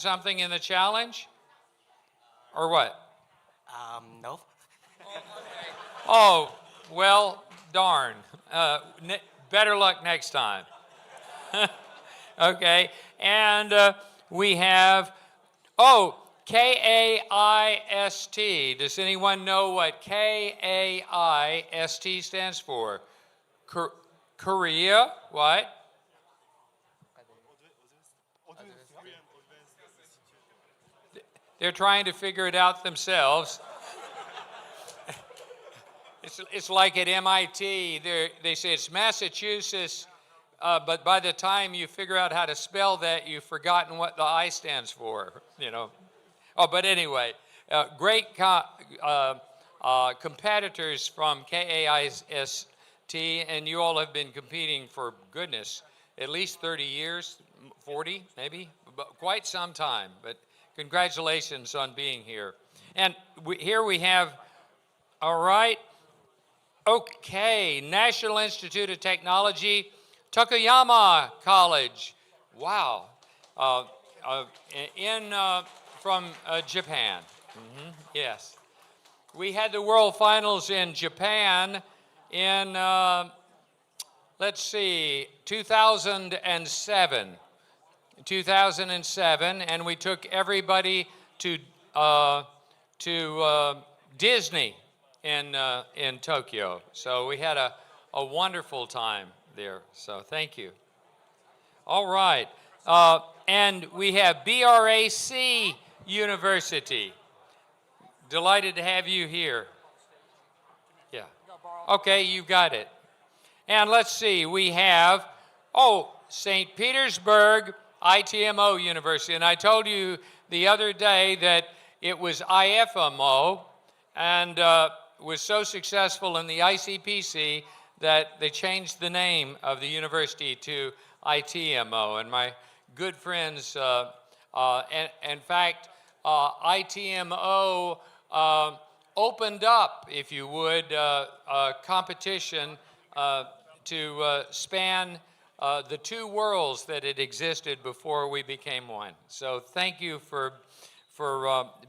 something in the challenge? Or what? No. Oh, well, darn. Better luck next time. Okay, and we have, KAIST. Does anyone know what KAIST stands for? Korea, what? They're trying to figure it out themselves. It's like at MIT, they say it's Massachusetts, but by the time you figure out how to spell that, you've forgotten what the I stands for, you know. Oh, but anyway, great competitors from KAIST, and you all have been competing for, goodness, at least 30 years, 40 maybe, quite some time. But congratulations on being here. And here we have, all right, okay, National Institute of Technology, Tokuyama College. Wow. From Japan. Yes. We had the World Finals in Japan in, let's see, 2007. 2007, and we took everybody to Disney in Tokyo. So we had a wonderful time there. So thank you. All right, and we have BRAC University. Delighted to have you here. Yeah. Okay, you got it. And let's see, we have, St. Petersburg ITMO University. And I told you the other day that it was IFMO and was so successful in the ICPC that they changed the name of the university to ITMO. And my good friends, in fact, ITMO opened up, if you would, a competition to span the two worlds that had existed before we became one. So thank you for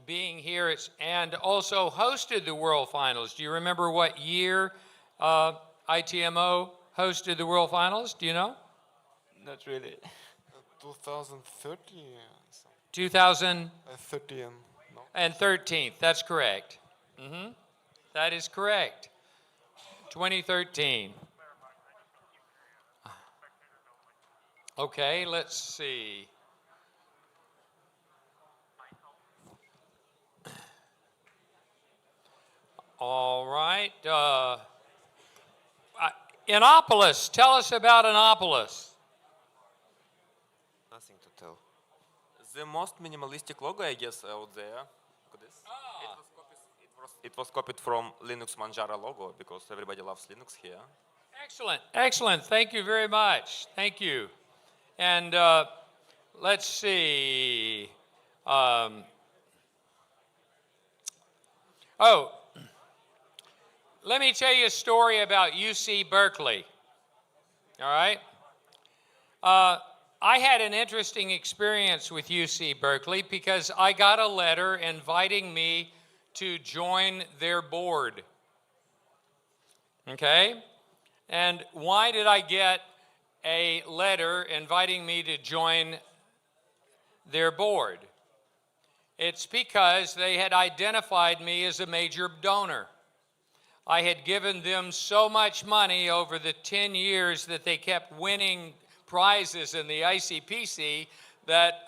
being here and also hosted the World Finals. Do you remember what year ITMO hosted the World Finals? Do you know? Not really. 2013. 2013. No. And 13th, that's correct. That is correct. 2013. Okay, let's see. All right. Innopolis, tell us about Innopolis. Nothing to tell. The most minimalistic logo, I guess, out there. Look at this. It was copied from Linux Manjaro logo because everybody loves Linux here. Excellent, excellent. Thank you very much. Thank you. And let's see. Let me tell you a story about UC Berkeley. All right? I had an interesting experience with UC Berkeley because I got a letter inviting me to join their board. Okay? And why did I get a letter inviting me to join their board? It's because they had identified me as a major donor. I had given them so much money over the 10 years that they kept winning prizes in the ICPC that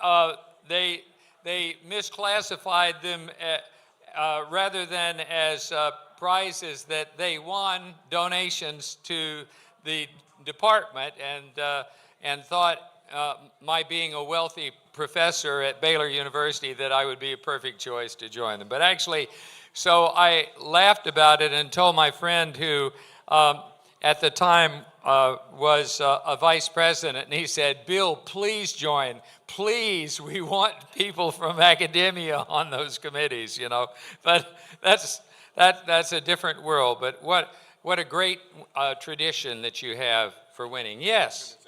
they misclassified them rather than as prizes that they won, donations to the department, and thought my being a wealthy professor at Baylor University that I would be a perfect choice to join them. But actually, so I laughed about it and told my friend who at the time was a vice president, and he said, "Bill, please join. Please, we want people from academia on those committees, you know." But that's a different world. But what a great tradition that you have for winning. Yes?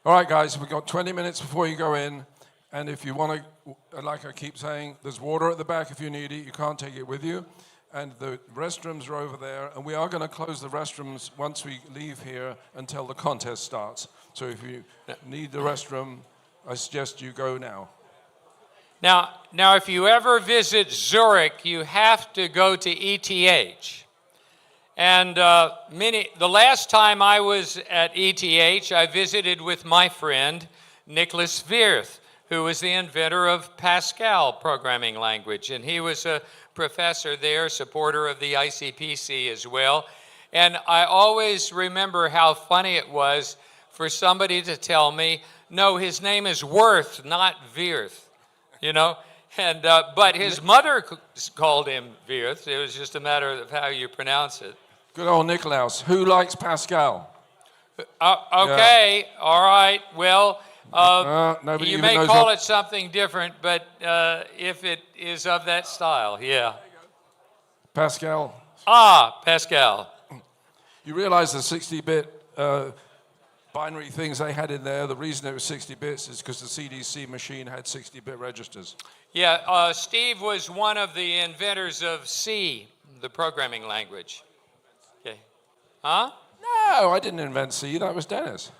All right, guys, we've got 20 minutes before you go in. And if you want to, like I keep saying, there's water at the back if you need it. You can't take it with you. And the restrooms are over there. And we are going to close the restrooms once we leave here until the contest starts. So if you need the restroom, I suggest you go now. Now, if you ever visit Zurich, you have to go to ETH. And the last time I was at ETH, I visited with my friend, Nicholas Wirth, who was the inventor of Pascal programming language. And he was a professor there, supporter of the ICPC as well. And I always remember how funny it was for somebody to tell me, no, his name is Wirth, not Wirth, you know? And, but his mother called him Wirth. It was just a matter of how you pronounce it. Good old Nicolaus. Who likes Pascal? Okay, yeah. All right. Well, you may call it something different, but if it is of that style, yeah. Pascal. Ah, Pascal. You realize the 60-bit binary things they had in there, the reason it was 60 bits is because the CDC machine had 60-bit registers. Yeah, Steve was one of the inventors of C, the programming language. Okay. Huh? No, I didn't invent C. That was Dennis.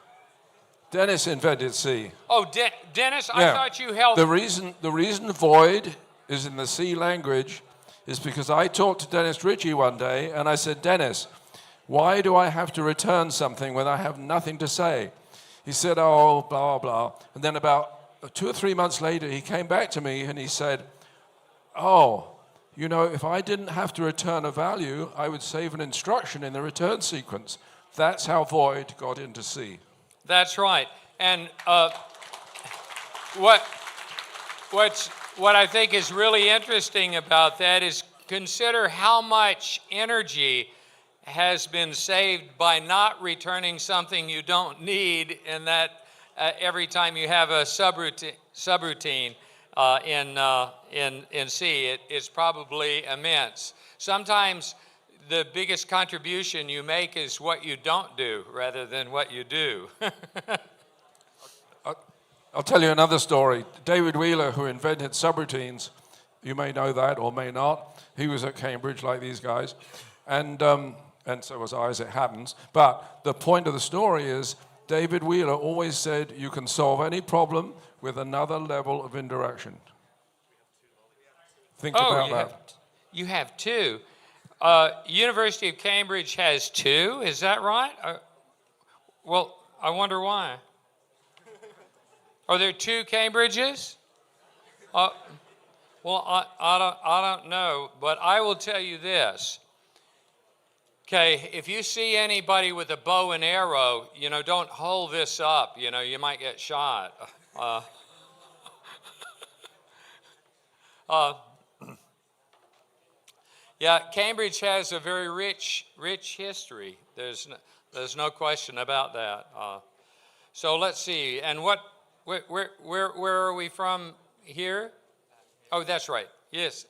Dennis invented C. Oh, Dennis, yeah. I thought you helped. The reason void is in the C language is because I talked to Dennis Ritchie one day, and I said, Dennis, why do I have to return something when I have nothing to say? He said, oh, blah, blah. And then about 2 or 3 months later, he came back to me, and he said, oh, you know, if I didn't have to return a value, I would save an instruction in the return sequence. That's how void got into C. That's right. And what I think is really interesting about that is consider how much energy has been saved by not returning something you don't need, and that every time you have a subroutine in C, it's probably immense. Sometimes the biggest contribution you make is what you don't do rather than what you do. I'll tell you another story. David Wheeler, who invented subroutines, you may know that or may not. He was at Cambridge like these guys, and so was I, as it happens. But the point of the story is David Wheeler always said you can solve any problem with another level of indirection. Think about that. You have two. University of Cambridge has two, is that right? Well, I wonder why. Are there two Cambridges? Well, I don't know, but I will tell you this. Okay, if you see anybody with a bow and arrow, you know, don't hold this up, you know, you might get shot. Yeah, Cambridge has a very rich history. There's no question about that. So let's see. And where are we from here? Oh, that's right. Yes,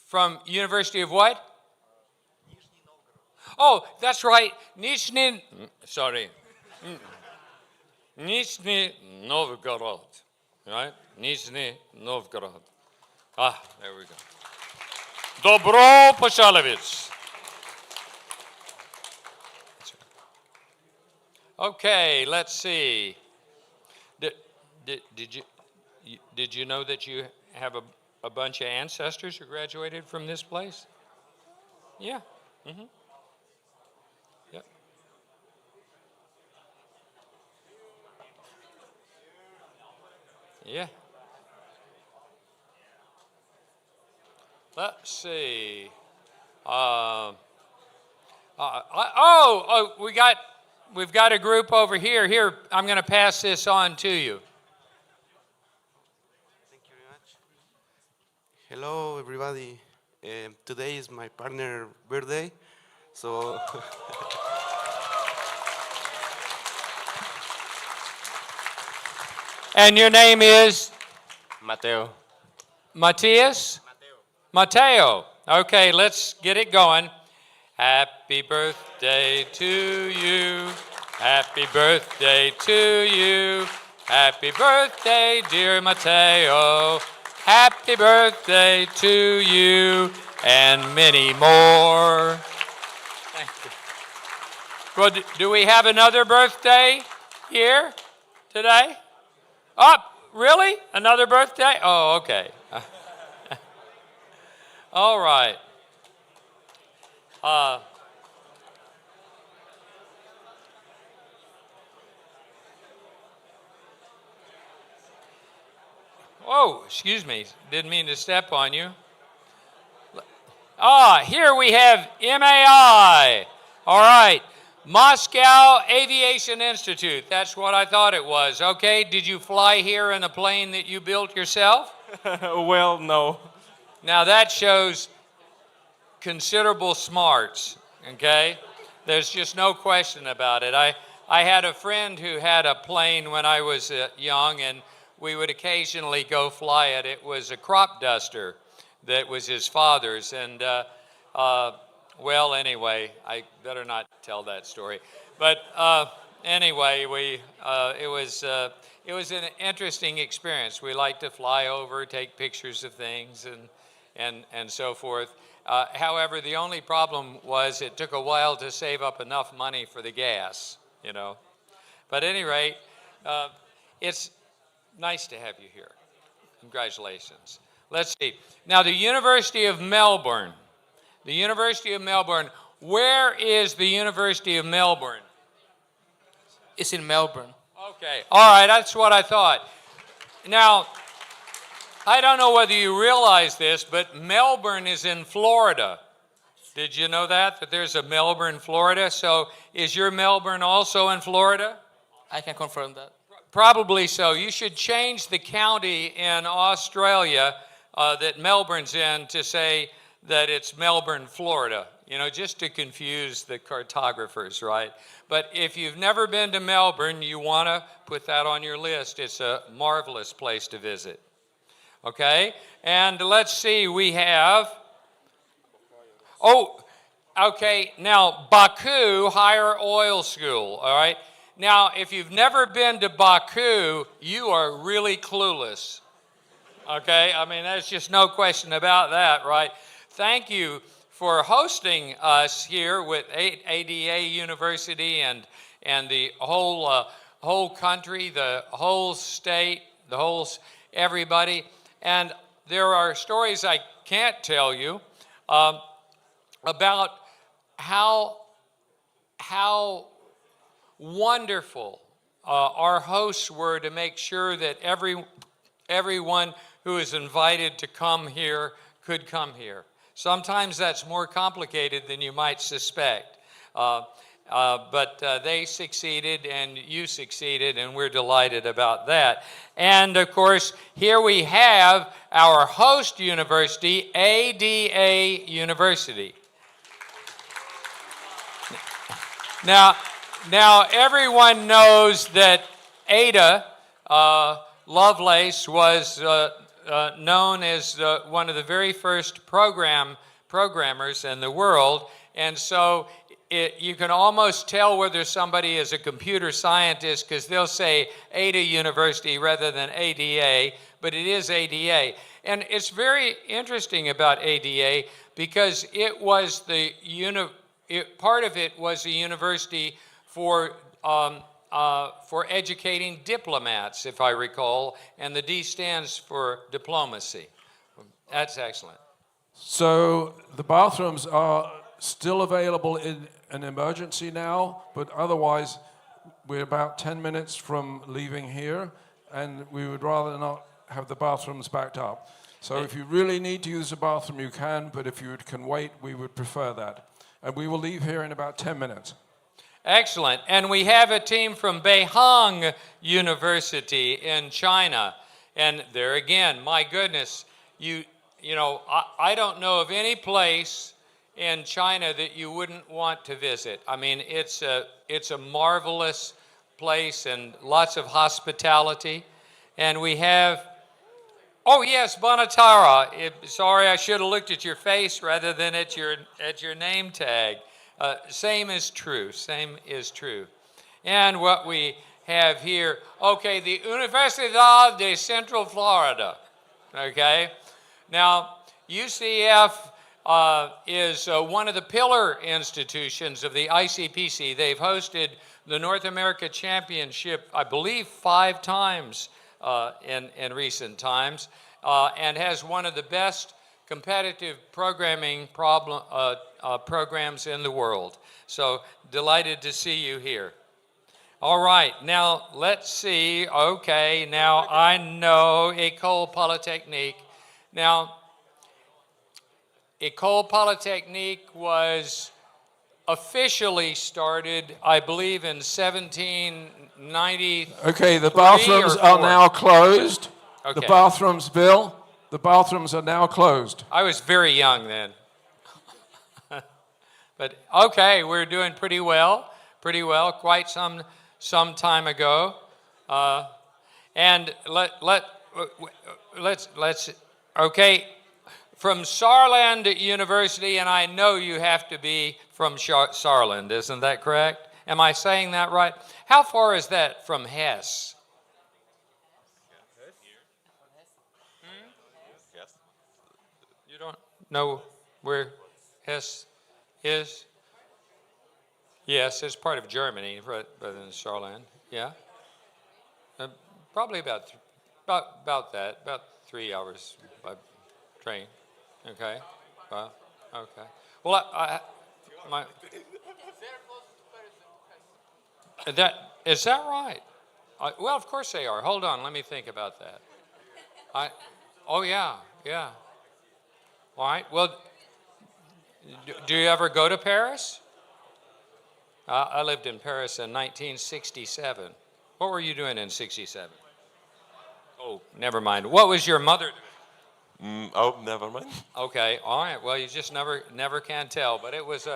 from University of what? Oh, that's right. Nizhny Novgorod, right? Nizhny Novgorod. Ah, there we go. Добро пожаловать. Okay, let's see. Did you know that you have a bunch of ancestors who graduated from this place? Yeah. Mm-hmm. Yep. Yeah. Let's see. We've got a group over here. Here, I'm going to pass this on to you. Thank you very much. Hello, everybody. Today is my partner's birthday, so And your name is? Mateo. Matthias? Mateo. Okay, let's get it going. Happy birthday to you. Happy birthday to you. Happy birthday, dear Matteo. Happy birthday to you and many more. Thank you. Well, do we have another birthday here today? Oh, really? Another birthday? Oh, okay. All right. Oh, excuse me. Didn't mean to step on you. Here we have MAI. All right. Moscow Aviation Institute. That's what I thought it was. Okay. Did you fly here in a plane that you built yourself? Well, no. Now that shows considerable smarts. Okay. There's just no question about it. I had a friend who had a plane when I was young, and we would occasionally go fly it. It was a crop duster that was his father's. And, well, anyway, I better not tell that story. But anyway, it was an interesting experience. We liked to fly over, take pictures of things, and so forth. However, the only problem was it took a while to save up enough money for the gas, you know. But at any rate, it's nice to have you here. Congratulations. Let's see. Now, the University of Melbourne. The University of Melbourne. Where is the University of Melbourne? It's in Melbourne. Okay. All right. That's what I thought. Now, I don't know whether you realize this, but Melbourne is in Florida. Did you know that there's a Melbourne, Florida? So is your Melbourne also in Florida? I can confirm that. Probably so. You should change the county in Australia that Melbourne's in to say that it's Melbourne, Florida, you know, just to confuse the cartographers, right? But if you've never been to Melbourne, you want to put that on your list. It's a marvelous place to visit. Okay? And let's see, we have, okay, now Baku Higher Oil School, all right? Now, if you've never been to Baku, you are really clueless. Okay? I mean, there's just no question about that, right? Thank you for hosting us here with ADA University and the whole country, the whole state, everybody. And there are stories I can't tell you about how wonderful our hosts were to make sure that everyone who is invited to come here could come here. Sometimes that's more complicated than you might suspect. But they succeeded and you succeeded, and we're delighted about that. And of course, here we have our host university, ADA University. Now everyone knows that Ada Lovelace was known as one of the very first programmers in the world, and so you can almost tell whether somebody is a computer scientist because they'll say Ada University rather than ADA, but it is ADA. And it's very interesting about ADA because it was part of it was a university for educating diplomats, if I recall, and the D stands for diplomacy. That's excellent. So the bathrooms are still available in an emergency now, but otherwise we're about 10 minutes from leaving here, and we would rather not have the bathrooms backed up. So if you really need to use the bathroom, you can, but if you can wait, we would prefer that. And we will leave here in about 10 minutes. Excellent. And we have a team from Beihang University in China. And there again, my goodness, you know, I don't know of any place in China that you wouldn't want to visit. I mean, it's a marvelous place and lots of hospitality. And we have, oh yes, Bonatara. Sorry, I should have looked at your face rather than at your name tag. Same is true. And what we have here, okay, the Universidad de Central Florida, okay? Now, UCF is one of the pillar institutions of the ICPC. They've hosted the North America Championship, I believe, 5 times in recent times, and has one of the best competitive programming programs in the world. So delighted to see you here. All right, now let's see. Okay, now I know École Polytechnique. Now, École Polytechnique was officially started, I believe, in 1790. Okay, the bathrooms are now closed. Okay. The bathrooms, Bill, the bathrooms are now closed. I was very young then. But okay, we're doing pretty well, quite some time ago. And let's okay, from Saarland University, and I know you have to be from Saarland, isn't that correct? Am I saying that right? How far is that from Hesse? Yes. You don't know where Hesse is? Yes, it's part of Germany, rather than Saarland. Yeah, probably about 3 hours by train. Okay. Well, okay. Well, is that right? Well, of course they are. Hold on, let me think about that. Oh yeah. All right. Well, do you ever go to Paris? I lived in Paris in 1967. What were you doing in 67? Oh, never mind. What was your mother doing? Oh, never mind. Okay, all right. Well, you just never can tell. But it was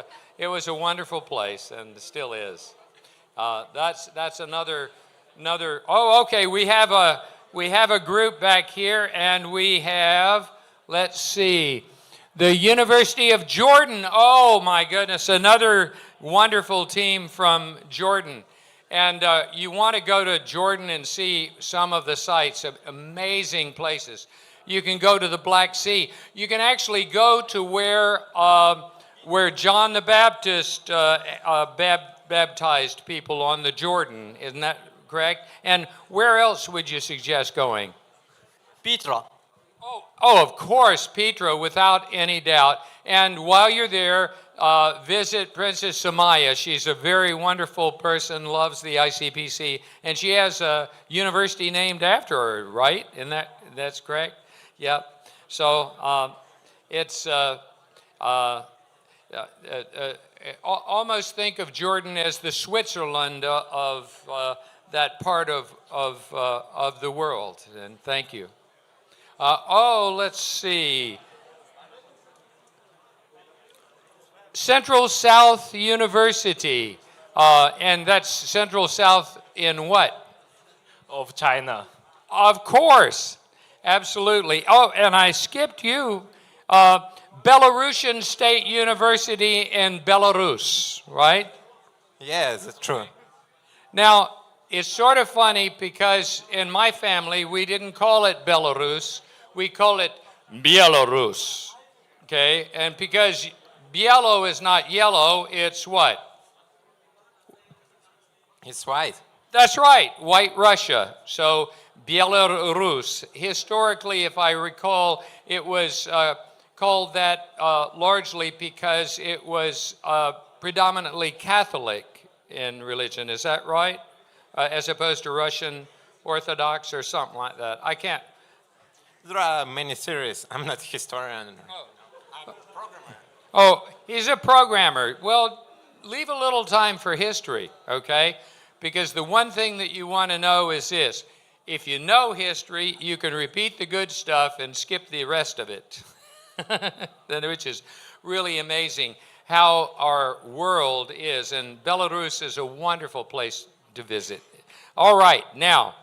a wonderful place, and still is. That's another. Oh, okay. We have a group back here, and we have. Let's see, the University of Jordan. Oh my goodness, another wonderful team from Jordan. And you want to go to Jordan and see some of the sites, amazing places. You can go to the Black Sea. You can actually go to where John the Baptist baptized people on the Jordan. Isn't that correct? And where else would you suggest going? Petra. Oh, of course, Petra, without any doubt. And while you're there, visit Princess Samaya. She's a very wonderful person, loves the ICPC, and she has a university named after her, right? That's correct? Yep. So it's almost think of Jordan as the Switzerland of that part of the world. And thank you. Let's see. Central South University, and that's Central South in what? Of China. Of course, absolutely. Oh, and I skipped you. Belarusian State University in Belarus, right? Yes, it's true. Now, it's sort of funny because in my family, we didn't call it Belarus. We call it Belarus, okay? And because Bielo is not yellow, it's what? It's white. That's right, White Russia. So Belarus. Historically, if I recall, it was called that largely because it was predominantly Catholic in religion. Is that right? As opposed to Russian Orthodox or something like that. I can't. There are many theories. I'm not a historian. Oh, he's a programmer. Well, leave a little time for history, okay? Because the one thing that you want to know is this. If you know history, you can repeat the good stuff and skip the rest of it, which is really amazing how our world is. And Belarus is a wonderful place to visit. All right, now,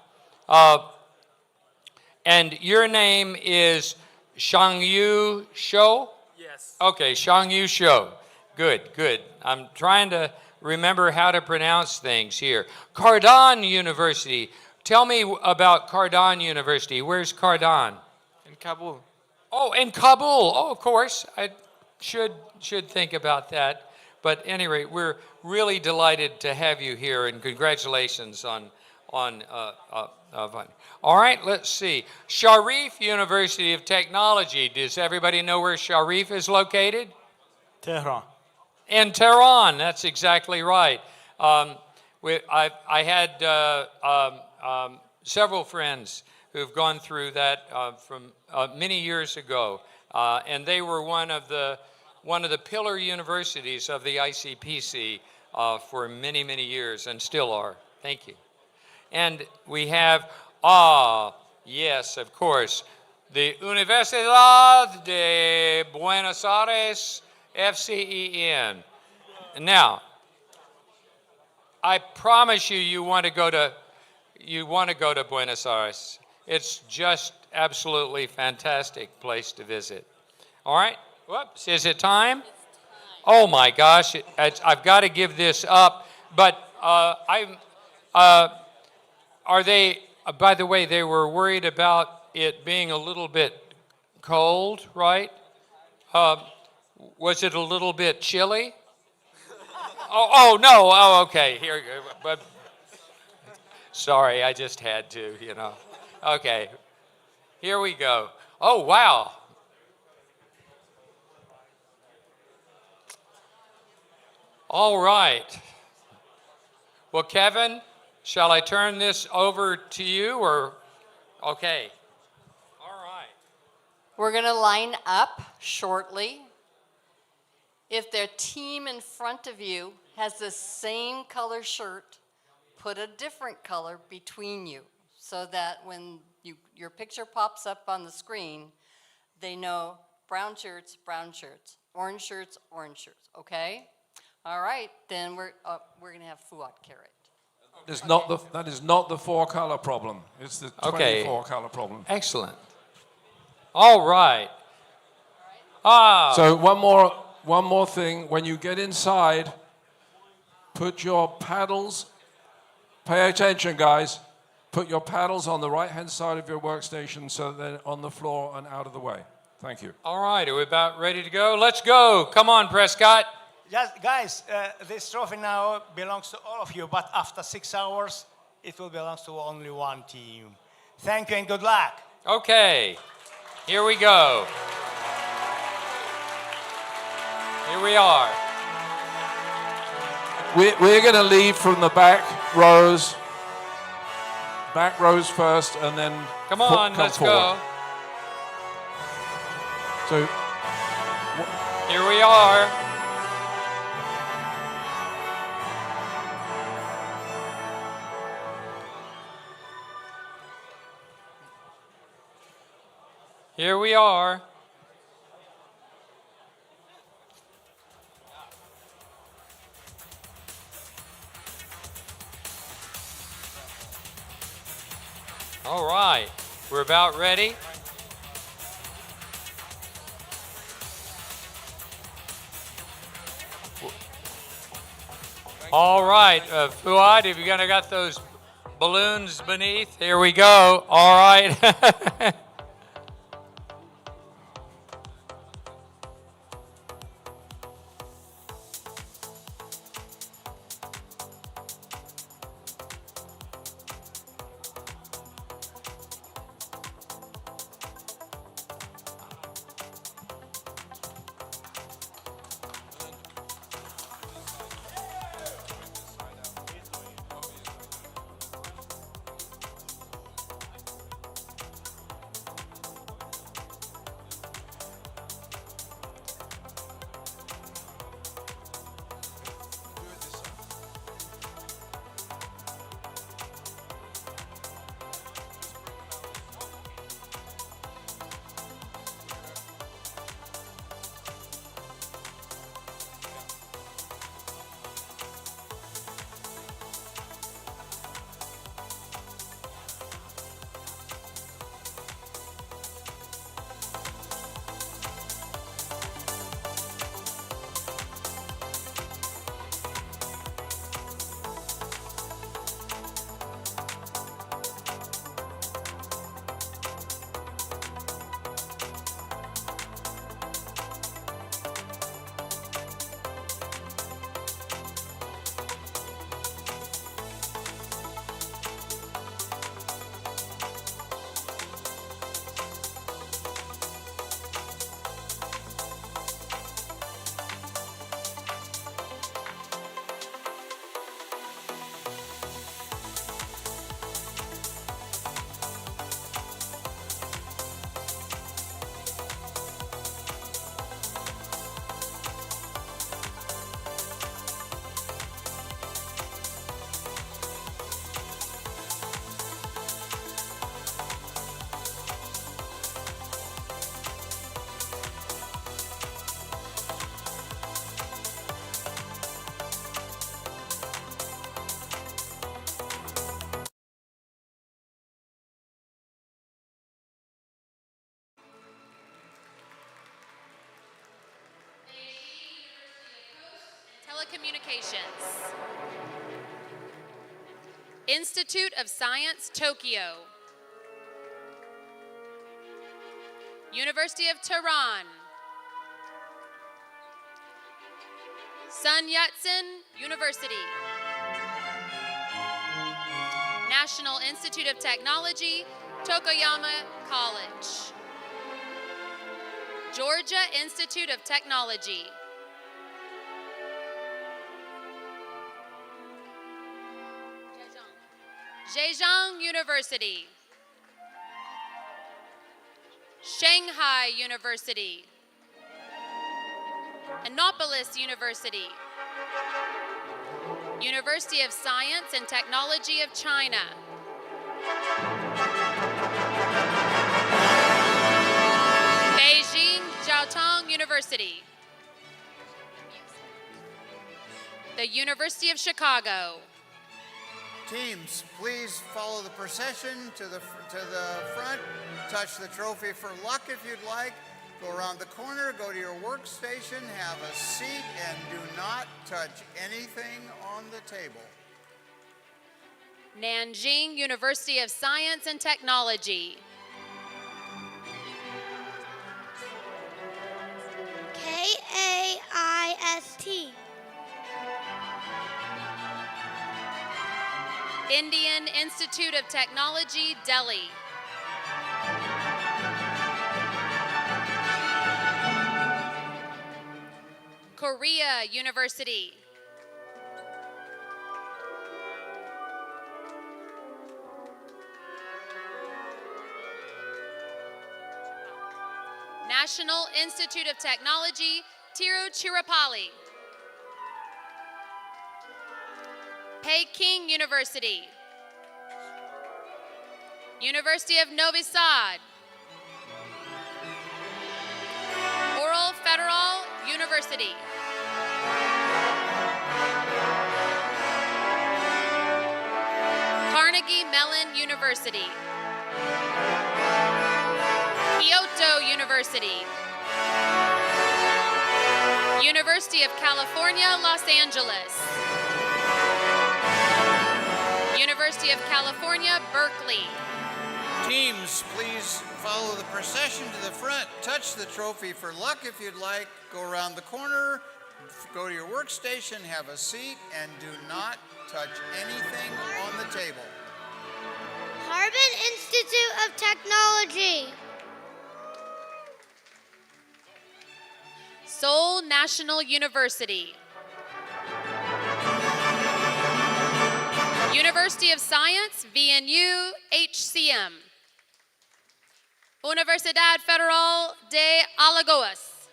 and your name is Shangyu Shou? Yes. Okay, Shangyu Shou. Good. I'm trying to remember how to pronounce things here. Cardan University. Tell me about Cardan University. Where's Cardan? In Kabul. Oh, in Kabul. Oh, of course. I should think about that. But anyway, we're really delighted to have you here, and congratulations on all right, let's see. Sharif University of Technology. Does everybody know where Sharif is located? Tehran. In Tehran, that's exactly right. I had several friends who've gone through that from many years ago, and they were one of the pillar universities of the ICPC for many, many years, and still are. Thank you. And we have, yes, of course, the Universidad de Buenos Aires, FCEN. Now, I promise you, you want to go to Buenos Aires. It's just absolutely fantastic place to visit. All right. Whoops. Is it time? Oh my gosh! I've got to give this up. But are they? By the way, they were worried about it being a little bit cold, right? Was it a little bit chilly? Oh no! Oh, okay. Here, but sorry, I just had to. You know. Okay. Here we go. Oh wow! All right. Well, Kevin, shall I turn this over to you, or okay? All right. We're going to line up shortly. If the team in front of you has the same color shirt, put a different color between you so that when your picture pops up on the screen, they know brown shirts, orange shirts, okay? All right, then we're going to have Fuad carrot. That is not the 4-color problem. It's the 24-color problem. Excellent. All right. So one more thing. When you get inside, put your paddles. Pay attention, guys. Put your paddles on the right-hand side of your workstation so they're on the floor and out of the way. Thank you. All right, are we about ready to go? Let's go. Come on, Prescott. Yes, guys, this trophy now belongs to all of you, but after 6 hours, it will belong to only one team. Thank you and good luck. Okay, here we go. Here we are. We're going to lead from the back rows. Back rows first, and then come on, let's forward. go. So here we are. Here we are. All right, we're about ready. All right, Fuad, have you got those balloons beneath? Here we go. All right. locations. Institute of Science, Tokyo. University of Tehran. Sun Yat-sen University. National Institute of Technology, Tokoyama College. Georgia Institute of Technology. Zhejiang University. Shanghai University. Annapolis University. University of Science and Technology of China. Beijing Jiaotong University. The University of Chicago. Teams, please follow the procession to the front. Touch the trophy for luck if you'd like. Go around the corner, go to your workstation, have a seat, and do not touch anything on the table. Nanjing University of Science and Technology. KAIST. Indian Institute of Technology, Delhi. Korea University. National Institute of Technology, Tiruchirappalli. Peking University. University of Novi Sad. Oral Federal University. Carnegie Mellon University. Kyoto University. University of California, Los Angeles. University of California, Berkeley. Teams, please follow the procession to the front. Touch the trophy for luck if you'd like. Go around the corner, go to your workstation, have a seat, and do not touch anything on the table. Harbin Institute of Technology. Seoul National University. University of Science, VNU, HCM. Universidad Federal de Alagoas.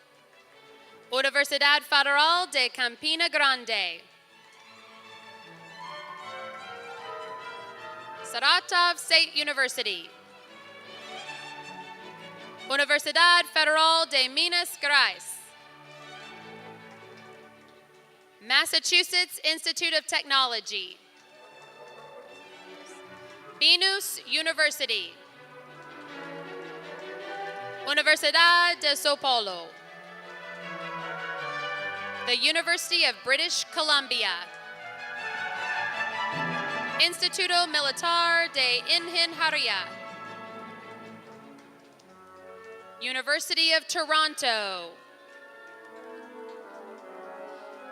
Universidad Federal de Campina Grande. Saratov State University. Universidad Federal de Minas Gerais. Massachusetts Institute of Technology. Venus University. Universidad de Sao Paulo. The University of British Columbia. Instituto Militar de Ingeniería. University of Toronto.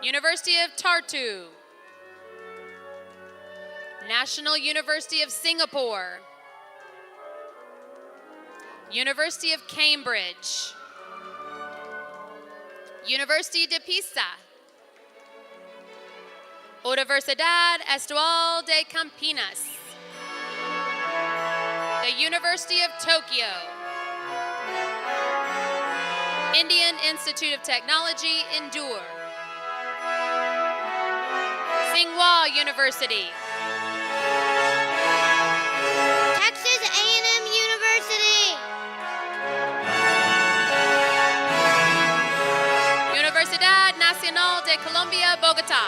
University of Tartu. National University of Singapore. University of Cambridge. University de Pisa. Universidad Estatal de Campinas. The University of Tokyo. Indian Institute of Technology, Indore. Tsinghua University. Texas A&M University. Universidad Nacional de Colombia, Bogotá.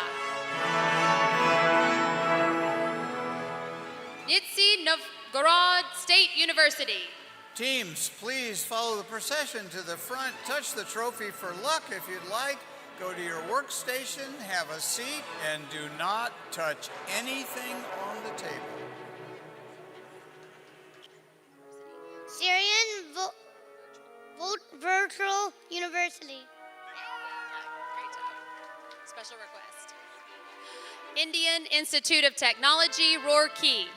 Nizhny Novgorod State University. Teams, please follow the procession to the front. Touch the trophy for luck if you'd like. go to your workstation, have a seat, and do not touch anything on the table. Syrian Virtual University. Great job. Special request. Indian Institute of Technology, Roorkee.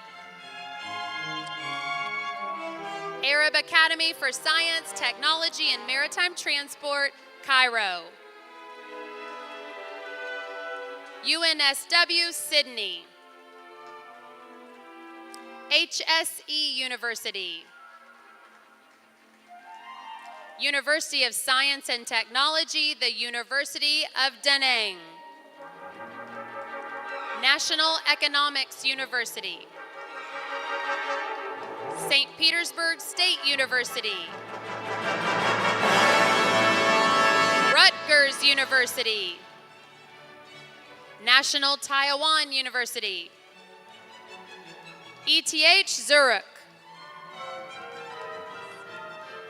Arab Academy for Science, Technology, and Maritime Transport, Cairo. UNSW, Sydney. HSE University. University of Science and Technology, the University of Da Nang. National Economics University. St. Petersburg State University. Rutgers University. National Taiwan University. ETH Zurich.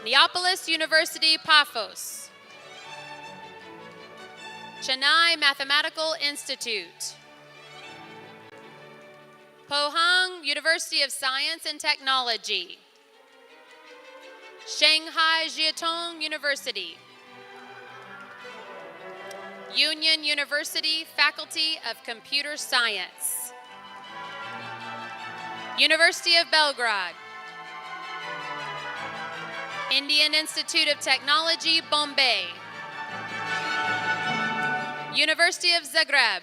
Neapolis University, Paphos. Chennai Mathematical Institute. Pohang University of Science and Technology. Shanghai Jiatong University. Union University Faculty of Computer Science. University of Belgrade. Indian Institute of Technology, Bombay. University of Zagreb.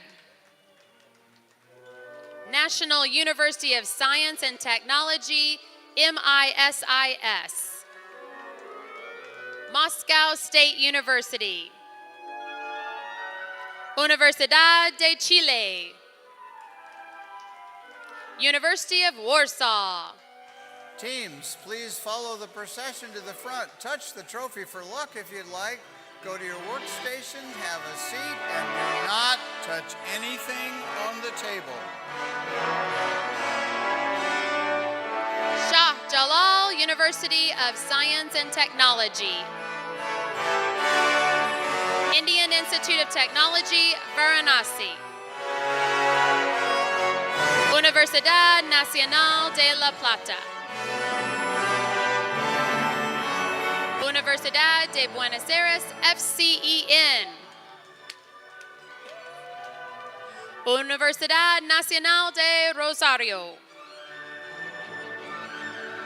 National University of Science and Technology, MISIS. Moscow State University. Universidad de Chile. University of Warsaw. Teams, please follow the procession to the front. Touch the trophy for luck if you'd like. Go to your workstation, have a seat, and do not touch anything on the table. Shah Jalal University of Science and Technology. Indian Institute of Technology, Varanasi. Universidad Nacional de La Plata. Universidad de Buenos Aires, FCEN. Universidad Nacional de Rosario.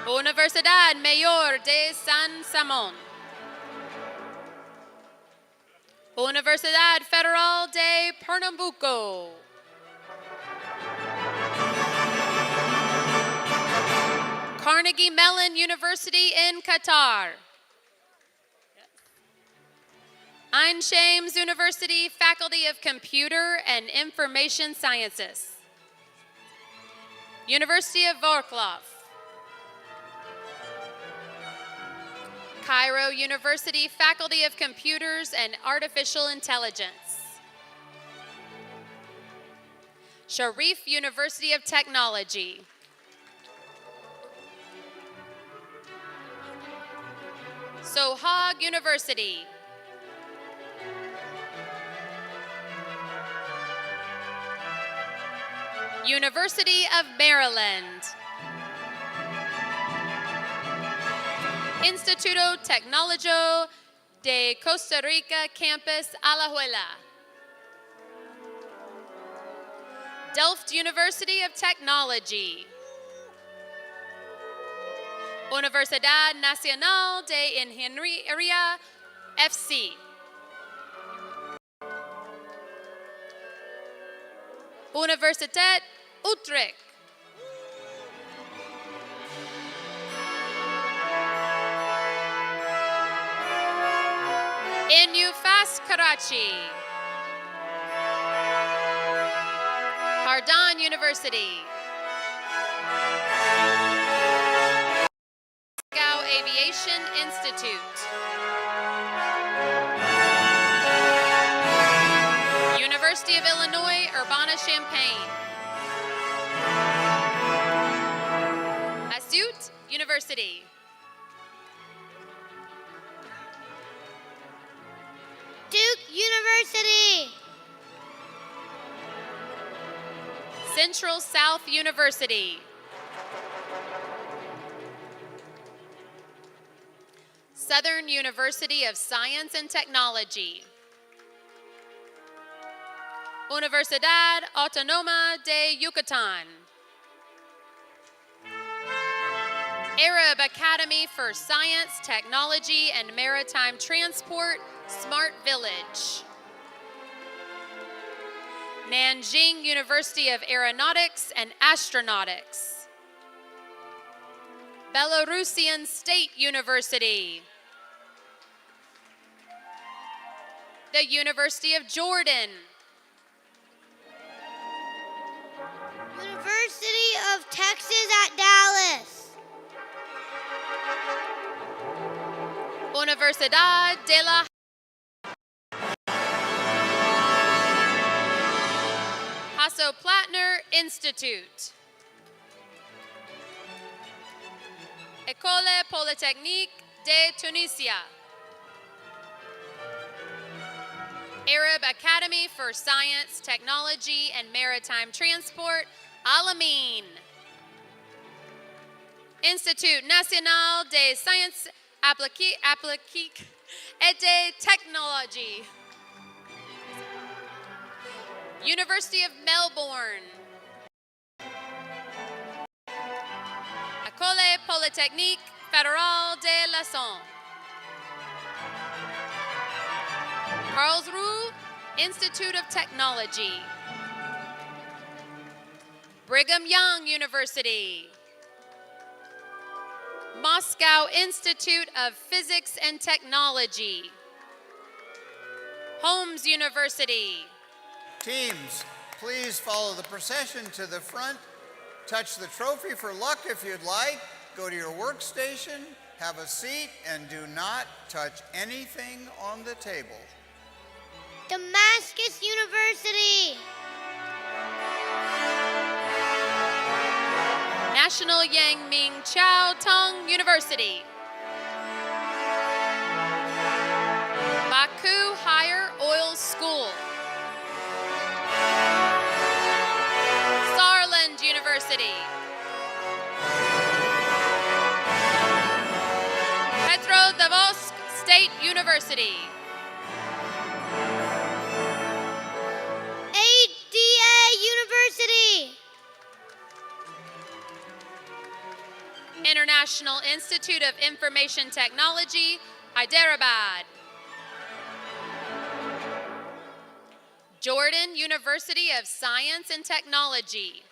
Universidad Mayor de San Simón. Universidad Federal de Pernambuco. Carnegie Mellon University in Qatar. Ain Shams University Faculty of Computer and Information Sciences. University of Wrocław. Cairo University Faculty of Computers and Artificial Intelligence. Sharif University of Technology. Sohag University. University of Maryland. Instituto Tecnológico de Costa Rica Campus Alajuela. Delft University of Technology. Universidad Nacional de Ingeniería, FC. Universiteit Utrecht. INUFAS Karachi. Hardon University. Moscow Aviation Institute. University of Illinois, Urbana-Champaign. Asyut University. Duke University. Central South University. Southern University of Science and Technology. Universidad Autónoma de Yucatán. Arab Academy for Science, Technology, and Maritime Transport, Smart Village. Nanjing University of Aeronautics and Astronautics. Belarusian State University. The University of Jordan. University of Texas at Dallas. Universidad de la Hasso-Plattner Institute. École Polytechnique de Tunisia. Arab Academy for Science, Technology, and Maritime Transport, Alamein. Institut National des Sciences Appliquées et de Technologie. University of Melbourne. École Polytechnique Fédérale de Leçon. Karlsruhe Institute of Technology. Brigham Young University. Moscow Institute of Physics and Technology. Holmes University. Teams, please follow the procession to the front. Touch the trophy for luck if you'd like. Go to your workstation, have a seat, and do not touch anything on the table. Damascus University. National Yang Ming Chiao Tung University. Baku Higher Oil School. Saarland University. Petrodivossk State University. ADA University. International Institute of Information Technology, Hyderabad. Jordan University of Science and Technology.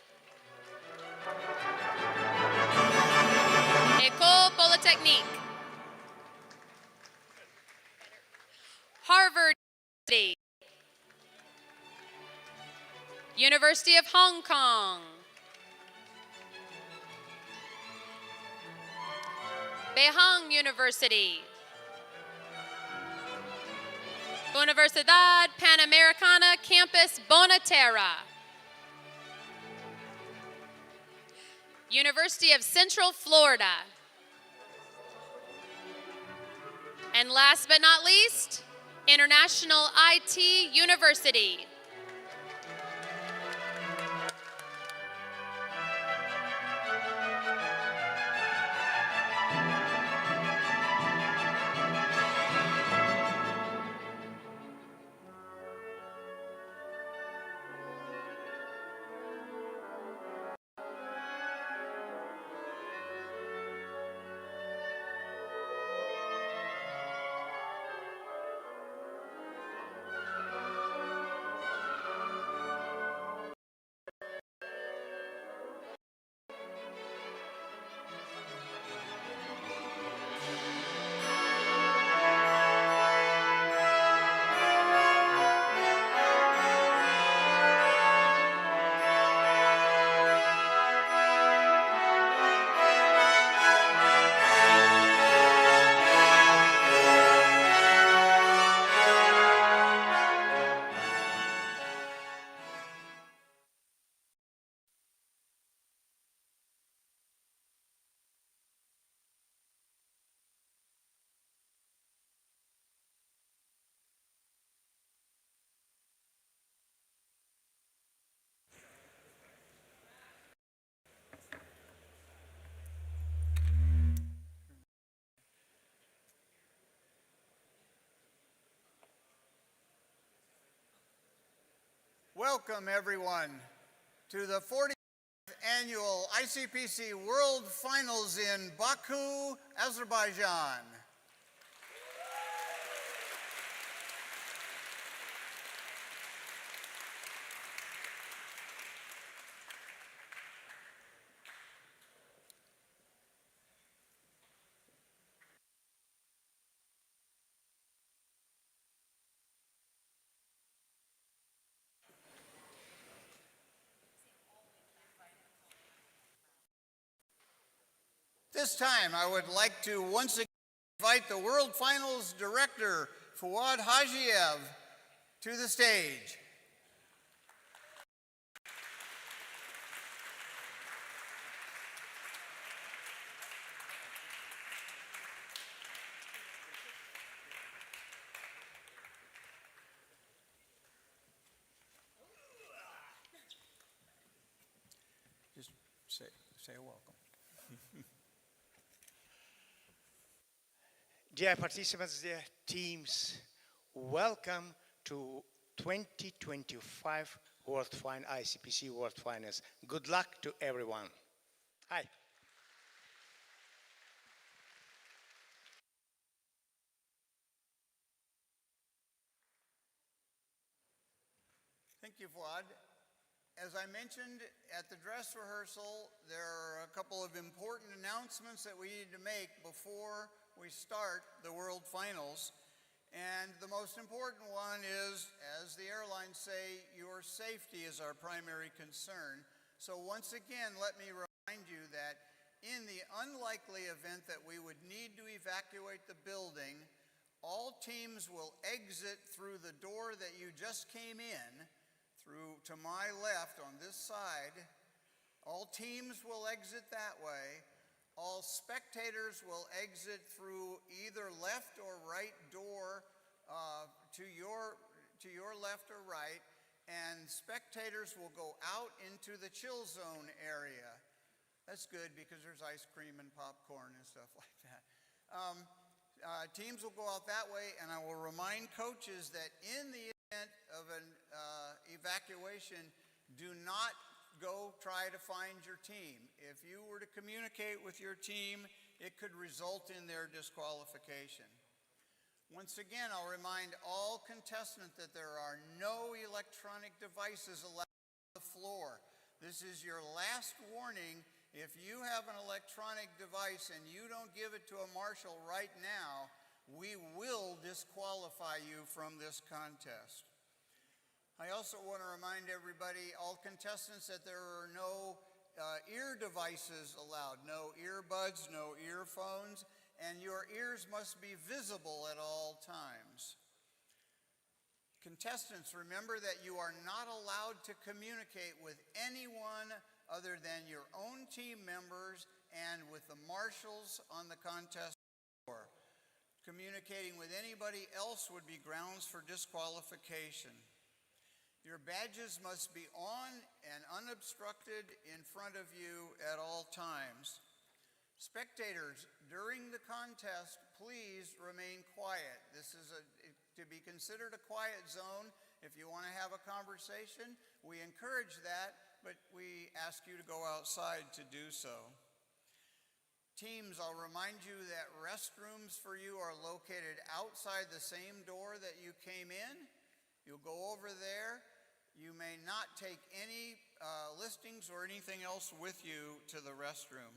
École Polytechnique. Harvard University. University of Hong Kong. Beihang University. Universidad Panamericana Campus Bonaterra. University of Central Florida. And last but not least, International IT University. Welcome, everyone, to the 40th Annual ICPC World Finals in Baku, Azerbaijan. This time, I would like to once again invite the World Finals Director, Fuad Hajiev, to the stage. Just say welcome. Dear participants, dear teams, welcome to 2025 ICPC World Finals. Good luck to everyone. Hi. Thank you, Fuad. As I mentioned at the dress rehearsal, there are a couple of important announcements that we need to make before we start the World Finals. And the most important one is, as the airlines say, your safety is our primary concern. So once again, let me remind you that in the unlikely event that we would need to evacuate the building, all teams will exit through the door that you just came in, through to my left on this side. All teams will exit that way. All spectators will exit through either left or right door to your left or right, and spectators will go out into the chill zone area. That's good because there's ice cream and popcorn and stuff like that. Teams will go out that way, and I will remind coaches that in the event of an evacuation, do not go try to find your team. If you were to communicate with your team, it could result in their disqualification. Once again, I'll remind all contestants that there are no electronic devices allowed on the floor. This is your last warning. If you have an electronic device and you don't give it to a marshal right now, we will disqualify you from this contest. I also want to remind everybody, all contestants, that there are no ear devices allowed, no earbuds, no earphones, and your ears must be visible at all times. Contestants, remember that you are not allowed to communicate with anyone other than your own team members and with the marshals on the contest floor. Communicating with anybody else would be grounds for disqualification. Your badges must be on and unobstructed in front of you at all times. Spectators, during the contest, please remain quiet. This is to be considered a quiet zone. If you want to have a conversation, we encourage that, but we ask you to go outside to do so. Teams, I'll remind you that restrooms for you are located outside the same door that you came in. You'll go over there. You may not take any listings or anything else with you to the restroom.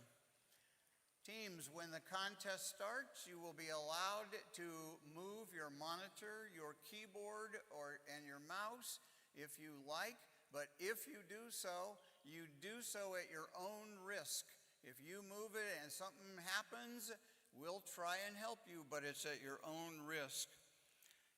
Teams, when the contest starts, you will be allowed to move your monitor, your keyboard, and your mouse if you like, but if you do so at your own risk. If you move it and something happens, we'll try and help you, but it's at your own risk.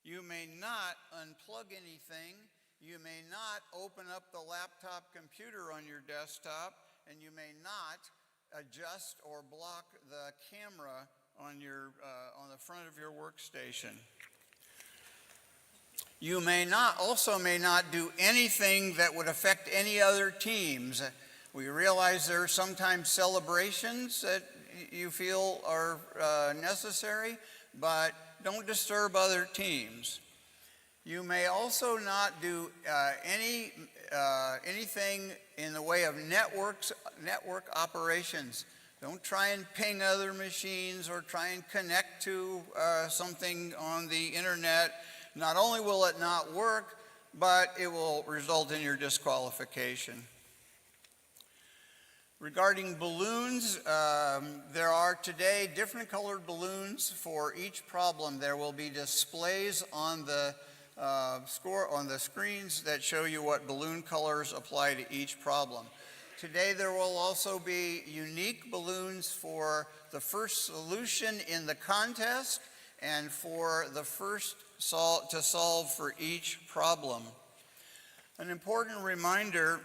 You may not unplug anything. You may not open up the laptop computer on your desktop, and you may not adjust or block the camera on the front of your workstation. You may not do anything that would affect any other teams. We realize there are sometimes celebrations that you feel are necessary, but don't disturb other teams. You may also not do anything in the way of network operations. Don't try and ping other machines or try and connect to something on the internet. Not only will it not work, but it will result in your disqualification. Regarding balloons, there are today different colored balloons for each problem. There will be displays on the screens that show you what balloon colors apply to each problem. Today there will also be unique balloons for the first solution in the contest and for the first to solve for each problem. An important reminder,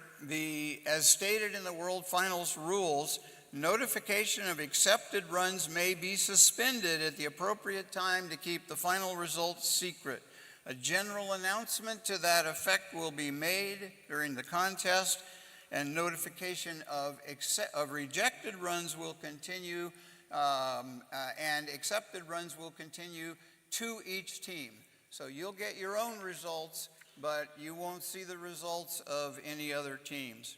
as stated in the World Finals rules, notification of accepted runs may be suspended at the appropriate time to keep the final results secret. A general announcement to that effect will be made during the contest, and notification of rejected runs will continue, and accepted runs will continue to each team. So you'll get your own results, but you won't see the results of any other teams.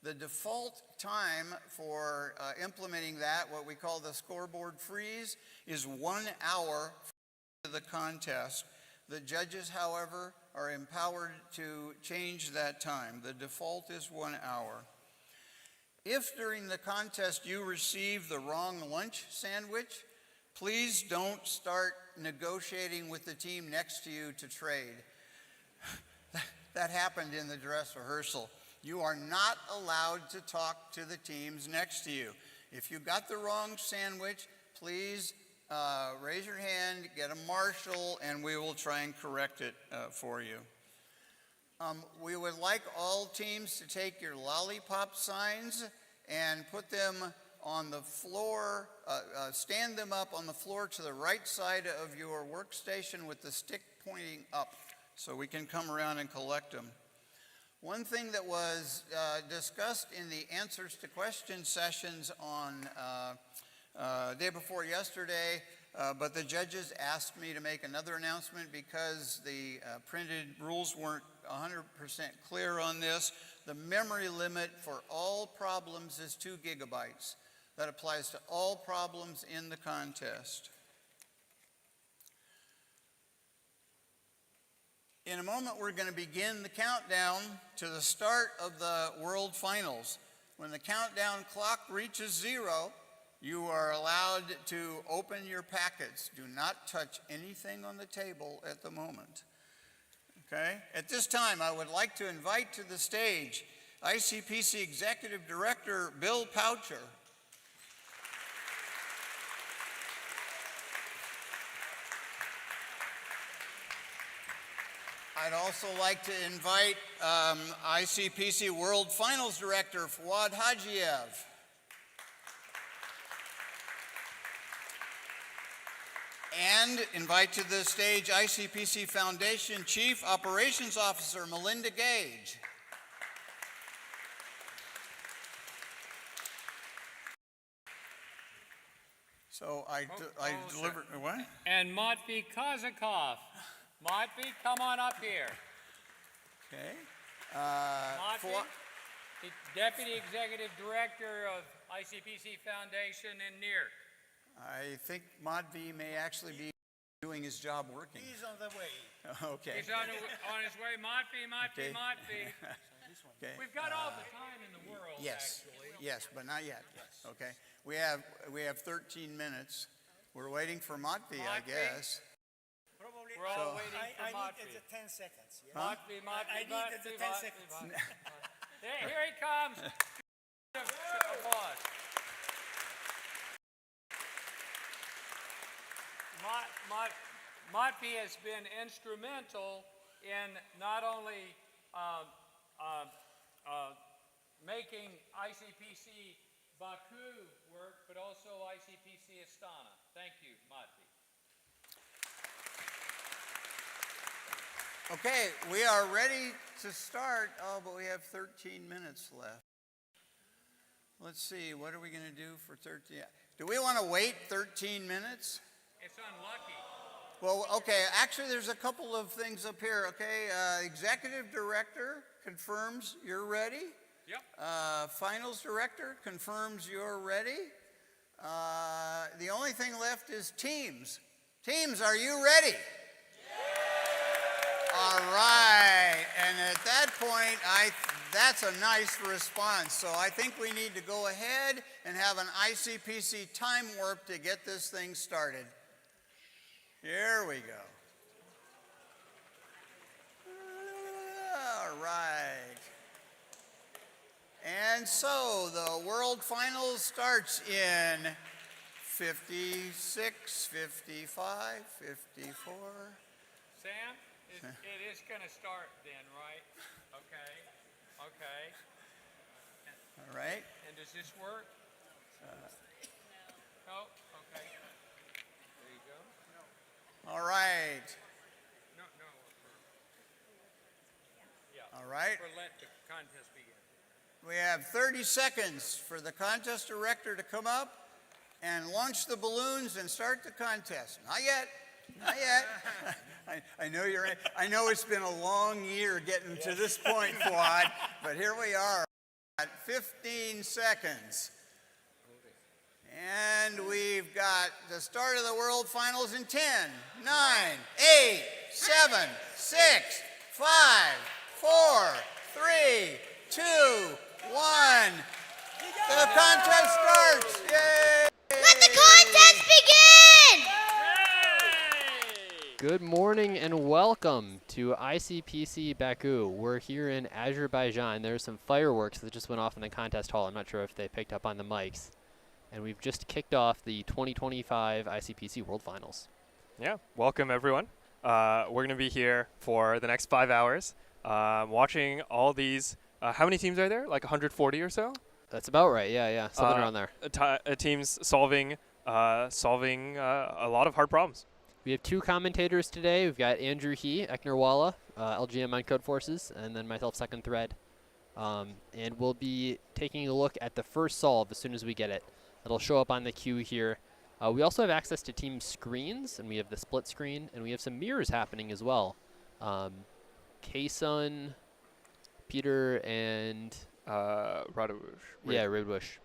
The default time for implementing that, what we call the scoreboard freeze, is 1 hour for the contest. The judges, however, are empowered to change that time. The default is 1 hour. If during the contest you receive the wrong lunch sandwich, please don't start negotiating with the team next to you to trade. That happened in the dress rehearsal. You are not allowed to talk to the teams next to you. If you got the wrong sandwich, please raise your hand, get a marshal, and we will try and correct it for you. We would like all teams to take your lollipop signs and put them on the floor, stand them up on the floor to the right side of your workstation with the stick pointing up so we can come around and collect them. One thing that was discussed in the answers to question sessions on day before yesterday, but the judges asked me to make another announcement because the printed rules weren't 100% clear on this. The memory limit for all problems is 2 gigabytes. That applies to all problems in the contest. In a moment, we're going to begin the countdown to the start of the World Finals. When the countdown clock reaches 0, you are allowed to open your packets. Do not touch anything on the table at the moment. Okay? At this time, I would like to invite to the stage ICPC Executive Director Bill Poucher. I'd also like to invite ICPC World Finals Director Fouad Hajiev. And invite to the stage ICPC Foundation Chief Operations Officer Melinda Gage. So I delivered, what? And Matvey Kazakov. Matvey, come on up here. Okay. Matvey, the Deputy Executive Director of ICPC Foundation in NIRC. I think Matvey may actually be doing his job working. He's on the way. Okay. He's on his way. Matvey. Okay. Okay. We've got all the time in the world, Yes. actually. Yes, but not yet. Okay. We have 13 minutes. We're waiting for Matvey, I guess. Probably. We're all waiting for I Matvey. need 10 seconds. Yeah? Matvey. I need 10 seconds. Here he comes. Applause. Matvey has been instrumental in not only making ICPC Baku work, but also ICPC Astana. Thank you, Matvey. Okay, we are ready to start. Oh, but we have 13 minutes left. Let's see, what are we going to do for 13? Do we want to wait 13 minutes? It's unlucky. Well, okay, actually, there's a couple of things up here, okay? Executive Director confirms you're ready. Yep. Finals Director confirms you're ready. The only thing left is teams. Teams, are you ready? All right, and at that point, that's a nice response. So I think we need to go ahead and have an ICPC time warp to get this thing started. Here we go. All right. And so the World Finals starts in 56, 55, 54. Sam, it is going to start then, right? Okay. Okay. All right. And does this work? Oh, okay. There you go. All right. No. Yeah. All right. Or let the contest begin. We have 30 seconds for the contest director to come up and launch the balloons and start the contest. Not yet. Not yet. I know you're. I know it's been a long year getting to this point, Fuad, but here we are at 15 seconds. And we've got the start of the World Finals in 10, 9, 8, 7, 6, 5, 4, 3, 2, 1. The contest starts. Yay! Let the contest begin! Good morning and welcome to ICPC Baku. We're here in Azerbaijan. There's some fireworks that just went off in the contest hall. I'm not sure if they picked up on the mics. And we've just kicked off the 2025 ICPC World Finals. Yeah, welcome everyone. We're going to be here for the next 5 hours watching all these. How many teams are there? Like 140 or so? That's about right, yeah. Something around there. Teams solving a lot of hard problems. We have two commentators today. We've got Andrew He, Eknerwala, LGM on Code Forces, and then myself, Second Thread. And we'll be taking a look at the first solve as soon as we get it. It'll show up on the queue here. We also have access to team screens, and we have the split screen, and we have some mirrors happening as well. K-Sun, Peter, and Radovush. Radovush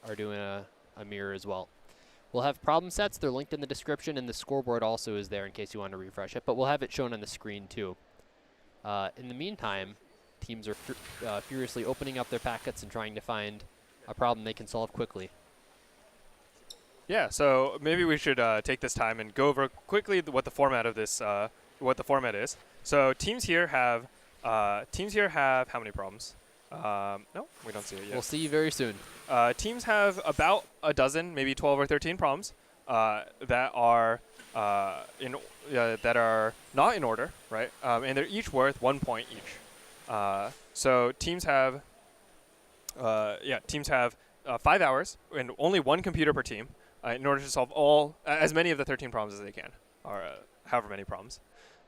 are doing a mirror as well. We'll have problem sets. They're linked in the description, and the scoreboard also is there in case you want to refresh it. But we'll have it shown on the screen, too. In the meantime, teams are furiously opening up their packets and trying to find a problem they can solve quickly. Yeah, so maybe we should take this time and go over quickly what the format of this, what the format is. So teams here have how many problems? No, we don't see it yet. We'll see you very soon. Teams have about a dozen, maybe 12 or 13 problems that are not in order, right? And they're each worth 1 point each. So teams have 5 hours and only one computer per team in order to solve as many of the 13 problems as they can, or however many problems.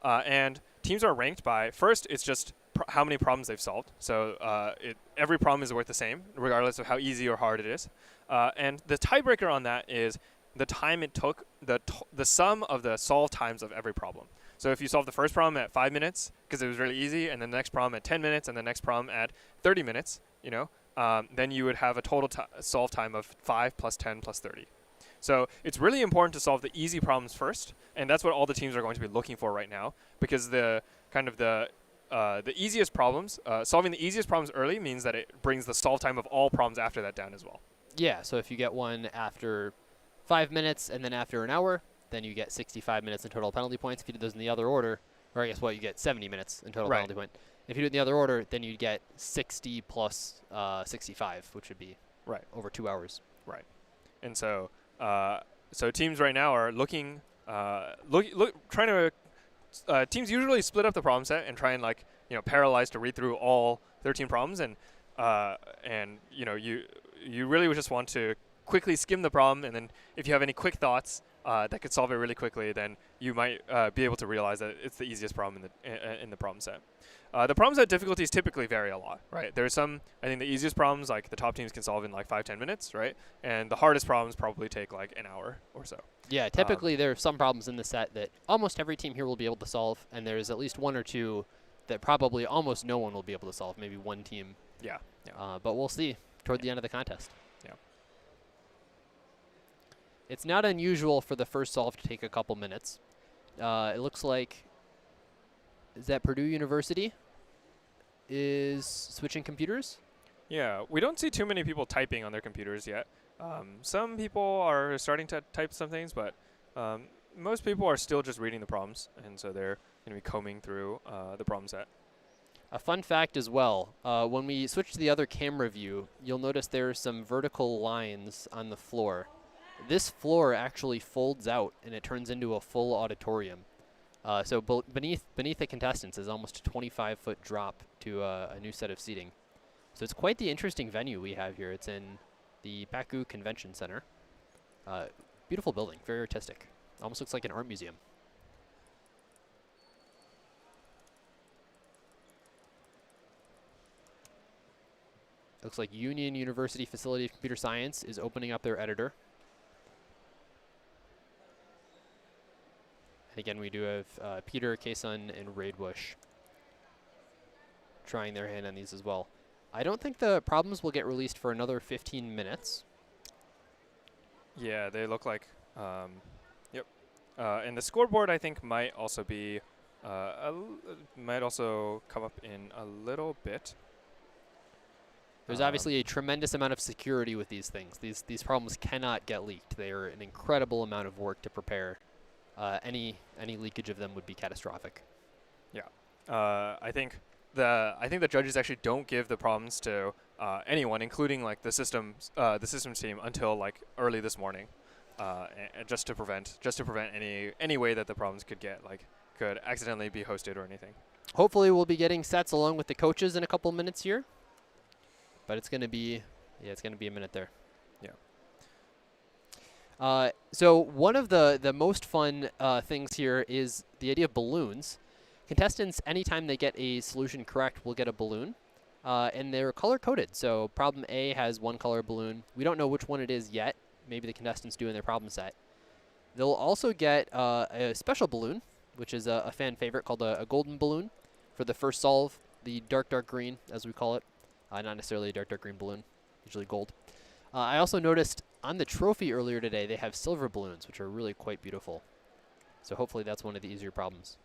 And teams are ranked by, first, it's just how many problems they've solved. So every problem is worth the same, regardless of how easy or hard it is. And the tiebreaker on that is the time it took, the sum of the solve times of every problem. So if you solve the first problem at 5 minutes, because it was really easy, and then the next problem at 10 minutes, and the next problem at 30 minutes, then you would have a total solve time of 5 plus 10 plus 30. So it's really important to solve the easy problems first, and that's what all the teams are going to be looking for right now, because the easiest problems, solving the easiest problems early means that it brings the solve time of all problems after that down as well. Yeah, so if you get one after 5 minutes and then after an hour, then you get 65 minutes in total penalty points. If you do those in the other order, or I guess you get 70 minutes in total penalty point. If you do it in the other order, then you get 60 plus 65, which would be over 2 hours. Right. And so teams right now are looking, trying to. Teams usually split up the problem set and try and paralyze to read through all 13 problems, and you really would just want to quickly skim the problem, and then if you have any quick thoughts that could solve it really quickly, then you might be able to realize that it's the easiest problem in the problem set. The problem set difficulties typically vary a lot, right? There's I think the easiest problems, like the top teams can solve in 5-10 minutes, right? And the hardest problems probably take an hour or so. Yeah, typically there are some problems in the set that almost every team here will be able to solve, and there's at least one or two that probably almost no one will be able to solve, maybe one team. Yeah. But we'll see toward the end of the contest. Yeah. It's not unusual for the first solve to take a couple minutes. It looks like, is that Purdue University is switching computers? Yeah, we don't see too many people typing on their computers yet. Some people are starting to type some things, but most people are still just reading the problems, and so they're going to be combing through the problem set. A fun fact as well, when we switch to the other camera view, you'll notice there are some vertical lines on the floor. This floor actually folds out, and it turns into a full auditorium. So beneath the contestants is almost a 25-foot drop to a new set of seating. So it's quite the interesting venue we have here. It's in the Baku Convention Center. Beautiful building, very artistic. Almost looks like an art museum. Looks like Union University Facility of Computer Science is opening up their editor. And again, we do have Peter, Kason, and Raidbush trying their hand on these as well. I don't think the problems will get released for another 15 minutes. Yeah, they look like, yep. And the scoreboard, I think, might also be, might also come up in a little bit. There's obviously a tremendous amount of security with these things. These problems cannot get leaked. They are an incredible amount of work to prepare. Any leakage of them would be catastrophic. Yeah, I think the judges actually don't give the problems to anyone, including like the systems team, until like early this morning, and just to prevent any way that the problems could accidentally be hosted or anything. Hopefully, we'll be getting sets along with the coaches in a couple minutes here. But it's going to be, it's going to be a minute there. Yeah. So one of the most fun things here is the idea of balloons. Contestants, anytime they get a solution correct, will get a balloon. And they're color-coded. So problem A has one color balloon. We don't know which one it is yet. Maybe the contestants do in their problem set. They'll also get a special balloon, which is a fan favorite called a golden balloon for the first solve, the dark green, as we call it. Not necessarily a dark green balloon, usually gold. I also noticed on the trophy earlier today, they have silver balloons, which are really quite beautiful. So hopefully that's one of the easier problems.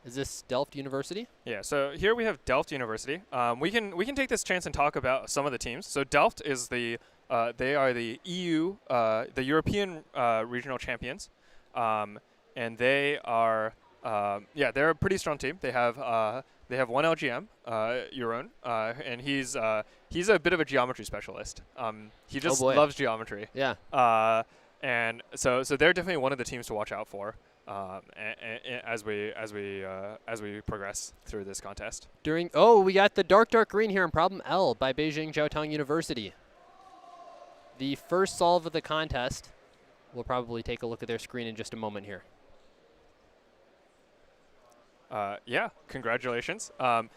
Is this Delft University? Yeah, so here we have Delft University. We can take this chance and talk about some of the teams. So Delft is they are the EU, the European regional champions, and they are they're a pretty strong team. They have one LGM, Euron, and he's a bit of a geometry specialist. He just loves geometry. Yeah. And so they're definitely one of the teams to watch out for. As we progress through this contest. We got the dark green here in problem L by Beijing Jiaotong University. The first solve of the contest. We'll probably take a look at their screen in just a moment here. Yeah, congratulations. One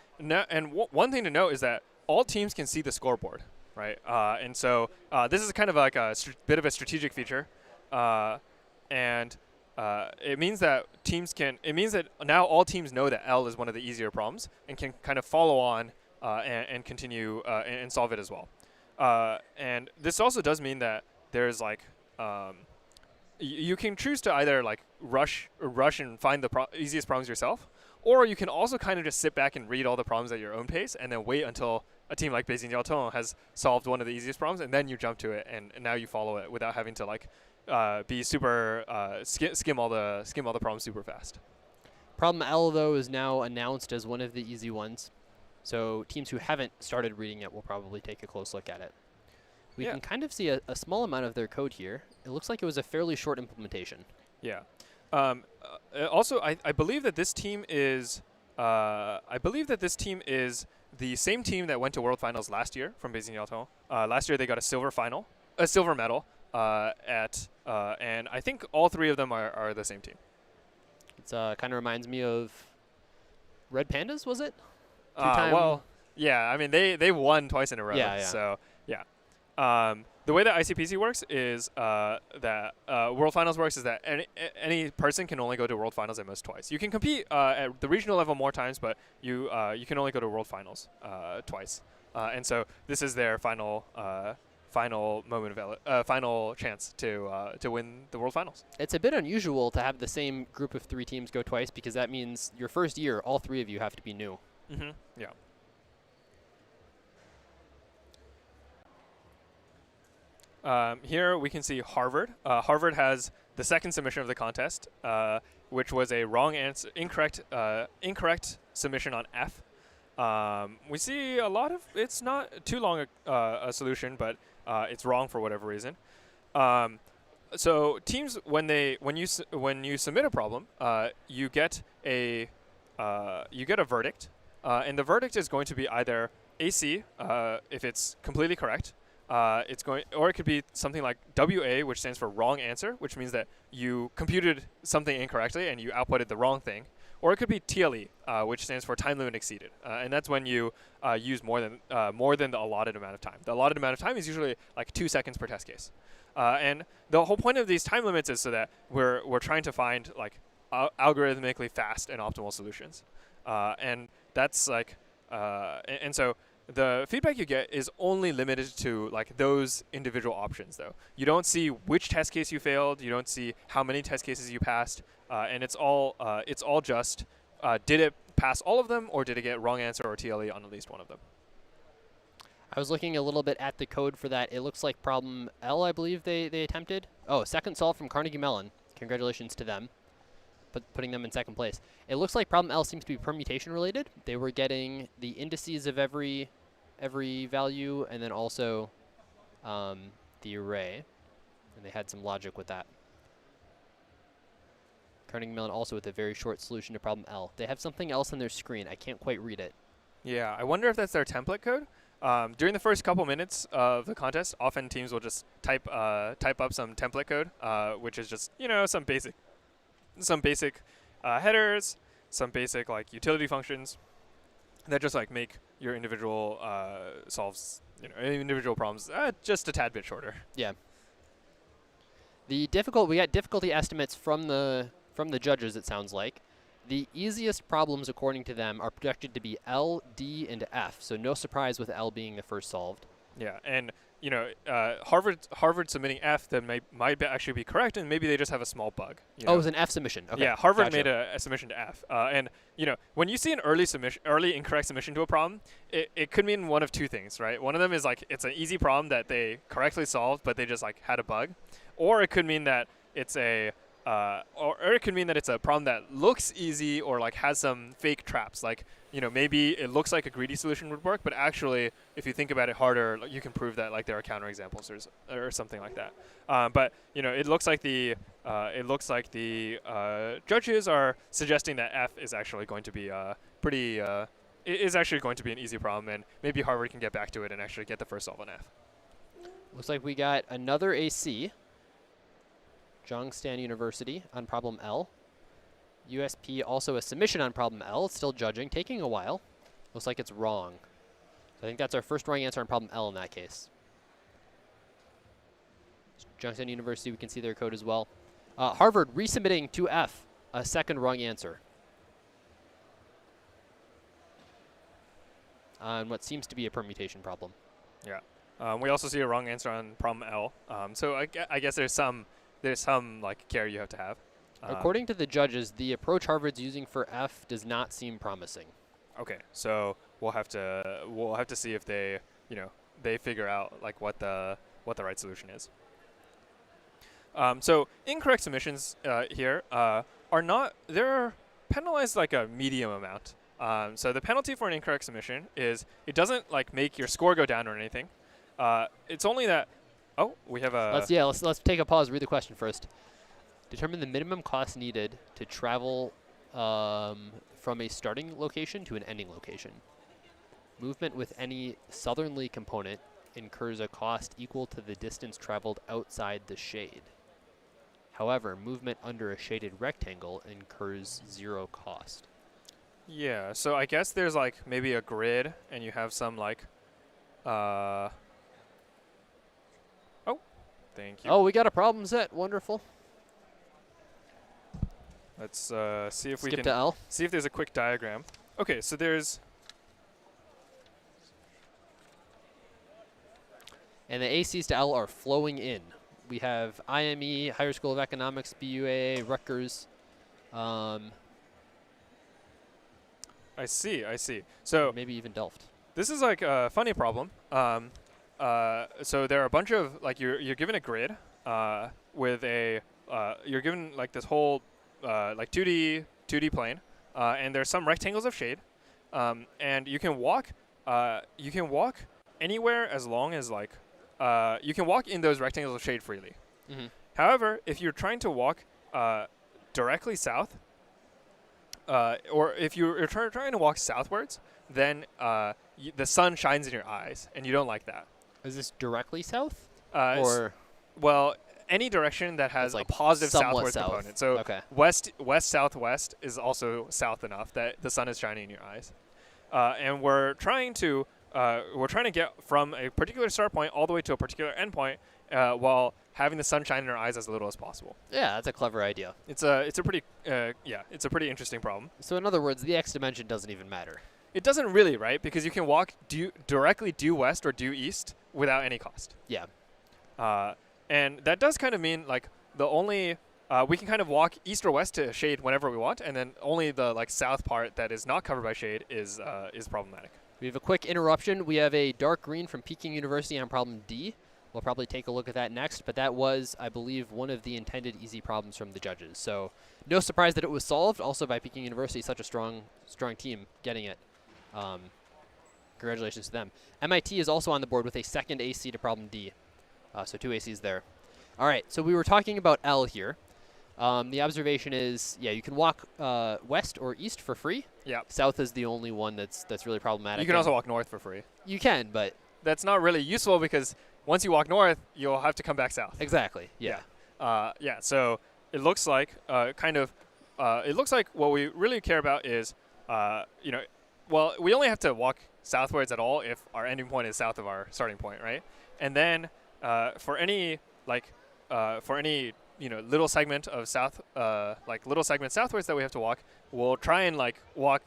thing to note is that all teams can see the scoreboard, right? And so this is kind of like a bit of a strategic feature, and it means that now all teams know that L is one of the easier problems and can kind of follow on and continue and solve it as well. And this also does mean that there's like you can choose to either like rush and find the easiest problems yourself, or you can also kind of just sit back and read all the problems at your own pace and then wait until a team like Beijing Jiaotong has solved one of the easiest problems, and then you jump to it and now you follow it without having to like be super skim all the problems super fast. Problem L though is now announced as one of the easy ones, so teams who haven't started reading it will probably take a close look at it. We can kind of see a small amount of their code here. It looks like it was a fairly short implementation. Yeah. Also, I believe that this team is the same team that went to World Finals last year from Beijing Jiaotong. Last year they got a silver medal. And I think all three of them are the same team. It's kind of reminds me of Red Pandas, was it? Yeah, I mean they won twice in a row. Yeah, yeah. So yeah. The way that ICPC works is that World Finals works is that any person can only go to World Finals at most twice. You can compete at the regional level more times, but you can only go to World Finals twice. And so this is their final moment of final chance to win the World Finals. It's a bit unusual to have the same group of 3 teams go twice because that means your first year, all 3 of you have to be new. Mm-hmm. Yeah. Here we can see Harvard. Harvard has the second submission of the contest, which was a wrong answer, incorrect submission on F. We see a lot of, it's not too long a solution, but it's wrong for whatever reason. So teams, when you submit a problem, you get a verdict, and the verdict is going to be either AC if it's completely correct. Or it could be something like WA, which stands for wrong answer, which means that you computed something incorrectly and you outputted the wrong thing. Or it could be TLE, which stands for time limit exceeded, and that's when you use more than the allotted amount of time. The allotted amount of time is usually like 2 seconds per test case, and the whole point of these time limits is so that we're trying to find like algorithmically fast and optimal solutions, and that's like and so. The feedback you get is only limited to like those individual options, though. You don't see which test case you failed. You don't see how many test cases you passed, and it's all just did it pass all of them, or did it get wrong answer or TLE on at least one of them. I was looking a little bit at the code for that. It looks like problem L, I believe they attempted. Oh, second solve from Carnegie Mellon. Congratulations to them, putting them in second place. It looks like problem L seems to be permutation related. They were getting the indices of every value and then also the array, and they had some logic with that. Carnegie Mellon also with a very short solution to problem L. They have something else on their screen. I can't quite read it. Yeah, I wonder if that's their template code. During the first couple minutes of the contest, often teams will just type up some template code, which is just some basic headers, some basic like utility functions that just like make your individual individual problems just a tad bit shorter. Yeah. We got difficulty estimates from the judges. It sounds like the easiest problems, according to them, are projected to be L, D, and F. So no surprise with L being the first solved. Yeah, and Harvard submitting F that might actually be correct, and maybe they just have a small bug. It was an F submission. Okay. Yeah, Harvard Gotcha. made a submission to F, and when you see an early incorrect submission to a problem, it could mean one of two things, right? One of them is like it's an easy problem that they correctly solved, but they just like had a bug, or it could mean that it's a problem that looks easy or like has some fake traps. Like maybe it looks like a greedy solution would work, but actually, if you think about it harder, you can prove that like there are counterexamples or something like that. But it looks like the judges are suggesting that F is actually going to be is actually going to be an easy problem, and maybe Harvard can get back to it and actually get the first solve on F. Looks like we got another AC. Zhongshan University on problem L. USP also a submission on problem L. It's still judging, taking a while. Looks like it's wrong. So I think that's our first wrong answer on problem L in that case. Zhongshan University, we can see their code as well. Harvard resubmitting to F, a second wrong answer. On what seems to be a permutation problem. Yeah. We also see a wrong answer on problem L. So I guess there's some like care you have to have. According to the judges, the approach Harvard's using for F does not seem promising. Okay, so we'll have to see if they they figure out like what the right solution is. So incorrect submissions here they're penalized like a medium amount. So the penalty for an incorrect submission is it doesn't like make your score go down or anything. It's only that. Oh, we have a. Let's take a pause. Read the question first. Determine the minimum cost needed to travel from a starting location to an ending location. Movement with any southerly component incurs a cost equal to the distance traveled outside the shade. However, movement under a shaded rectangle incurs 0 cost. Yeah, so I guess there's like maybe a grid and you have some like oh, thank you. Oh, we got a problem set. Wonderful. Let's see if we Skip can to L. see if there's a quick diagram. Okay, so there's And the ACs to L are flowing in. We have IME, Higher School of Economics, BUA, Rutgers. I see. So maybe even Delft. this is like a funny problem. So there are a bunch of like you're given a grid with a you're given like this whole like 2D plane, and there's some rectangles of shade, and you can walk anywhere as long as like you can walk in those rectangles of shade freely. Mhm. However, if you're trying to walk directly south, or if you're trying to walk southwards, then the sun shines in your eyes, and you don't like that. Is this directly south? Or well, any direction that has like a positive somewhat southward south. component. So Okay. west, southwest is also south enough that the sun is shining in your eyes, and we're trying to get from a particular start point all the way to a particular end point, while having the sun shine in our eyes as little as possible. Yeah, that's a clever idea. It's a pretty it's a pretty interesting problem. So in other words, the X dimension doesn't even matter. It doesn't really, right? Because you can walk directly due west or due east without any cost. Yeah. And that does kind of mean like the only we can kind of walk east or west to shade whenever we want, and then only the like south part that is not covered by shade is problematic. We have a quick interruption. We have a dark green from Peking University on problem D. We'll probably take a look at that next, but that was, I believe, one of the intended easy problems from the judges. So no surprise that it was solved, also by Peking University, such a strong team getting it. Congratulations to them. MIT is also on the board with a second AC to problem D. So 2 ACs there. All right, so we were talking about L here. The observation is, yeah, you can walk west or east for free. Yeah. South is the only one that's really problematic. You can also walk north for free. You can, but that's not really useful because once you walk north, you'll have to come back south. Exactly. Yeah. Yeah. So it looks like it looks like what we really care about is well, we only have to walk southwards at all if our ending point is south of our starting point, right? And then for any little segment of south, little segment southwards that we have to walk, we'll try and walk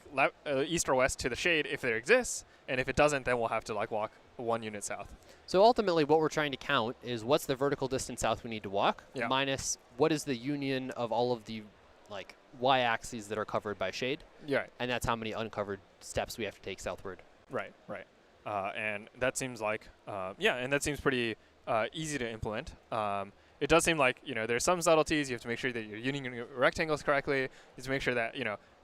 east or west to the shade if there exists, and if it doesn't, then we'll have to walk 1 unit south. So ultimately, what we're trying to count is what's the vertical distance south we need to walk, minus what is the union of all of the y-axes that are covered by shade. Yeah. And that's how many uncovered steps we have to take southward. Right. And that seems like and that seems pretty easy to implement. It does seem like there's some subtleties. You have to make sure that you're unioning your rectangles correctly. You have to make sure that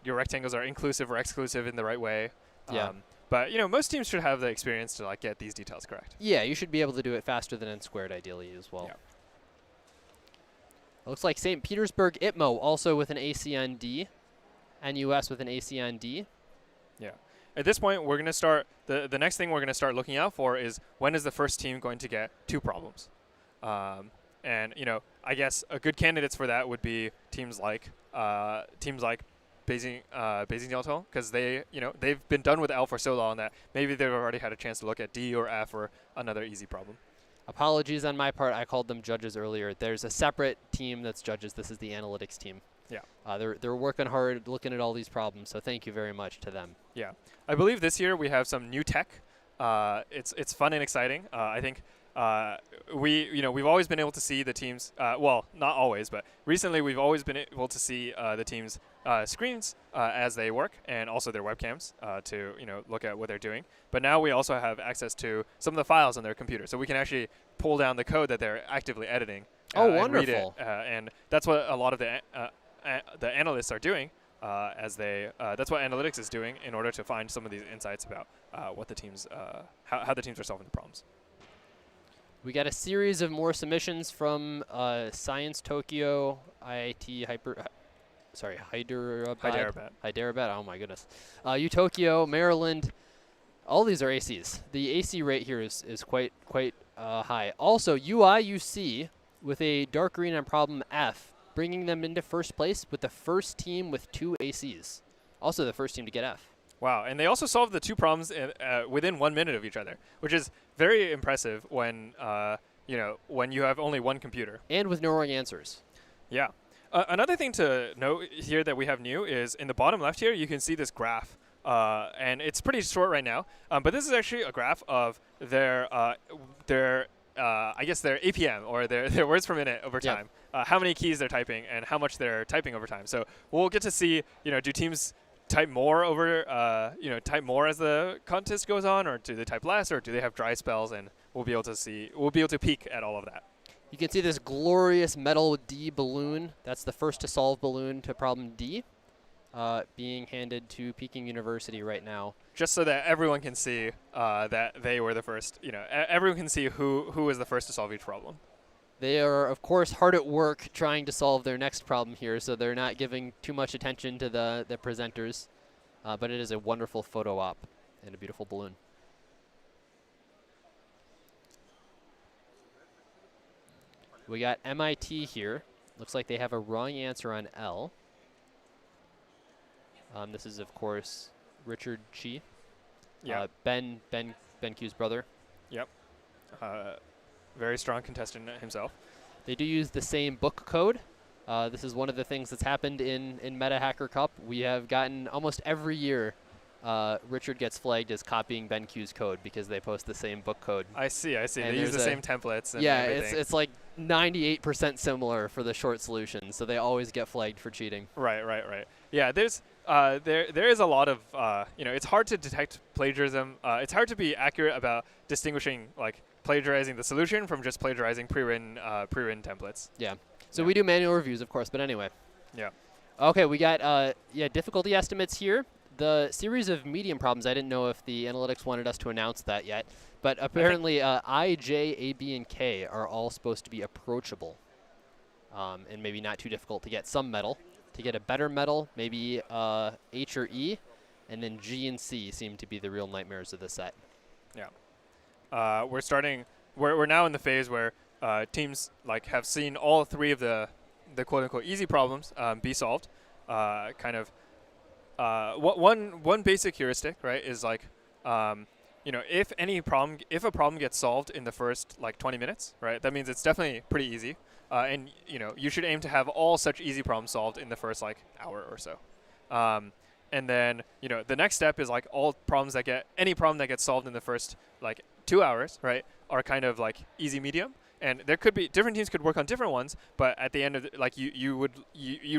your rectangles are inclusive or exclusive in the right way. Yeah. But most teams should have the experience to get these details correct. Yeah, you should be able to do it faster than n squared ideally as well. Yeah. It looks like St. Petersburg ITMO also with an AC on D, NUS with an AC on D. Yeah. At this point, we're going to start the next thing we're going to start looking out for is when is the first team going to get 2 problems. And I guess a good candidates for that would be teams like Beijing Delta, because they've been done with L for so long that maybe they've already had a chance to look at D or F or another easy problem. Apologies on my part. I called them judges earlier. There's a separate team that's judges. This is the analytics team. Yeah. They're working hard, looking at all these problems. So thank you very much to them. Yeah. I believe this year we have some new tech. It's fun and exciting. I think we've always been able to see the teams. Well, not always, but recently we've always been able to see the teams' screens as they work, and also their webcams to look at what they're doing. But now we also have access to some of the files on their computer, so we can actually pull down the code that they're actively editing. Oh, and read it. wonderful! And that's what a lot of the analysts are doing. That's what analytics is doing in order to find some of these insights about what the teams, how the teams are solving the problems. We got a series of more submissions from Science Tokyo, Hyderabad. Oh my goodness. UTokyo, Maryland. All these are ACs. The AC rate here is quite high. Also, UIUC with a dark green on problem F, bringing them into first place with the first team with 2 ACs. Also the first team to get F. Wow, and they also solved the two problems within 1 minute of each other, which is very impressive when when you have only one computer. And with no wrong answers. Yeah. Another thing to note here that we have new is in the bottom left here, you can see this graph, and it's pretty short right now. But this is actually a graph of their I guess their APM, or their words per minute over time. How many keys they're typing and how much they're typing over time. So we'll get to see, do teams type more over, type more as the contest goes on, or do they type less, or do they have dry spells? And we'll be able to peek at all of that. You can see this glorious metal D balloon. That's the first to solve balloon to problem D, being handed to Peking University right now. Just so that everyone can see that they were the first, everyone can see who was the first to solve each problem. They are, of course, hard at work trying to solve their next problem here, so they're not giving too much attention to the presenters. But it is a wonderful photo op and a beautiful balloon. We got MIT here. Looks like they have a wrong answer on L. This is, of course, Richard Chi. Yeah. Ben Q's brother. Yep. Very strong contestant himself. They do use the same book code. This is one of the things that's happened in Meta Hacker Cup. We have gotten almost every year Richard gets flagged as copying BenQ's code because they post the same book code. I see. And they use the same templates and yeah, everything. it's like 98% similar for the short solution, so they always get flagged for cheating. Right. Yeah, there is a lot of, it's hard to detect plagiarism. It's hard to be accurate about distinguishing, like, plagiarizing the solution from just plagiarizing pre-written templates. Yeah. So we do manual reviews, of course, but anyway. Yeah. Okay, we got difficulty estimates here. The series of medium problems, I didn't know if the analytics wanted us to announce that yet, but apparently I, J, A, B, and K are all supposed to be approachable, and maybe not too difficult to get some metal. To get a better metal, maybe H or E, and then G and C seem to be the real nightmares of the set. Yeah. We're now in the phase where teams have seen all three of the quote-unquote easy problems be solved. One basic heuristic, right, is if a problem gets solved in the first 20 minutes, right, that means it's definitely pretty easy. And you should aim to have all such easy problems solved in the first hour or so. And then the next step is any problem that gets solved in the first 2 hours, right, are kind of easy medium. And there could be different teams could work on different ones, but at the end of you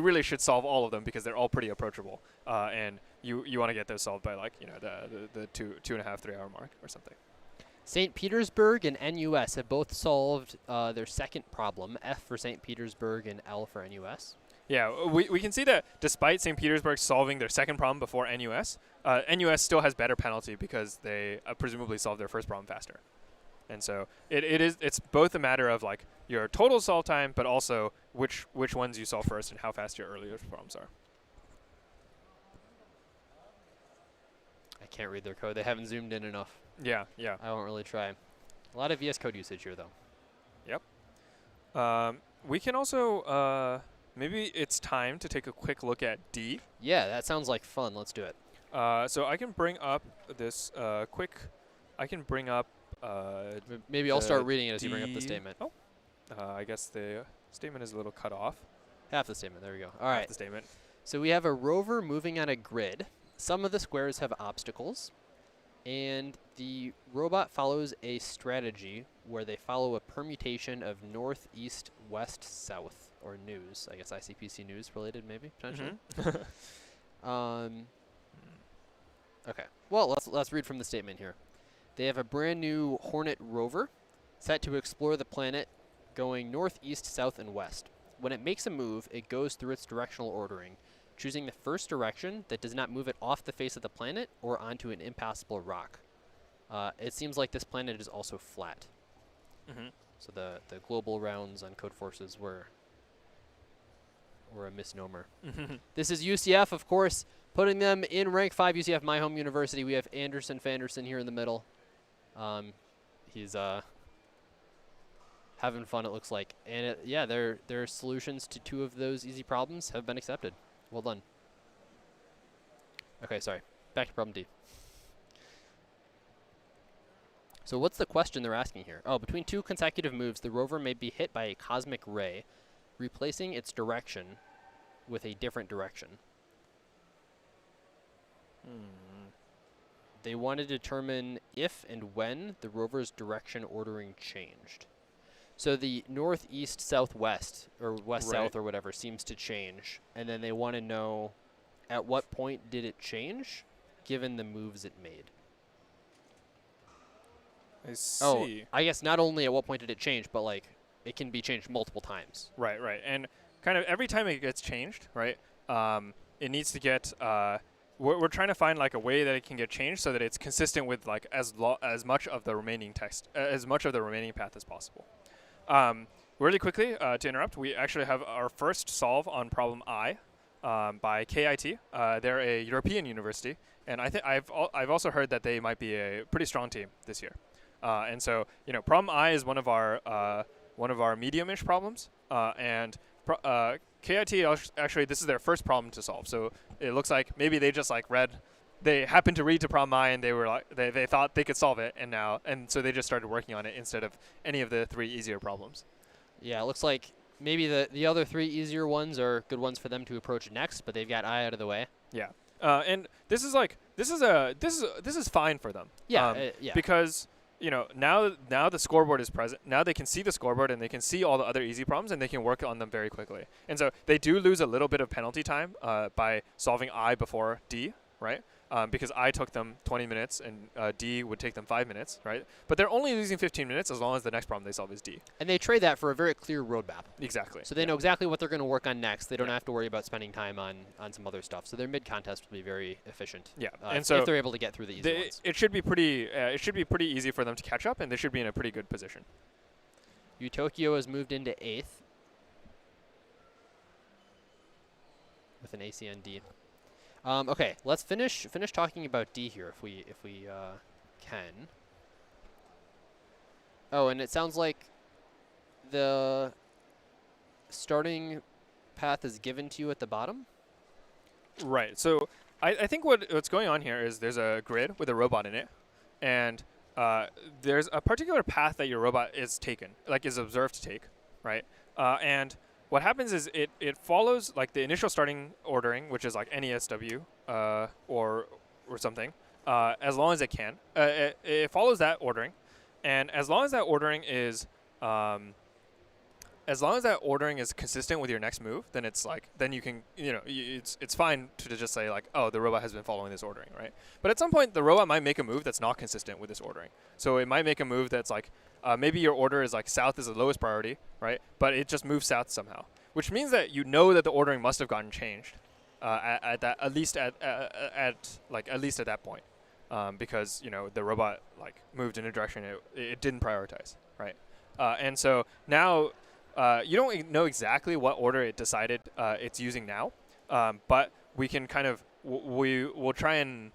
really should solve all of them because they're all pretty approachable. And you want to get those solved by the 2.5, 3 hour mark or something. St. Petersburg and NUS have both solved their second problem, F for St. Petersburg and L for NUS. Yeah, we can see that despite St. Petersburg solving their second problem before NUS, NUS still has better penalty because they presumably solved their first problem faster. And so it's both a matter of your total solve time, but also which ones you solve first and how fast your earlier problems are. I can't read their code. They haven't zoomed in enough. Yeah. I won't really try. A lot of VS Code usage here, though. Yep. We can also, maybe it's time to take a quick look at D. Yeah, that sounds like fun. Let's do it. So I can bring up this maybe I'll start reading it as you bring up the statement. Oh. I guess the statement is a little cut off. Half the statement. There we go. All right. Half the statement. So we have a rover moving on a grid. Some of the squares have obstacles. And the robot follows a strategy where they follow a permutation of north, east, west, south, or news. I guess ICPC news related, maybe, potentially. Okay. Well, let's read from the statement here. They have a brand new Hornet rover set to explore the planet going north, east, south, and west. When it makes a move, it goes through its directional ordering, choosing the first direction that does not move it off the face of the planet or onto an impassable rock. It seems like this planet is also flat. So the global rounds on Code Forces were a misnomer. This is UCF, of course, putting them in rank 5. UCF, my home university. We have Anderson Fanderson here in the middle. He's having fun, it looks like. And their solutions to 2 of those easy problems have been accepted. Well done. Okay, sorry. Back to problem D. So what's the question they're asking here? Oh, between 2 consecutive moves, the rover may be hit by a cosmic ray, replacing its direction with a different direction. They want to determine if and when the rover's direction ordering changed. So the northeast, southwest, or west-south or whatever seems to change, and then they want to know at what point did it change, given the moves it made. I see. Oh, I guess not only at what point did it change, but like it can be changed multiple times. Right, right. And kind of every time it gets changed, right, it needs to get, we're trying to find like a way that it can get changed so that it's consistent with like as much of the remaining text, as much of the remaining path as possible. Really quickly, to interrupt, we actually have our first solve on problem I by KIT. They're a European university, and I've also heard that they might be a pretty strong team this year. And so, you know, problem I is one of our medium-ish problems, and KIT actually this is their first problem to solve. So it looks like maybe they just like they happened to read to problem I and they were like they thought they could solve it, and so they just started working on it instead of any of the 3 easier problems. Yeah, it looks like maybe the other 3 easier ones are good ones for them to approach next, but they've got I out of the way. Yeah, and this is fine for them. Yeah, yeah. Because you know now the scoreboard is present. Now they can see the scoreboard and they can see all the other easy problems and they can work on them very quickly. And so they do lose a little bit of penalty time by solving I before D, right? Because I took them 20 minutes and D would take them 5 minutes, right? But they're only losing 15 minutes as long as the next problem they solve is D. And they trade that for a very clear roadmap. Exactly. So they know exactly what they're going to work on next. They don't have to worry about spending time on some other stuff. So their mid-contest will be very efficient. Yeah, and so if they're able to get through the easy ones. It should be pretty easy for them to catch up, and they should be in a pretty good position. Utokyo has moved into 8th with an ACND. Okay, let's finish talking about D here if we can. Oh, and it sounds like the starting path is given to you at the bottom. Right. So I think what's going on here is there's a grid with a robot in it, and there's a particular path that your robot is observed to take, right? And what happens is it follows like the initial starting ordering, which is like NESW or something, as long as it can. It follows that ordering, and as long as that ordering is consistent with your next move, then it's like you can it's fine to just say like, oh, the robot has been following this ordering, right? But at some point the robot might make a move that's not consistent with this ordering. So it might make a move that's like maybe your order is like south is the lowest priority, right? But it just moves south somehow, which means that you know that the ordering must have gotten changed at least at that point, because you know the robot like moved in a direction it didn't prioritize, right? And so now you don't know exactly what order it decided it's using now, but we can kind of we'll try and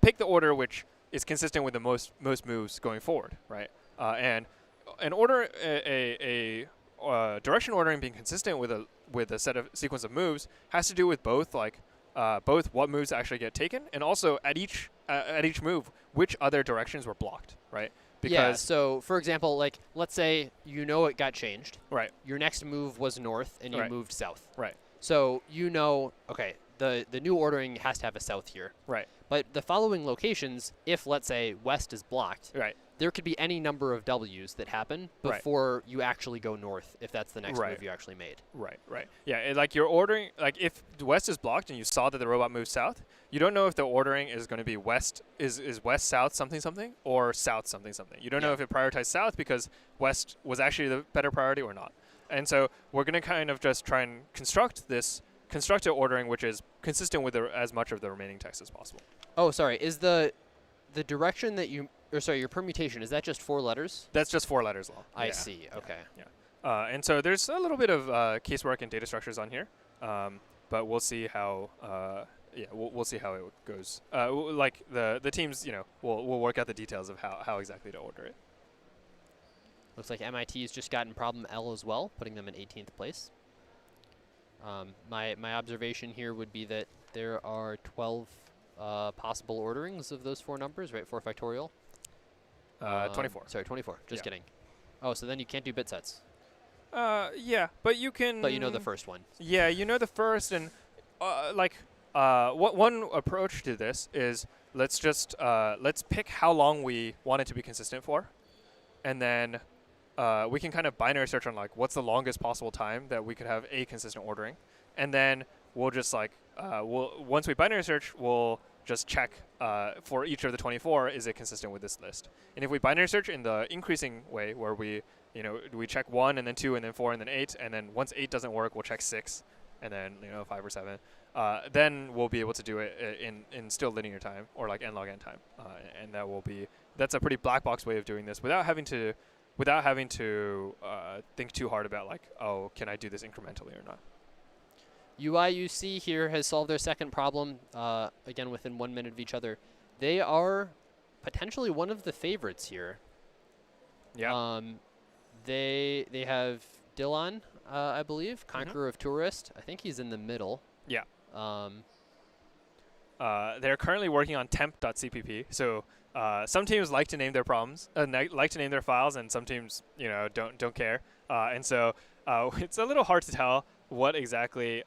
pick the order which is consistent with the most moves going forward, right? And an order a direction ordering being consistent with a sequence of moves has to do with both what moves actually get taken and also at each move which other directions were blocked, right? Because yeah, so for example, like let's say it got changed. Right. Your next move was north and you moved south. Right. So okay, the new ordering has to have a south here. Right. But the following locations, if let's say west is blocked, right, there could be any number of W's that happen before you actually go north, if that's the next move you actually made. Right, right. Yeah, like you're ordering, like if west is blocked and you saw that the robot moved south, you don't know if the ordering is going to be west, is west south something something or south something something. You don't know if it prioritized south because west was actually the better priority or not. And so we're going to kind of just try and construct an ordering which is consistent with as much of the remaining text as possible. Oh, sorry. Is the direction that your permutation, is that just 4 letters? That's just 4 letters long. I see. Okay. Yeah. And so there's a little bit of casework and data structures on here, but we'll see how. We'll see how it goes. Like the teams, we'll work out the details of how exactly to order it. Looks like MIT's just gotten problem L as well, putting them in 18th place. My observation here would be that there are 12 possible orderings of those 4 numbers, right? 4 factorial. 24. Sorry, 24. Just Yeah. kidding. Oh, so then you can't do bit sets. Yeah, but you can. But you know the first one. Yeah, you know the first, and one approach to this is let's pick how long we want it to be consistent for, and then we can kind of binary search on like what's the longest possible time that we could have a consistent ordering, and then we'll just once we binary search, we'll just check for each of the 24, is it consistent with this list? And if we binary search in the increasing way, where we check 1 and then 2 and then 4 and then 8, and then once 8 doesn't work, we'll check 6 and then 5 or 7. Then we'll be able to do it in still linear time or like n log n time, and that's a pretty black box way of doing this without having to think too hard about like, oh, can I do this incrementally or not? UIUC here has solved their second problem, again within 1 minute of each other. They are potentially one of the favorites here. Yeah. They have Dylan, I believe, Conqueror of Tourist. I think he's in the middle. Yeah. They're currently working on temp.cpp. So some teams like to name their problems, like to name their files, and some teams don't care. And so it's a little hard to tell what exactly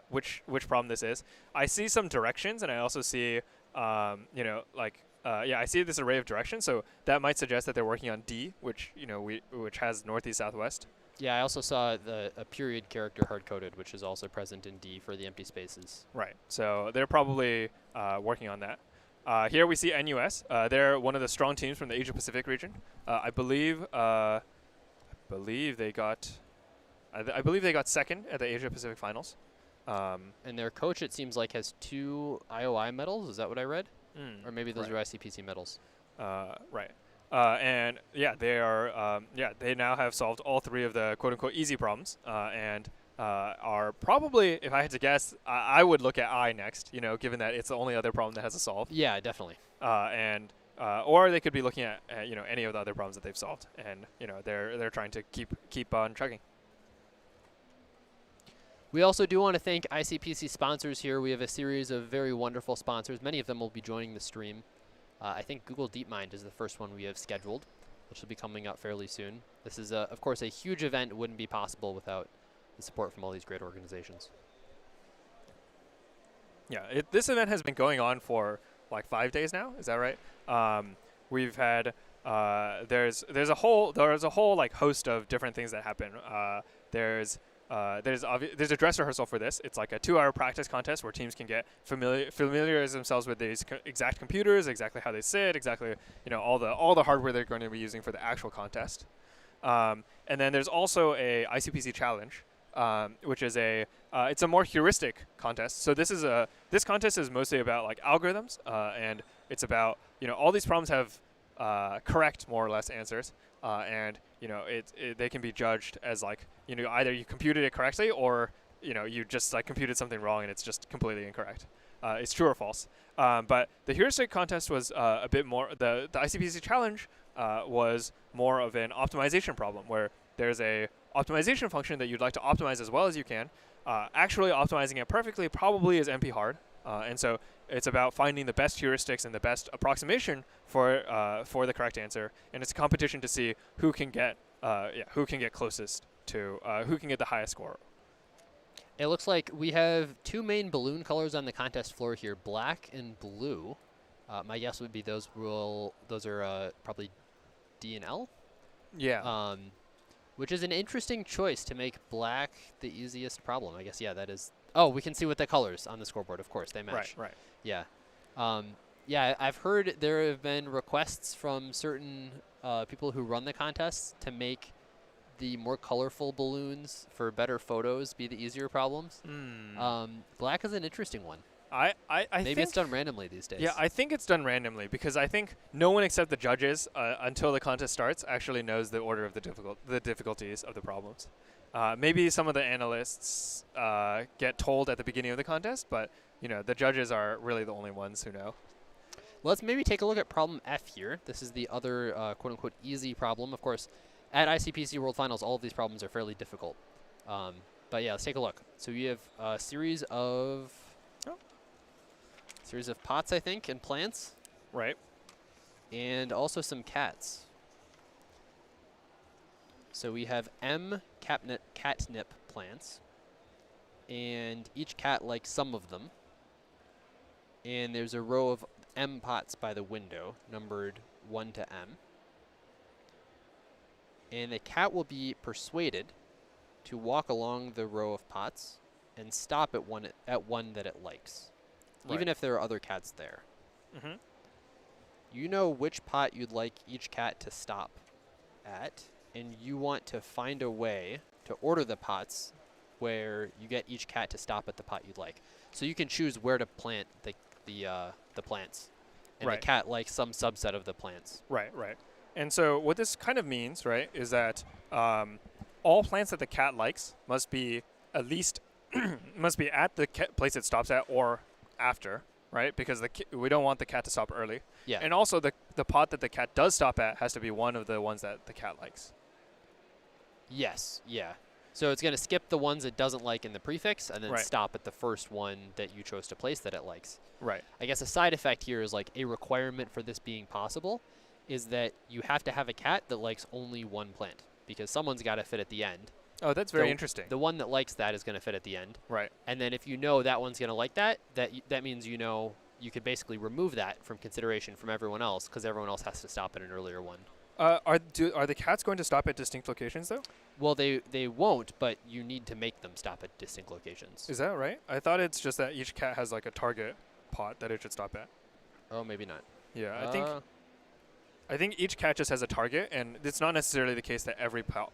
which problem this is. I see some directions, and I also see I see this array of directions, so that might suggest that they're working on D, which which has northeast southwest. Yeah, I also saw a period character hard-coded, which is also present in D for the empty spaces. Right. So they're probably working on that. Here we see NUS. They're one of the strong teams from the Asia Pacific region. I believe they got second at the Asia Pacific Finals. And their coach, it seems like, has 2 IOI medals. Is that what I read? Or maybe those are ICPC medals. Right. And yeah, they are. They now have solved all 3 of the quote-unquote easy problems, and are probably, if I had to guess, I would look at I next. Given that it's the only other problem that has a solve. Yeah, definitely. Or they could be looking at any of the other problems that they've solved, and they're trying to keep on chugging. We also do want to thank ICPC sponsors here. We have a series of very wonderful sponsors. Many of them will be joining the stream. I think Google DeepMind is the first one we have scheduled, which will be coming up fairly soon. This is, of course, a huge event. It wouldn't be possible without the support from all these great organizations. Yeah, this event has been going on for like 5 days now. Is that right? We've had there's a whole like host of different things that happen. There's a dress rehearsal for this. It's like a 2-hour practice contest where teams can get familiarize themselves with these exact computers, exactly how they sit, exactly all the hardware they're going to be using for the actual contest. And then there's also a ICPC challenge, which is it's a more heuristic contest. So this contest is mostly about like algorithms, and it's about all these problems have correct more or less answers, and they can be judged as like either you computed it correctly or you just like computed something wrong and it's just completely incorrect. It's true or false. But the heuristic contest was a bit more. The ICPC challenge was more of an optimization problem where there's a optimization function that you'd like to optimize as well as you can. Actually optimizing it perfectly probably is NP hard, and so it's about finding the best heuristics and the best approximation for the correct answer, and it's a competition to see who can get closest to who can get the highest score. It looks like we have 2 main balloon colors on the contest floor here, black and blue. My guess would be those are probably D and L. Yeah. Which is an interesting choice to make black the easiest problem. I guess, yeah, that is. Oh, we can see with the colors on the scoreboard. Of course, they match. Right. Yeah. Yeah, I've heard there have been requests from certain people who run the contests to make the more colorful balloons for better photos be the easier problems. Black is an interesting one. I Maybe think it's done randomly these days. Yeah, I think it's done randomly because I think no one except the judges until the contest starts actually knows the order of the difficulties of the problems. Maybe some of the analysts get told at the beginning of the contest, but the judges are really the only ones who know. Let's maybe take a look at problem F here. This is the other quote-unquote easy problem. Of course, at ICPC World Finals, all of these problems are fairly difficult. But yeah, let's take a look. So we have a series of series of pots, I think, and plants. Right. And also some cats. So we have M catnip plants, and each cat likes some of them. And there's a row of M pots by the window, numbered 1 to M. And the cat will be persuaded to walk along the row of pots and stop at one that it likes, even if there are other cats there. Mm-hmm. You know which pot you'd like each cat to stop at, and you want to find a way to order the pots where you get each cat to stop at the pot you'd like. So you can choose where to plant the plants, and the cat likes some subset of the plants. Right. And so what this kind of means, right, is that all plants that the cat likes must be at least must be at the place it stops at or after, right? Because we don't want the cat to stop early. Yeah. And also the pot that the cat does stop at has to be one of the ones that the cat likes. Yes. Yeah. So it's going to skip the ones it doesn't like in the prefix and then Right. stop at the first one that you chose to place that it likes. Right. I guess a side effect here is like a requirement for this being possible is that you have to have a cat that likes only one plant because someone's got to fit at the end. Oh, that's very interesting. The one that likes that is going to fit at the end. Right. And then if you know that one's going to like that, that means you know you could basically remove that from consideration from everyone else because everyone else has to stop at an earlier one. Are the cats going to stop at distinct locations though? Well, they won't, but you need to make them stop at distinct locations. Is that right? I thought it's just that each cat has like a target pot that it should stop at. Oh, maybe not. Yeah, I think each cat just has a target, and it's not necessarily the case that every pot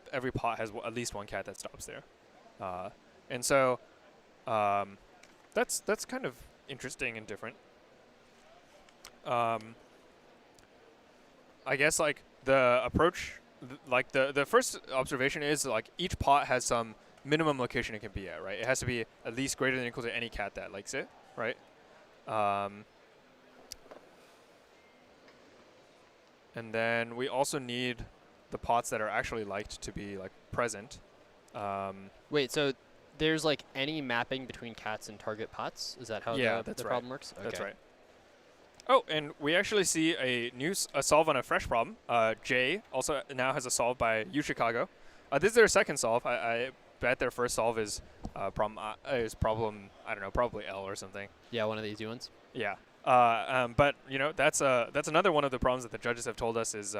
has at least one cat that stops there. And so that's kind of interesting and different. I guess like the approach, like the first observation is like each pot has some minimum location it can be at, right? It has to be at least greater than or equal to any cat that likes it, right? And then we also need the pots that are actually liked to be like present. Wait, so there's like any mapping between cats and target pots? Is that how the problem works? That's right. Oh, and we actually see a solve on a fresh problem. J also now has a solve by UChicago. This is their second solve. I bet their first solve is problem I don't know, probably L or something. Yeah, one of the easy ones. Yeah. But you know that's another one of the problems that the judges have told us is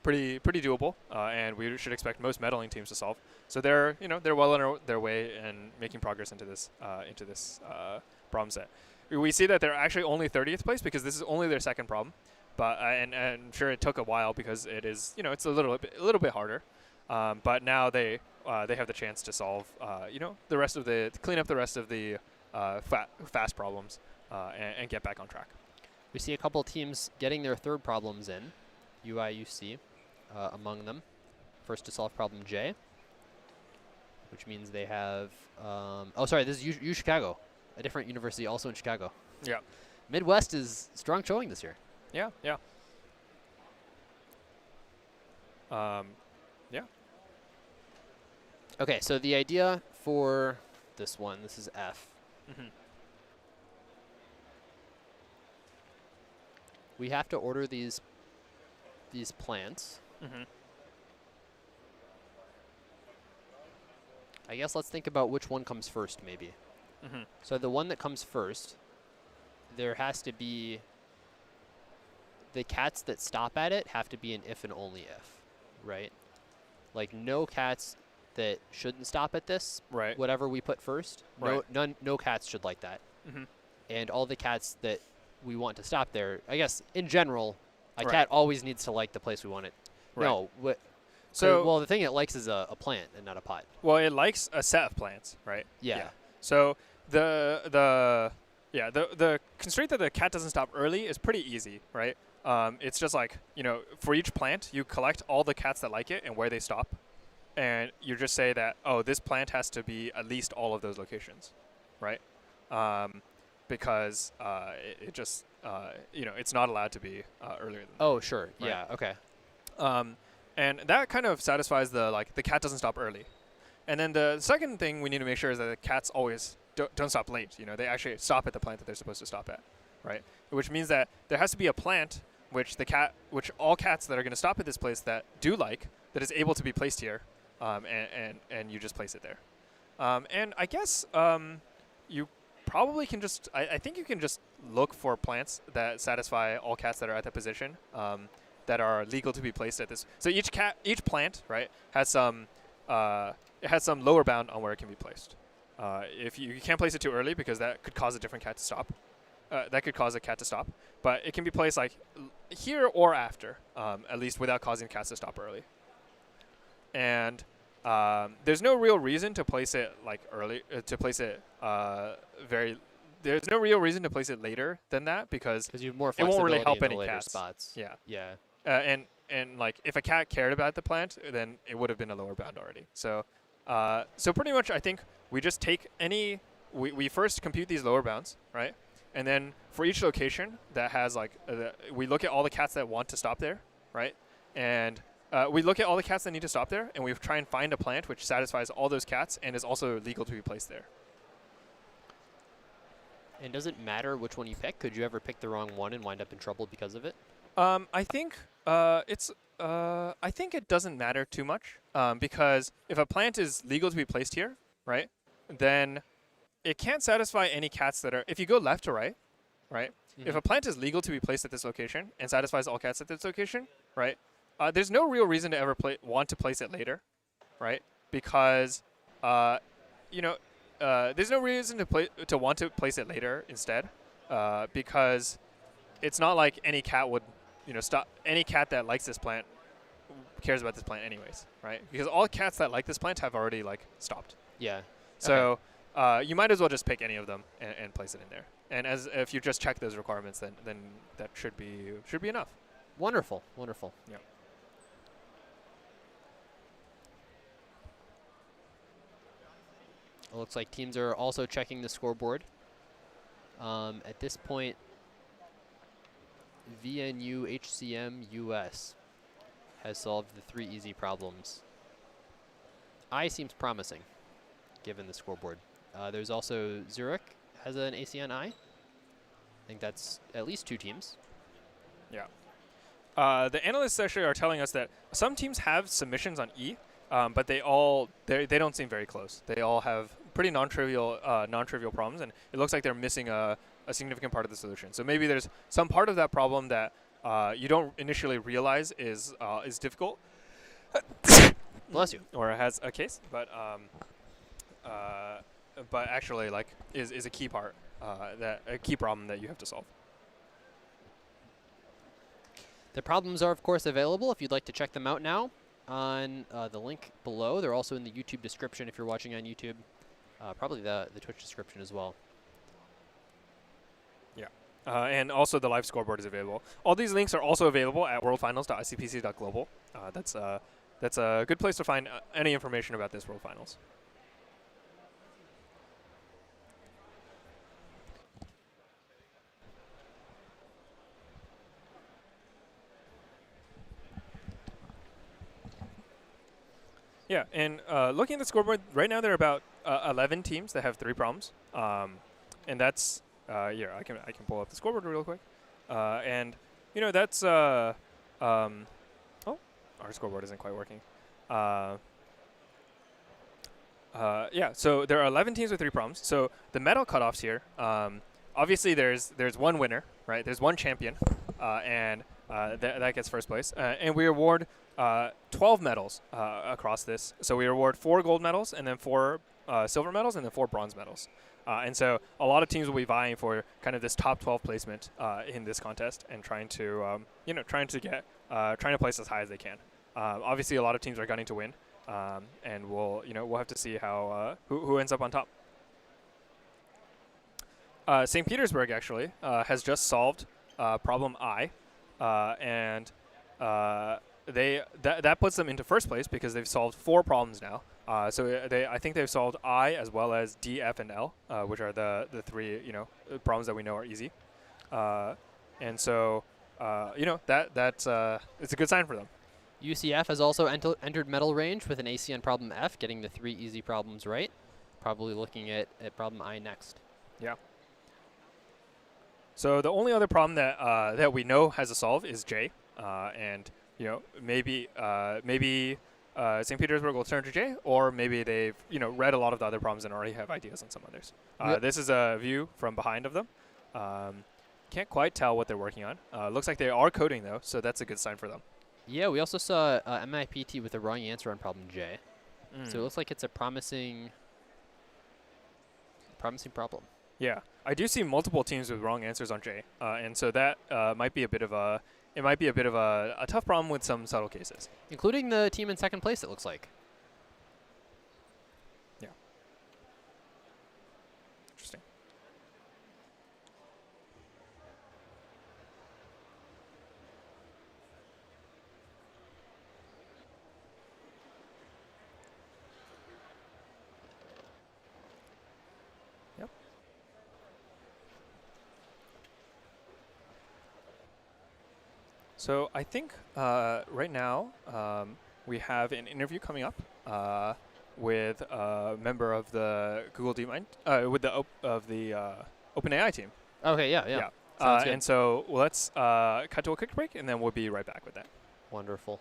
pretty doable, and we should expect most medaling teams to solve. So they're well on their way and making progress into this problem set. We see that they're actually only 30th place because this is only their second problem, but and I'm sure it took a while because it is it's a little bit harder, but now they have the chance to solve clean up the rest of the fast problems. And get back on track. We see a couple teams getting their third problems in, UIUC among them. First to solve problem J, which means they have, this is UChicago, a different university also in Chicago. Yeah. Midwest is strong showing this year. Yeah. Yeah. Okay, so the idea for this is F. Mm-hmm. We have to order these plants. Mm-hmm. I guess let's think about which one comes first, maybe. Mm-hmm. So the one that comes first, there has to be the cats that stop at it have to be an if and only if, right? Like no cats that shouldn't stop at this, right? Whatever we put first, right. No cats should like that. Mm-hmm. And all the cats that we want to stop there, I guess in general, a right. cat always needs to like the place we want it. Right. No, so the thing it likes is a plant and not a pot. Well, it likes a set of plants, right? Yeah. So the constraint that the cat doesn't stop early is pretty easy, right? It's just like for each plant you collect all the cats that like it and where they stop, and you just say that this plant has to be at least all of those locations, right? Because it just it's not allowed to be earlier than that. Oh, sure. Right? Yeah. Okay. And that kind of satisfies the cat doesn't stop early. And then the second thing we need to make sure is that the cats always don't stop late. They actually stop at the plant that they're supposed to stop at. right? Which means that there has to be a plant which all cats that are going to stop at this place that do like, that is able to be placed here, and you just place it there. And I guess you probably can just, I think you can just look for plants that satisfy all cats that are at that position, that are legal to be placed at this. So each plant, right, has some lower bound on where it can be placed. If you can't place it too early because that could cause a different cat to stop. That could cause a cat to stop, but it can be placed like here or after, at least without causing cats to stop early. And there's no real reason to place it like early, there's no real reason to place it later than that because you have more it won't really flexibility help in the any later cats. spots. Yeah. Yeah. And like if a cat cared about the plant, then it would have been a lower bound already. So so pretty much I think we just take we first compute these lower bounds, right? And then for each location that has like, we look at all the cats that want to stop there, right? And we look at all the cats that need to stop there, and we try and find a plant which satisfies all those cats and is also legal to be placed there. And does it matter which one you pick? Could you ever pick the wrong one and wind up in trouble because of it? I think I think it doesn't matter too much because if a plant is legal to be placed here, right, then it can't satisfy any cats that are, if you go left to right, right, if a plant is legal to be placed at this location and satisfies all cats at this location, right, there's no real reason to ever want to place it later, right, because, there's no reason to want to place it later instead, because it's not like any cat would, stop, any cat that likes this plant cares about this plant anyways, right, because all cats that like this plant have already, like, stopped. Yeah. So you might as well just pick any of them and place it in there. And if you just check those requirements, then that should be enough. Wonderful, wonderful. Yeah. It looks like teams are also checking the scoreboard. At this point, VNU HCM US has solved the 3 easy problems. I seems promising, given the scoreboard. There's also Zurich has an ACN I. I think that's at least 2 teams. Yeah. The analysts actually are telling us that some teams have submissions on E, but they don't seem very close. They all have pretty non-trivial problems, and it looks like they're missing a significant part of the solution. So maybe there's some part of that problem that you don't initially realize is difficult. Bless you. Or has a case, but actually like is a key part a key problem that you have to solve. The problems are of course available if you'd like to check them out now on the link below. They're also in the YouTube description if you're watching on YouTube. Probably the Twitch description as well. Yeah. And also the live scoreboard is available. All these links are also available at worldfinals.icpc.global. That's a good place to find any information about this World Finals. Yeah, and looking at the scoreboard, right now there are about 11 teams that have 3 problems. And that's, yeah, I can pull up the scoreboard real quick. And, that's, oh, our scoreboard isn't quite working. Yeah, so there are 11 teams with 3 problems. So the medal cutoffs here, obviously there's one winner, right? There's one champion, and that gets first place. And we award 12 medals across this. So we award 4 gold medals, and then 4 silver medals, and then 4 bronze medals. And so a lot of teams will be vying for kind of this top 12 placement in this contest and trying to place as high as they can. Obviously, a lot of teams are gunning to win, and we'll have to see how who ends up on top. St. Petersburg actually has just solved problem I, and that puts them into first place because they've solved 4 problems now. So I think they've solved I as well as D, F, and L, which are the 3 problems that we know are easy. And so that's it's a good sign for them. UCF has also entered medal range with an ACN problem F, getting the 3 easy problems right. Probably looking at problem I next. Yeah. So the only other problem that that we know has a solve is J, and maybe St. Petersburg will turn to J, or maybe they've read a lot of the other problems and already have ideas on some others. This is a view from behind of them. Can't quite tell what they're working on. Looks like they are coding though, so that's a good sign for them. Yeah, we also saw MIPT with the wrong answer on problem J. So it looks like it's a promising problem. Yeah, I do see multiple teams with wrong answers on J, and so that might be a bit of a tough problem with some subtle cases, including the team in second place. It looks like. Yeah. Interesting. Yep. So I think right now we have an interview coming up with a member of the Google DeepMind, with the OpenAI team. Okay, yeah. And so let's cut to a quick break, and then we'll be right back with that. Wonderful.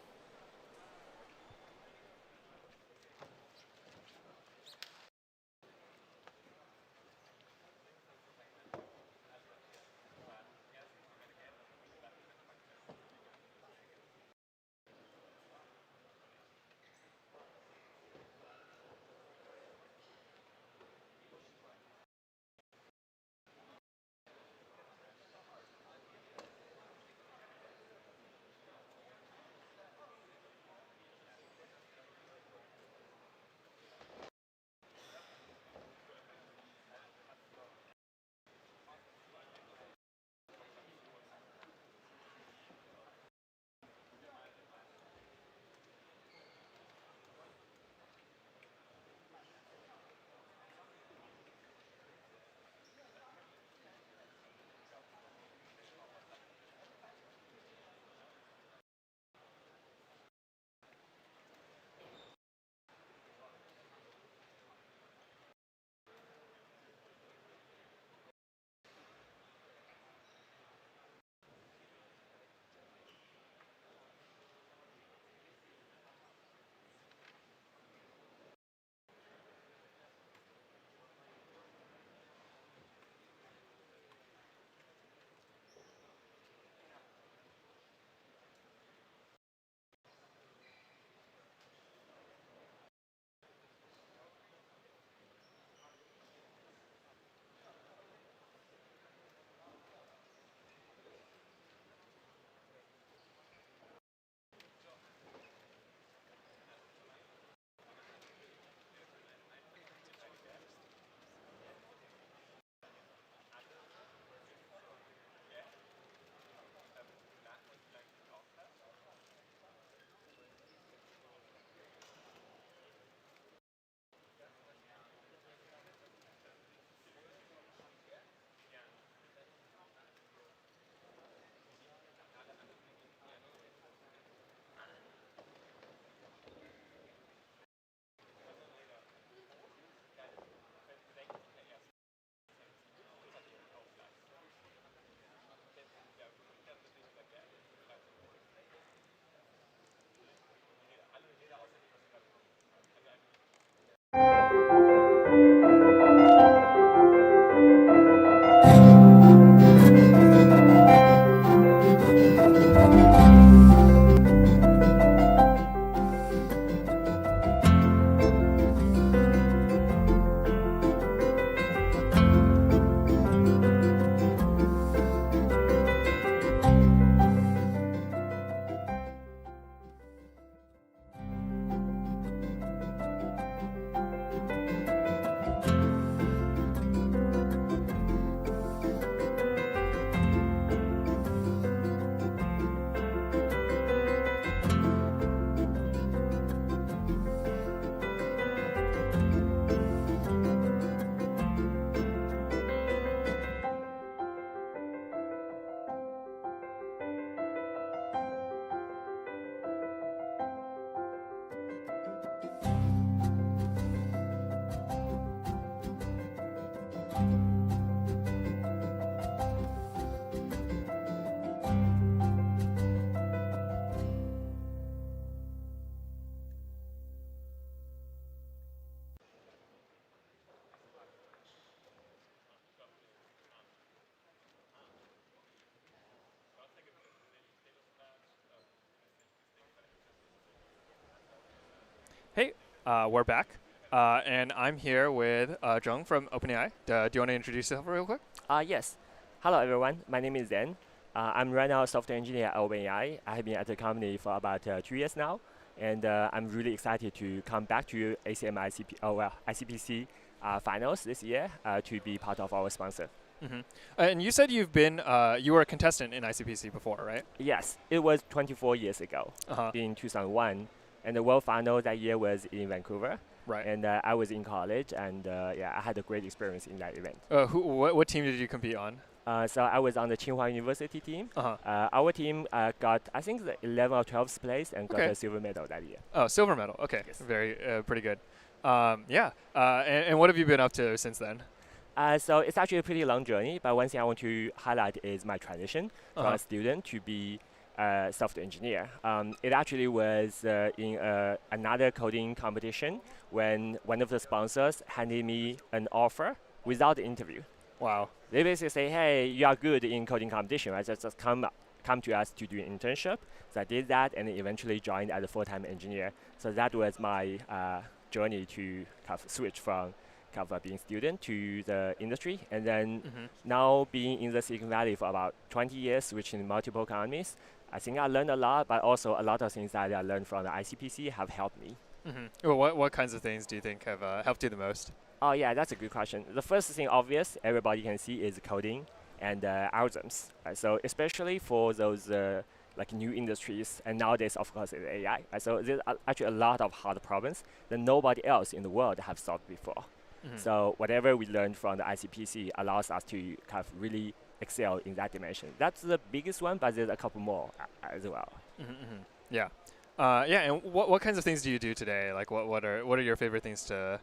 We're back, and I'm here with Zheng from OpenAI. Do you want to introduce yourself real quick? Yes. Hello, everyone. My name is Zen. I'm right now a software engineer at OpenAI. I have been at the company for about 2 years now, and I'm really excited to come back to ICPC Finals this year to be part of our sponsor. And you said you were a contestant in ICPC before, right? Yes, it was 24 years ago in 2001, and the World Final that year was in Vancouver. Right. And I was in college, and yeah, I had a great experience in that event. What team did you compete on? So I was on the Tsinghua University team. Our team got, I think, the 11th or 12th place and got a silver medal that year. Oh, silver medal. Okay, yes. Very pretty good. And what have you been up to since then? So it's actually a pretty long journey, but one thing I want to highlight is my transition from a student to be a software engineer. It actually was in another coding competition when one of the sponsors handed me an offer without the interview. Wow. They basically say, hey, you are good in coding competition, right? Just come to us to do an internship. So I did that and eventually joined as a full-time engineer. So that was my journey to kind of switch from kind of being student to the industry. And then now being in the Silicon Valley for about 20 years, switching multiple companies, I think I learned a lot, but also a lot of things that I learned from the ICPC have helped me. Well, what kinds of things do you think have helped you the most? Oh yeah, that's a good question. The first thing obvious everybody can see is coding and algorithms. So especially for those like new industries, and nowadays of course is AI. So there's actually a lot of hard problems that nobody else in the world have solved before. So whatever we learned from the ICPC allows us to kind of really excel in that dimension. That's the biggest one, but there's a couple more as well. Yeah. And what kinds of things do you do today? Like what are your favorite things to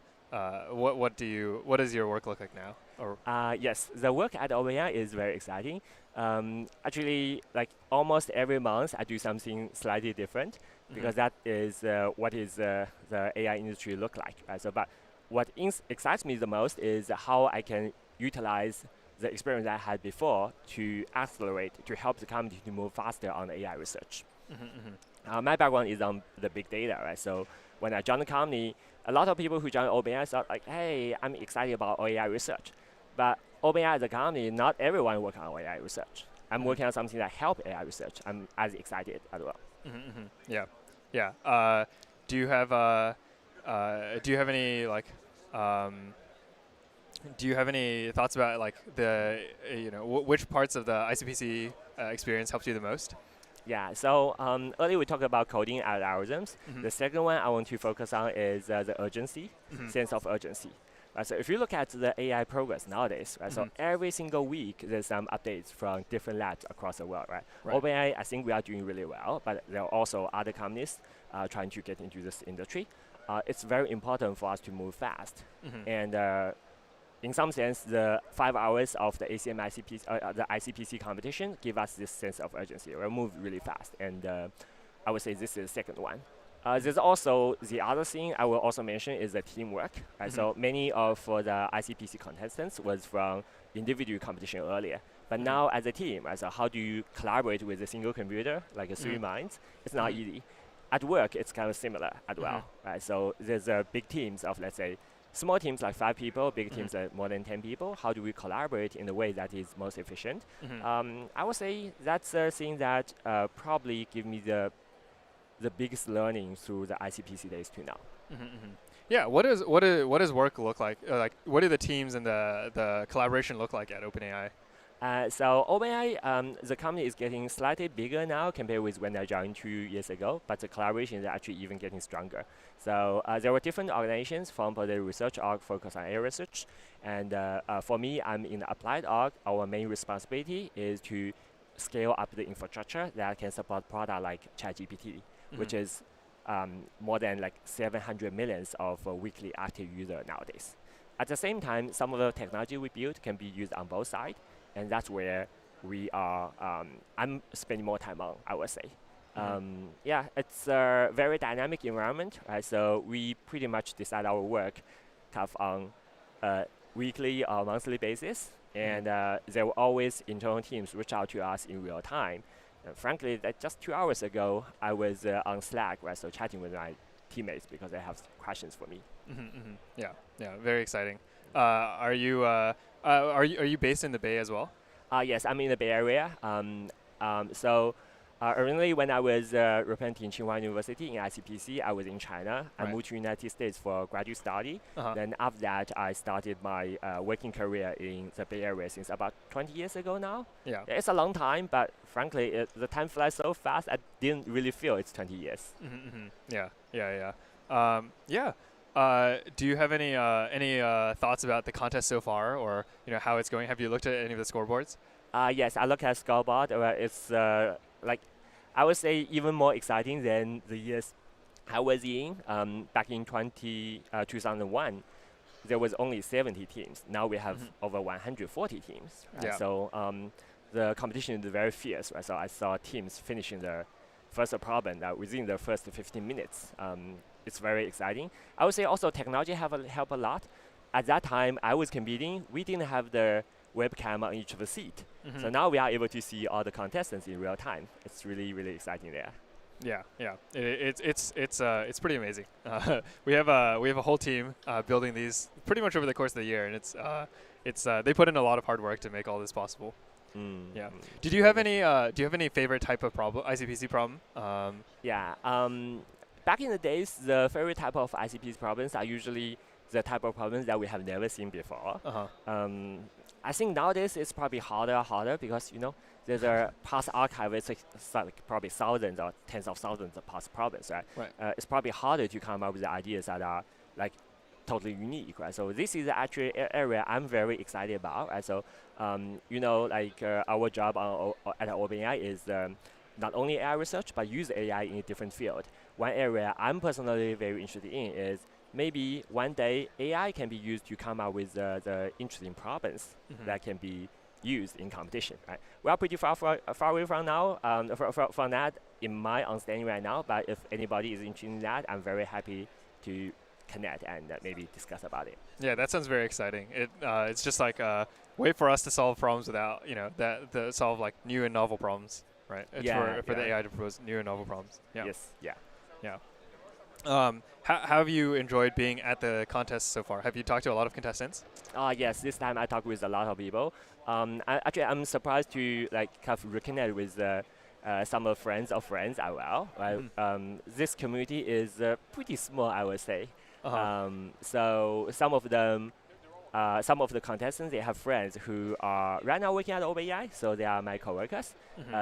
what does your work look like now? Or yes, the work at OpenAI is very exciting. Actually, like almost every month, I do something slightly different because that is what is the AI industry look like. Right? So, but what excites me the most is how I can utilize the experience I had before to accelerate, to help the company to move faster on AI research. My background is on the big data, right? So when I joined the company, a lot of people who joined OpenAI thought like, hey, I'm excited about AI research. But OpenAI as a company, not everyone works on AI research. I'm working on something that helps AI research. I'm as excited as well. Yeah. Do you have any like do you have any thoughts about like the which parts of the ICPC experience helped you the most? Yeah, so earlier we talked about coding algorithms. The second one I want to focus on is the urgency, sense of urgency. Right, so if you look at the AI progress nowadays, right, so every single week there's some updates from different labs across the world. Right? OpenAI, I think we are doing really well, but there are also other companies trying to get into this industry. It's very important for us to move fast. And in some sense, the 5 hours of the the ICPC competition give us this sense of urgency. We'll move really fast, and I would say this is the second one. There's also the other thing I will also mention is the teamwork. Right? So many of the ICPC contestants was from individual competition earlier, but now as a team, right? So how do you collaborate with a single computer, like 3 minds? It's not easy. At work, it's kind of similar as well. Right? So there's big teams of, let's say, small teams like 5 people, big teams like more than 10 people. How do we collaborate in a way that is most efficient? I would say that's the thing that probably give me the biggest learning through the ICPC days to now. Yeah, what does work look like? Like, what do the teams and the collaboration look like at OpenAI? So OpenAI, the company is getting slightly bigger now compared with when I joined 2 years ago, but the collaboration is actually even getting stronger. So there were different organizations from the research org focused on AI research, and for me, I'm in the applied org. Our main responsibility is to scale up the infrastructure that can support product like ChatGPT, which is more than like 700 million of weekly active users nowadays. At the same time, some of the technology we built can be used on both sides. And that's where we are, I'm spending more time on, I would say. Yeah, it's a very dynamic environment, right? So we pretty much decide our work kind of on a weekly or monthly basis. And there were always internal teams reach out to us in real time. And frankly, that just 2 hours ago, I was on Slack, right? So chatting with my teammates because they have questions for me. Yeah, yeah, very exciting. Are you based in the Bay as well? Yes, I'm in the Bay Area. Originally, when I was representing Tsinghua University in ICPC, I was in China. I Right. moved to United States for graduate study. Uh-huh. Then after that, I started my working career in the Bay Area since about 20 years ago now. Yeah. It's a long time, but frankly, the time flies so fast, I didn't really feel it's 20 years. Yeah, yeah, yeah. Do you have any thoughts about the contest so far, or how it's going? Have you looked at any of the scoreboards? Yes, I look at scoreboard. It's like I would say even more exciting than the years I was in. Back in 2001, there was only 70 teams. Now we have over 140 teams. Right? Yeah. So the competition is very fierce. Right? So I saw teams finishing the first problem within the first 15 minutes. It's very exciting. I would say also technology help a lot. At that time I was competing, we didn't have the webcam on each of the seat. So now we are able to see all the contestants in real time. It's really, really exciting there. Yeah, yeah. It's pretty amazing. We have a whole team building these pretty much over the course of the year, and it's they put in a lot of hard work to make all this possible. Yeah. Do you have any favorite type of problem, ICPC problem? Yeah. Back in the days, the favorite type of ICPC problems are usually the type of problems that we have never seen before. I think nowadays it's probably harder because there's a past archive. It's like probably thousands or tens of thousands of past problems, right? Right. It's probably harder to come up with ideas that are like totally unique, right? So this is actually an area I'm very excited about. Right? So our job at OpenAI is not only AI research but use AI in a different field. One area I'm personally very interested in is maybe one day AI can be used to come up with the interesting problems that can be used in competition. Right? We are pretty far away from now, from that in my understanding right now. But if anybody is interested in that, I'm very happy to connect and maybe discuss about it. Yeah, that sounds very exciting. It's just like a way for us to solve problems without solve like new and novel problems, right? It's for the AI to propose new and novel problems. Yeah. Yes. Yeah. Yeah. How have you enjoyed being at the contest so far? Have you talked to a lot of contestants? Yes, this time I talked with a lot of people. I'm surprised to kind of reconnect with some of friends of friends as well. Right? This community is pretty small, I would say. So some of the contestants, they have friends who are right now working at OpenAI, so they are my coworkers.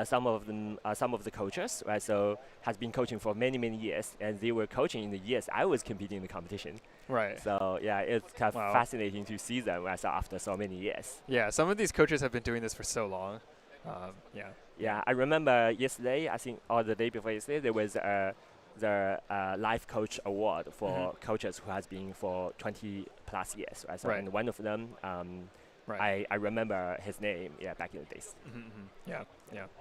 Some of them are some of the coaches, right? So has been coaching for many years, and they were coaching in the years I was competing in the competition. Right. So yeah, it's kind of fascinating to see them after so many years. Yeah, some of these coaches have been doing this for so long. Yeah. Yeah, I remember yesterday, I think, or the day before yesterday, there was the Life Coach Award for coaches who has been for 20 plus years, right? So and one of them, I remember his name, back in the days. Yeah,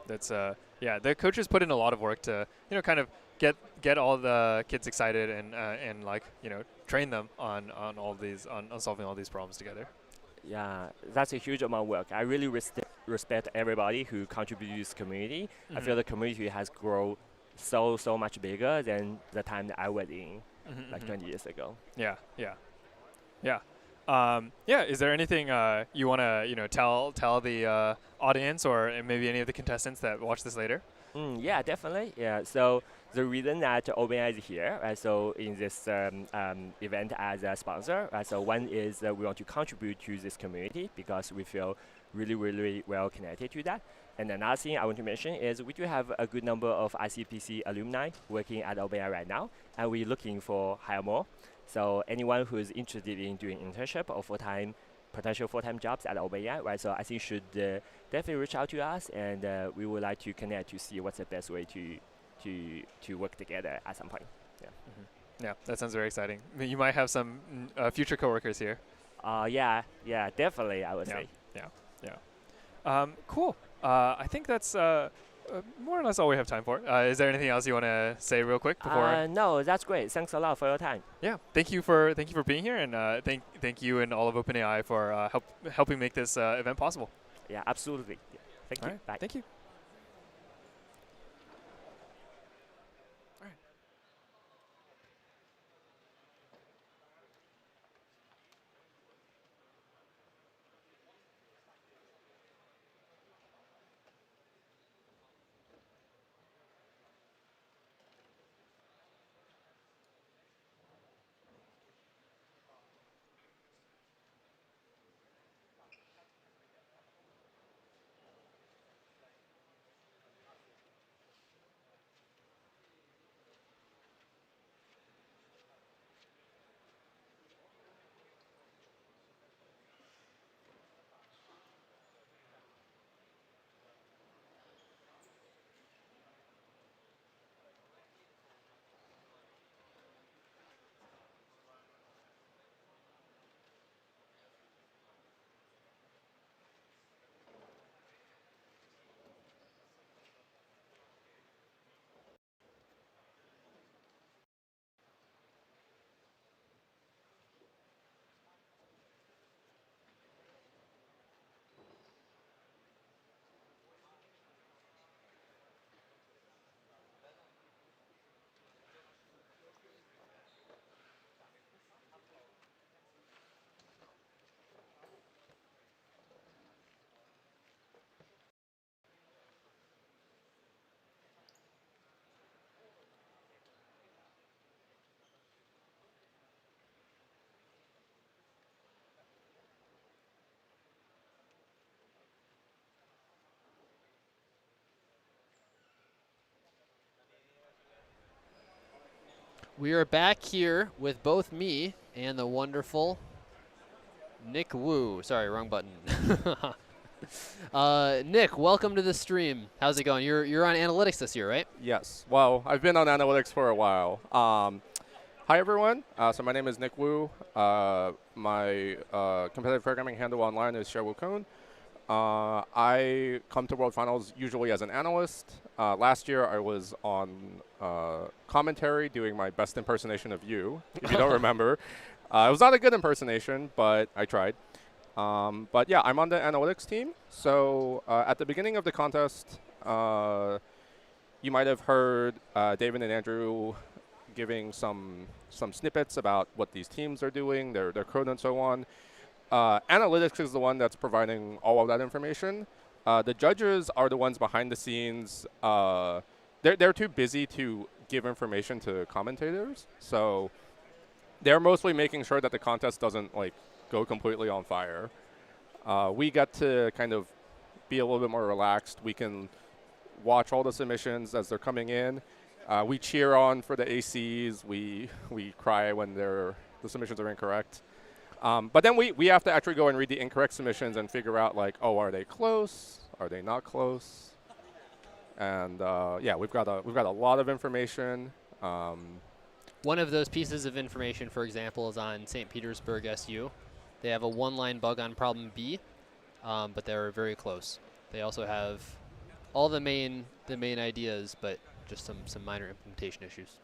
that's the coaches put in a lot of work to kind of get all the kids excited and train them on all these on solving all these problems together. Yeah, that's a huge amount of work. I really respect everybody who contributes to this community. I feel the community has grown so much bigger than the time that I was in, 20 years ago. Yeah. Is there anything you want to tell the audience or maybe any of the contestants that watch this later? Yeah, definitely. Yeah. So the reason that OpenAI is here, right? So in this event as a sponsor, right? So one is we want to contribute to this community because we feel really well connected to that. And another thing I want to mention is we do have a good number of ICPC alumni working at OpenAI right now, and we're looking for hire more. So anyone who is interested in doing internship or potential full-time jobs at OpenAI, right? So I think should definitely reach out to us, and we would like to connect to see what's the best way to work together at some point. Yeah. Yeah, that sounds very exciting. I mean, you might have some future coworkers here. Yeah, definitely. I would say. Yeah. Cool. I think that's more or less all we have time for. Is there anything else you want to say real quick before? No, that's great. Thanks a lot for your time. Yeah, thank you for being here, and thank you and all of OpenAI for helping make this event possible. Yeah, absolutely. Yeah. Thank you. Right. Bye. Thank you. We are back here with both me and the wonderful Nick Wu. Sorry, wrong button. Nick, welcome to the stream. How's it going? You're on analytics this year, right? Yes. Well, I've been on analytics for a while. Hi, everyone. So my name is Nick Wu. My competitive programming handle online is ShareWuKone. I come to World Finals usually as an analyst. Last year, I was on commentary doing my best impersonation of you, if you don't remember. It was not a good impersonation, but I tried. But yeah, I'm on the analytics team. So at the beginning of the contest, you might have heard David and Andrew giving some snippets about what these teams are doing, their code and so on. Analytics is the one that's providing all of that information. The judges are the ones behind the scenes. They're too busy to give information to commentators, so they're mostly making sure that the contest doesn't like go completely on fire. We get to kind of be a little bit more relaxed. We can watch all the submissions as they're coming in. We cheer on for the ACs. We cry when the submissions are incorrect. But then we have to actually go and read the incorrect submissions and figure out like, oh, are they close? Are they not close? And yeah, we've got a lot of information. One of those pieces of information, for example, is on St. Petersburg SU. They have a one-line bug on problem B, but they're very close. They also have all the main ideas, but just some minor implementation issues.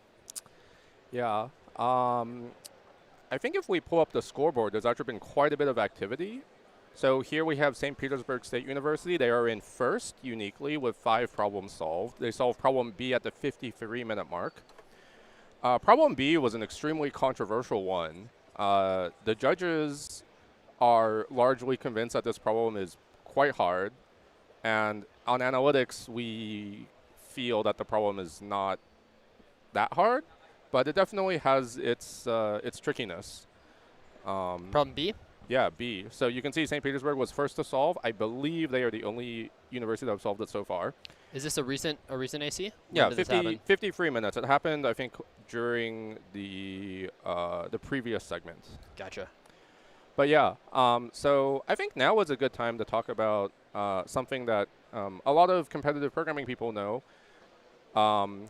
Yeah. I think if we pull up the scoreboard, there's actually been quite a bit of activity. So here we have St. Petersburg State University. They are in first uniquely with 5 problems solved. They solved problem B at the 53-minute mark. Problem B was an extremely controversial one. The judges are largely convinced that this problem is quite hard. And on analytics, we feel that the problem is not that hard, but it definitely has its trickiness. Problem B? Yeah, B. So you can see St. Petersburg was first to solve. I believe they are the only university that have solved it so far. Is this a recent AC? Yeah, 53 minutes. It happened, I think, during the previous segment. Gotcha. But yeah, so I think now is a good time to talk about something that a lot of competitive programming people know.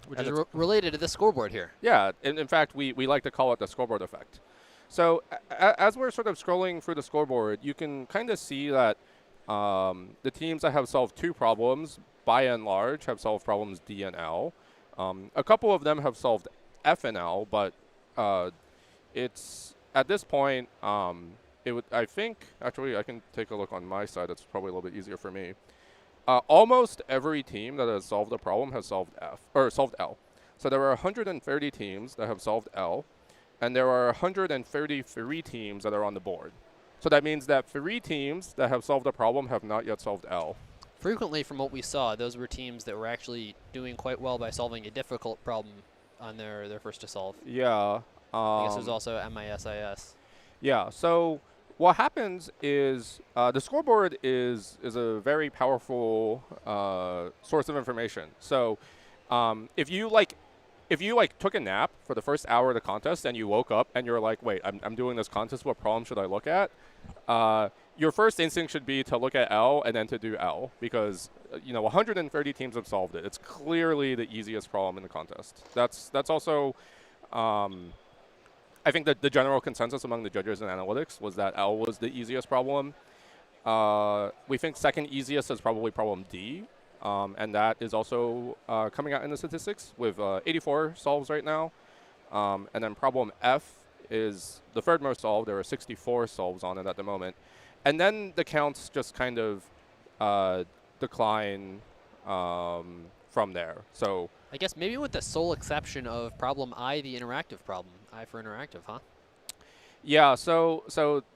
Which is related to the scoreboard here. Yeah, in fact, we like to call it the scoreboard effect. So as we're sort of scrolling through the scoreboard, you can kind of see that the teams that have solved 2 problems, by and large, have solved problems D and L. A couple of them have solved F and L, but it's at this point, I think, actually, I can take a look on my side. It's probably a little bit easier for me. Almost every team that has solved a problem has solved solved L. So there are 130 teams that have solved L, and there are 133 teams that are on the board. So that means that 3 teams that have solved a problem have not yet solved L. Frequently, from what we saw, those were teams that were actually doing quite well by solving a difficult problem on their first to solve. Yeah. I guess there's also MISIS. Yeah. So what happens is the scoreboard is a very powerful source of information. So if you took a nap for the first hour of the contest and you woke up and you're like, wait, I'm doing this contest, what problem should I look at? Your first instinct should be to look at L and then to do L because 130 teams have solved it. It's clearly the easiest problem in the contest. That's also I think that the general consensus among the judges in analytics was that L was the easiest problem. We think second easiest is probably problem D, and that is also coming out in the statistics with 84 solves right now. And then problem F is the third most solved. There are 64 solves on it at the moment. And then the counts just kind of decline from there. So I guess maybe with the sole exception of problem I, the interactive problem. I for interactive, huh? Yeah, so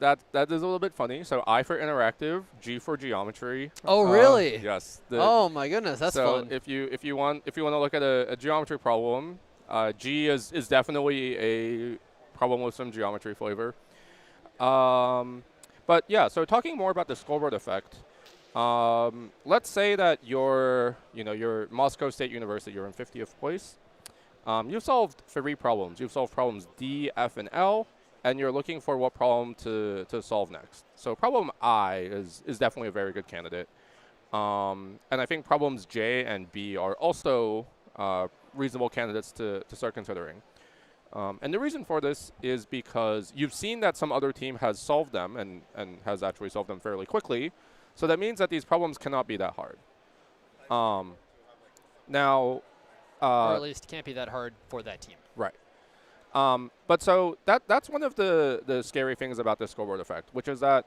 that is a little bit funny. So I for interactive, G for geometry. Oh, really? Yes. Oh my goodness, that's fun. So if you want to look at a geometry problem, G is definitely a problem with some geometry flavor. But yeah, so talking more about the scoreboard effect. Let's say that you're Moscow State University, you're in 50th place. You've solved 3 problems. You've solved problems D, F, and L, and you're looking for what problem to solve next. So problem I is definitely a very good candidate. And I think problems J and B are also reasonable candidates to start considering. And the reason for this is because you've seen that some other team has solved them and has actually solved them fairly quickly. So that means that these problems cannot be that hard. Now, or at least can't be that hard for that team. Right. But so that's one of the scary things about the scoreboard effect, which is that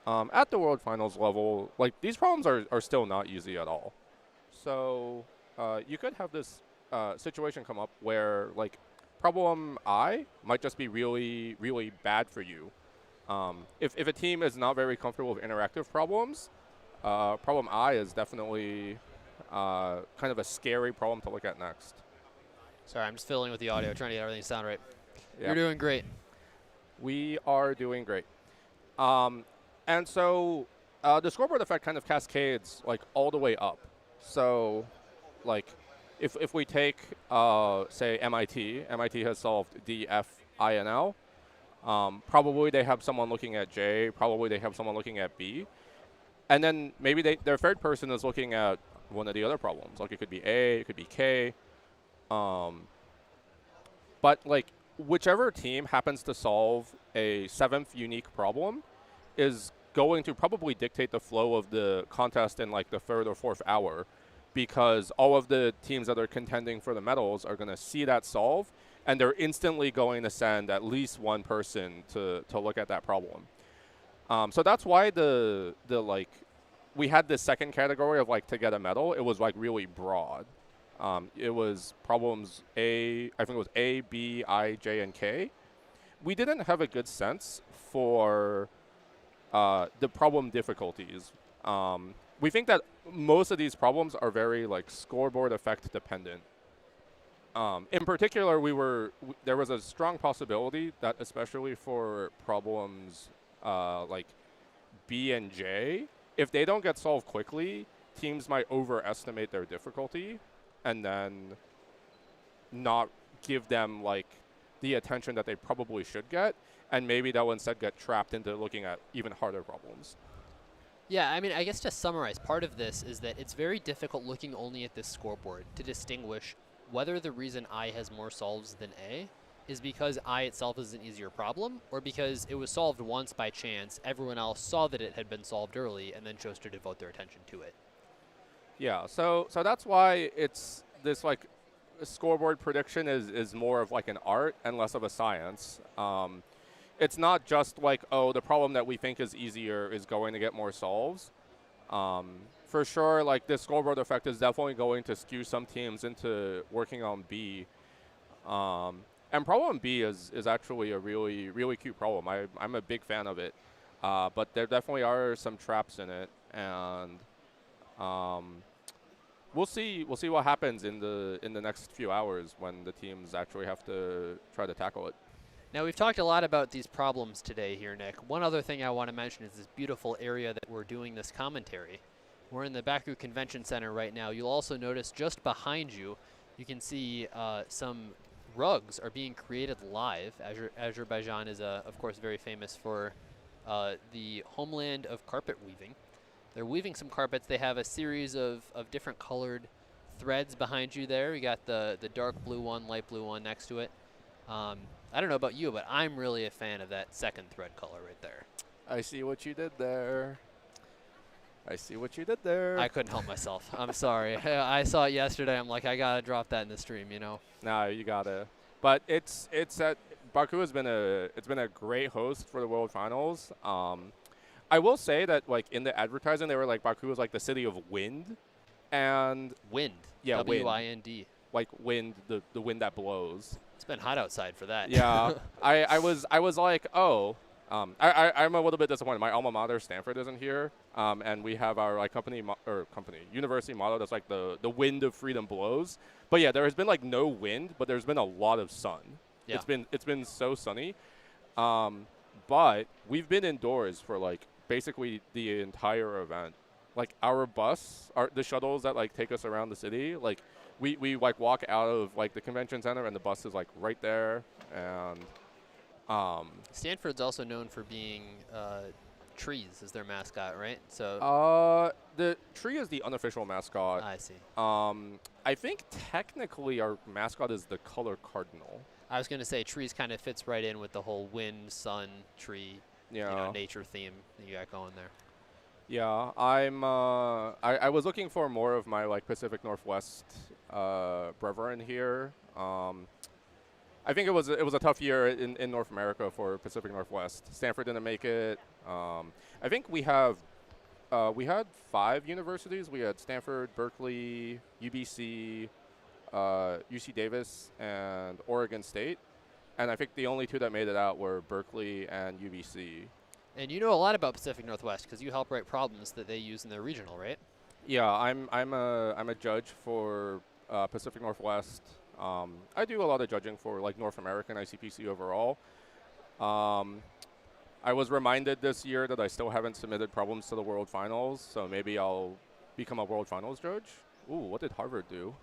at the World Finals level, like these problems are still not easy at all. So you could have this situation come up where like problem I might just be really, really bad for you. If a team is not very comfortable with interactive problems, problem I is definitely kind of a scary problem to look at next. Sorry, I'm just fiddling with the audio, trying to get everything to sound right. Yep. You're doing great. We are doing great. And so the scoreboard effect kind of cascades like all the way up. So like if we take, say, MIT has solved D, F, I, and L. Probably they have someone looking at J. Probably they have someone looking at B. And then maybe their third person is looking at one of the other problems. Like it could be A, it could be K. But like whichever team happens to solve a 7th unique problem is going to probably dictate the flow of the contest in like the 3rd or 4th hour, because all of the teams that are contending for the medals are going to see that solve, and they're instantly going to send at least one person to look at that problem. So that's why the like we had this second category of like to get a medal. It was like really broad. It was problems I think it was A, B, I, J, and K. We didn't have a good sense for the problem difficulties. We think that most of these problems are very like scoreboard effect dependent. In particular, there was a strong possibility that especially for problems like B and J, if they don't get solved quickly, teams might overestimate their difficulty and then not give them like the attention that they probably should get, and maybe they'll instead get trapped into looking at even harder problems. Yeah, I mean, I guess to summarize, part of this is that it's very difficult looking only at this scoreboard to distinguish whether the reason I has more solves than A is because I itself is an easier problem, or because it was solved once by chance, everyone else saw that it had been solved early, and then chose to devote their attention to it. Yeah, so that's why it's this like scoreboard prediction is more of like an art and less of a science. It's not just like, oh, the problem that we think is easier is going to get more solves. For sure, like this scoreboard effect is definitely going to skew some teams into working on B. And problem B is actually a really, really cute problem. I'm a big fan of it. But there definitely are some traps in it, and we'll see what happens in the next few hours when the teams actually have to try to tackle it. Now, we've talked a lot about these problems today here, Nick. One other thing I want to mention is this beautiful area that we're doing this commentary. We're in the Baku Convention Center right now. You'll also notice just behind you, you can see some rugs are being created live. Azerbaijan is, of course, very famous for the homeland of carpet weaving. They're weaving some carpets. They have a series of different colored threads behind you there. We got the dark blue one, light blue one next to it. I don't know about you, but I'm really a fan of that second thread color right there. I see what you did there. I see what you did there. I couldn't help myself. I'm sorry. I saw it yesterday. I'm like, I gotta drop that in the stream, you know. No, you gotta. But it's at Baku has been a great host for the World Finals. I will say that like in the advertising, they were like Baku was like the city of wind, and wind. Yeah, W-I-N-D. Like wind, the wind that blows. It's been hot outside for that. Yeah, I was like, oh. I'm a little bit disappointed. My alma mater, Stanford, isn't here, and we have our like university motto that's like the wind of freedom blows. But yeah, there has been like no wind, but there's been a lot of sun. Yeah. It's been so sunny, but we've been indoors for like basically the entire event, like our bus, the shuttles that like take us around the city, like we like walk out of like the convention center and the bus is like right there. And Stanford's also known for being trees as their mascot, right? So the tree is the unofficial mascot. I see. I think technically our mascot is the color cardinal. I was going to say trees kind of fits right in with the whole wind, sun, tree, nature theme that you got going there. Yeah, I was looking for more of my like Pacific Northwest brethren here. I think it was a tough year in North America for Pacific Northwest. Stanford didn't make it. I think we had 5 universities. We had Stanford, Berkeley, UBC, UC Davis, and Oregon State. And I think the only 2 that made it out were Berkeley and UBC. And you know a lot about Pacific Northwest because you help write problems that they use in their regional, right? Yeah, I'm a judge for Pacific Northwest. I do a lot of judging for like North American ICPC overall. I was reminded this year that I still haven't submitted problems to the World Finals, so maybe I'll become a World Finals judge. Ooh, what did Harvard do?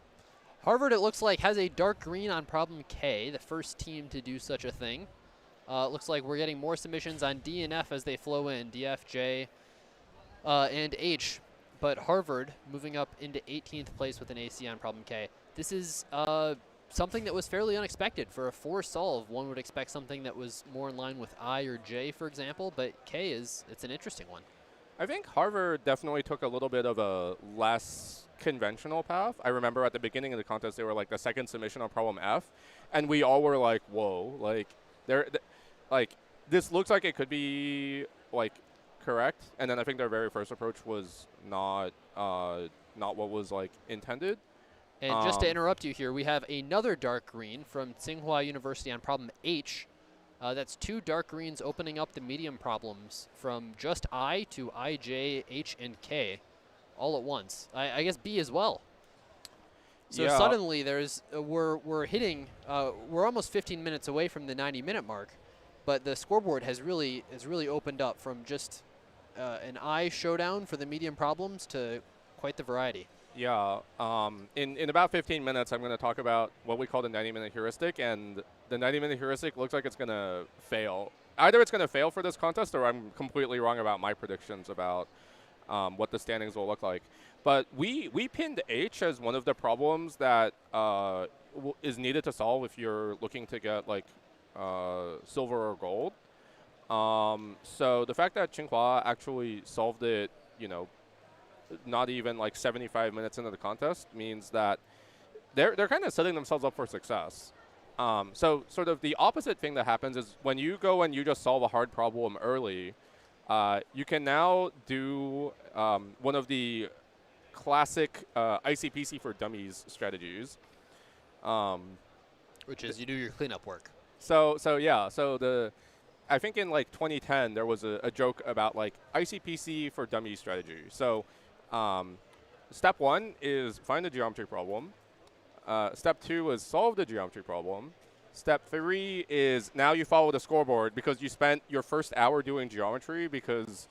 Harvard, it looks like, has a dark green on problem K, the first team to do such a thing. It looks like we're getting more submissions on D and F as they flow in, D, F, J, and H. But Harvard moving up into 18th place with an AC on problem K. This is something that was fairly unexpected. For a 4 solve, one would expect something that was more in line with I or J, for example, but K it's an interesting one. I think Harvard definitely took a little bit of a less conventional path. I remember at the beginning of the contest, they were like the second submission on problem F, and we all were like, whoa, like, this looks like it could be, like, correct. And then I think their very first approach was not what was, like, intended. And just to interrupt you here, we have another dark green from Tsinghua University on problem H. That's 2 dark greens opening up the medium problems from just I to I, J, H, and K all at once. I guess B as well. So yeah. Suddenly there's we're hitting we're almost 15 minutes away from the 90-minute mark, but the scoreboard has really opened up from just an I showdown for the medium problems to quite the variety. Yeah, in about 15 minutes, I'm going to talk about what we call the 90-minute heuristic, and the 90-minute heuristic looks like it's going to fail. Either it's going to fail for this contest, or I'm completely wrong about my predictions about what the standings will look like. But we pinned H as one of the problems that is needed to solve if you're looking to get like silver or gold. So the fact that Tsinghua actually solved it, not even like 75 minutes into the contest means that they're kind of setting themselves up for success. So sort of the opposite thing that happens is when you go and you just solve a hard problem early, you can now do one of the classic ICPC for Dummies strategies. Which is you do your cleanup work. I think in like 2010 there was a joke about like ICPC for Dummies strategy. So step 1 is find a geometry problem. Step 2 is solve the geometry problem. Step 3 is now you follow the scoreboard because you spent your first hour doing geometry because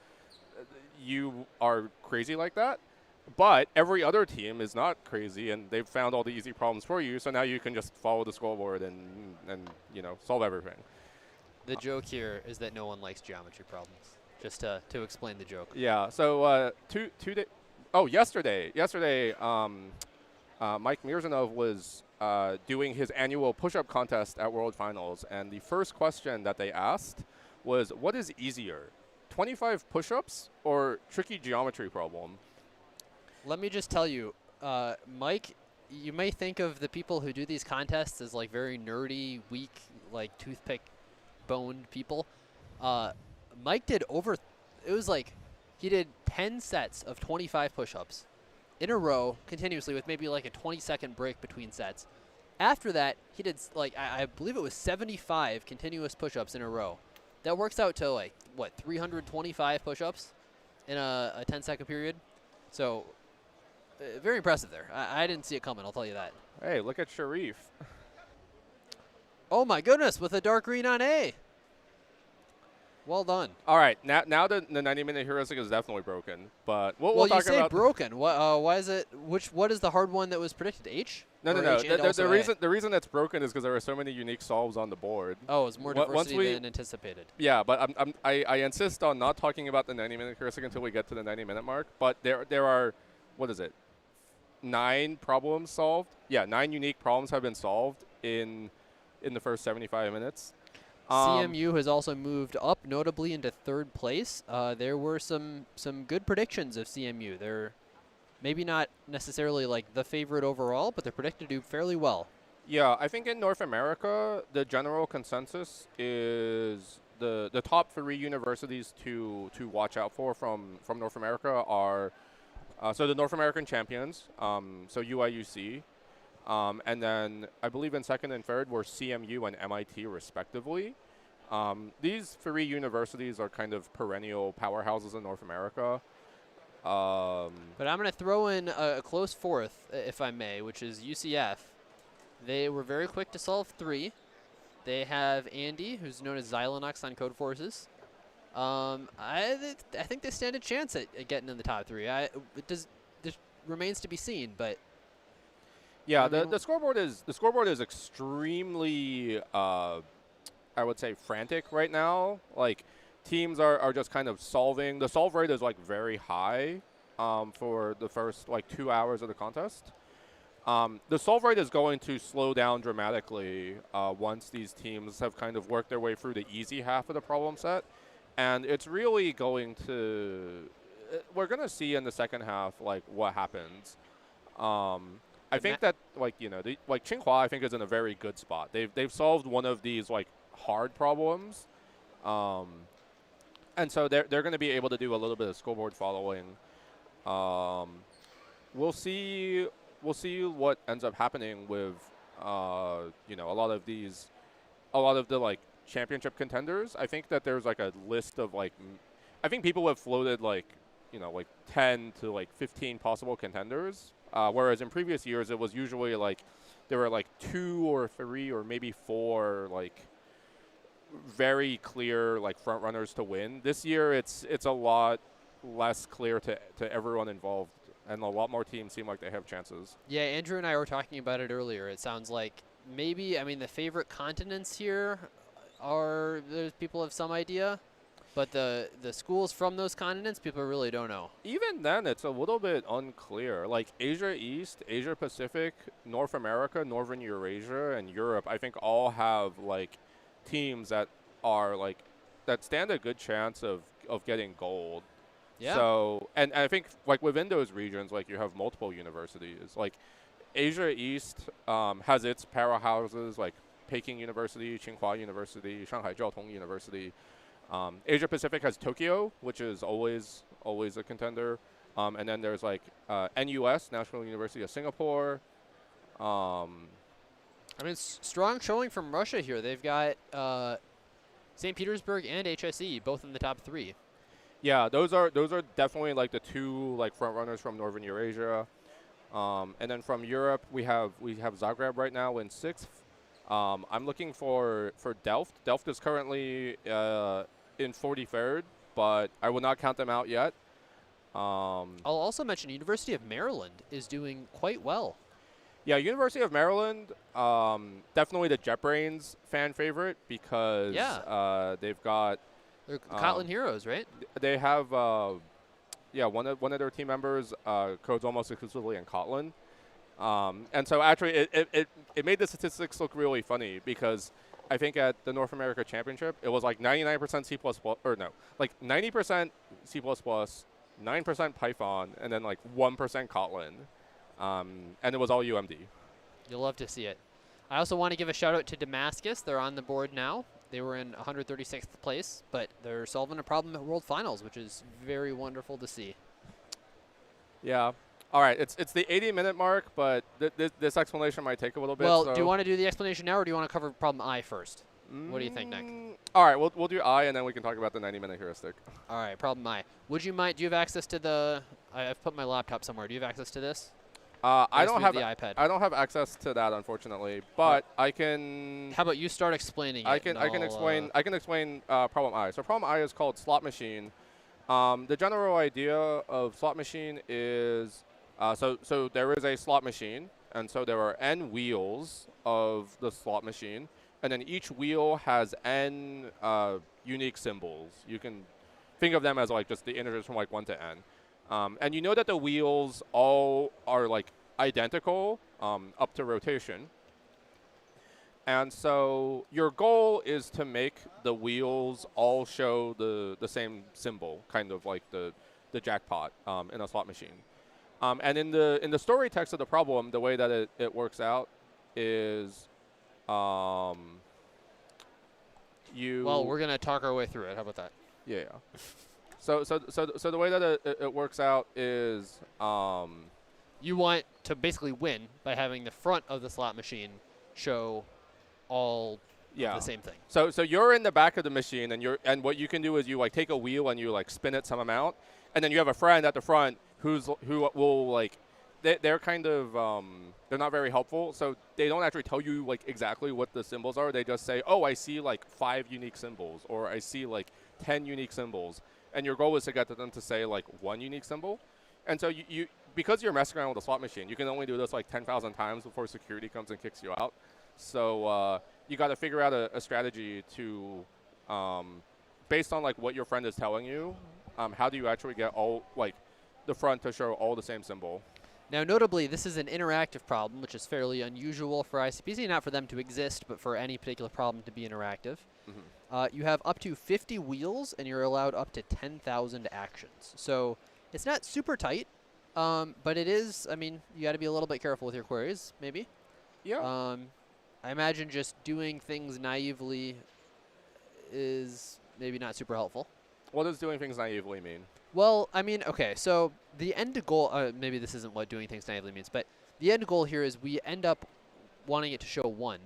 you are crazy like that. But every other team is not crazy and they've found all the easy problems for you. So now you can just follow the scoreboard and solve everything. The joke here is that no one likes geometry problems. Just to explain the joke. Yeah. So yesterday, Mike Mirzanov was doing his annual push-up contest at World Finals, and the first question that they asked was, "What is easier, 25 push-ups or tricky geometry problem?" Let me just tell you, Mike, you may think of the people who do these contests as like very nerdy, weak, like toothpick-boned people. Mike did he did 10 sets of 25 push-ups in a row continuously with maybe like a 20-second break between sets. After that, he did I believe it was 75 continuous push-ups in a row. That works out to 325 push-ups in a 10-second period. So very impressive there. I didn't see it coming, I'll tell you that. Hey, look at Sharif. Oh my goodness, with a dark green on A. Well done. All right, now the 90-minute heuristic is definitely broken, but we'll Well, you talk say about broken. Why is it? What is the hard one that was predicted? H? No, Or no, no. H and also A? The reason it's broken is because there are so many unique solves on the board. Oh, it's more Once diversity than anticipated. Yeah, but I insist on not talking about the 90-minute heuristic until we get to the 90-minute mark. But there are, what is it, 9 problems solved? Yeah, 9 unique problems have been solved in the first 75 minutes. CMU has also moved up notably into 3rd place. There were some good predictions of CMU. They're maybe not necessarily like the favorite overall, but they're predicted to do fairly well. Yeah, I think in North America, the general consensus is the top 3 universities to watch out for from North America are so the North American champions, so UIUC, and then I believe in 2nd and 3rd were CMU and MIT respectively. These 3 universities are kind of perennial powerhouses in North America. But I'm going to throw in a close 4th, if I may, which is UCF. They were very quick to solve 3. They have Andy, who's known as Xylonox on Code Forces. I think they stand a chance at getting in the top 3. This remains to be seen, but yeah, the scoreboard is extremely I would say frantic right now. Like teams are just kind of solving. The solve rate is like very high for the first like 2 hours of the contest. The solve rate is going to slow down dramatically once these teams have kind of worked their way through the easy half of the problem set. And it's really going to, we're going to see in the second half, like, what happens. I think that, like, you know, like Tsinghua, I think, is in a very good spot. They've solved one of these, like, hard problems. And so they're going to be able to do a little bit of scoreboard following. We'll see what ends up happening with, you know, a lot of the, like, championship contenders. I think that there's like a list of like, I think people have floated like, you know, like 10 to like 15 possible contenders. Whereas in previous years, it was usually like, there were like 2 or 3 or maybe 4 like very clear like front runners to win. This year, it's a lot less clear to everyone involved, and a lot more teams seem like they have chances. Yeah, Andrew and I were talking about it earlier. It sounds like maybe, I mean, the favorite continents here are, there's people have some idea, but the schools from those continents, people really don't know. Even then, it's a little bit unclear. Like Asia East, Asia Pacific, North America, Northern Eurasia, and Europe, I think all have like teams that are like, that stand a good chance of getting gold. Yeah. So, and I think like within those regions, like you have multiple universities. Like Asia East has its powerhouses like Peking University, Tsinghua University, Shanghai Jiaotong University. Asia Pacific has Tokyo, which is always a contender. And then there's like NUS, National University of Singapore. I mean, strong showing from Russia here. They've got St. Petersburg and HSE both in the top 3. Yeah, those are definitely like the 2 like front runners from Northern Eurasia. And then from Europe, we have Zagreb right now in 6th. I'm looking for Delft. Delft is currently in 43rd, but I will not count them out yet. I'll also mention University of Maryland is doing quite well. Yeah, University of Maryland, definitely the JetBrains fan favorite because they've got... They're Kotlin heroes, right? They have, one of their team members codes almost exclusively in Kotlin. And so actually it made the statistics look really funny because I think at the North America Championship, it was like 99% C++, or no, like 90% C++, 9% Python, and then like 1% Kotlin. And it was all UMD. You'll love to see it. I also want to give a shout out to Damascus. They're on the board now. They were in 136th place, but they're solving a problem at World Finals, which is very wonderful to see. Yeah. All right, it's the 80-minute mark, but this explanation might take a little bit. Well, so do you want to do the explanation now, or do you want to cover problem I first? What do you think, Nick? All right, we'll do I, and then we can talk about the 90-minute heuristic. All right, problem I. Would you mind? Do you have access to the? I've put my laptop somewhere. Do you have access to this? I Nice don't to have the iPad. I don't have access to that, unfortunately. But I can. How about you start explaining it? I can explain problem I. So problem I is called slot machine. The general idea of slot machine is so there is a slot machine, and so there are n wheels of the slot machine, and then each wheel has n unique symbols. You can think of them as like just the integers from like 1 to n. And you know that the wheels all are like identical up to rotation. And so your goal is to make the wheels all show the same symbol, kind of like the jackpot in a slot machine. And in the story text of the problem, the way that it works out is you. Well, we're gonna talk our way through it. How about that? Yeah. So the way that it works out is you want to basically win by having the front of the slot machine show all the same thing. So you're in the back of the machine, and what you can do is you like take a wheel and you like spin it some amount, and then you have a friend at the front who will like they're kind of they're not very helpful, so they don't actually tell you like exactly what the symbols are. They just say, oh, I see like 5 unique symbols, or I see like 10 unique symbols, and your goal is to get them to say like 1 unique symbol. And so you because you're messing around with a slot machine, you can only do this like 10,000 times before security comes and kicks you out. So you got to figure out a strategy to, based on like what your friend is telling you, how do you actually get all like the front to show all the same symbol? Now, notably, this is an interactive problem, which is fairly unusual for ICPC, not for them to exist, but for any particular problem to be interactive. You have up to 50 wheels, and you're allowed up to 10,000 actions. So it's not super tight, but it is. I mean, you got to be a little bit careful with your queries, maybe. Yeah. I imagine just doing things naively is maybe not super helpful. What does doing things naively mean? Well, I mean, okay, so the end goal, maybe this isn't what doing things naively means, but the end goal here is we end up wanting it to show 1.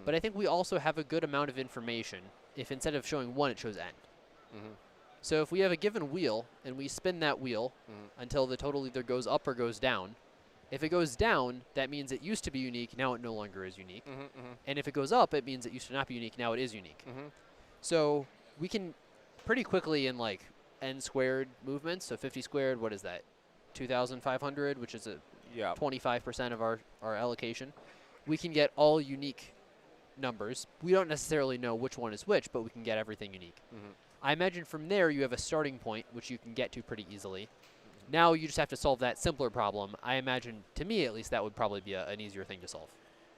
But I think we also have a good amount of information if instead of showing 1, it shows n. So if we have a given wheel and we spin that wheel until the total either goes up or goes down, if it goes down, that means it used to be unique, now it no longer is unique. And if it goes up, it means it used to not be unique, now it is unique. So we can pretty quickly in like n squared movements, so 50 squared, what is that? 2,500, which is a 25% of our allocation. We can get all unique numbers. We don't necessarily know which one is which, but we can get everything unique. I imagine from there you have a starting point, which you can get to pretty easily. Now you just have to solve that simpler problem. I imagine, to me at least, that would probably be an easier thing to solve.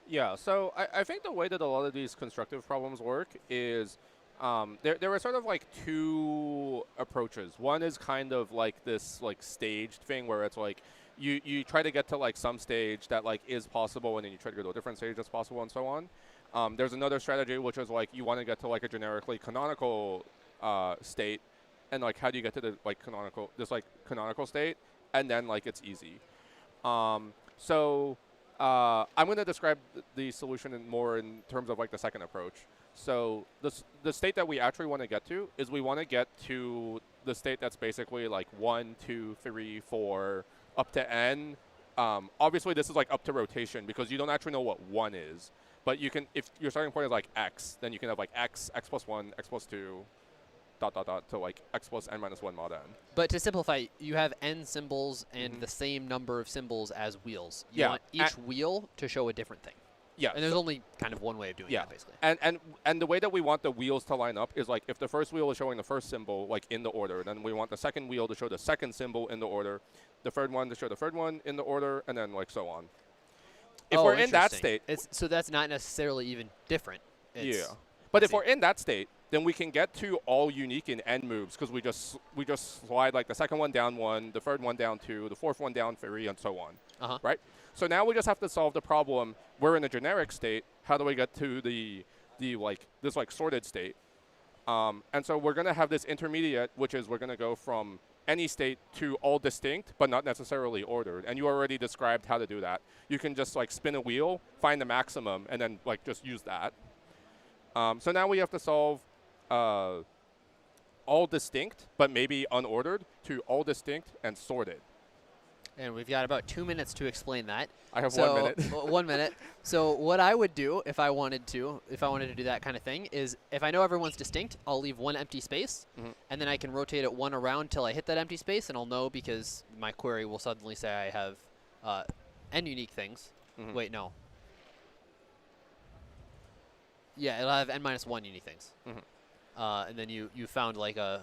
Yeah, so I think the way that a lot of these constructive problems work is there are sort of like 2 approaches. One is kind of like this like staged thing where it's like you try to get to like some stage that like is possible, and then you try to go to a different stage that's possible, and so on. There's another strategy which is like you want to get to like a generically canonical state, and like how do you get to the like canonical state, and then like it's easy. So I'm going to describe the solution more in terms of like the second approach. So the state that we actually want to get to is we want to get to the state that's basically like 1, 2, 3, 4 up to n. Obviously this is like up to rotation because you don't actually know what 1 is. But you can, if your starting point is like x, then you can have like x plus 1, x plus 2, ... to like x plus n minus 1 mod n. But to simplify, you have n symbols and the same number of symbols as wheels. You want each wheel to show a different thing. Yeah. And there's only kind of one way of doing that, basically. And the way that we want the wheels to line up is like if the first wheel is showing the first symbol like in the order, then we want the second wheel to show the second symbol in the order, the third one to show the third one in the order, and then like so on. If we're in that state, so that's not necessarily even different. But if we're in that state, then we can get to all unique in n moves because we just slide like the second one down 1, the third one down 2, the fourth one down 3, and so on. Right? So now we just have to solve the problem. We're in a generic state. How do we get to the like this like sorted state? And so we're gonna have this intermediate, which is we're gonna go from any state to all distinct, but not necessarily ordered. And you already described how to do that. You can just like spin a wheel, find the maximum, and then like just use that. So now we have to solve all distinct, but maybe unordered, to all distinct and sorted. And we've got about 2 minutes to explain that. I have so, 1 minute. 1 minute. So what I would do if I wanted to do that kind of thing is if I know everyone's distinct, I'll leave one empty space, and then I can rotate it one around till I hit that empty space, and I'll know because my query will suddenly say I have n unique things. Wait, no. Yeah, it'll have n-1 unique things. And then you found like a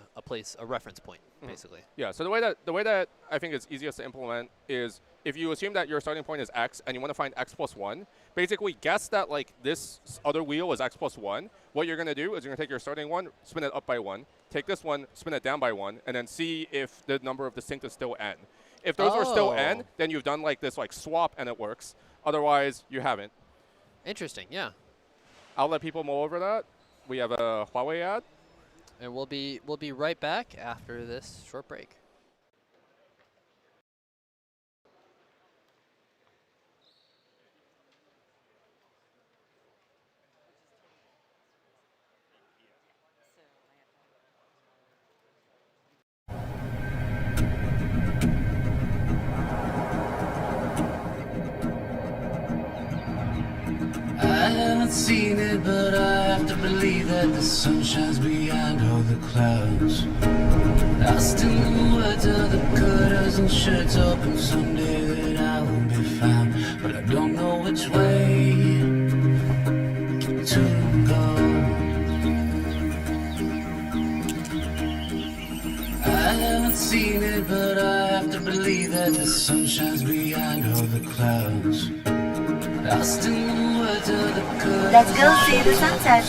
reference point, basically. Yeah. So the way that I think is easiest to implement is if you assume that your starting point is x and you want to find x plus 1, basically guess that like this other wheel is x plus 1. What you're going to do is you're going to take your starting one, spin it up by 1, take this one, spin it down by 1, and then see if the number of distinct is still n. If those are still n, then you've done like this like swap and it works. Otherwise, you haven't. Interesting. Yeah. I'll let people mull over that. We have a Huawei ad. And we'll be right back after this short break. I haven't seen it, but I have to believe that the sun shines beyond all the clouds. Lost in the words of the cutters and shirts, hoping someday that I will be found. But I don't know which way to go. I haven't seen it, but I have to believe that the sun shines beyond all the clouds. Lost in the words of the cutters. Let's go see the sunset.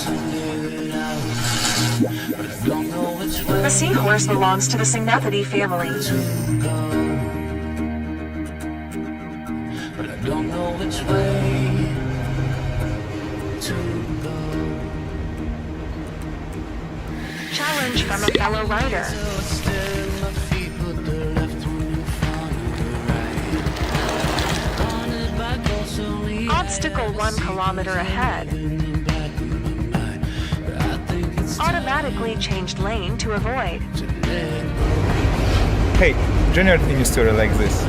The seahorse belongs to the Syngnathidae family. But I don't know which way to go. Challenge from a fellow rider. Obstacle 1 kilometer ahead. Automatically changed lane to avoid. Hey, Junior thinking story like this.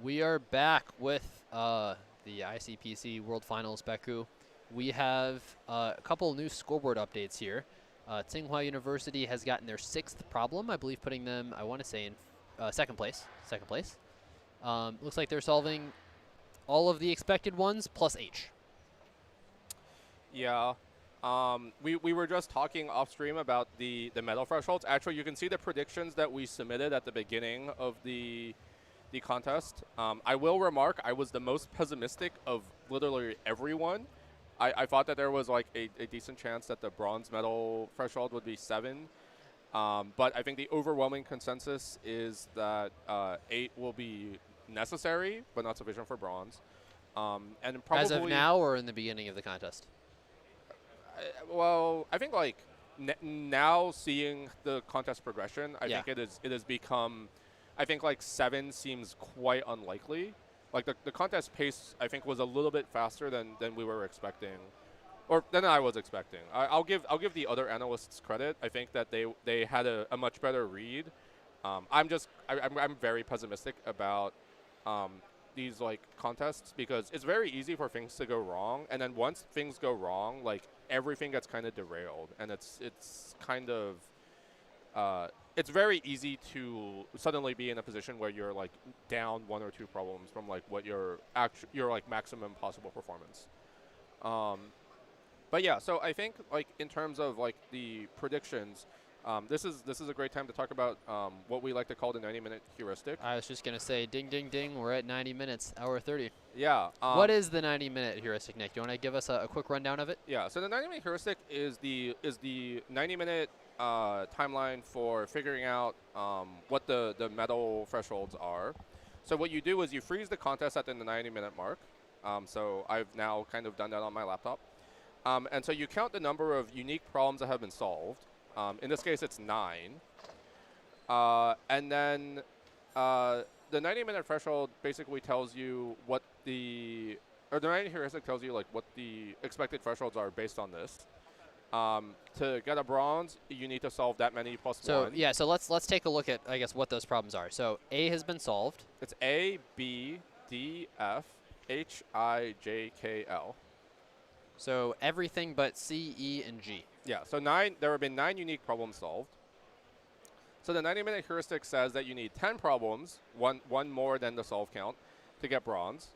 We are back with the ICPC World Finals Baku. We have a couple new scoreboard updates here. Tsinghua University has gotten their 6th problem, I believe, putting them, I want to say, in second place. Looks like they're solving all of the expected ones plus H. Yeah. We were just talking off stream about the medal thresholds. Actually, you can see the predictions that we submitted at the beginning of the contest. I will remark, I was the most pessimistic of literally everyone. I thought that there was like a decent chance that the bronze medal threshold would be 7. But I think the overwhelming consensus is that 8 will be necessary, but not sufficient for bronze. And probably as of now or in the beginning of the contest? Well, I think like now seeing the contest progression, I think it has become, I think like 7 seems quite unlikely. Like the contest pace, I think, was a little bit faster than we were expecting, or than I was expecting. I'll give the other analysts credit. I think that they had a much better read. I'm very pessimistic about these like contests because it's very easy for things to go wrong, and then once things go wrong, like everything gets kind of derailed, and it's kind of it's very easy to suddenly be in a position where you're like down 1 or 2 problems from like what your like maximum possible performance. But yeah, so I think like in terms of like the predictions, this is a great time to talk about what we like to call the 90-minute heuristic. I was just going to say, ding, ding, ding, we're at 90 minutes, hour 30. Yeah. What is the 90-minute heuristic, Nick? Do you want to give us a quick rundown of it? Yeah, so the 90-minute heuristic is the 90-minute timeline for figuring out what the medal thresholds are. So what you do is you freeze the contest at the 90-minute mark. So I've now kind of done that on my laptop. And so you count the number of unique problems that have been solved. In this case, it's 9. And then the 90-minute threshold basically tells you what the 90 heuristic tells you like what the expected thresholds are based on this. To get a bronze, you need to solve that many plus 1. So yeah, so let's take a look at I guess what those problems are. So A has been solved. It's A, B, D, F, H, I, J, K, L. So everything but C, E, and G. Yeah, so there have been 9 unique problems solved. So the 90-minute heuristic says that you need 10 problems, one more than the solve count, to get bronze.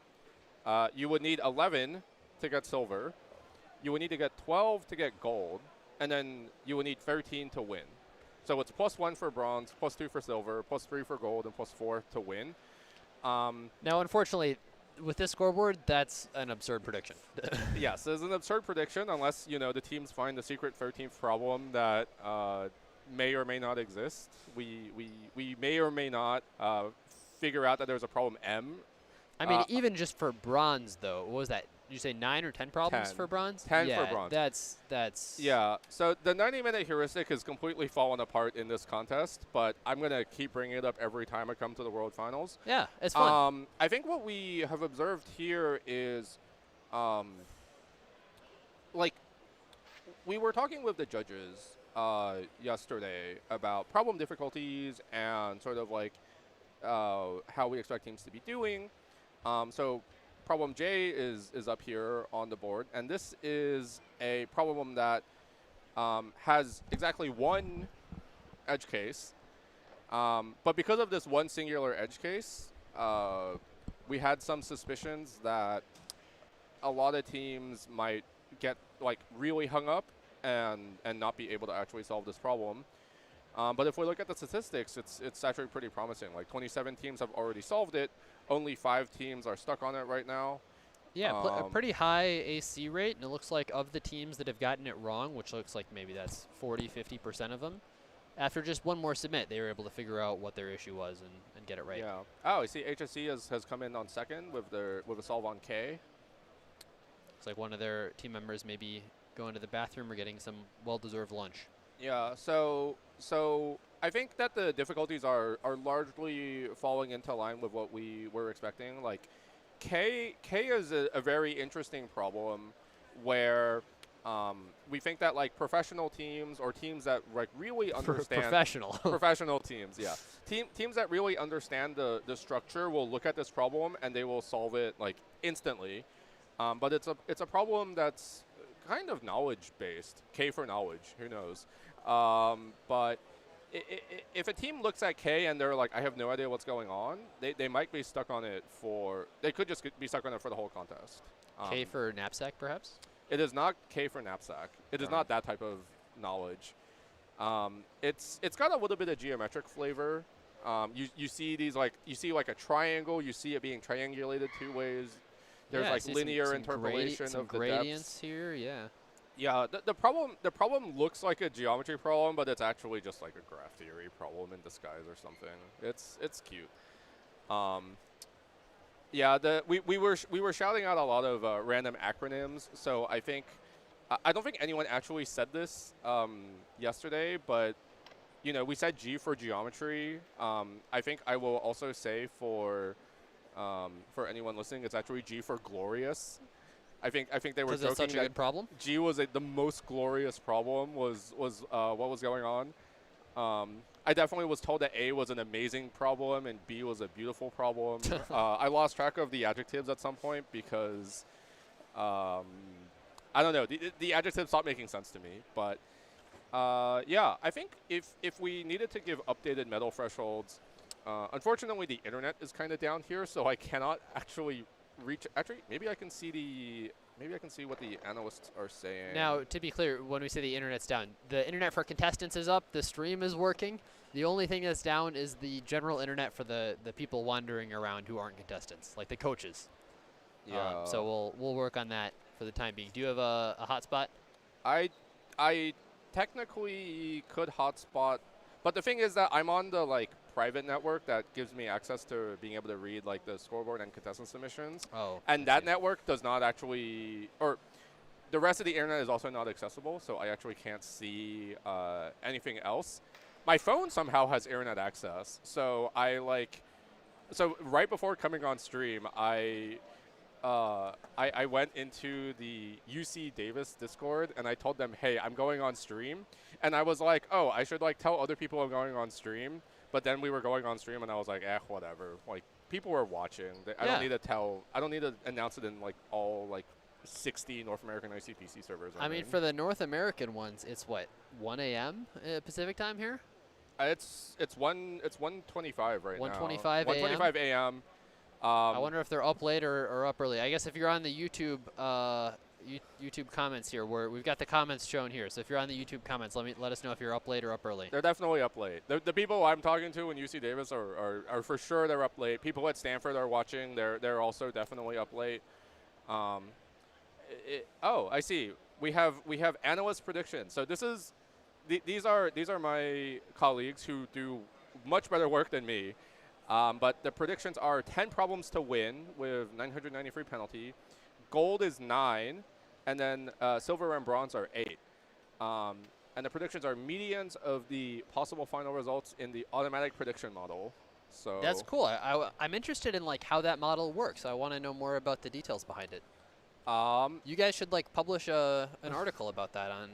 You would need 11 to get silver. You would need to get 12 to get gold. And then you would need 13 to win. So it's +1 for bronze, +2 for silver, +3 for gold, and +4 to win. Now, unfortunately, with this scoreboard, that's an absurd prediction. Yes, it's an absurd prediction unless, the teams find the secret 13th problem that may or may not exist. We may or may not figure out that there's a problem M. I mean, even just for bronze, though, what was that? Did you say 9 or 10 problems 10. for bronze? 10 yeah, for bronze. That's. Yeah, so the 90-minute heuristic has completely fallen apart in this contest, but I'm going to keep bringing it up every time I come to the World Finals. Yeah, it's fun. I think what we have observed here is, like, we were talking with the judges yesterday about problem difficulties and sort of like how we expect teams to be doing. So problem J is up here on the board, and this is a problem that has exactly one edge case. But because of this one singular edge case, we had some suspicions that a lot of teams might get like really hung up and not be able to actually solve this problem. But if we look at the statistics, it's actually pretty promising. Like 27 teams have already solved it. Only 5 teams are stuck on it right now. Yeah, a pretty high AC rate, and it looks like of the teams that have gotten it wrong, which looks like maybe that's 40–50% of them, after just one more submit, they were able to figure out what their issue was and get it right. Yeah. Oh, I see. HSC has come in on second with a solve on K. It's like one of their team members maybe going to the bathroom or getting some well-deserved lunch. Yeah. So I think that the difficulties are largely falling into line with what we were expecting. Like K is a very interesting problem where we think that like professional teams or teams that like really understand professional teams, yeah, teams that really understand the structure will look at this problem and they will solve it like instantly. But it's a problem that's kind of knowledge based. K for knowledge, who knows? But if a team looks at K and they're like, I have no idea what's going on, they might be stuck on it they could just be stuck on it for the whole contest. K for knapsack, perhaps? It is not K for knapsack. It is not that type of knowledge. It's got a little bit of geometric flavor. You see these you see like a triangle. You see it being triangulated 2 ways. There's like linear interpolation of the gradients depths. here. Yeah. Yeah, the problem looks like a geometry problem, but it's actually just like a graph theory problem in disguise or something. It's cute. Yeah, we were shouting out a lot of random acronyms. So I don't think anyone actually said this yesterday, but we said G for geometry. I think I will also say for anyone listening, it's actually G for glorious. I think they were joking such a good problem? G was the most glorious problem was what was going on. I definitely was told that A was an amazing problem and B was a beautiful problem. I lost track of the adjectives at some point because I don't know, the adjectives stopped making sense to me. But Yeah, I think if we needed to give updated medal thresholds, unfortunately the internet is kind of down here, so I cannot actually reach. Actually, maybe I can see what the analysts are saying. Now, to be clear, when we say the internet's down, the internet for contestants is up. The stream is working. The only thing that's down is the general internet for the people wandering around who aren't contestants, like the coaches. Yeah. So we'll work on that for the time being. Do you have a hotspot? I technically could hotspot, but the thing is that I'm on the like private network that gives me access to being able to read like the scoreboard and contestant submissions. Oh. And that network does not actually, or the rest of the internet is also not accessible, so I actually can't see anything else. My phone somehow has internet access, so so right before coming on stream, I went into the UC Davis Discord and I told them, hey, I'm going on stream. And I was like, oh, I should like tell other people I'm going on stream. But then we were going on stream and I was like, whatever. Like people were watching. I don't need to announce it in like all like 60 North American ICPC servers. I mean, for the North American ones, it's what, 1 a.m. Pacific time here? It's 1:25 right now. 1:25 a.m. 1:25 a.m. I wonder if they're up late or up early. I guess if you're on the YouTube YouTube comments here, we've got the comments shown here. So if you're on the YouTube comments, let us know if you're up late or up early. They're definitely up late. The people I'm talking to in UC Davis are for sure they're up late. People at Stanford are watching. They're also definitely up late. Oh, I see. We have analyst predictions. So this is these are my colleagues who do much better work than me. But the predictions are 10 problems to win with 993 penalty. Gold is 9, and then silver and bronze are 8. And the predictions are medians of the possible final results in the automatic prediction model. So that's cool. I'm interested in like how that model works. I want to know more about the details behind it. You guys should like publish an article about that on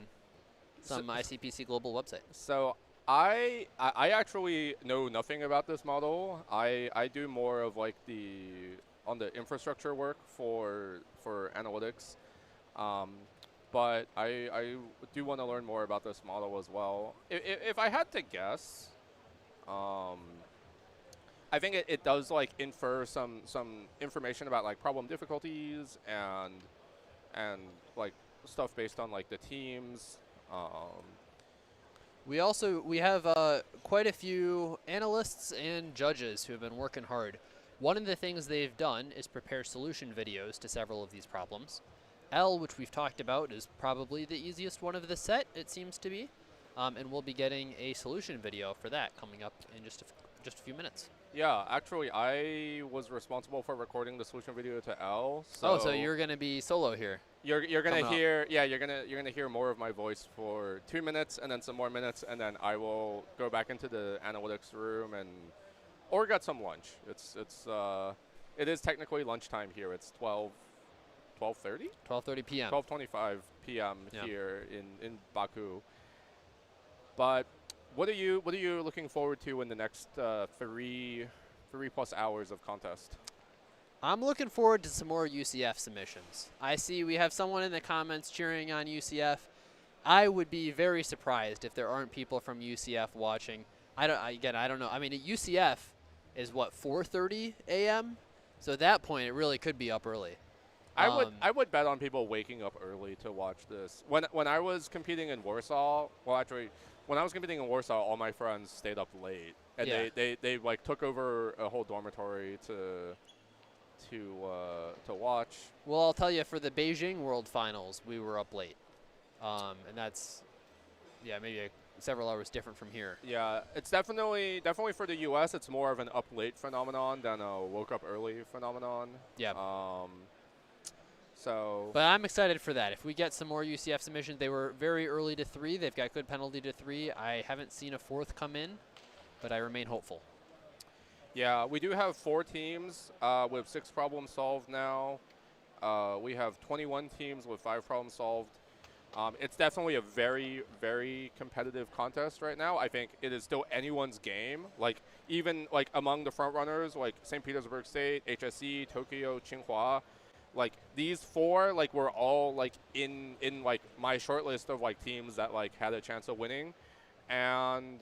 some ICPC global website. So I actually know nothing about this model. I do more of like on the infrastructure work for analytics. But I do want to learn more about this model as well. If I had to guess, I think it does like infer some information about like problem difficulties and like stuff based on like the teams. We have quite a few analysts and judges who have been working hard. One of the things they've done is prepare solution videos to several of these problems. L, which we've talked about, is probably the easiest one of the set, it seems to be. And we'll be getting a solution video for that coming up in just a few minutes. Yeah, actually, I was responsible for recording the solution video to L. So so you're going to be solo here. You're gonna hear you're gonna hear more of my voice for 2 minutes and then some more minutes, and then I will go back into the analytics room or get some lunch. It is technically lunchtime here. It's 12:30? 12:30 p.m. 12:25 p.m. here in Baku. But what are you looking forward to in the next 3+ hours of contest? I'm looking forward to some more UCF submissions. I see we have someone in the comments cheering on UCF. I would be very surprised if there aren't people from UCF watching. I don't know. I mean, at UCF is what, 4:30 a.m.? So at that point, it really could be up early. I would bet on people waking up early to watch this. When I was competing in Warsaw, when I was competing in Warsaw, all my friends stayed up late, and they like took over a whole dormitory to watch. Well, I'll tell you, for the Beijing World Finals, we were up late, and that's maybe several hours different from here. Yeah, it's definitely for the U.S. It's more of an up late phenomenon than a woke up early phenomenon. Yeah. But I'm excited for that. If we get some more UCF submissions, they were very early to 3. They've got good penalty to 3. I haven't seen a 4th come in, but I remain hopeful. Yeah, we do have 4 teams with 6 problems solved now. We have 21 teams with 5 problems solved. It's definitely a very, very competitive contest right now. I think it is still anyone's game. Like even like among the front runners, like St. Petersburg State, HSE, Tokyo, Tsinghua, like these four like were all like in like my short list of like teams that like had a chance of winning, and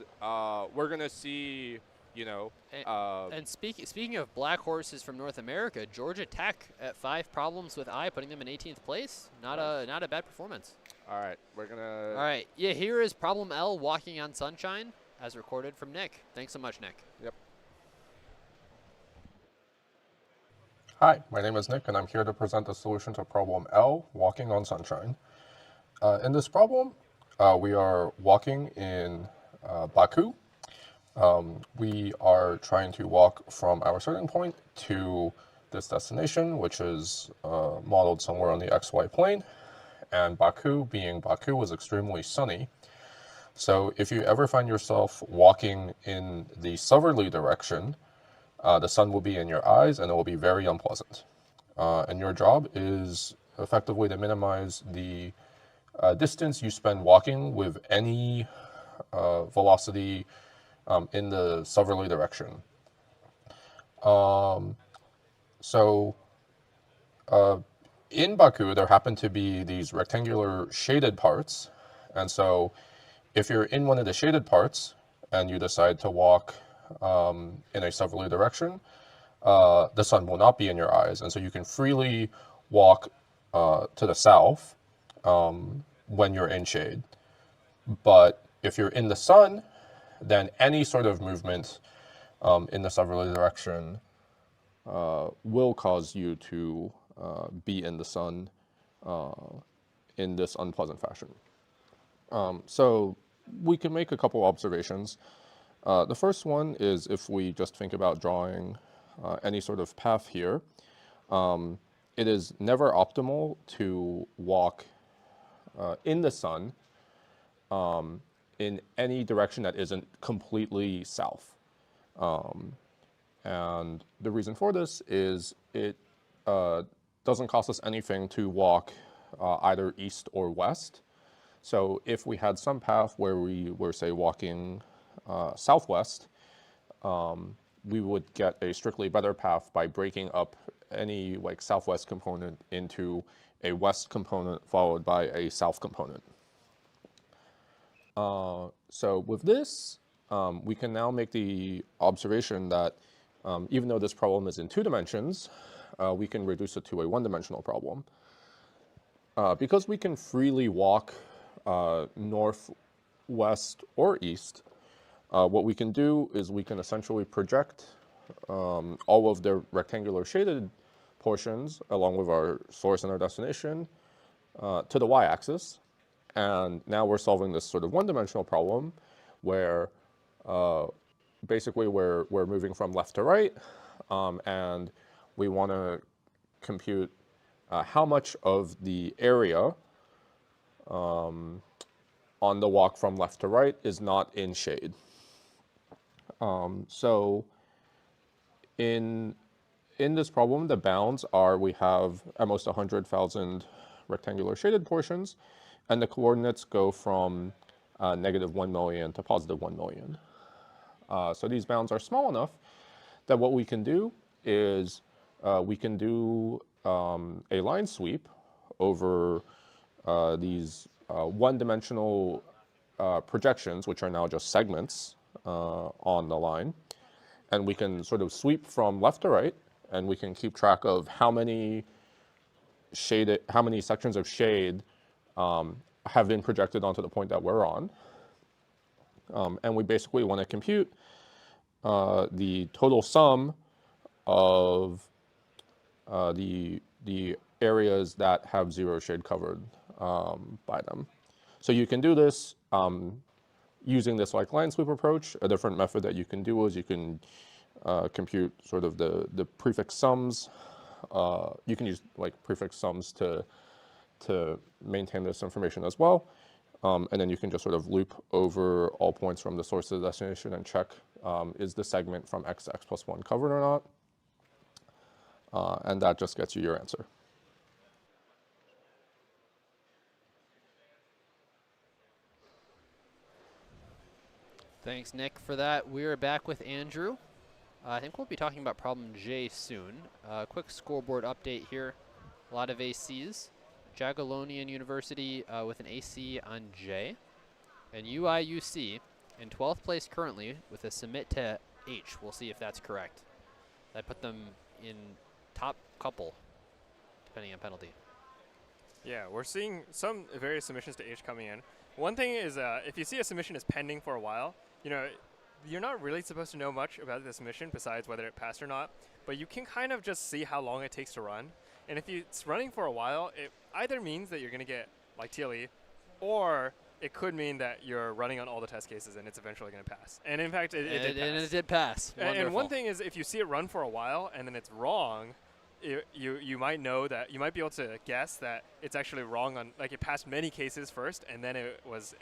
we're gonna see, you know. And speaking of black horses from North America, Georgia Tech at 5 problems with I, putting them in 18th place. Not a bad performance. All right, we're gonna. All right, yeah. Here is problem L, walking on sunshine, as recorded from Nick. Thanks so much, Nick. Yep. Hi, my name is Nick, and I'm here to present the solution to problem L, walking on sunshine. In this problem, we are walking in Baku. We are trying to walk from our starting point to this destination, which is modeled somewhere on the XY plane. And Baku, being Baku, is extremely sunny. So if you ever find yourself walking in the southerly direction, the sun will be in your eyes and it will be very unpleasant. And your job is effectively to minimize the distance you spend walking with any velocity in the southerly direction. In Baku, there happen to be these rectangular shaded parts. And so if you're in one of the shaded parts and you decide to walk in a southerly direction, the sun will not be in your eyes. And so you can freely walk to the south when you're in shade. But if you're in the sun, then any sort of movement in the southerly direction will cause you to be in the sun in this unpleasant fashion. So we can make a couple observations. The first one is if we just think about drawing any sort of path here, it is never optimal to walk in the sun in any direction that isn't completely south. And the reason for this is it doesn't cost us anything to walk either east or west. So if we had some path where we were, say, walking southwest, we would get a strictly better path by breaking up any like southwest component into a west component followed by a south component. So with this, we can now make the observation that even though this problem is in 2 dimensions, we can reduce it to a 1-dimensional problem. Because we can freely walk north, west, or east, what we can do is we can essentially project all of the rectangular shaded portions along with our source and our destination to the y-axis. And now we're solving this sort of 1-dimensional problem where basically we're moving from left to right, and we want to compute how much of the area on the walk from left to right is not in shade. So in this problem, the bounds are we have at most 100,000 rectangular shaded portions, and the coordinates go from -1 million to +1 million. So these bounds are small enough that what we can do is we can do a line sweep over these 1-dimensional projections, which are now just segments on the line. And we can sort of sweep from left to right, and we can keep track of how many sections of shade have been projected onto the point that we're on. And we basically want to compute the total sum of the areas that have 0 shade covered by them. So you can do this using this like line sweep approach. A different method that you can do is you can compute sort of the prefix sums. You can use like prefix sums to maintain this information as well. And then you can just sort of loop over all points from the source to the destination and check is the segment from x to x plus 1 covered or not. And that just gets you your answer. Thanks, Nick, for that. We're back with Andrew. I think we'll be talking about problem J soon. Quick scoreboard update here. A lot of ACs. Jagiellonian University with an AC on J. And UIUC in 12th place currently with a submit to H. We'll see if that's correct. That put them in top couple, depending on penalty. Yeah, we're seeing some various submissions to H coming in. One thing is, if you see a submission is pending for a while, you know, you're not really supposed to know much about the submission besides whether it passed or not, but you can kind of just see how long it takes to run. And if it's running for a while, it either means that you're going to get like TLE, or it could mean that you're running on all the test cases and it's eventually going to pass. And in fact, it did pass. And it did pass. And one thing is, if you see it run for a while and then it's wrong, you might know that you might be able to guess that it's actually wrong on, like, it passed many cases first and then it was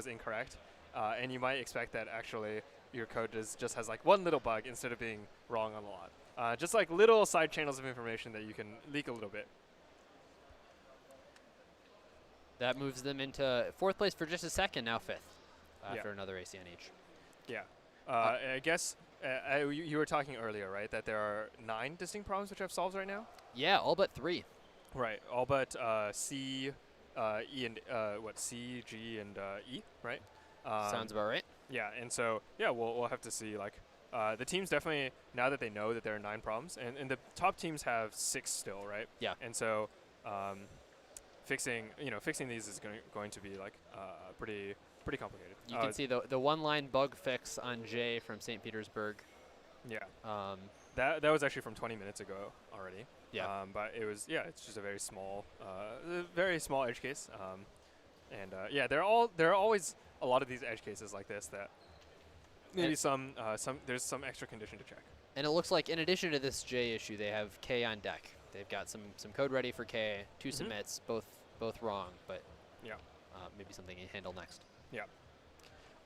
incorrect, and you might expect that actually your code just has like one little bug instead of being wrong on a lot. Just like little side channels of information that you can leak a little bit. That moves them into 4th place for just a second, now 5th after another ACNH. Yeah. I guess you were talking earlier, right, that there are 9 distinct problems which I've solved right now? Yeah, all but 3. Right, all but C, E, and C, G, and E, right? Sounds about right. Yeah, and so, yeah, we'll have to see, like, the teams definitely, now that they know that there are 9 problems, and the top teams have 6 still, right? Yeah. And so, fixing these is going to be, like, pretty complicated. You can see the one-line bug fix on J from St. Petersburg. Yeah. That was actually from 20 minutes ago already. Yeah. But it was, it's just a very small edge case. Yeah, there are always a lot of these edge cases like this that maybe there's some extra condition to check. And it looks like in addition to this J issue, they have K on deck. They've got some code ready for K, 2 submits, both wrong, but maybe something you handle next. Yeah.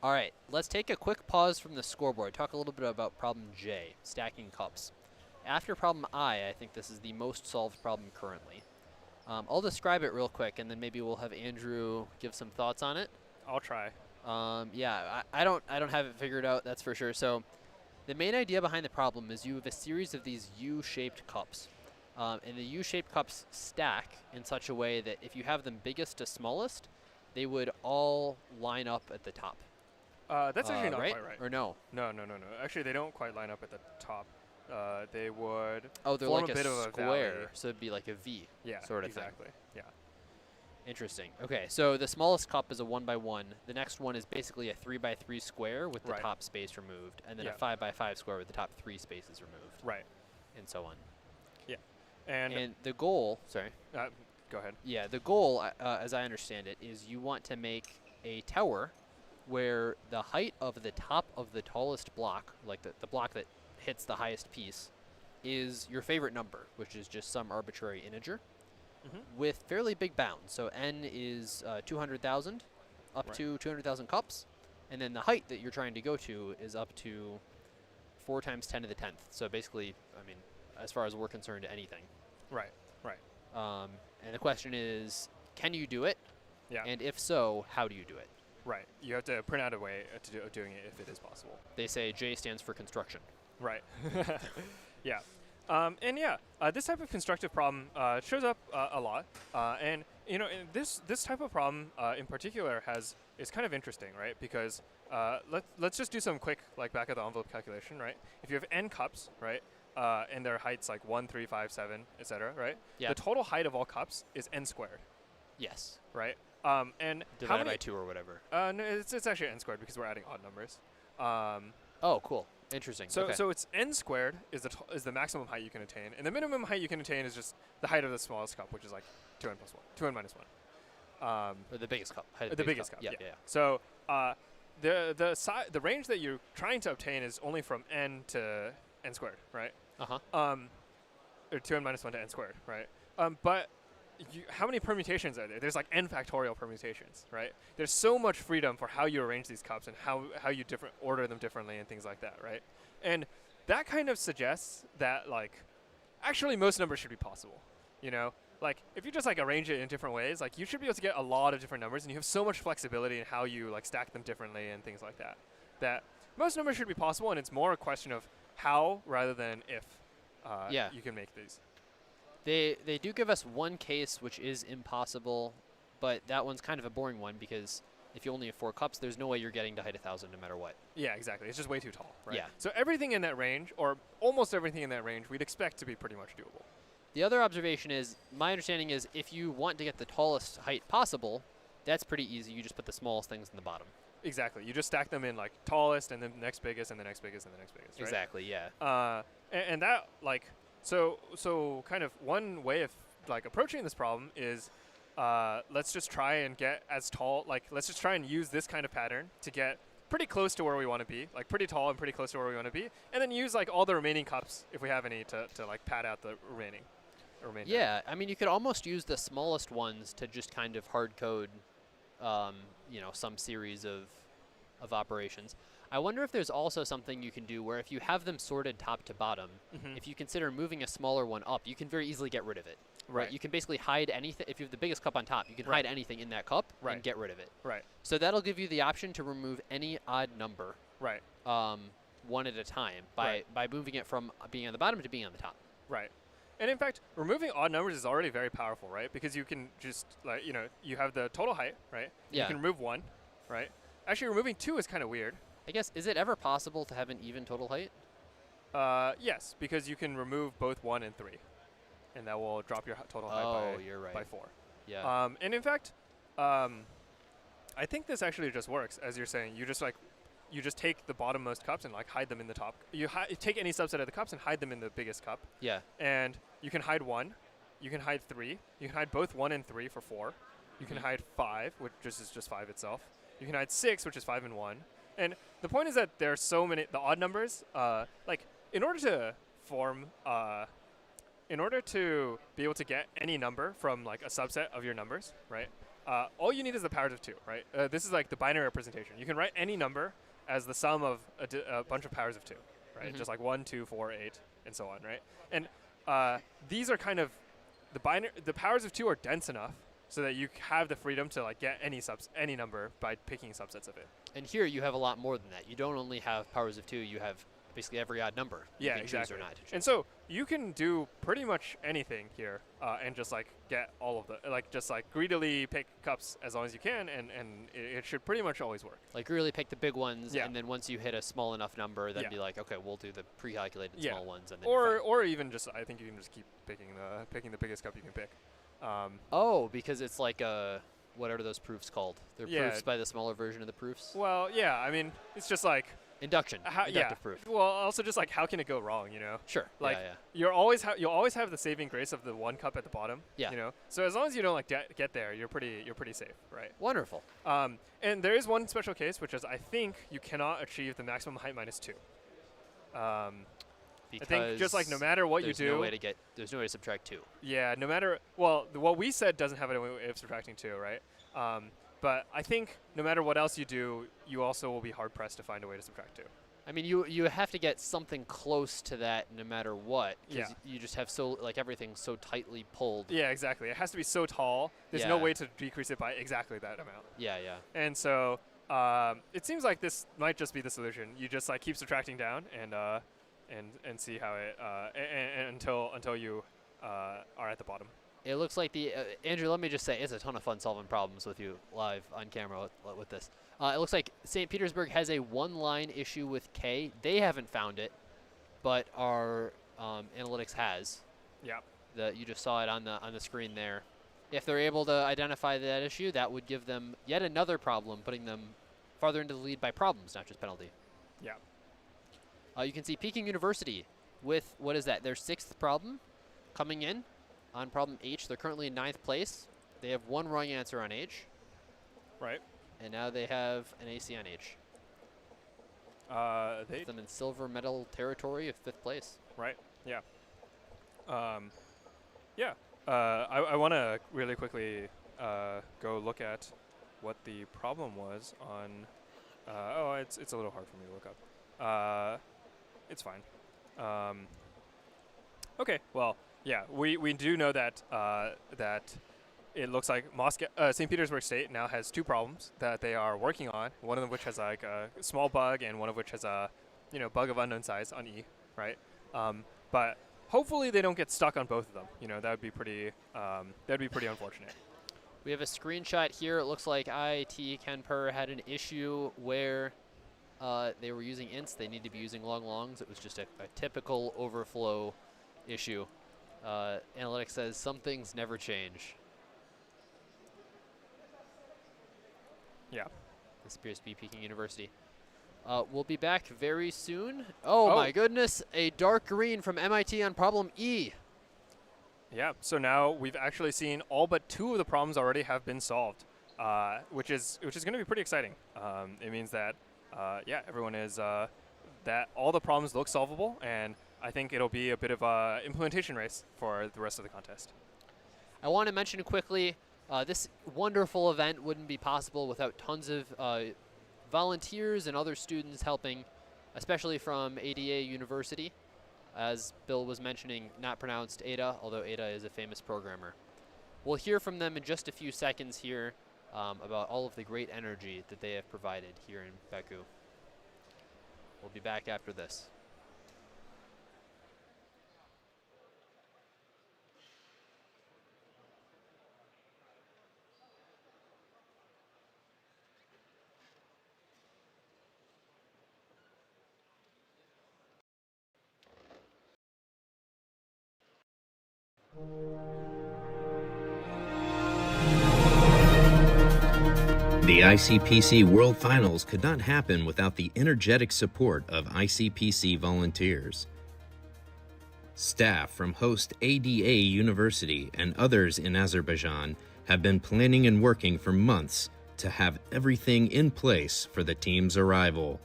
All right, let's take a quick pause from the scoreboard. Talk a little bit about problem J, stacking cups. After problem I think this is the most solved problem currently. I'll describe it real quick, and then maybe we'll have Andrew give some thoughts on it. I'll try. Yeah, I don't have it figured out, that's for sure. So the main idea behind the problem is you have a series of these U-shaped cups. And the U-shaped cups stack in such a way that if you have them biggest to smallest, they would all line up at the top. That's actually not right? quite right. Or no? No. Actually, they don't quite line up at the top. They would they're form like a bit of a square, valley. so it'd be like a V Yeah, sort of exactly. thing. Yeah. Interesting. Okay, so the smallest cup is a 1x1. The next one is basically a 3x3 square with the top space removed, and then a 5x5 square with the top 3 spaces removed. Right. And so on. Yeah. And the goal, sorry. Go ahead. Yeah, the goal, as I understand it, is you want to make a tower where the height of the top of the tallest block, like the block that hits the highest piece, is your favorite number, which is just some arbitrary integer, with fairly big bounds. So n is 200,000, up to 200,000 cups, and then the height that you're trying to go to is up to 4 times 10 to the 10th. So basically, I mean, as far as we're concerned, anything. Right. And the question is, can you do it? Yeah. And if so, how do you do it? Right. You have to print out a way of doing it if it is possible. They say J stands for construction. Right. Yeah. This type of constructive problem shows up a lot. And this type of problem in particular is kind of interesting, right? Because let's just do some quick back of the envelope calculation, right? If you have n cups, right? And their heights like 1, 3, 5, 7, etc., right? Yeah. The total height of all cups is n squared. Yes. Right? And divided by 2 or whatever. No, it's actually n squared because we're adding odd numbers. Oh, cool. Interesting. So it's n squared is the maximum height you can attain, and the minimum height you can attain is just the height of the smallest cup, which is like 2n plus 1, 2n minus 1. Or the biggest cup. The biggest cup. Yeah. Yeah. So the range that you're trying to obtain is only from n to n squared, right? Or 2n minus 1 to n squared, right? But how many permutations are there? There's like n factorial permutations, right? There's so much freedom for how you arrange these cups and how you order them differently and things like that, right? And that kind of suggests that actually most numbers should be possible, if you just arrange it in different ways, you should be able to get a lot of different numbers, and you have so much flexibility in how you stack them differently and things like that. That most numbers should be possible, and it's more a question of how rather than if you can make these. They do give us one case which is impossible, but that one's kind of a boring one because if you only have 4 cups, there's no way you're getting to height 1,000 no matter what. Yeah, exactly. It's just way too tall, right? Yeah. So everything in that range, or almost everything in that range, we'd expect to be pretty much doable. The other observation is, my understanding is if you want to get the tallest height possible, that's pretty easy. You just put the smallest things in the bottom. Exactly. You just stack them in like tallest and then next biggest and the next biggest and the next biggest, right? Exactly, yeah. And that like so kind of one way of like approaching this problem is let's just try and get as tall, like let's just try and use this kind of pattern to get pretty close to where we want to be, like pretty tall and pretty close to where we want to be, and then use like all the remaining cups if we have any to like pad out the remaining. Yeah, I mean, you could almost use the smallest ones to just kind of hard code, you know, some series of operations. I wonder if there's also something you can do where if you have them sorted top to bottom, if you consider moving a smaller one up, you can very easily get rid of it. Right. You can basically hide anything. If you have the biggest cup on top, you can hide anything in that cup and get rid of it. Right. So that'll give you the option to remove any odd number. Right. One at a time by moving it from being on the bottom to being on the top. Right. And in fact, removing odd numbers is already very powerful, right? Because you can just, like, you know, you have the total height, right? Yeah. You can remove 1, right? Actually, removing 2 is kind of weird. I guess, is it ever possible to have an even total height? Yes, because you can remove both 1 and 3. And that will drop your total height by 4. Yeah. And in fact, I think this actually just works, as you're saying. You just take the bottommost cups and like hide them in the top. You take any subset of the cups and hide them in the biggest cup. Yeah. And you can hide 1. You can hide 3. You can hide both 1 and 3 for 4. You can hide 5, which is just 5 itself. You can hide 6, which is 5 and 1. And the point is that there are so many, the odd numbers, like in order to form, in order to be able to get any number from like a subset of your numbers, right? All you need is the powers of 2, right? This is like the binary representation. You can write any number as the sum of a bunch of powers of 2, right? Just like 1, 2, 4, 8, and so on, right? And these are kind of the powers of 2 are dense enough so that you have the freedom to like get any number by picking subsets of it. And here you have a lot more than that. You don't only have powers of 2, you have basically every odd number. Yeah, you can exactly. choose or not to choose. And so you can do pretty much anything here and just like get all of the, like just like greedily pick cups as long as you can, and it should pretty much always work. Like really pick the big ones, Yeah. and then once you hit a small enough number, then Yeah. be like, okay, we'll do the pre-calculated small ones. And then or even just, I think you can just keep picking the biggest cup you can pick. oh, because it's like what are those proofs called? They're Yeah. proofs by the smaller version of the proofs? Well, yeah, I mean, it's just like inductive proof. Well, also just like how can it go wrong, you know? Sure. Like yeah. you'll always have the saving grace of the 1 cup at the bottom. Yeah. You know. So as long as you don't like get there, you're pretty safe, right? Wonderful. And there is one special case, which is I think you cannot achieve the maximum height minus 2. Because I think just like no matter what you do, there's no way to subtract 2. Yeah, no matter, well, what we said doesn't have any way of subtracting 2, right? But I think no matter what else you do, you also will be hard pressed to find a way to subtract 2. I mean, you have to get something close to that no matter what, because Yeah. you just have everything's so tightly pulled. Yeah, exactly. It has to be so tall. There's no way to decrease it by exactly that amount. Yeah, yeah. And so it seems like this might just be the solution. You just like keep subtracting down and see how it until you are at the bottom. It looks like Andrew, let me just say, it's a ton of fun solving problems with you live on camera with this. It looks like St. Petersburg has a one-line issue with K. They haven't found it, but our analytics has. Yeah. You just saw it on the screen there. If they're able to identify that issue, that would give them yet another problem, putting them farther into the lead by problems, not just penalty. Yeah. You can see Peking University with, what is that, their 6th problem coming in on problem H. They're currently in 9th place. They have 1 wrong answer on H. Right. And now they have an AC on H. They Puts them in silver medal territory of 5th place. Right. Yeah. Yeah. I want to really quickly go look at what the problem was on. It's a little hard for me to look up. It's fine. Okay. Well, yeah. We do know that that it looks like St. Petersburg State now has 2 problems that they are working on. One of them which has like a small bug, and one of which has a bug of unknown size on E, right? But hopefully they don't get stuck on both of them. You know, that would be pretty unfortunate. We have a screenshot here. It looks like IIT Kenpur had an issue where they were using ints. They need to be using longs. It was just a typical overflow issue. Analytics says some things never change. Yeah. This appears to be Peking University. We'll be back very soon. Oh my goodness, a dark green from MIT on problem E. Yeah, so now we've actually seen all but 2 of the problems already have been solved, which is going to be pretty exciting. It means that, yeah, everyone is, that all the problems look solvable, and I think it'll be a bit of a implementation race for the rest of the contest. I want to mention quickly, this wonderful event wouldn't be possible without tons of volunteers and other students helping, especially from ADA University. As Bill was mentioning, not pronounced Ada, although Ada is a famous programmer. We'll hear from them in just a few seconds here about all of the great energy that they have provided here in Baku. We'll be back after this. The ICPC World Finals could not happen without the energetic support of ICPC volunteers. Staff from host ADA University and others in Azerbaijan have been planning and working for months to have everything in place for the team's arrival.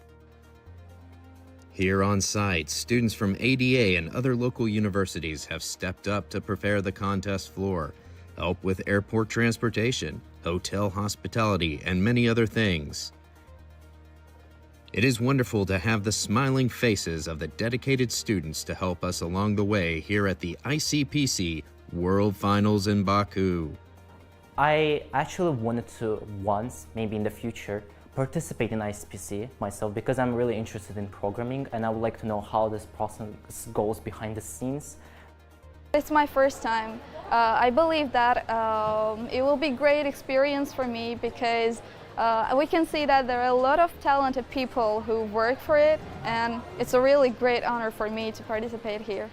Here on site, students from ADA and other local universities have stepped up to prepare the contest floor, help with airport transportation, hotel hospitality, and many other things. It is wonderful to have the smiling faces of the dedicated students to help us along the way here at the ICPC World Finals in Baku. I actually wanted to once, maybe in the future, participate in ICPC myself because I'm really interested in programming and I would like to know how this process goes behind the scenes. It's my first time. I believe that it will be a great experience for me because we can see that there are a lot of talented people who work for it, and it's a really great honor for me to participate here.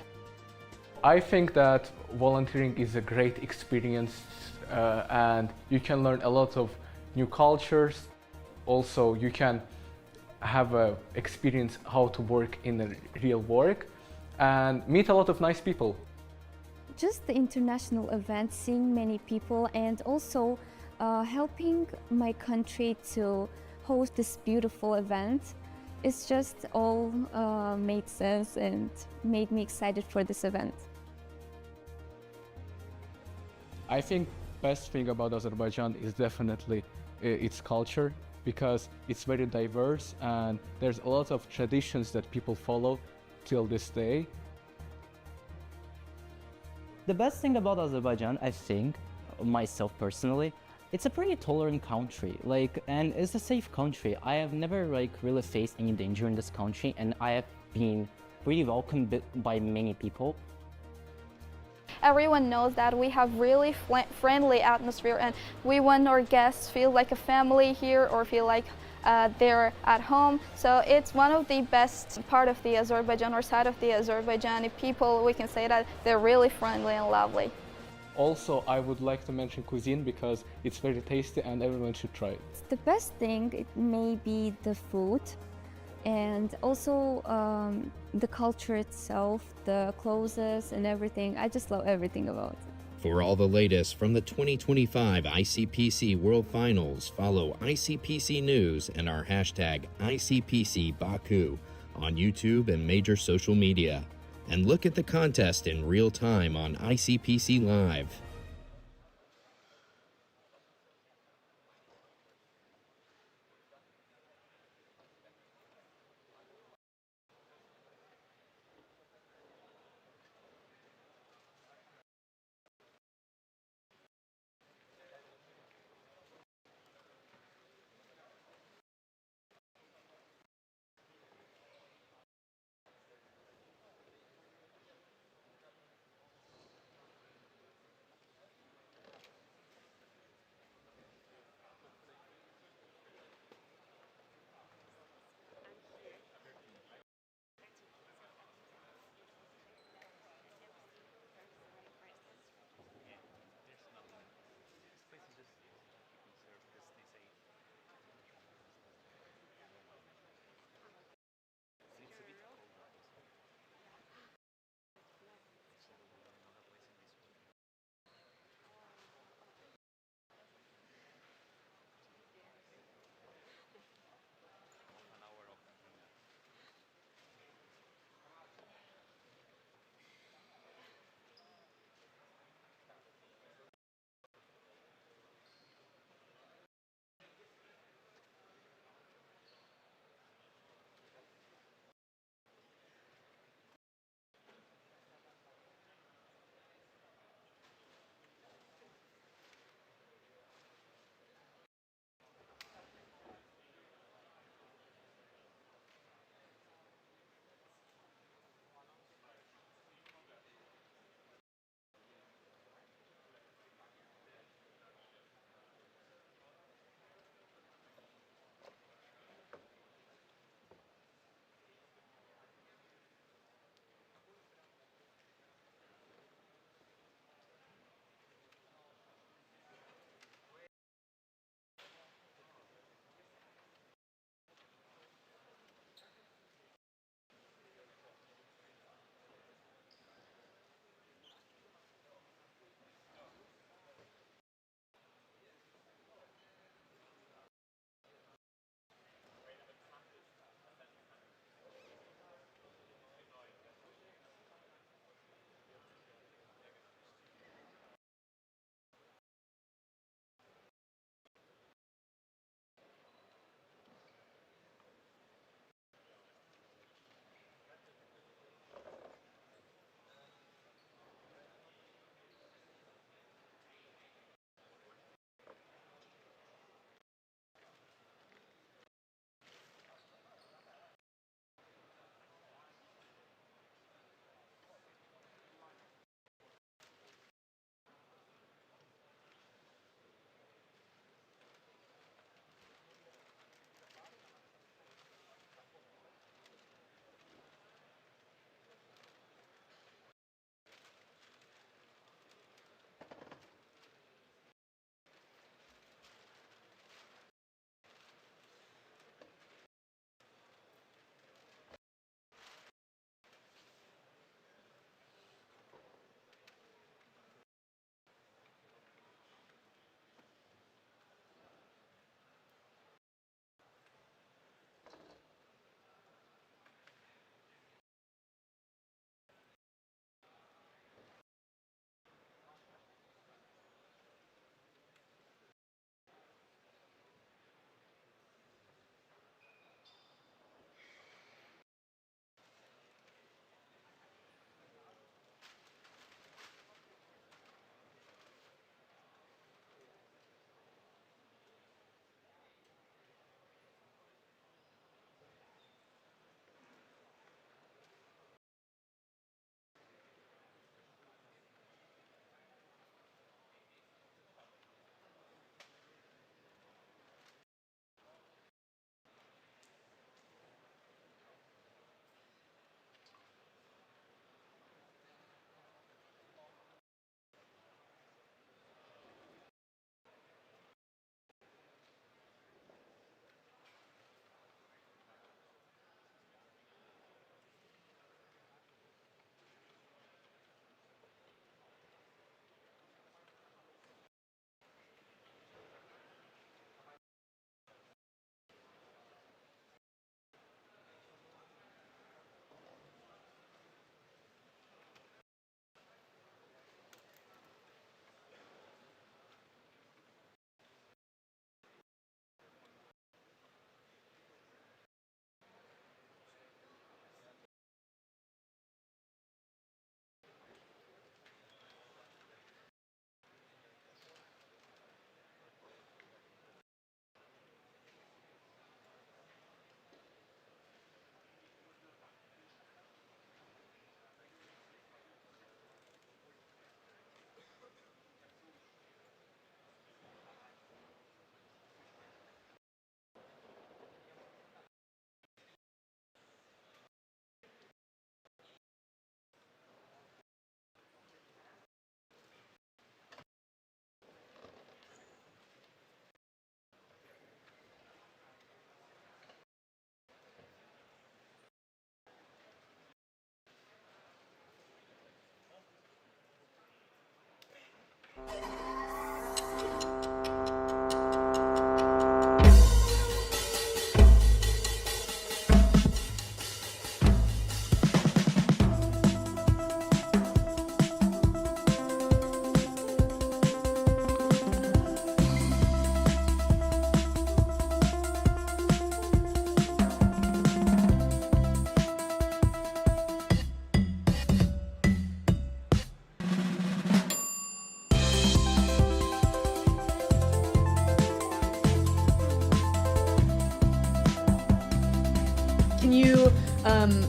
I think that volunteering is a great experience and you can learn a lot of new cultures. Also, you can have a experience how to work in the real work and meet a lot of nice people. Just the international event, seeing many people, and also helping my country to host this beautiful event. It's just all made sense and made me excited for this event. I think best thing about Azerbaijan is definitely its culture because it's very diverse and there's a lot of traditions that people follow till this day. The best thing about Azerbaijan, I think, myself personally, it's a pretty tolerant country, and it's a safe country. I have never really faced any danger in this country, and I have been pretty welcomed by many people. Everyone knows that we have really friendly atmosphere, and we want our guests feel like a family here or feel like they're at home. So it's one of the best part of the Azerbaijan or side of the Azerbaijani people. We can say that they're really friendly and lovely. Also, I would like to mention cuisine because it's very tasty and everyone should try it. The best thing it may be the food and also the culture itself, the clothes and everything. I just love everything about it. For all the latest from the 2025 ICPC World Finals, follow ICPC News and our hashtag ICPC Baku on YouTube and major social media. And look at the contest in real time on ICPC Live. Can you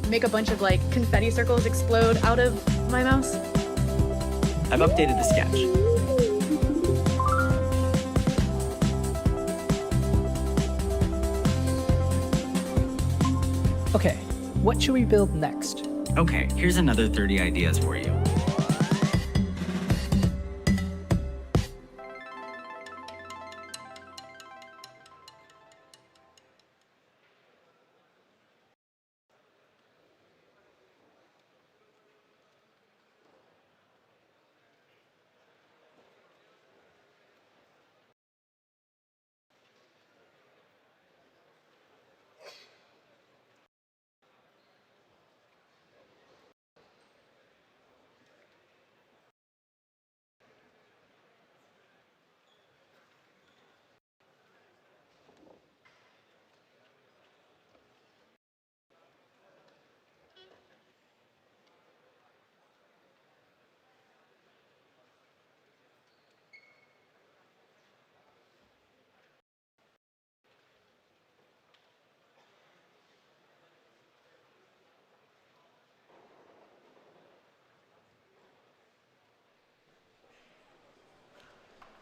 make a bunch of like confetti circles explode out of my mouse? I've updated the sketch. Okay, what should we build next? Okay, here's another 30 ideas for you.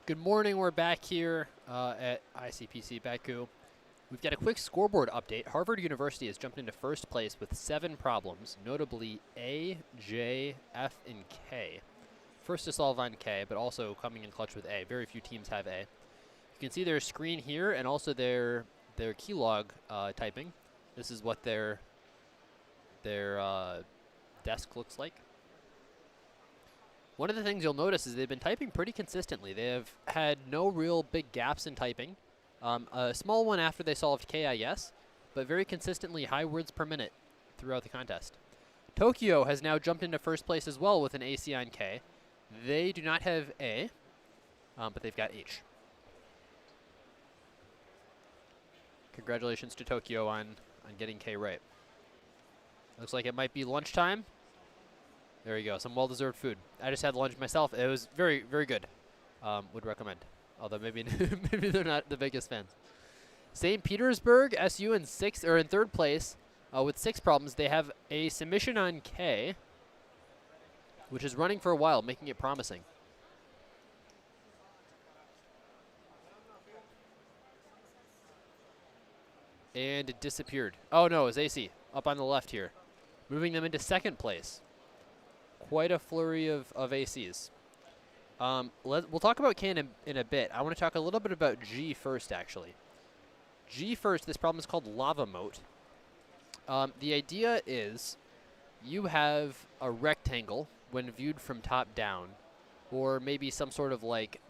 Good morning, we're back here at ICPC Baku. We've got a quick scoreboard update. Harvard University has jumped into first place with 7 problems, notably A, J, F, and K. First to solve on K, but also coming in clutch with A. Very few teams have A. You can see their screen here and also their keylog typing. This is what their desk looks like. One of the things you'll notice is they've been typing pretty consistently. They have had no real big gaps in typing. A small one after they solved K, I guess, but very consistently high words per minute throughout the contest. Tokyo has now jumped into first place as well with an AC on K. They do not have A, but they've got H. Congratulations to Tokyo on getting K right. Looks like it might be lunchtime. There you go, some well-deserved food. I just had lunch myself. It was very, very good. Would recommend. Although maybe maybe they're not the biggest fans. St. Petersburg, SU in third place with 6 problems. They have a submission on K, which is running for a while, making it promising. And it disappeared. Oh no, it's AC up on the left here, moving them into second place. Quite a flurry of ACs. We'll talk about K in a bit. I want to talk a little bit about G first, actually. G first, this problem is called lava moat. The idea is you have a rectangle when viewed from top down, or maybe some sort of like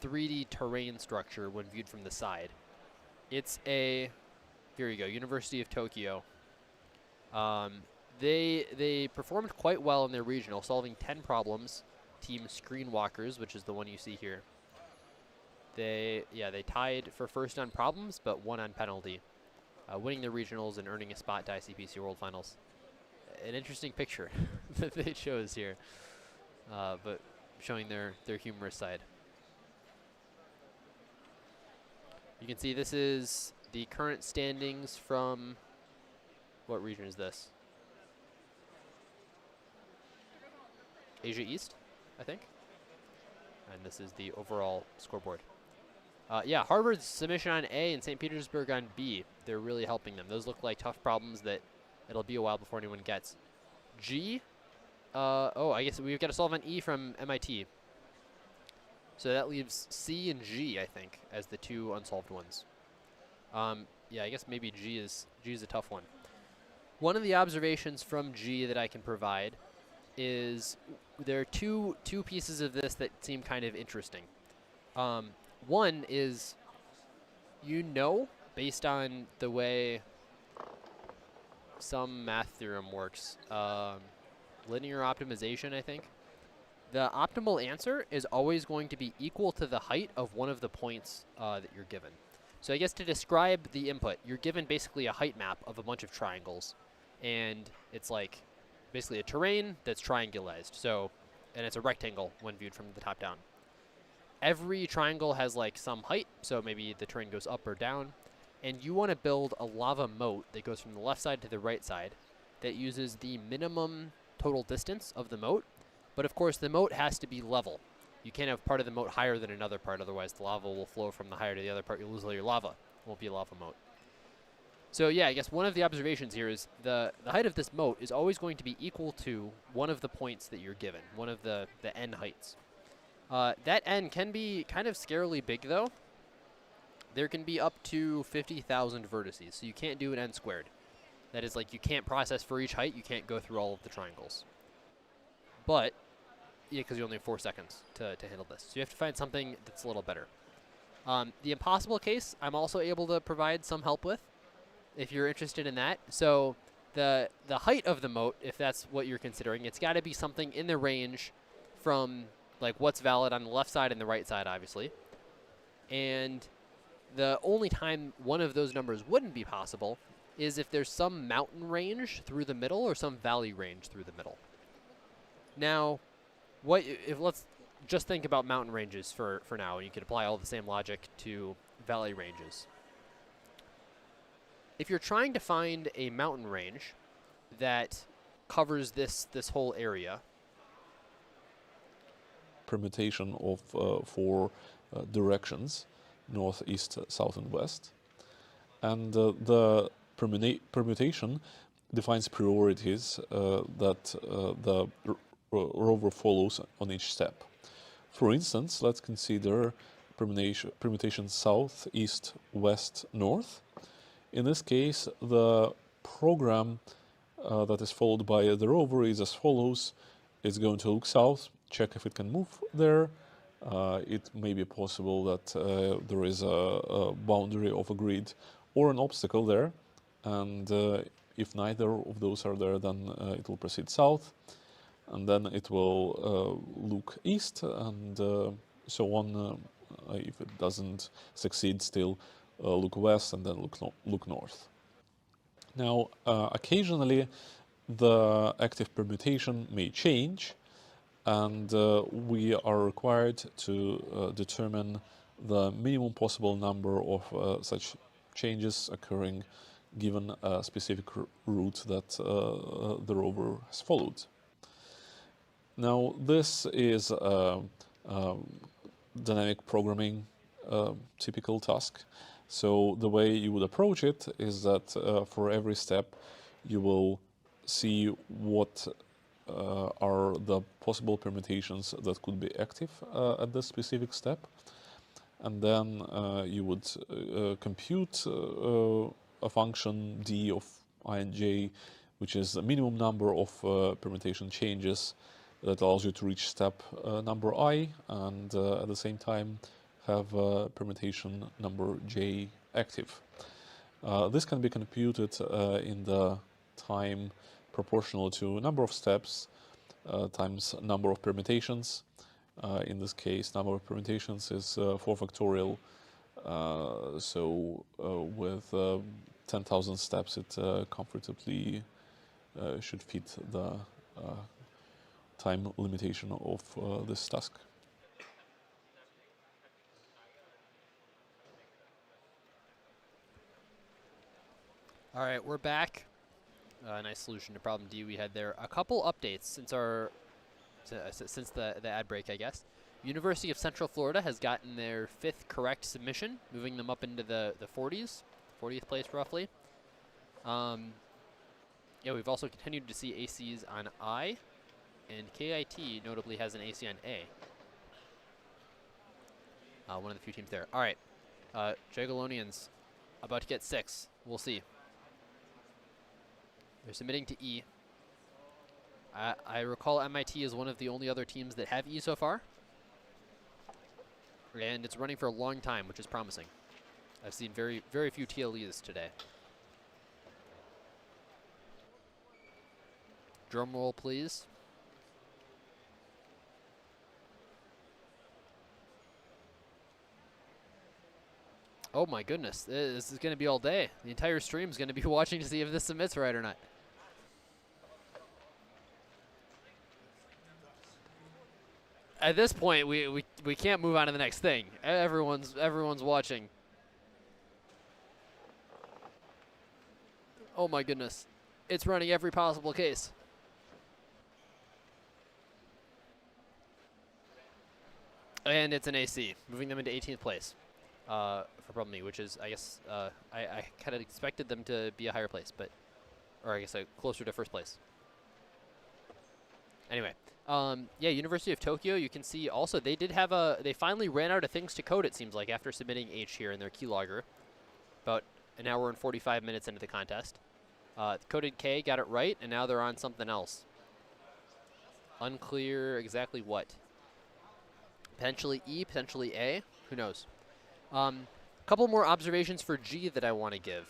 3D terrain structure when viewed from the side. It's a, here you go, University of Tokyo. They performed quite well in their regional, solving 10 problems. Team Screenwalkers, which is the one you see here. They tied for first on problems, but won on penalty, winning the regionals and earning a spot to ICPC World Finals. An interesting picture that they chose here, but showing their humorous side. You can see this is the current standings from, what region is this? Asia East, I think. And this is the overall scoreboard. Yeah, Harvard's submission on A and St. Petersburg on B. They're really helping them. Those look like tough problems that it'll be a while before anyone gets. G, I guess we've got to solve an E from MIT. So that leaves C and G, I think, as the 2 unsolved ones. Yeah, I guess maybe G is a tough one. One of the observations from G that I can provide is there are two pieces of this that seem kind of interesting. One is, based on the way some math theorem works, linear optimization, I think, the optimal answer is always going to be equal to the height of one of the points that you're given. So I guess to describe the input, you're given basically a height map of a bunch of triangles, and it's like basically a terrain that's triangularized. So, and it's a rectangle when viewed from the top down. Every triangle has like some height, so maybe the terrain goes up or down, and you want to build a lava moat that goes from the left side to the right side that uses the minimum total distance of the moat, but of course the moat has to be level. You can't have part of the moat higher than another part, otherwise the lava will flow from the higher to the other part. You'll lose all your lava. It won't be a lava moat. So yeah, I guess one of the observations here is the height of this moat is always going to be equal to one of the points that you're given, one of the n heights. That n can be kind of scarily big, though. There can be up to 50,000 vertices, so you can't do an n squared. That is, like, you can't process for each height. You can't go through all of the triangles. But, yeah, because you only have 4 seconds to handle this. So you have to find something that's a little better. The impossible case, I'm also able to provide some help with, if you're interested in that. So the height of the moat, if that's what you're considering, it's got to be something in the range from like what's valid on the left side and the right side, obviously. And the only time one of those numbers wouldn't be possible is if there's some mountain range through the middle or some valley range through the middle. Now, let's just think about mountain ranges for now, and you can apply all the same logic to valley ranges. If you're trying to find a mountain range that covers this whole area, permutation of 4 directions, north, east, south, and west. And the permutation defines priorities that the rover follows on each step. For instance, let's consider permutation south, east, west, north. In this case, the program that is followed by the rover is as follows. It's going to look south, check if it can move there. It may be possible that there is a boundary of a grid or an obstacle there, and if neither of those are there, then it will proceed south, and then it will look east, and so on. If it doesn't succeed, still look west, and then look north. Now, occasionally the active permutation may change, and we are required to determine the minimum possible number of such changes occurring given a specific route that the rover has followed. Now, this is a dynamic programming typical task. So the way you would approach it is that for every step you will see what are the possible permutations that could be active at this specific step, and then you would compute a function d of I and j, which is the minimum number of permutation changes that allows you to reach step number I, and at the same time have permutation number j active. This can be computed in the time proportional to number of steps times number of permutations. In this case, number of permutations is 4 factorial. So with 10,000 steps, it comfortably should fit the time limitation of this task. All right, we're back. Nice solution to problem D we had there. A couple updates since the ad break, I guess. University of Central Florida has gotten their 5th correct submission, moving them up into the 40s, 40th place roughly. Yeah, we've also continued to see ACs on I, and KIT notably has an AC on A. One of the few teams there. All right, Jagiellonians about to get 6. We'll see. They're submitting to E. I recall MIT is one of the only other teams that have E so far. And it's running for a long time, which is promising. I've seen very, very few TLEs today. Drum roll, please. Oh my goodness, this is going to be all day. The entire stream is going to be watching to see if this submits right or not. At this point, we can't move on to the next thing. Everyone's watching. Oh my goodness, it's running every possible case. And it's an AC, moving them into 18th place. For problem E, which is, I guess, I kind of expected them to be a higher place, but, or I guess closer to first place. Anyway, yeah, University of Tokyo, you can see also they did have they finally ran out of things to code, it seems like, after submitting H here in their keylogger, about an hour and 45 minutes into the contest. Coded K, got it right, and now they're on something else. Unclear exactly what. Potentially E, potentially A, who knows. Couple more observations for G that I want to give.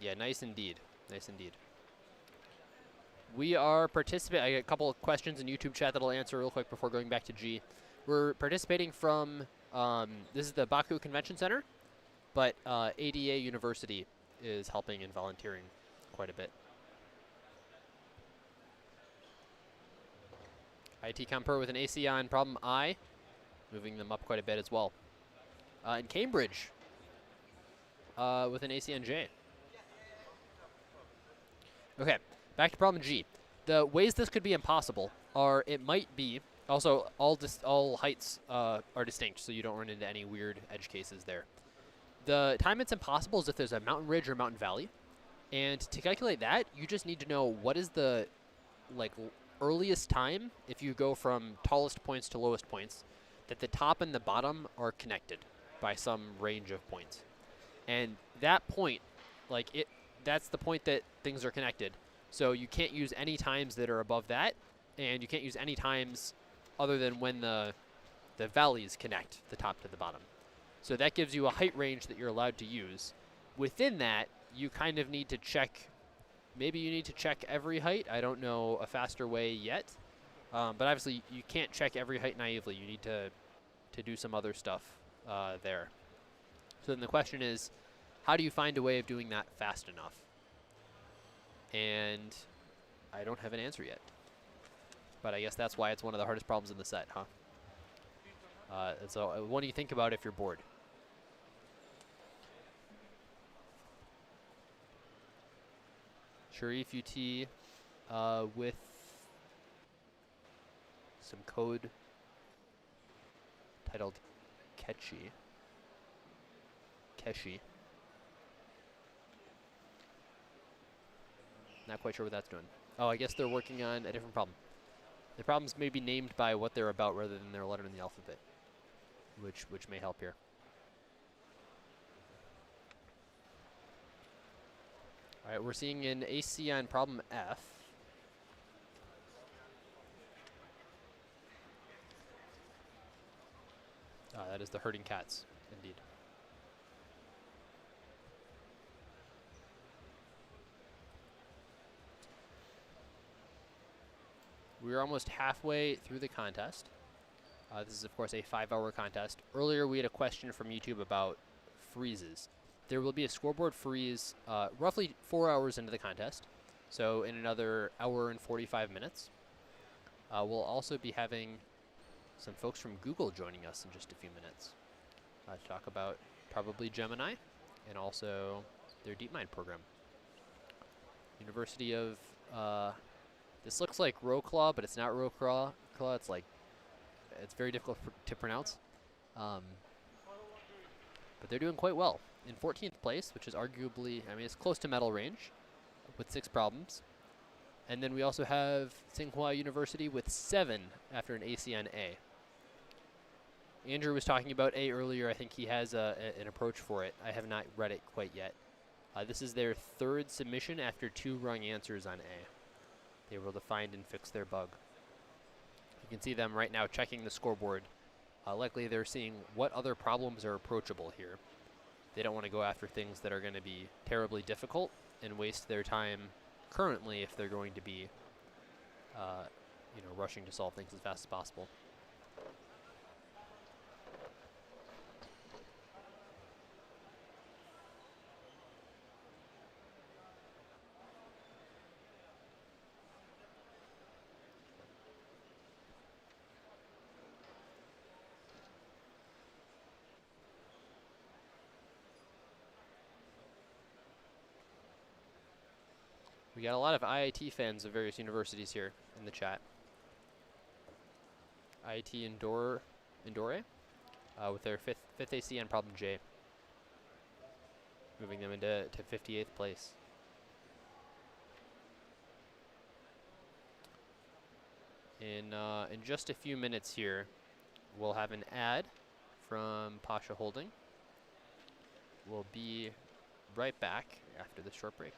Yeah, nice indeed. Nice indeed. We are participating. I got a couple of questions in YouTube chat that I'll answer real quick before going back to G. We're participating from, this is the Baku Convention Center, but ADA University is helping and volunteering quite a bit. IT Compro with an AC on problem I, moving them up quite a bit as well. In Cambridge, with an AC on J. Okay, back to problem G. The ways this could be impossible are it might be, also all heights are distinct, so you don't run into any weird edge cases there. The time it's impossible is if there's a mountain ridge or mountain valley. And to calculate that, you just need to know what is the earliest time, if you go from tallest points to lowest points, that the top and the bottom are connected by some range of points. And that point, that's the point that things are connected. So you can't use any times that are above that, and you can't use any times other than when the valleys connect the top to the bottom. So that gives you a height range that you're allowed to use. Within that, you kind of need to check, maybe you need to check every height. I don't know a faster way yet. But obviously, you can't check every height naively. You need to do some other stuff there. So then the question is, how do you find a way of doing that fast enough? And I don't have an answer yet. But I guess that's why it's one of the hardest problems in the set, huh? So what do you think about if you're bored? Sharif UT with some code titled Keshi. Not quite sure what that's doing. Oh, I guess they're working on a different problem. The problems may be named by what they're about rather than their letter in the alphabet, which may help here. All right, we're seeing an AC on problem F. That is the herding cats, indeed. We are almost halfway through the contest. This is, of course, a 5-hour contest. Earlier, we had a question from YouTube about freezes. There will be a scoreboard freeze roughly 4 hours into the contest, so in another hour and 45 minutes. We'll also be having some folks from Google joining us in just a few minutes to talk about probably Gemini and also their DeepMind program. University of, this looks like Roclaw, but it's not Roclaw. It's very difficult to pronounce. But they're doing quite well. In 14th place, which is arguably, I mean, it's close to medal range with 6 problems. And then we also have Tsinghua University with 7 after an AC on A. Andrew was talking about A earlier. I think he has an approach for it. I have not read it quite yet. This is their 3rd submission after 2 wrong answers on A. they were able to find and fix their bug. You can see them right now checking the scoreboard. Likely they're seeing what other problems are approachable here. They don't want to go after things that are going to be terribly difficult and waste their time currently if they're going to be rushing to solve things as fast as possible. We got a lot of IIT fans of various universities here in the chat. IIT Indore with their fifth AC on problem J, moving them into 58th place. In just a few minutes here, we'll have an ad from Pasha Holding. We'll be right back after this short break.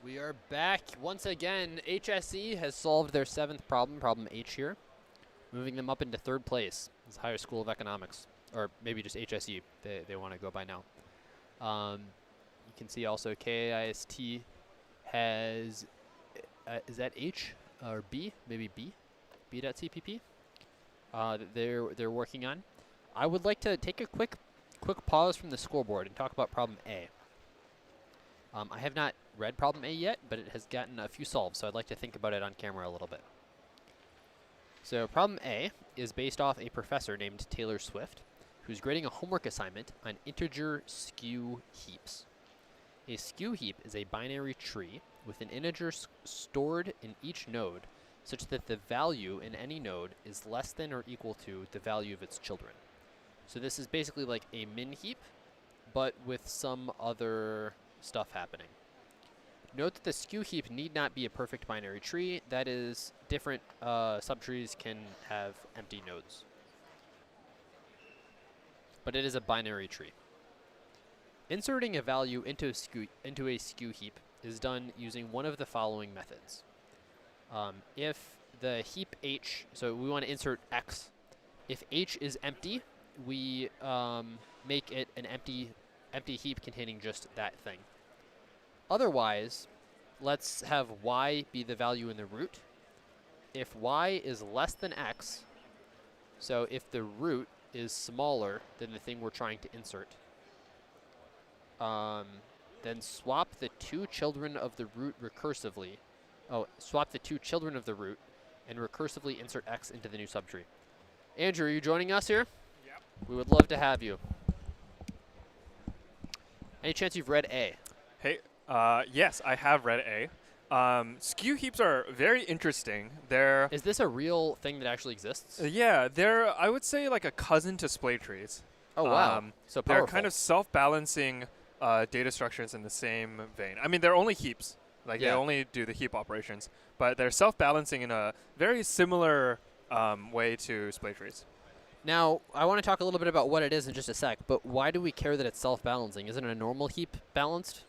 We are back once again. HSE has solved their 7th problem H here, moving them up into 3rd place. It's Higher School of Economics, or maybe just HSE they want to go by now. You can see also KIST has is that H or B? Maybe B? B.cpp. That they're working on. I would like to take a quick pause from the scoreboard and talk about problem A. I have not read problem A yet, but it has gotten a few solves, so I'd like to think about it on camera a little bit. So problem A is based off a professor named Taylor Swift, who's grading a homework assignment on integer skew heaps. A skew heap is a binary tree with an integer stored in each node such that the value in any node is less than or equal to the value of its children. So this is basically like a min heap, but with some other stuff happening. Note that the skew heap need not be a perfect binary tree. That is, different subtrees can have empty nodes. But it is a binary tree. Inserting a value into a skew heap is done using one of the following methods. If the heap H, so we want to insert X. If H is empty, we make it an empty heap containing just that thing. Otherwise, let's have Y be the value in the root. If Y is less than X, so if the root is smaller than the thing we're trying to insert, then swap the two children of the root recursively. Swap the two children of the root and recursively insert X into the new subtree. Andrew, are you joining us here? Yep. We would love to have you. Any chance you've read A? Hey, yes, I have read A. Skew heaps are very interesting. Is this a real thing that actually exists? Yeah, they're, I would say, like a cousin to splay trees. Oh, wow. So they're powerful. kind of self-balancing data structures in the same vein. I mean, they're only heaps. Like, they only do the heap operations. But they're self-balancing in a very similar way to splay trees. Now, I want to talk a little bit about what it is in just a sec, but why do we care that it's self-balancing? Isn't a normal heap balanced?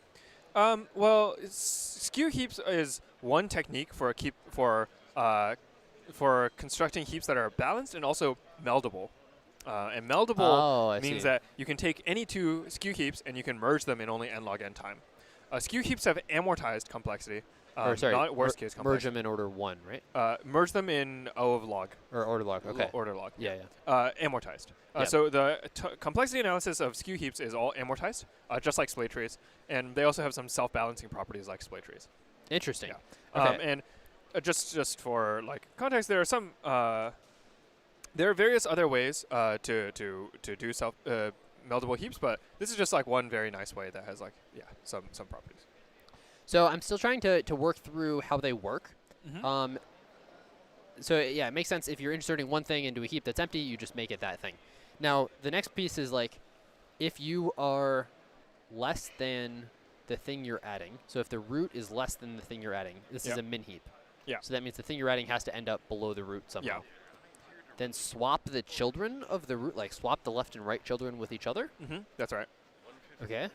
Well, skew heaps is one technique for for constructing heaps that are balanced and also meldable. And meldable means that you can take any two skew heaps and you can merge them in only n log n time. Skew heaps have amortized complexity, not worst case complexity. Merge them in order 1, right? Merge them in O of log. Or order log, okay. Order log. Yeah. Amortized. So the complexity analysis of skew heaps is all amortized, just like splay trees. And they also have some self-balancing properties like splay trees. Interesting. Yeah. Okay. And just for like context, there are some there are various other ways to do meldable heaps, but this is just like one very nice way that has like some properties. So I'm still trying to work through how they work. Mm-hmm. So yeah, it makes sense if you're inserting one thing into a heap that's empty, you just make it that thing. Now the next piece is like, if you are less than the thing you're adding, so if the root is less than the thing you're adding, this is a min heap. Yeah. So that means the thing you're adding has to end up below the root somehow. Yeah. Then swap the children of the root, like swap the left and right children with each other. Mm-hmm. That's right. Okay.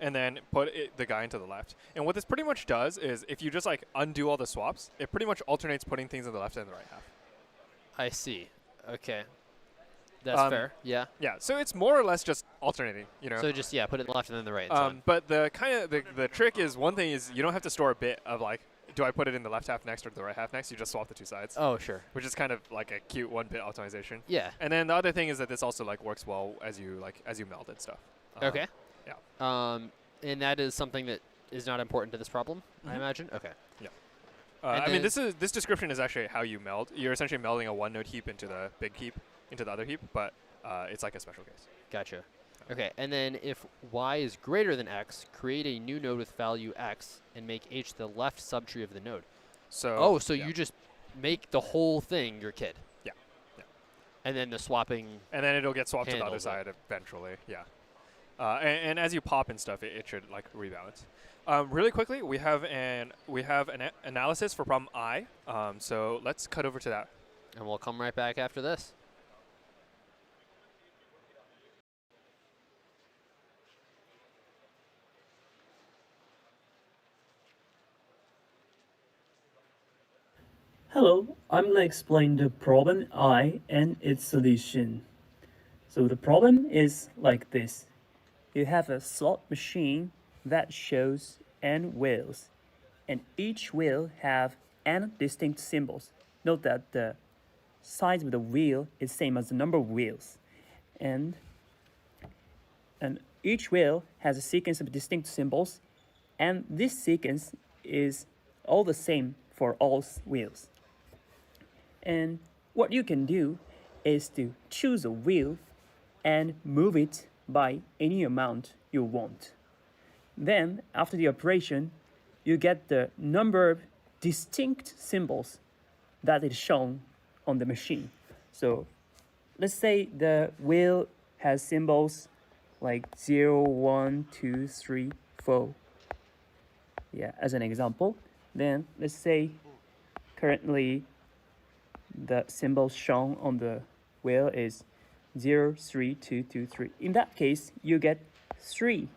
And then put the guy into the left. And what this pretty much does is, if you just like undo all the swaps, it pretty much alternates putting things in the left and the right half. I see. Okay. That's fair. Yeah. Yeah. So it's more or less just alternating, you know. So just put it in the left and then the right. But the kind of the trick is, one thing is you don't have to store a bit of like, do I put it in the left half next or the right half next? You just swap the two sides. Oh, sure. Which is kind of like a cute 1-bit optimization. Yeah. And then the other thing is that this also like works well as you meld and stuff. Okay. Yeah. And that is something that is not important to this problem, I imagine. Okay. Yeah. I mean, this description is actually how you meld. You're essentially melding a one-node heap into the big heap, into the other heap, but it's like a special case. Gotcha. Okay, and then if y is greater than x, create a new node with value x and make h the left subtree of the node. So you just make the whole thing your kid. Yeah. Yeah. And then the swapping. And then it'll get swapped to the other side eventually. Yeah. And as you pop and stuff, it should like rebalance. Really quickly, we have an analysis for problem I. So let's cut over to that. And we'll come right back after this. Hello, I'm going to explain the problem I and its solution. So the problem is like this. You have a slot machine that shows n wheels, and each wheel have n distinct symbols. Note that the size of the wheel is same as the number of wheels. And each wheel has a sequence of distinct symbols, and this sequence is all the same for all wheels. And what you can do is to choose a wheel and move it by any amount you want. Then, after the operation, you get the number of distinct symbols that is shown on the machine. So, let's say the wheel has symbols like 0, 1, 2, 3, 4. Yeah, as an example. Then, let's say currently the symbol shown on the wheel is 0, 3, 2, 2, 3. In that case, you get 3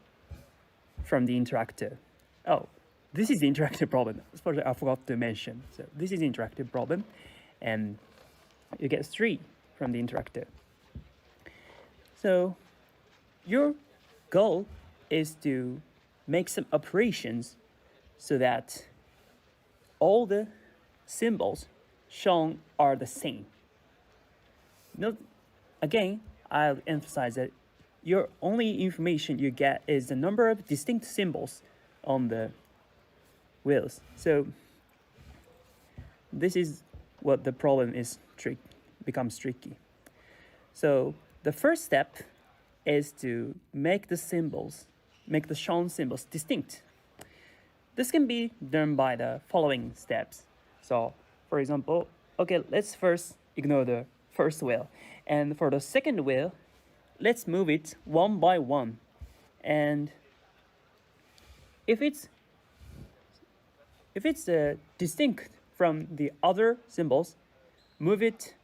from the interactive. Oh, this is the interactive problem. I forgot to mention. So this is the interactive problem, and you get 3 from the interactive. So your goal is to make some operations so that all the symbols shown are the same. Note, again, I'll emphasize that your only information you get is the number of distinct symbols on the wheels. So this is what the problem is becomes tricky. So the first step is to make the shown symbols distinct. This can be done by the following steps. So, for example, okay, let's first ignore the first wheel. And for the second wheel, let's move it one by one. And if it's distinct from the other symbols, move it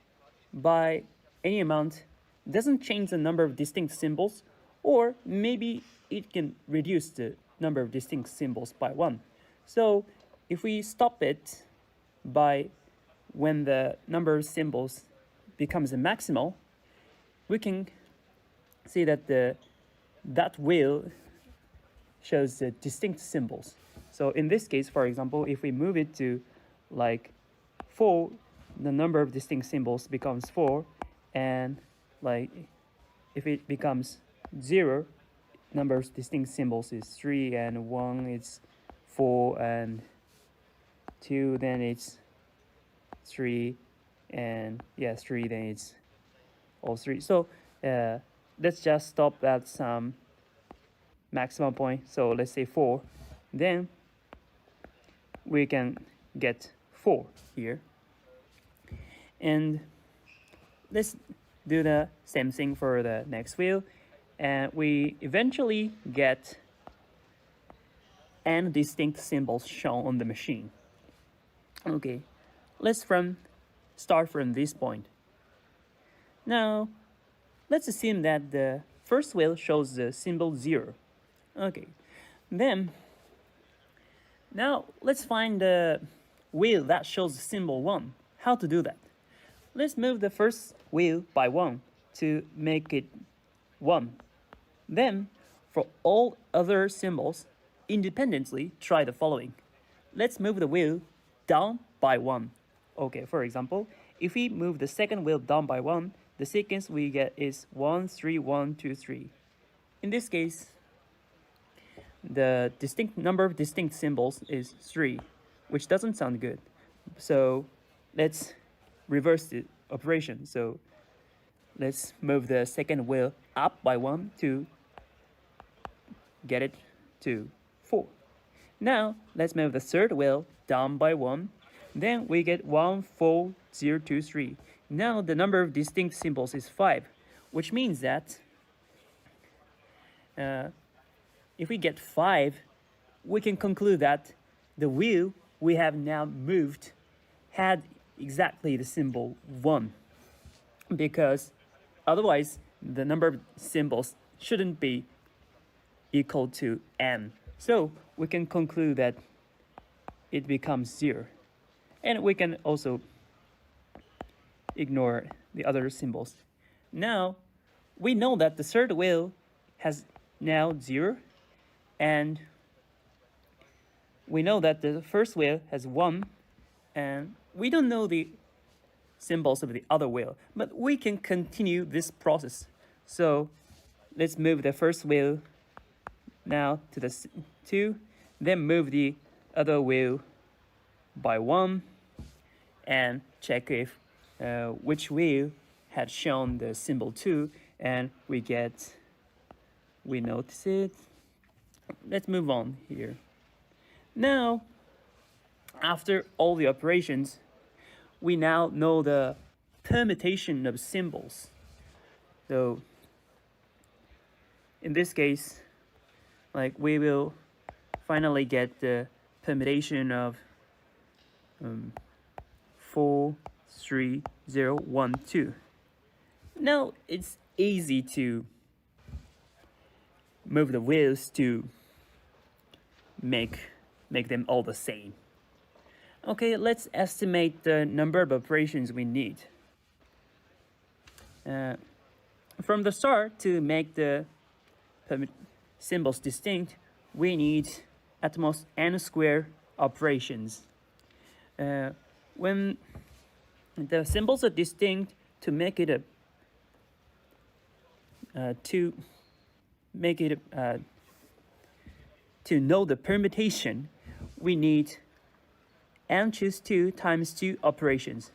by any amount. Doesn't change the number of distinct symbols, or maybe it can reduce the number of distinct symbols by 1. So if we stop it by when the number of symbols becomes a maximal, we can see that that wheel shows the distinct symbols. So in this case, for example, if we move it to like 4, the number of distinct symbols becomes 4, and like if it becomes 0, number of distinct symbols is 3, and 1 it's 4, and 2 then it's 3, and 3 then it's all 3. So let's just stop at some maximum point. So let's say 4. Then we can get 4 here. And let's do the same thing for the next wheel. And we eventually get n distinct symbols shown on the machine. Okay, let's start from this point. Now, let's assume that the first wheel shows the symbol 0. Okay, then, now let's find the wheel that shows the symbol 1. How to do that? Let's move the first wheel by 1 to make it 1. Then, for all other symbols, independently try the following. Let's move the wheel down by 1. Okay, for example, if we move the second wheel down by 1, the sequence we get is 1, 3, 1, 2, 3. In this case, the number of distinct symbols is 3, which doesn't sound good. So let's reverse the operation. So let's move the second wheel up by 1 to get it to 4. Now let's move the third wheel down by 1. Then we get 1, 4, 0, 2, 3. Now the number of distinct symbols is 5, which means that if we get 5, we can conclude that the wheel we have now moved had exactly the symbol 1, because otherwise the number of symbols shouldn't be equal to n. So we can conclude that it becomes 0. And we can also ignore the other symbols. Now, we know that the third wheel has now 0, and we know that the first wheel has 1, And we don't know the symbols of the other wheel, but we can continue this process. So let's move the first wheel now to the 2, then move the other wheel by 1, and check if which wheel had shown the symbol 2, and we notice it. Let's move on here. Now, after all the operations, we now know the permutation of symbols. So in this case, like, we will finally get the permutation of 4, 3, 0, 1, 2. Now it's easy to move the wheels to make them all the same. Okay, let's estimate the number of operations we need. From the start, to make the symbols distinct, we need at most n square operations. When the symbols are distinct, to make it to know the permutation, we need n choose 2 times 2 operations.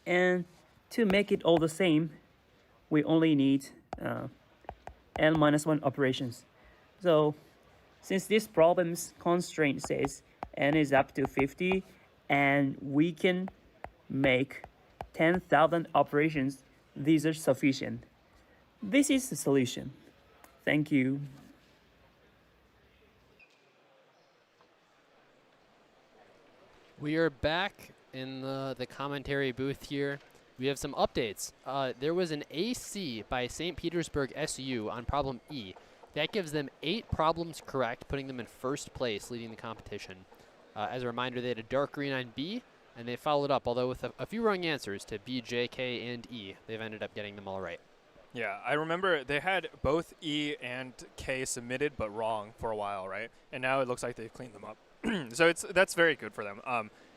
And to make it all the same, we only need n minus 1 operations. So since this problem's constraint says n is up to 50, and we can make 10,000 operations, these are sufficient. This is the solution. Thank you. We are back in the commentary booth here. We have some updates. There was an AC by St. Petersburg SU on problem E. That gives them 8 problems correct, putting them in first place, leading the competition. As a reminder, they had a dark green on B, and they followed up, although with a few wrong answers to B, J, K, and E. They've ended up getting them all right. Yeah, I remember they had both E and K submitted but wrong for a while, right? And now it looks like they've cleaned them up. So that's very good for them.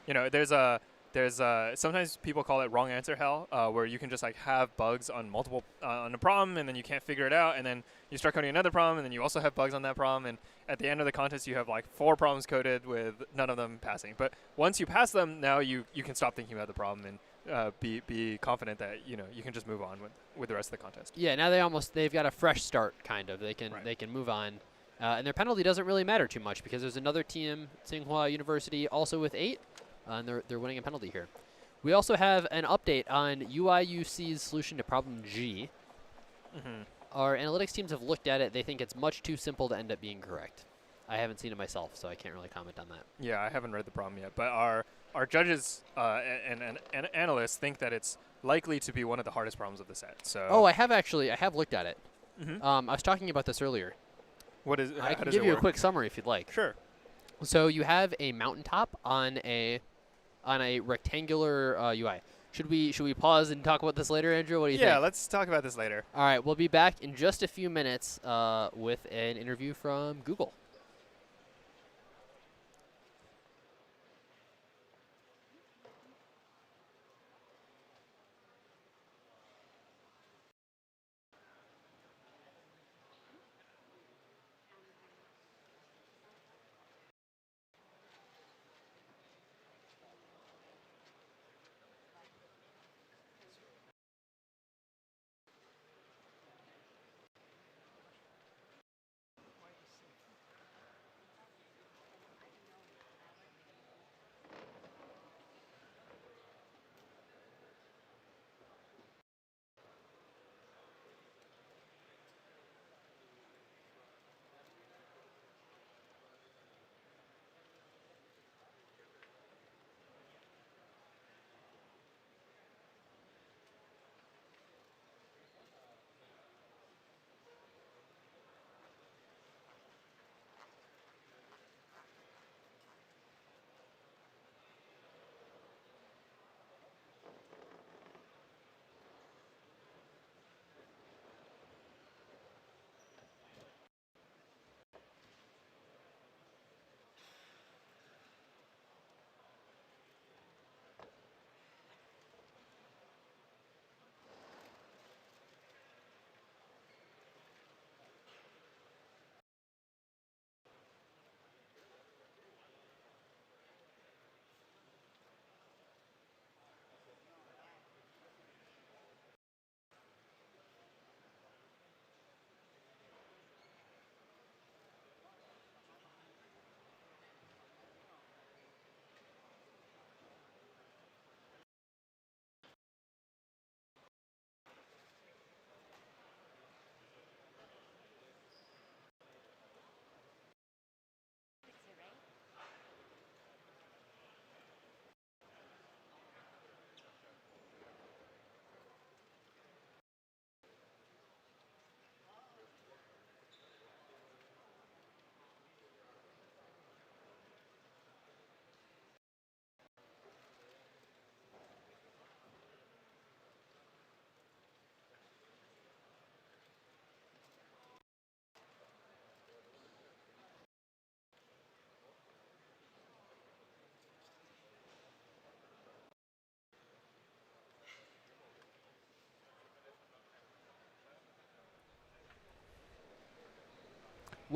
You know, there's sometimes people call it wrong answer hell, where you can just like have bugs on multiple on a problem, and then you can't figure it out, and then you start coding another problem, and then you also have bugs on that problem, and at the end of the contest you have like 4 problems coded with none of them passing. But once you pass them, now you can stop thinking about the problem and be confident that you can just move on with the rest of the contest. Yeah, now they've got a fresh start, kind of. They can move on. And their penalty doesn't really matter too much because there's another team, Tsinghua University, also with 8, and they're winning a penalty here. We also have an update on UIUC's solution to problem G. Our analytics teams have looked at it. They think it's much too simple to end up being correct. I haven't seen it myself, so I can't really comment on that. Yeah, I haven't read the problem yet, but our judges and analysts think that it's likely to be one of the hardest problems of the set. So. Oh, I have looked at it. I was talking about this earlier. What is? I can give you a quick summary if you'd like. Sure. So you have a mountaintop on a rectangular UI. Should we pause and talk about this later, Andrew? What do you think? Yeah, let's talk about this later. All right, we'll be back in just a few minutes with an interview from Google.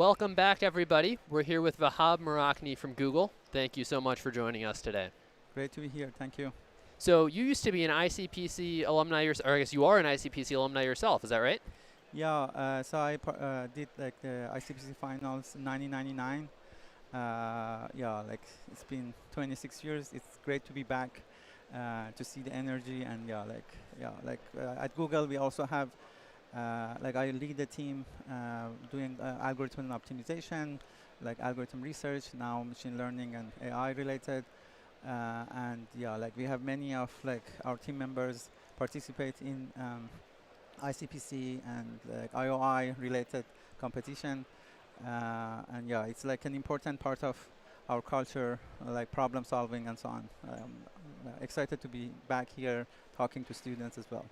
Welcome back, everybody. We're here with Vahab Marakni from Google. Thank you so much for joining us today. Great to be here. Thank you. So you used to be an ICPC alumni, or I guess you are an ICPC alumni yourself. Is that right? Yeah. So I did like the ICPC Finals in 1999. Yeah, like it's been 26 years. It's great to be back to see the energy and at Google we also have like I lead the team doing algorithm optimization, like algorithm research, now machine learning and AI related. And yeah, like we have many of like our team members participate in ICPC and like IOI related competition. And yeah, it's like an important part of our culture, like problem solving and so on. Excited to be back here talking to students as well.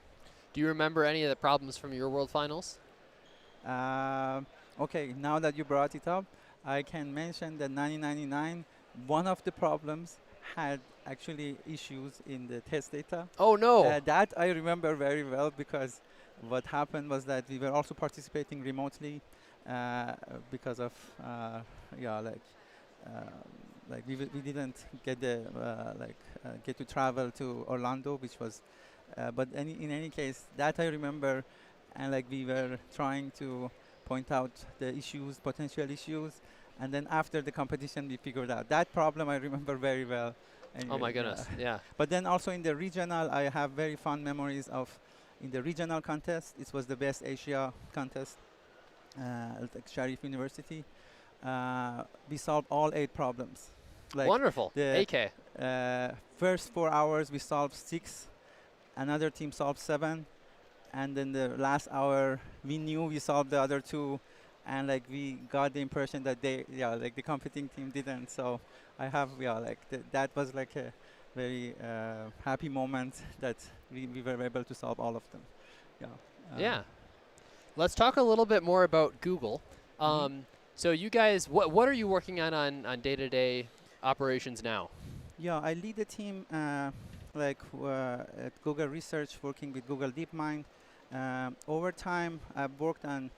Do you remember any of the problems from your World Finals? Okay, now that you brought it up, I can mention that 1999, one of the problems had actually issues in the test data. Oh no! That I remember very well because what happened was that we were also participating remotely because of we didn't get the get to travel to Orlando, which was but in any case that I remember, and like we were trying to point out the issues, potential issues, and then after the competition we figured out that problem. I remember very well. Anyway, oh my goodness, yeah. But then also in the regional, I have very fond memories of in the regional contest. It was the Best Asia contest at Sharif University. We solved all 8 problems. Like wonderful. The AK. First 4 hours we solved 6. Another team solved 7, and then the last hour we knew we solved the other 2, and like we got the impression that the competing team didn't. So I have that was like a very happy moment that we were able to solve all of them. Yeah. Let's talk a little bit more about Google. So you guys, what are you working on day-to-day operations now? Yeah, I lead a team at Google Research, working with Google DeepMind. Over time, I've worked on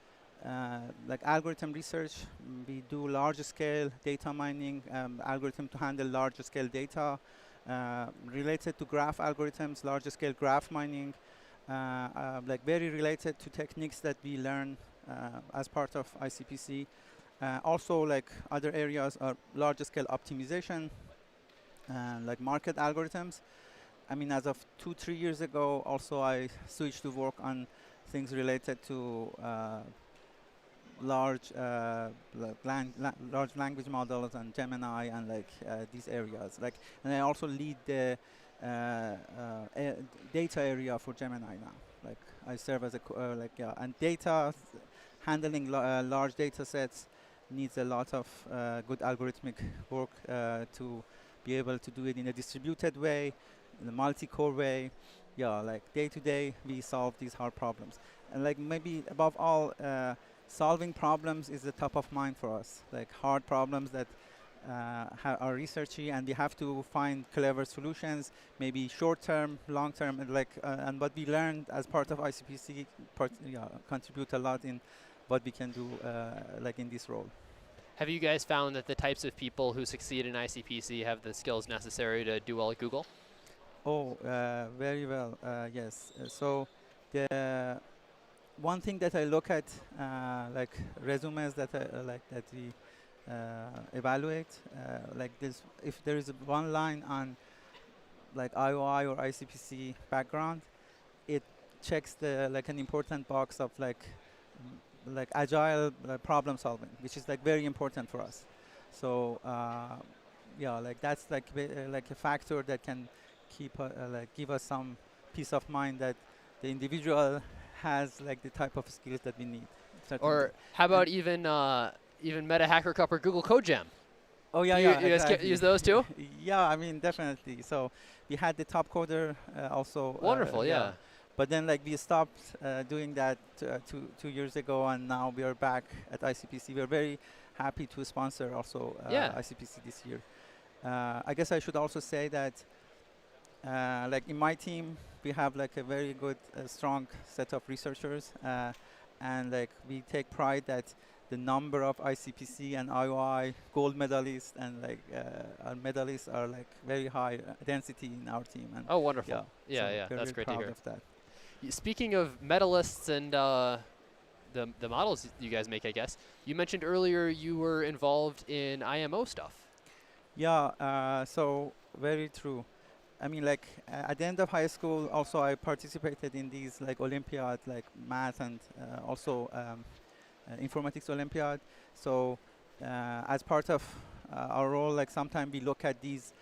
like algorithm research. We do large-scale data mining, algorithm to handle large-scale data related to graph algorithms, large-scale graph mining, like very related to techniques that we learn as part of ICPC. Also, like other areas are large-scale optimization, like market algorithms. I mean, as of 2-3 years ago, also I switched to work on things related to large language models and Gemini and like these areas. Like, and I also lead the data area for Gemini now. Like, I serve as a and data handling large data sets needs a lot of good algorithmic work to be able to do it in a distributed way, in a multi-core way. Yeah, like day to day we solve these hard problems, and like maybe above all, solving problems is the top of mind for us. Like hard problems that are researchy, and we have to find clever solutions, maybe short term, long term, and like and what we learned as part of ICPC contribute a lot in what we can do like in this role. Have you guys found that the types of people who succeed in ICPC have the skills necessary to do well at Google? Oh, very well, yes. So the one thing that I look at, like resumes that that we evaluate, like this, if there is one line on like IOI or ICPC background, it checks the like an important box of like agile problem solving, which is like very important for us. So yeah, like that's like a factor that can keep like give us some peace of mind that the individual has like the type of skills that we need. Or how about even Meta Hacker Cup or Google Code Jam? Oh yeah, you guys use those too? Yeah, I mean definitely. So we had the top coder also. Wonderful, yeah. But then like we stopped doing that 2 years ago, and now we are back at ICPC. We're very happy to sponsor also ICPC this year. I guess I should also say that like in my team, we have like a very good, strong set of researchers, and like we take pride that the number of ICPC and IOI gold medalists and like our medalists are like very high density in our team. And Oh, wonderful. Yeah, Yeah, so yeah, we're that's very great to proud hear. of that. Speaking of medalists and the models you guys make, I guess, you mentioned earlier you were involved in IMO stuff. Yeah, so very true. I mean, like at the end of high school, also I participated in these like Olympiad, like math and also informatics Olympiad. So as part of our role, like sometimes we look at these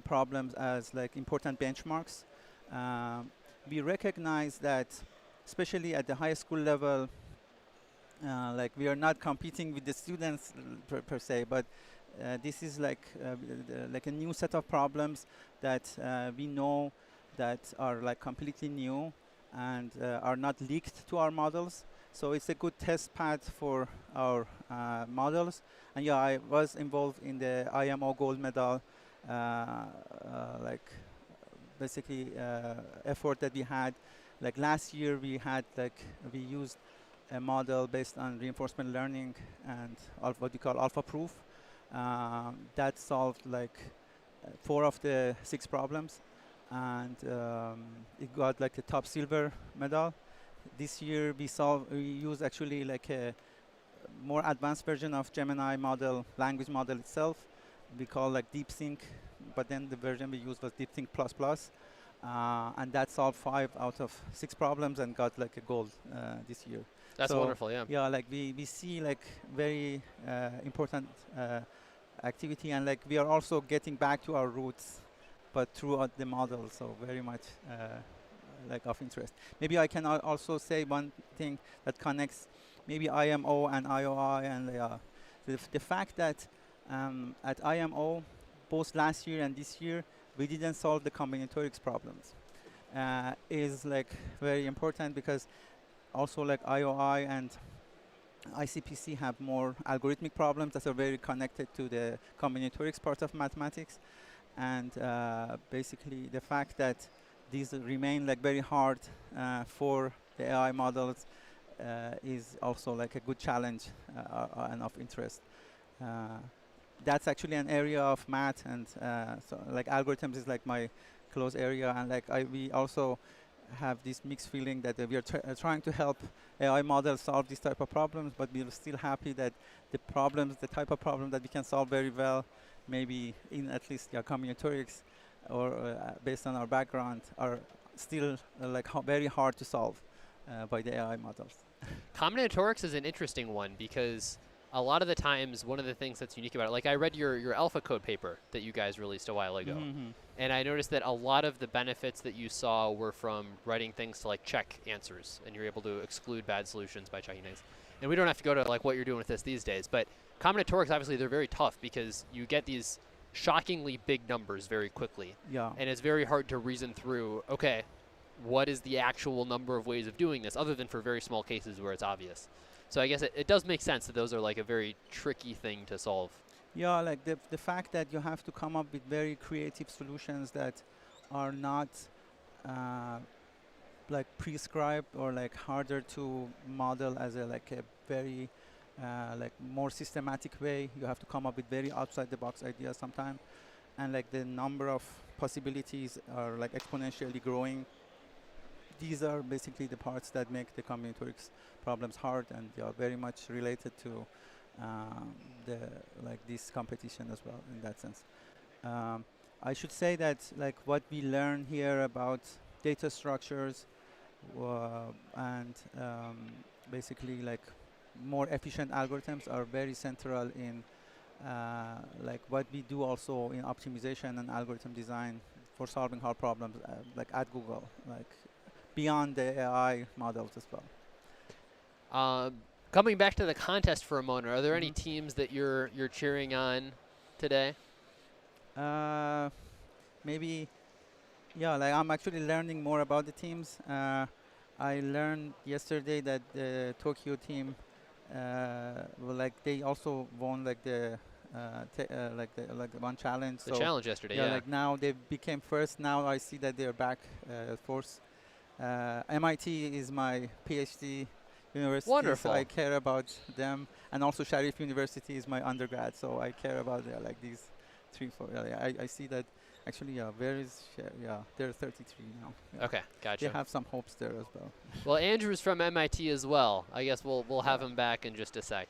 problems as like important benchmarks. We recognize that, especially at the high school level, like we are not competing with the students per se, but this is like a new set of problems that we know that are like completely new and are not leaked to our models. So it's a good test pad for our models. And yeah, I was involved in the IMO gold medal, like basically effort that we had. Like last year, we used a model based on reinforcement learning and what we call alpha proof. That solved like 4 of the 6 problems, and it got like a top silver medal. This year we use actually like a more advanced version of Gemini model, language model itself. We call like DeepSync, but then the version we used was DeepSync plus, and that solved 5 out of 6 problems and got like a gold this year. That's So wonderful, yeah. Yeah, like we see like very important activity, and like we are also getting back to our roots, but throughout the model. So very much like of interest. Maybe I can also say one thing that connects maybe IMO and IOI, and the fact that at IMO, both last year and this year, we didn't solve the combinatorics problems. Is like very important, because also like IOI and ICPC have more algorithmic problems that are very connected to the combinatorics part of mathematics. And basically the fact that these remain like very hard for the AI models is also like a good challenge and of interest. That's actually an area of math, and so like algorithms is like my close area, and like we also have this mixed feeling that we are trying to help AI models solve these type of problems, but we're still happy that the type of problem that we can solve very well, maybe in at least combinatorics or based on our background, are still like very hard to solve by the AI models. Combinatorics is an interesting one, because a lot of the times, one of the things that's unique about it, like I read your alpha code paper that you guys released a while ago, and I noticed that a lot of the benefits that you saw were from writing things to like check answers, and you're able to exclude bad solutions by checking things. And we don't have to go to like what you're doing with this these days, but combinatorics, obviously, they're very tough because you get these shockingly big numbers very quickly. Yeah. And it's very hard to reason through, okay, what is the actual number of ways of doing this, other than for very small cases where it's obvious. So I guess it does make sense that those are like a very tricky thing to solve. Yeah, like the fact that you have to come up with very creative solutions that are not like prescribed or like harder to model as a very like more systematic way. You have to come up with very outside the box ideas sometimes, and like the number of possibilities are like exponentially growing. These are basically the parts that make the combinatorics problems hard, and they are very much related to this competition as well in that sense. I should say that like what we learn here about data structures and basically like more efficient algorithms are very central in like what we do also in optimization and algorithm design for solving hard problems like at Google, like beyond the AI models as well. Coming back to the contest for a moment, are there any teams that you're cheering on today? Maybe, yeah, like I'm actually learning more about the teams. I learned yesterday that the Tokyo team, like they also won like the one challenge. The challenge yesterday, yeah. Like now they became first. Now I see that they're back fourth. MIT is my PhD universities. Wonderful. I care about them, and also Sharif University is my undergrad, so I care about like these 3, 4. I see that actually, where is they're 33 now. Yeah. Okay, gotcha. They have some hopes there as well. Well, Andrew's from MIT as well. I guess we'll have him back in just a sec.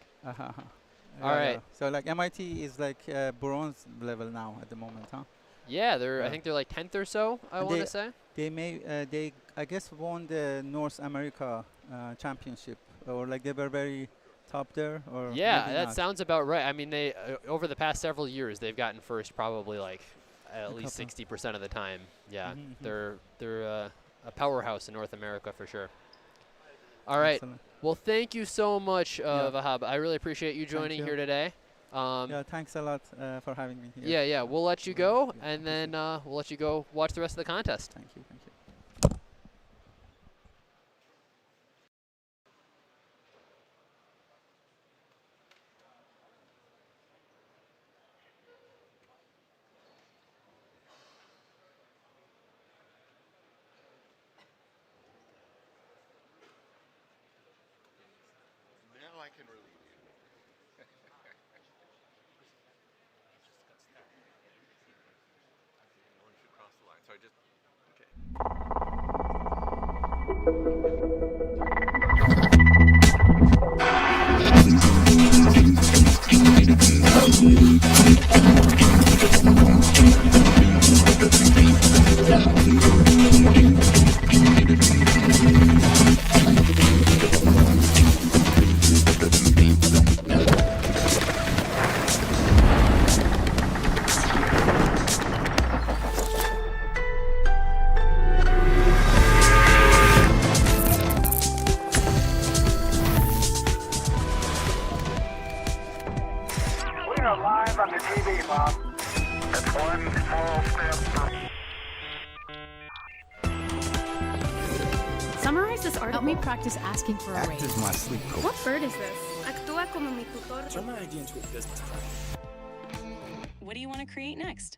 All right. So like MIT is like bronze level now at the moment, huh? Yeah, I think they're like 10th or so, I want to say. They I guess won the North America championship, or like they were very top there, or yeah, maybe that not. sounds about right. I mean, they over the past several years they've gotten first probably like at least 60% of the time. Yeah, they're a powerhouse in North America for sure. All right. Excellent. Well, thank you so much, Vahab. I really appreciate you joining here today. Yeah, thanks a lot for having me here. Yeah, we'll let you go, and then we'll let you go watch the rest of the contest. Thank you. Now I can relieve you. No one should cross the line. So I just, We are live on the TV, Bob. That's one small step for... Summarize this article. Help me practice asking for a raise. Act as my sleep coach. What bird is this? Actúa como mi tutor. Turn my idea into a business plan. What do you want to create next?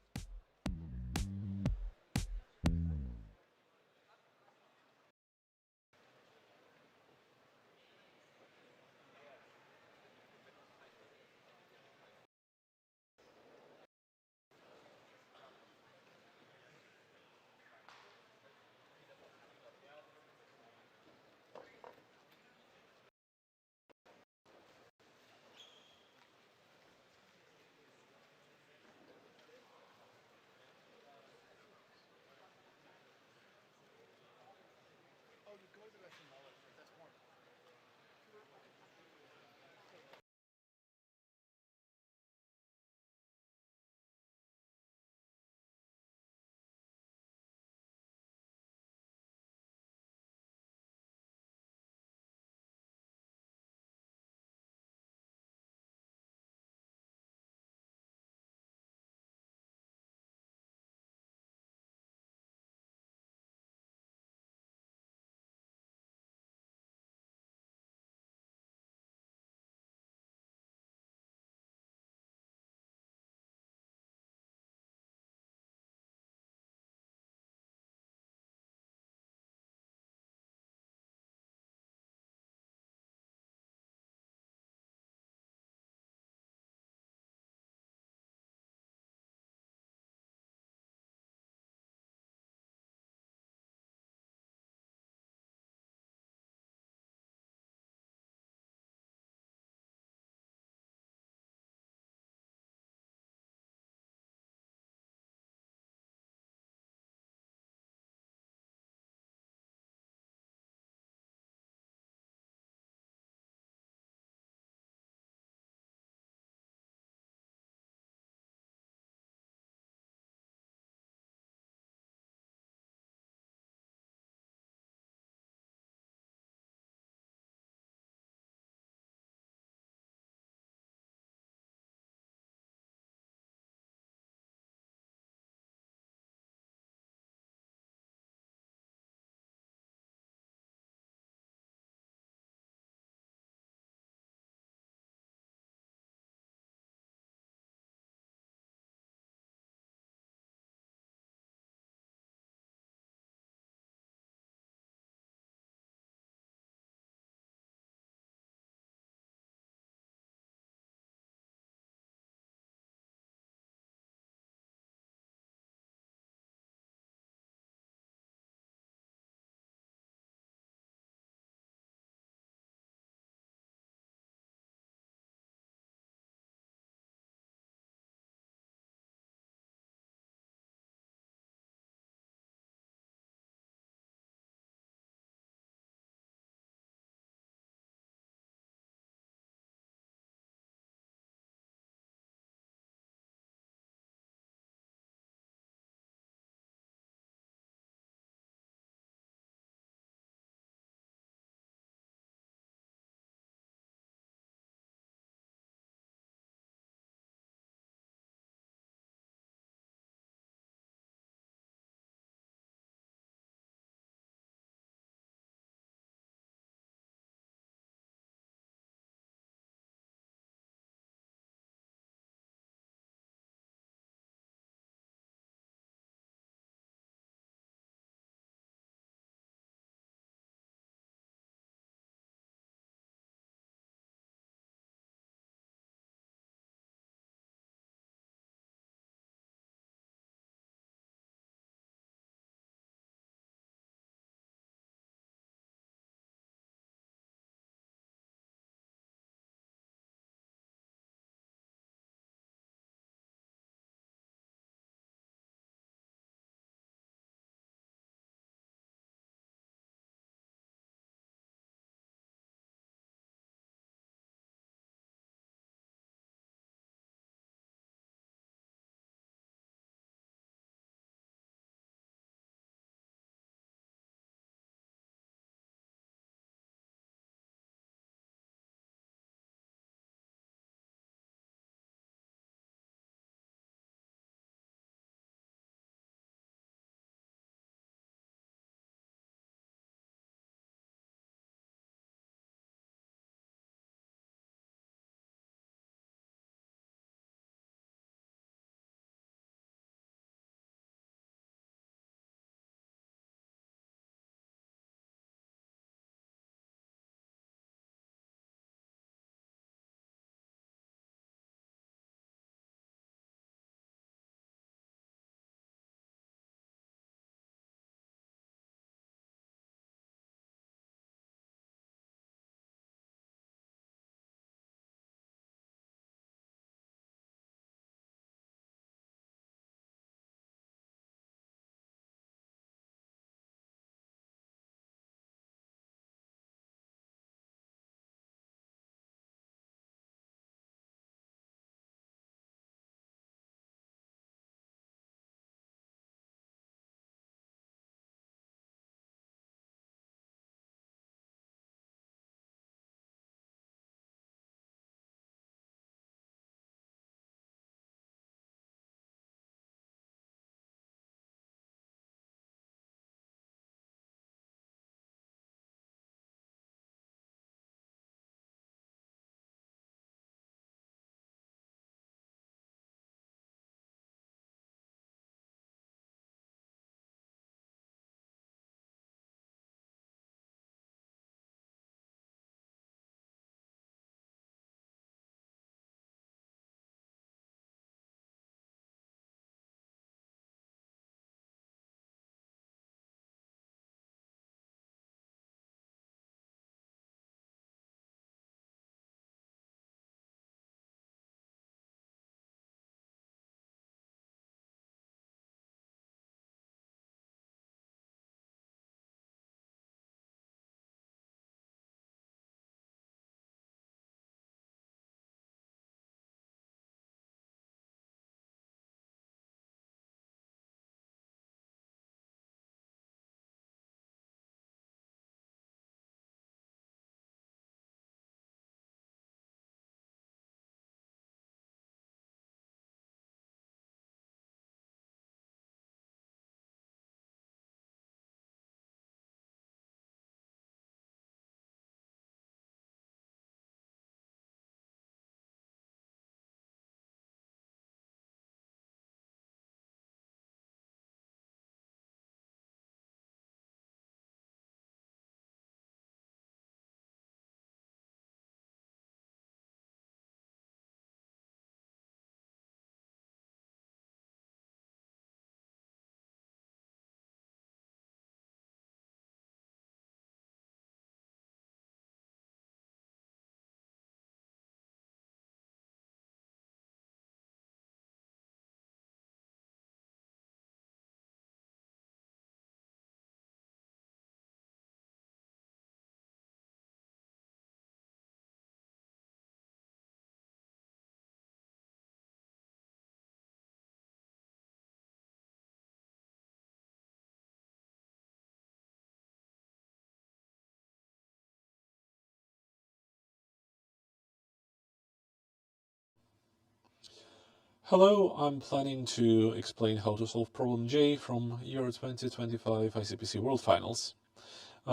Hello, I'm planning to explain how to solve problem J from year 2025 ICPC World Finals.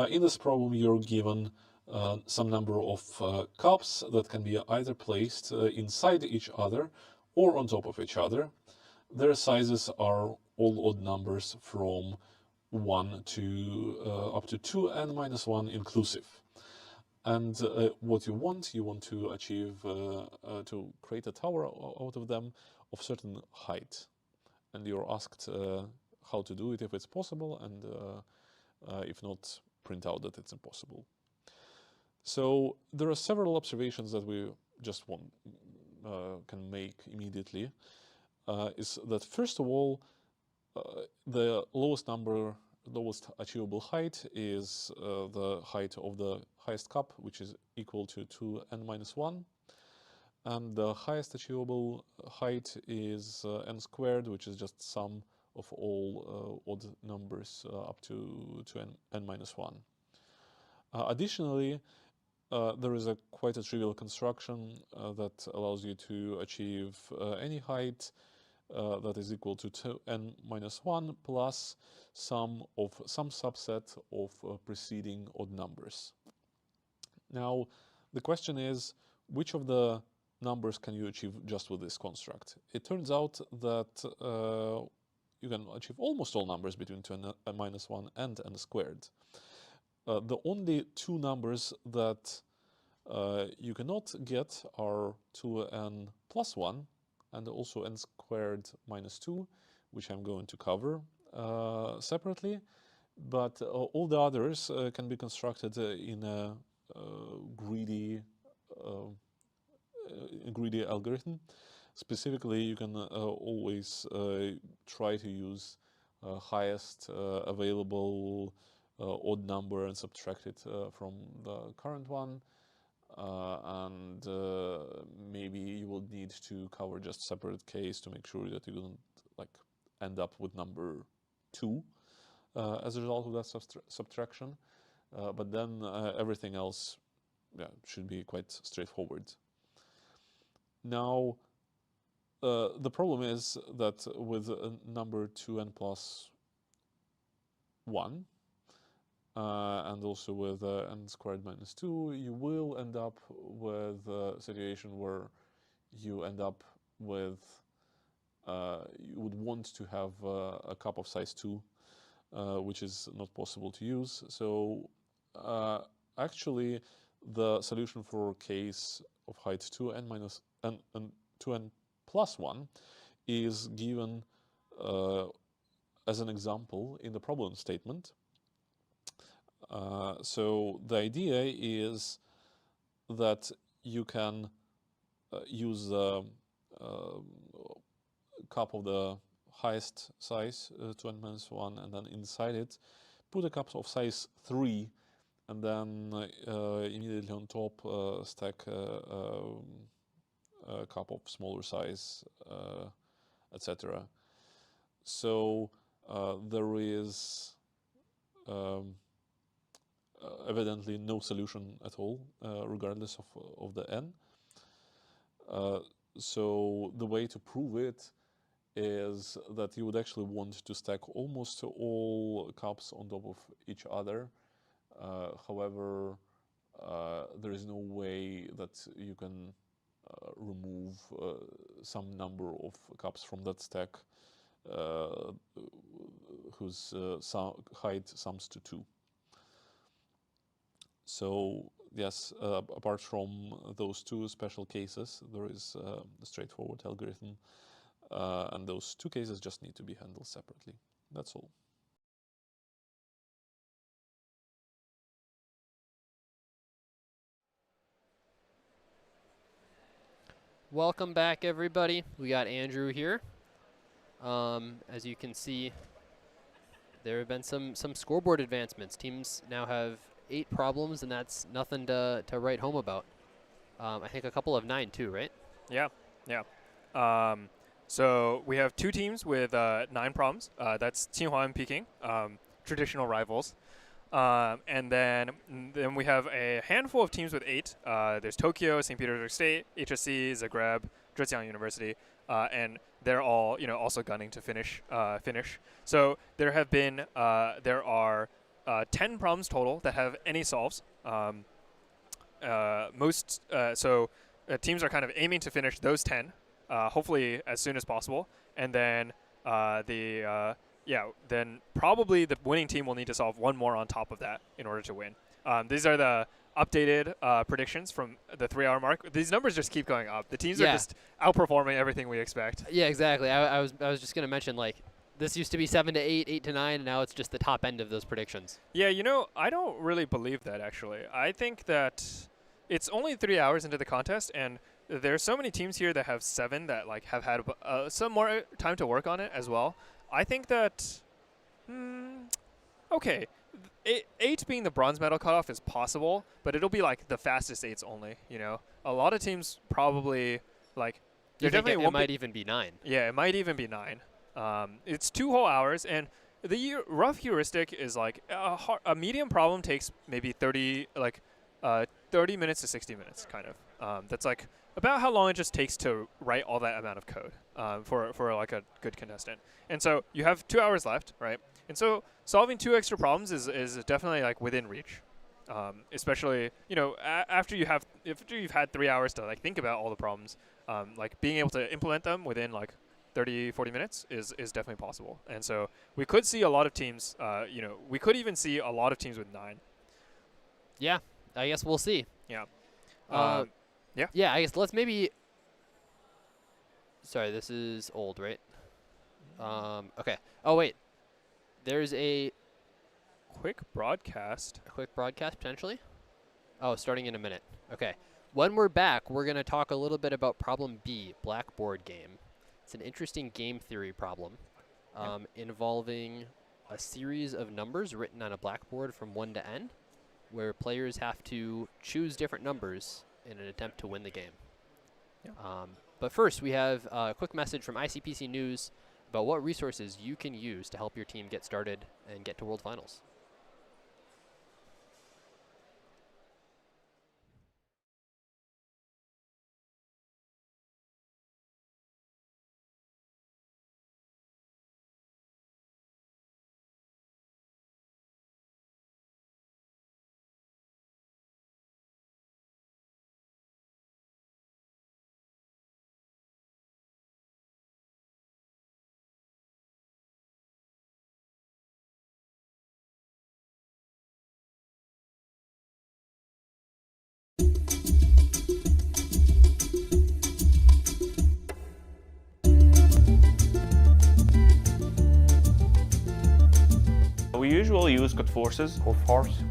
In this problem, you're given some number of cups that can be either placed inside each other or on top of each other. Their sizes are all odd numbers from 1 to up to 2n minus 1 inclusive. And what you want to achieve, to create a tower out of them of certain height. And you're asked how to do it if it's possible, and if not, print out that it's impossible. So there are several observations that we just can make immediately. Is that first of all, the lowest achievable height is the height of the highest cup, which is equal to 2n minus 1. And the highest achievable height is n squared, which is just sum of all odd numbers up to n minus 1. Additionally, there is quite a trivial construction that allows you to achieve any height that is equal to 2n minus 1 plus some subset of preceding odd numbers. Now, the question is, which of the numbers can you achieve just with this construct? It turns out that you can achieve almost all numbers between 2n minus 1 and n squared. The only two numbers that you cannot get are 2n plus 1 and also n squared minus 2, which I'm going to cover separately. But all the others can be constructed in a greedy algorithm. Specifically, you can always try to use highest available odd number and subtract it from the current one. And maybe you will need to cover just separate case to make sure that you don't end up with number 2 as a result of that subtraction. But then everything else should be quite straightforward. Now, the problem is that with number 2n plus 1, and also with n squared minus 2, you will end up with a situation where you end up with, you would want to have a cup of size 2, which is not possible to use. So actually, the solution for case of height 2n minus n 2n plus 1 is given as an example in the problem statement. So the idea is that you can use a cup of the highest size, 2n minus 1, and then inside it put a cup of size 3, and then immediately on top stack a cup of smaller size, etc. So there is evidently no solution at all, regardless of the n. So the way to prove it is that you would actually want to stack almost all cups on top of each other. However, there is no way that you can remove some number of cups from that stack whose height sums to 2. So yes, apart from those two special cases, there is a straightforward algorithm, and those two cases just need to be handled separately. That's all. Welcome back, everybody. We got Andrew here. As you can see, there have been some scoreboard advancements. Teams now have 8 problems, and that's nothing to write home about. I think a couple of 9 too, right? Yeah, yeah. So we have 2 teams with 9 problems. That's Tsinghua and Peking, traditional rivals. And then we have a handful of teams with 8. There's Tokyo, St. Petersburg State, HSC, Zagreb, Zhejiang University. and they're all also gunning to finish. So there have been there are 10 problems total that have any solves. Teams are kind of aiming to finish those 10, hopefully as soon as possible, and then then probably the winning team will need to solve one more on top of that in order to win. These are the updated predictions from the 3-hour mark. These numbers just keep going up. The teams are just outperforming everything we expect. Yeah, exactly. I was just going to mention, like, this used to be 7 to 8, 8 to 9, and now it's just the top end of those predictions. Yeah, I don't really believe that, actually. I think that it's only 3 hours into the contest, and there's so many teams here that have 7 that have had some more time to work on it as well. I think that, okay, 8 being the bronze medal cutoff is possible, but it'll be like the fastest 8s only. A lot of teams probably You think it might even be 9? Yeah, it might even be 9. It's 2 whole hours, and the rough heuristic is a medium problem takes maybe 30 minutes to 60 minutes, kind of. That's about how long it just takes to write all that amount of code for a good contestant. And so you have 2 hours left, right? And so solving 2 extra problems is definitely within reach, especially after you've had 3 hours to think about all the problems. Being able to implement them within 30-40 minutes is definitely possible. And so we could see a lot of teams. We could even see a lot of teams with 9. Yeah, I guess we'll see. Yeah. Yeah, I guess let's maybe. Sorry, this is old, right? Okay. Oh wait, there's a quick broadcast. A quick broadcast potentially. Oh, starting in a minute. Okay. When we're back, we're gonna talk a little bit about problem B, blackboard game. It's an interesting game theory problem involving a series of numbers written on a blackboard from 1 to n, where players have to choose different numbers in an attempt to win the game. Yeah. But first, we have a quick message from ICPC News about what resources you can use to help your team get started and get to World Finals. We usually use Codeforces.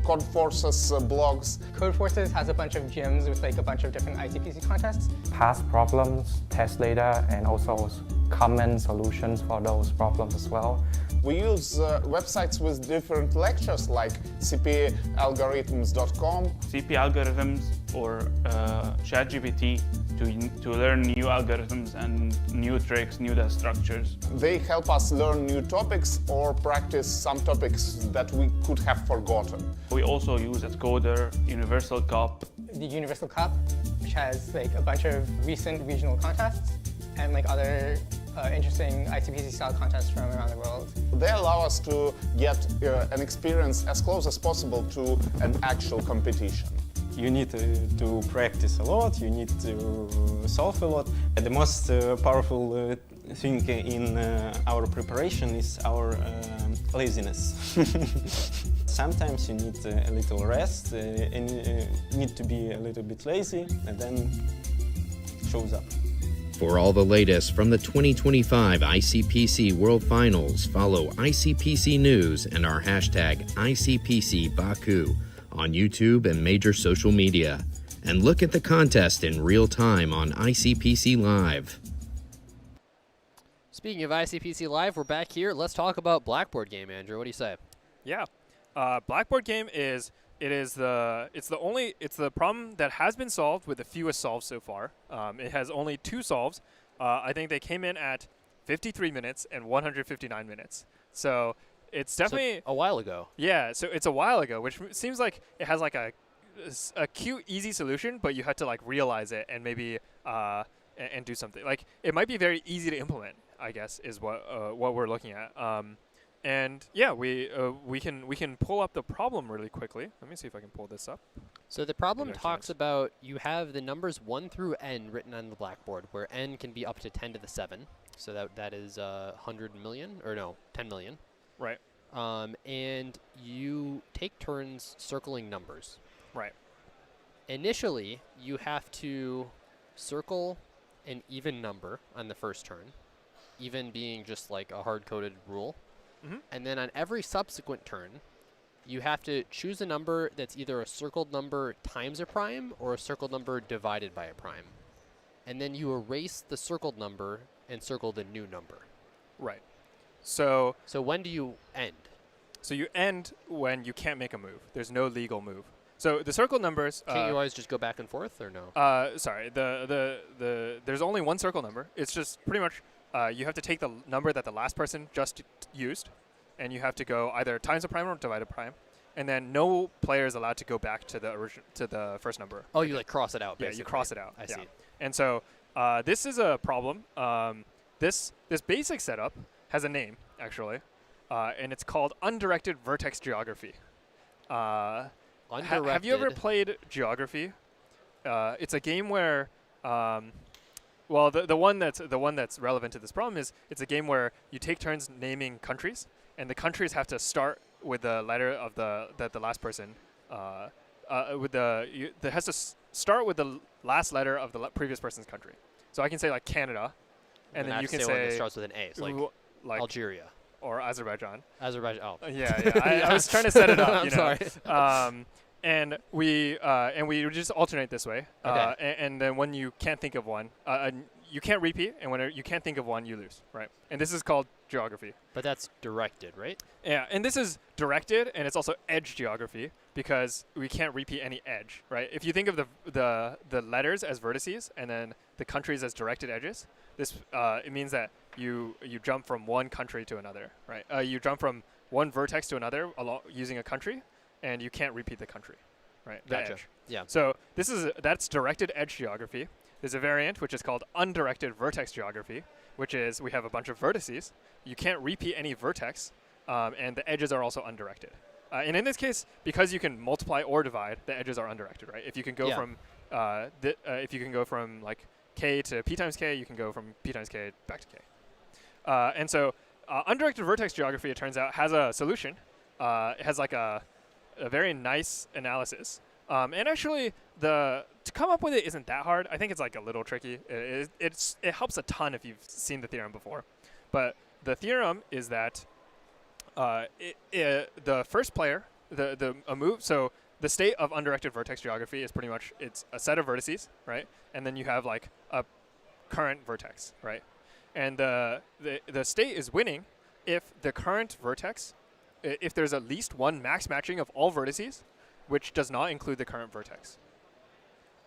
Codeforces blogs. Codeforces has a bunch of gyms with a bunch of different ICPC contests. Past problems, test data, and also common solutions for those problems as well. We use websites with different lectures like cpalgorithms.com. CP algorithms or ChatGPT to learn new algorithms and new tricks, new data structures. They help us learn new topics or practice some topics that we could have forgotten. We also use at Coder, Universal Cup. The Universal Cup, which has a bunch of recent regional contests and other interesting ICPC style contests from around the world. They allow us to get an experience as close as possible to an actual competition. You need to practice a lot, you need to solve a lot. The most powerful thing in our preparation is our laziness. Sometimes you need a little rest and you need to be a little bit lazy, and then it shows up. For all the latest from the 2025 ICPC World Finals, follow ICPC News and our hashtag ICPC Baku on YouTube and major social media. And look at the contest in real time on ICPC Live. Speaking of ICPC Live, we're back here. Let's talk about Blackboard Game, Andrew. What do you say? Yeah. Blackboard Game is the problem that has been solved with the fewest solves so far. It has only 2 solves. I think they came in at 53 minutes and 159 minutes. So it's definitely a while ago. Yeah, so it's a while ago, which seems like it has a cute, easy solution, but you had to realize it and maybe and do something. Like it might be very easy to implement, I guess, is what we're looking at. And yeah, we can pull up the problem really quickly. Let me see if I can pull this up. So the problem talks about you have the numbers 1 through n written on the blackboard, where n can be up to 10 to the 7. So that is 100 million, or no, 10 million. Right. And you take turns circling numbers. Right. Initially, you have to circle an even number on the first turn, even being just like a hard-coded rule. Mm-hmm. And then on every subsequent turn, you have to choose a number that's either a circled number times a prime or a circled number divided by a prime. And then you erase the circled number and circle the new number. Right. So when do you end? So you end when you can't make a move. There's no legal move. So the circle numbers. Can't you always just go back and forth, or no? Sorry. There's only one circle number. It's just pretty much you have to take the number that the last person just used, and you have to go either times a prime or divide a prime, and then no player is allowed to go back to the first number. Oh, you like cross it out. Yeah, basically. you cross it out. I see. And so this is a problem. This basic setup has a name actually, and it's called undirected vertex geography. Have you ever played geography? It's a game where, well, the one that's relevant to this problem is it's a game where you take turns naming countries, and the countries have to start with the letter of the last person. It has to start with the last letter of the previous person's country. So I can say like Canada, and then you can say one that starts with an A, so like Algeria. Or Azerbaijan. Azerbaijan. Oh. Yeah. I was trying to set it up. I'm sorry. And we just alternate this way. Okay. And then when you can't think of one, you can't repeat. And when you can't think of one, you lose. Right. And this is called geography. But that's directed, right? Yeah. And this is directed, and it's also edge geography because we can't repeat any edge. Right. If you think of the letters as vertices and then the countries as directed edges, this it means that you jump from one country to another, right? You jump from one vertex to another using a country, and you can't repeat the country, right? The Gotcha. edge. Yeah. So that's directed edge geography. There's a variant which is called undirected vertex geography, which is we have a bunch of vertices. You can't repeat any vertex, and the edges are also undirected. And in this case, because you can multiply or divide, the edges are undirected, right? If you can go from like k to p times k, you can go from p times k back to k. And so undirected vertex geography, it turns out, has a solution. It has like a very nice analysis. And actually, to come up with it isn't that hard. I think it's like a little tricky. It helps a ton if you've seen the theorem before. But the theorem is that the first player, a move, so the state of undirected vertex geography is pretty much, it's a set of vertices, right? And then you have like a current vertex, right? And the state is winning if the current vertex, if there's at least one max matching of all vertices, which does not include the current vertex.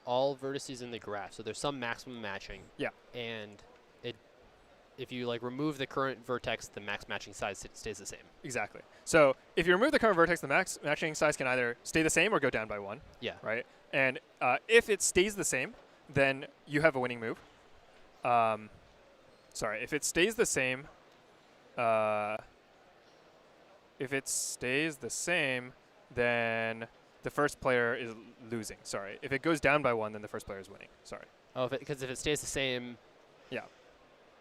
All vertices in the graph, so there's some maximum matching. Yeah. And if you like remove the current vertex, the max matching size stays the same. Exactly. So if you remove the current vertex, the max matching size can either stay the same or go down by 1. Yeah. Right. And if it stays the same, then you have a winning move. Sorry, if it stays the same, then the first player is losing. Sorry. If it goes down by 1, then the first player is winning. Sorry. Oh, because if it stays the same. Yeah.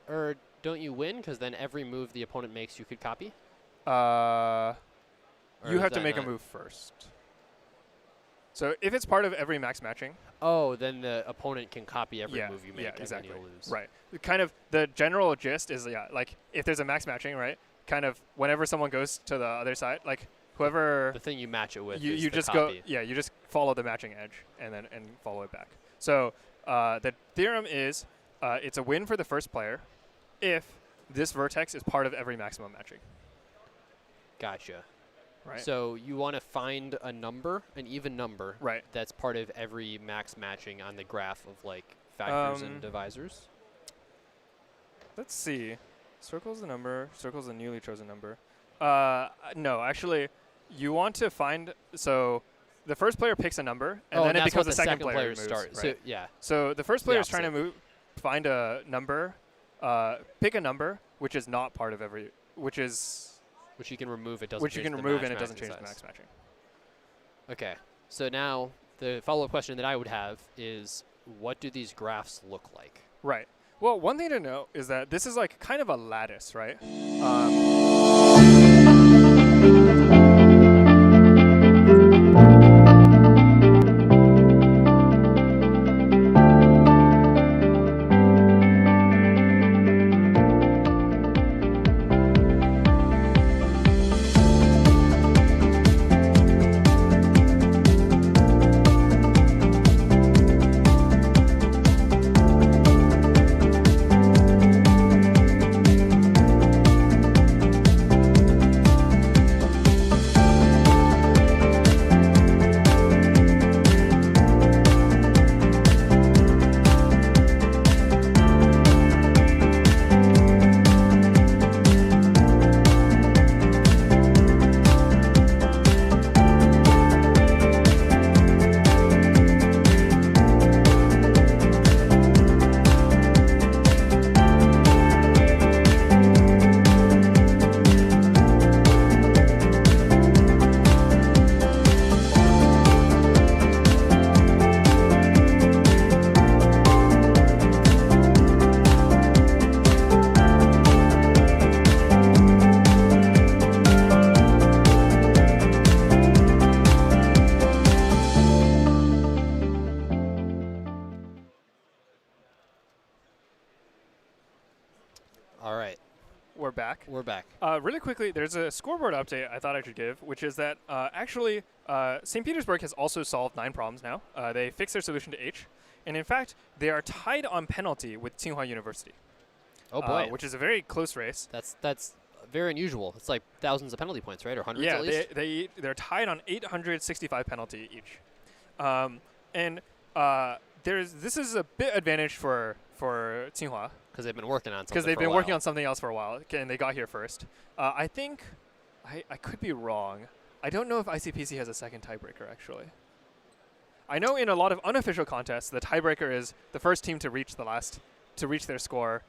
Or don't you win? Because then every move the opponent makes, you could copy. You have to make a move first. So if it's part of every max matching. Oh, then the opponent can copy every move you make, yeah, exactly. and then you'll lose. Right. Kind of the general gist is, like if there's a max matching, right? Kind of whenever someone goes to the other side, like whoever the thing you match it with, you just copy. you just follow the matching edge and follow it back. So the theorem is it's a win for the first player if this vertex is part of every maximum matching. Gotcha. Right. So you want to find a number, an even number, right, that's part of every max matching on the graph of like factors and divisors. Let's see. Circle's the number. Circle's the newly chosen number. No, actually, you want to find. So the first player picks a number, and then it becomes the second player moves. Start. Right? So, yeah. So the first player is trying to find a number, pick a number which is not part of every, which you can remove. It doesn't. Which you can remove and it doesn't change the max matching. Okay. So now the follow-up question that I would have is, what do these graphs look like? Right. Well, one thing to note is that this is like kind of a lattice, right? We're back. Really quickly, there's a scoreboard update I thought I should give, which is that actually St. Petersburg has also solved 9 problems now. They fixed their solution to H. And in fact, they are tied on penalty with Tsinghua University. Oh boy. Which is a very close race. That's very unusual. It's like thousands of penalty points, right? Or hundreds at least? Yeah, they're tied on 865 penalty each. This is a bit advantage for Tsinghua. Because they've been working on something. Because they've been working on something else for a while, and they got here first. I think, I could be wrong. I don't know if ICPC has a second tiebreaker, actually. I know in a lot of unofficial contests, the tiebreaker is the first team to reach their score,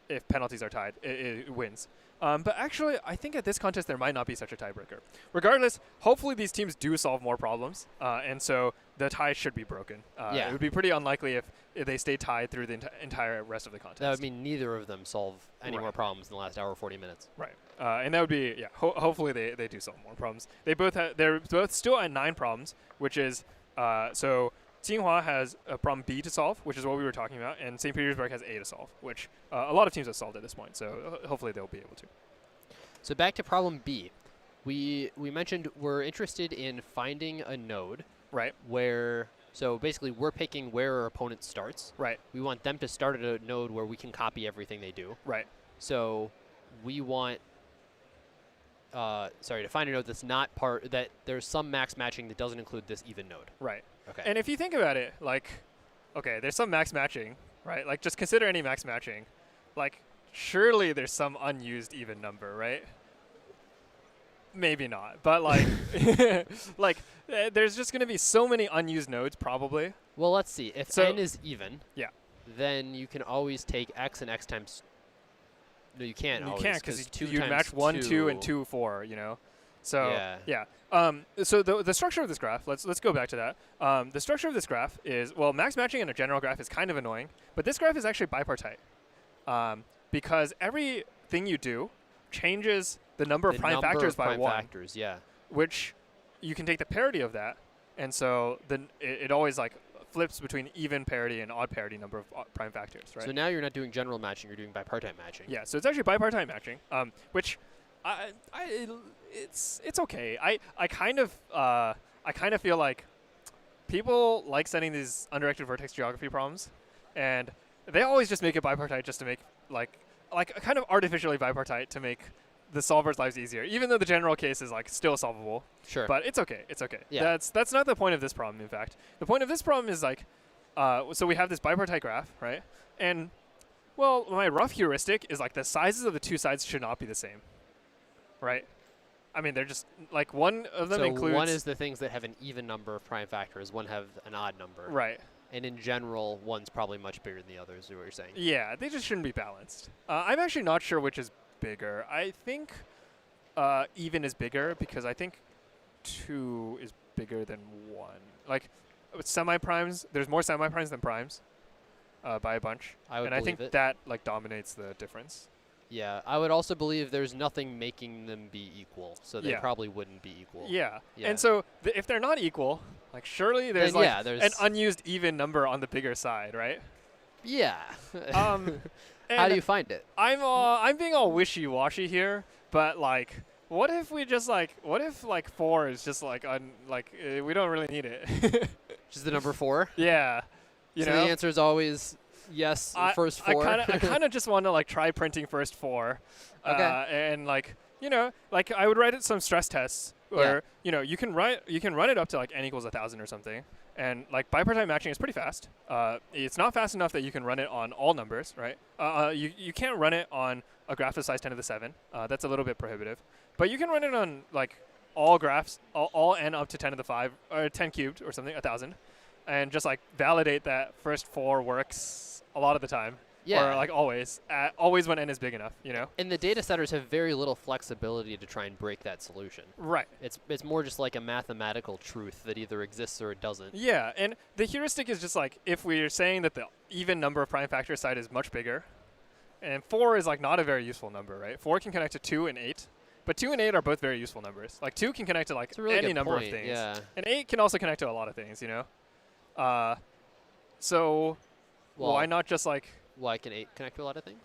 if penalties are tied, it wins. But actually, I think at this contest there might not be such a tiebreaker. Regardless, hopefully these teams do solve more problems, and so the tie should be broken. It would be pretty unlikely if they stay tied through the entire rest of the contest. That would mean neither of them solve any more problems in the last hour 40 minutes. Right. And that would be, hopefully they do solve more problems. They're both still at 9 problems, which is, so Tsinghua has a problem B to solve, which is what we were talking about, and St. Petersburg has A to solve, which a lot of teams have solved at this point, so hopefully they'll be able to. So back to problem B. We mentioned we're interested in finding a node. Right. So basically we're picking where our opponent starts. Right. We want them to start at a node where we can copy everything they do. Right. So we want, to find a node that's not that there's some max matching that doesn't include this even node. Right. Okay. And if you think about it, like, okay, there's some max matching, right? Like, just consider any max matching. Like, surely there's some unused even number, right? Maybe not, but like, there's just going to be so many unused nodes, probably. Well, let's see. If n is even, then you can always take x and x times. No, you can't. You can't because you match 1, 2, and 2, 4. You know, so so the structure of this graph. Let's go back to that. The structure of this graph is, well, max matching in a general graph is kind of annoying, but this graph is actually bipartite, because everything you do changes the number of prime factors by 1. Which you can take the parity of that, and so then it always like flips between even parity and odd parity number of prime factors, right? So now you're not doing general matching, you're doing bipartite matching. Yeah, so it's actually bipartite matching, which it's okay. I kind of feel like people like setting these undirected vertex geography problems, and they always just make it bipartite just to make like kind of artificially bipartite to make the solver's lives easier, even though the general case is like still solvable. Sure. But it's okay. It's okay. Yeah. That's not the point of this problem. In fact, the point of this problem is like, so we have this bipartite graph, right? And well, my rough heuristic is like the sizes of the two sides should not be the same, right? I mean, they're just like one of them includes. One is the things that have an even number of prime factors. One have an odd number. Right. And in general, one's probably much bigger than the other, is what you're saying. Yeah, they just shouldn't be balanced. I'm actually not sure which is bigger. I think even is bigger because I think 2 is bigger than 1. Like with semi-primes, there's more semi-primes than primes by a bunch. And I think that like dominates the difference. Yeah, I would also believe there's nothing making them be equal, so they probably wouldn't be equal. Yeah. And so if they're not equal, like surely there's like an unused even number on the bigger side, right? Yeah. How do you find it? I'm being all wishy-washy here, but like what if we just like 4 is just like we don't really need it. Just the number 4? Yeah. You know? The answer is always yes, first 4. I kind of just want to like try printing first 4. Okay. And like, you know, like I would write it some stress tests where, you know, you can run it up to like n equals 1,000 or something. And like bipartite matching is pretty fast. It's not fast enough that you can run it on all numbers, right? You can't run it on a graph of size 10 to the 7. That's a little bit prohibitive. But you can run it on like all graphs, all n up to 10 to the 5 or 10 cubed or something, 1,000, and just like validate that first 4 works a lot of the time. Yeah. Or like always when n is big enough, you know? And the data setters have very little flexibility to try and break that solution. Right. It's more just like a mathematical truth that either exists or it doesn't. Yeah, and the heuristic is just like if we're saying that the even number of prime factor side is much bigger, and 4 is like not a very useful number, right? 4 can connect to 2 and 8. But 2 and 8 are both very useful numbers. Like 2 can connect to like any number of things. Yeah. And 8 can also connect to a lot of things, you know? So why not just like... Why can 8 connect to a lot of things?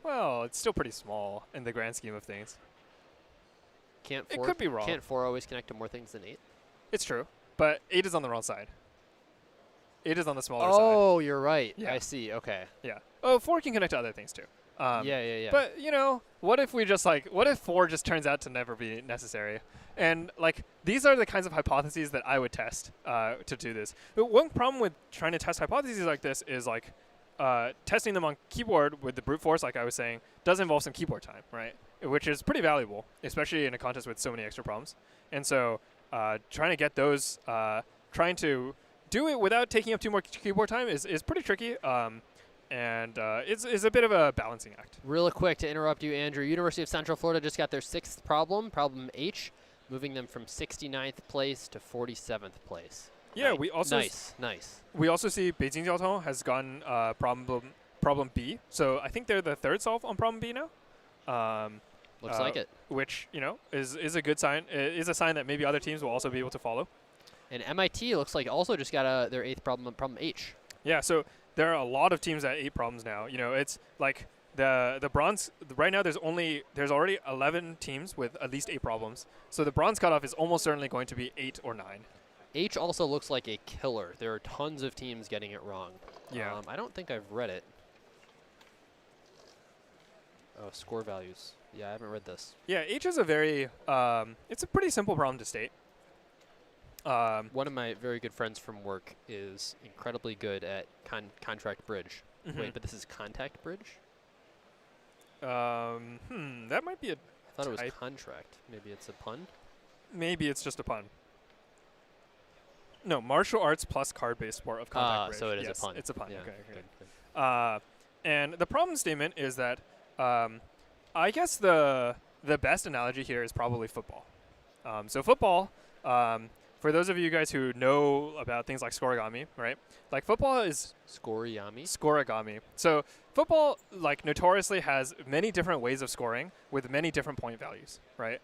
Well, it's still pretty small in the grand scheme of things. It could be wrong. Can't 4 always connect to more things than 8? It's true. But 8 is on the wrong side. 8 is on the smaller side. Oh, you're right. Yeah. I see. Okay. Yeah. Oh, 4 can connect to other things too. Yeah. But, you know, what if 4 just turns out to never be necessary? And, like, these are the kinds of hypotheses that I would test to do this. But one problem with trying to test hypotheses like this is, like, testing them on keyboard with the brute force, like I was saying, does involve some keyboard time, right? Which is pretty valuable, especially in a contest with so many extra problems. And so trying to get those, trying to do it without taking up too much keyboard time is pretty tricky. And it's a bit of a balancing act. Real quick to interrupt you, Andrew. University of Central Florida just got their 6th problem H, moving them from 69th place to 47th place. Yeah, we also nice. We also see Beijing Jiaotong has gotten problem B. So I think they're the 3rd solve on problem B now. Looks like it. Which, you know, is a good sign. Is a sign that maybe other teams will also be able to follow. And MIT looks like also just got their 8th problem H. Yeah, so there are a lot of teams at 8 problems now. You know, it's like the bronze right now. There's already 11 teams with at least 8 problems. So the bronze cutoff is almost certainly going to be 8 or 9. H also looks like a killer. There are tons of teams getting it wrong. Yeah. I don't think I've read it. Oh, score values. Yeah, I haven't read this. Yeah, H is a very it's a pretty simple problem to state. One of my very good friends from work is incredibly good at contract bridge. Wait, but this is contact bridge? That might be a I thought it was contract. Maybe it's a pun? Maybe it's just a pun. No, martial arts plus card-based sport of contact bridge. So it is yes, a pun. It's a pun. Yeah, okay. good. And the problem statement is that I guess the best analogy here is probably football. So football, for those of you guys who know about things like scoregami, right? Like football is scoregami. So football, like notoriously has many different ways of scoring with many different point values, right?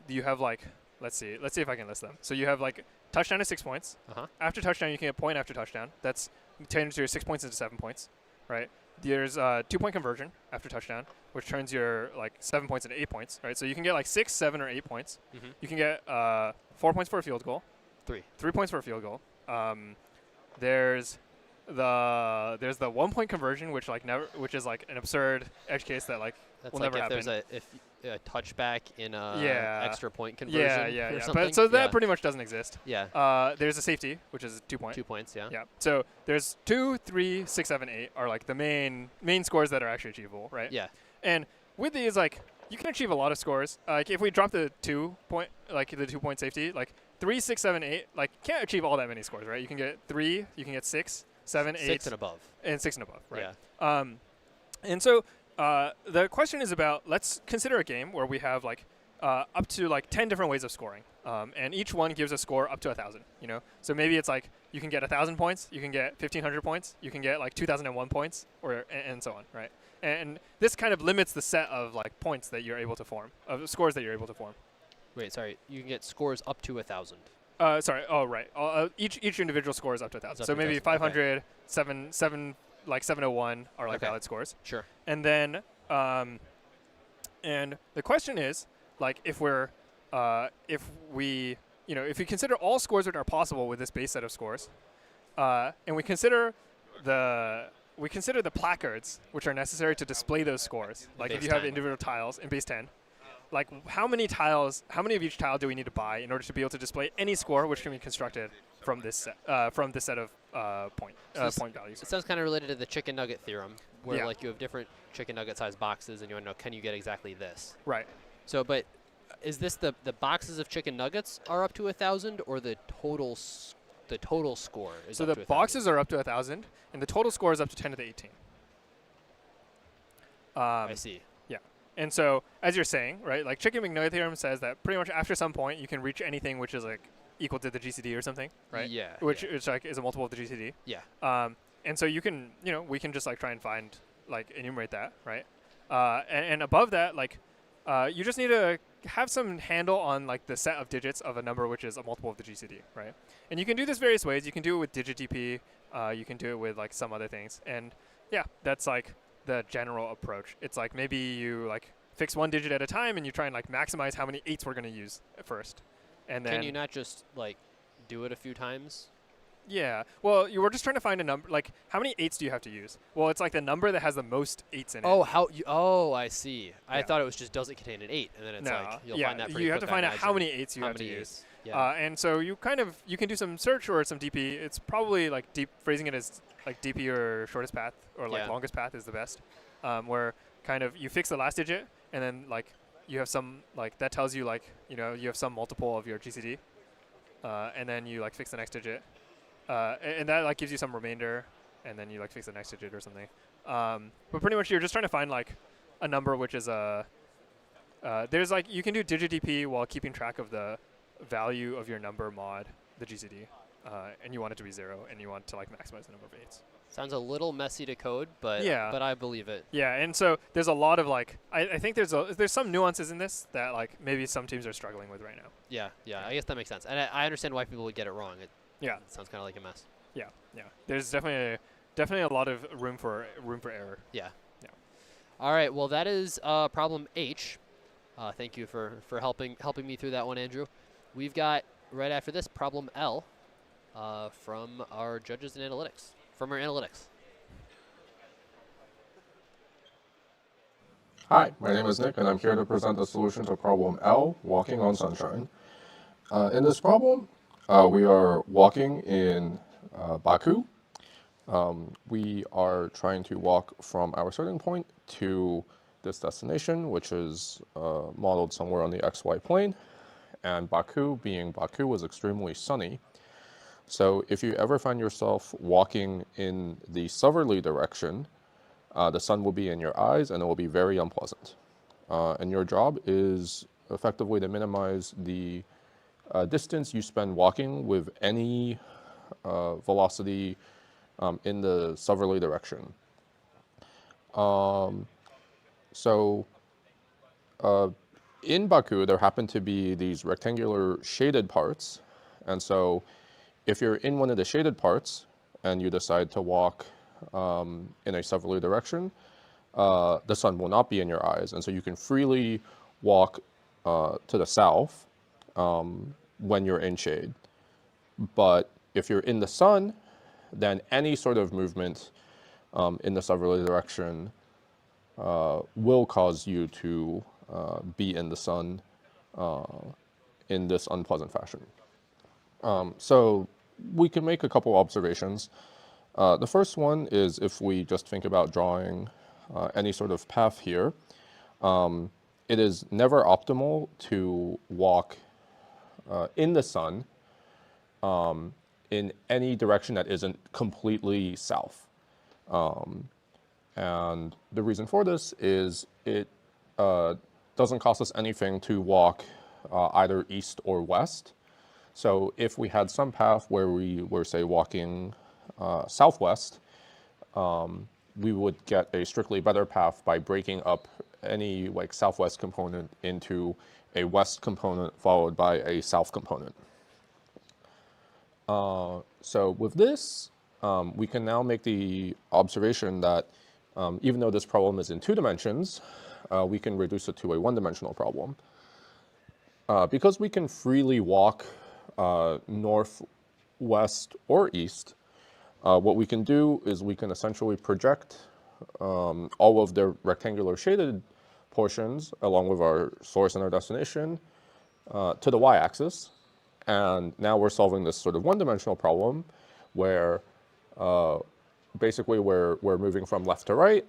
You have like, let's see if I can list them. So you have like touchdown is 6 points. After touchdown, you can get point after touchdown. That's turns your 6 points into 7 points, right? There's 2-point conversion after touchdown, which turns your like 7 points into 8 points, right? So you can get like 6, 7, or 8 points. You can get 4 points for a field goal. 3 points for a field goal. There's the 1-point conversion, which is like an absurd edge case that like That's will like never if happen. there's a touchback in a extra point conversion. Yeah. Or But so that pretty much doesn't exist. Yeah. There's a safety, which is 2 points. 2 points. Yeah. Yeah. So there's 2, 3, 6, 7, 8 are like the main scores that are actually achievable, right? Yeah. And with these, like you can achieve a lot of scores. Like if we drop the 2-point safety, like 3, 6, 7, 8, like can't achieve all that many scores, right? You can get 3, you can get 6, 7, 8, 6 and above. And 6 and above, right? Yeah. And so the question is about, let's consider a game where we have like up to like 10 different ways of scoring, and each one gives a score up to 1,000. You know, so maybe it's like you can get 1,000 points, you can get 1,500 points, you can get like 2,001 points, or and so on, right? And this kind of limits the set of like points that you're able to form, of scores that you're able to form. Wait, sorry. You can get scores up to 1,000. Sorry. Oh, right. Each individual score is up to 1,000. So maybe 500, okay. 7, like 701 are like valid scores. Sure. And then, and the question is, like, if we consider all scores that are possible with this base set of scores, and we consider the placards which are necessary to display those scores. Like if you have individual tiles in base 10, like how many of each tile do we need to buy in order to be able to display any score which can be constructed from this set of point values? It sounds kind of related to the chicken nugget theorem, where like you have different chicken nugget size boxes, and you want to know, can you get exactly this? Right. So, but is this the boxes of chicken nuggets are up to 1,000, or the total score is so up to 1,000? the boxes are up to 1,000, and the total score is up to 10 to the 18. I see. Yeah. And so, as you're saying, right, like chicken McNugget theorem says that pretty much after some point you can reach anything which is like equal to the GCD or something, right? Yeah. Which like is a multiple of the GCD. Yeah. And so you can, we can just like try and find, like enumerate that, right? And above that, like, you just need to have some handle on like the set of digits of a number which is a multiple of the GCD, right? And you can do this various ways. You can do it with digit DP. You can do it with like some other things. And yeah, that's like the general approach. It's like maybe you like fix one digit at a time and you try and like maximize how many 8s we're going to use at first. And then can you not just like do it a few times? Yeah. Well, you were just trying to find a number. Like, how many 8s do you have to use? Well, it's like the number that has the most 8s in it. Oh, I see. I thought it was just, does it contain an 8? And then it's like, you'll find that pretty you have quick, to find out how many 8s you have to use. Yeah. And so you can do some search or some DP. It's probably like phrasing it as like DP or shortest path or like longest path is the best. Where kind of you fix the last digit and then like you have some, like that tells you like, you have some multiple of your GCD. And then you like fix the next digit. And that like gives you some remainder, and then you like fix the next digit or something. But pretty much you're just trying to find like a number which is there's like you can do digit DP while keeping track of the value of your number mod, the GCD, and you want it to be 0, and you want to like maximize the number of 8s. Sounds a little messy to code, but but I believe it. Yeah, and so there's a lot of like I think there's some nuances in this that like maybe some teams are struggling with right now. Yeah. I guess that makes sense, and I understand why people would get it wrong. It sounds kind of like a mess. Yeah. There's definitely a lot of room for error. Yeah. All right. Well, that is problem H. Thank you for helping me through that one, Andrew. We've got right after this problem L from our judges in analytics. From our analytics. Hi, my name is Nick, and I'm here to present the solution to problem L, walking on sunshine. In this problem, we are walking in Baku. We are trying to walk from our starting point to this destination, which is modeled somewhere on the XY plane. And Baku, being Baku, is extremely sunny. So if you ever find yourself walking in the southerly direction, the sun will be in your eyes and it will be very unpleasant. And your job is effectively to minimize the distance you spend walking with any velocity in the southerly direction. In Baku, there happen to be these rectangular shaded parts. And so if you're in one of the shaded parts and you decide to walk in a southerly direction, the sun will not be in your eyes. And so you can freely walk to the south when you're in shade. But if you're in the sun, then any sort of movement in the southerly direction will cause you to be in the sun in this unpleasant fashion. So we can make a couple observations. The first one is if we just think about drawing any sort of path here, it is never optimal to walk in the sun in any direction that isn't completely south. And the reason for this is it doesn't cost us anything to walk either east or west. So if we had some path where we were, say, walking southwest, we would get a strictly better path by breaking up any like southwest component into a west component followed by a south component. So with this, we can now make the observation that even though this problem is in 2 dimensions, we can reduce it to a 1-dimensional problem. Because we can freely walk north, west, or east, what we can do is we can essentially project all of the rectangular shaded portions along with our source and our destination to the y-axis. And now we're solving this sort of 1-dimensional problem where basically we're moving from left to right,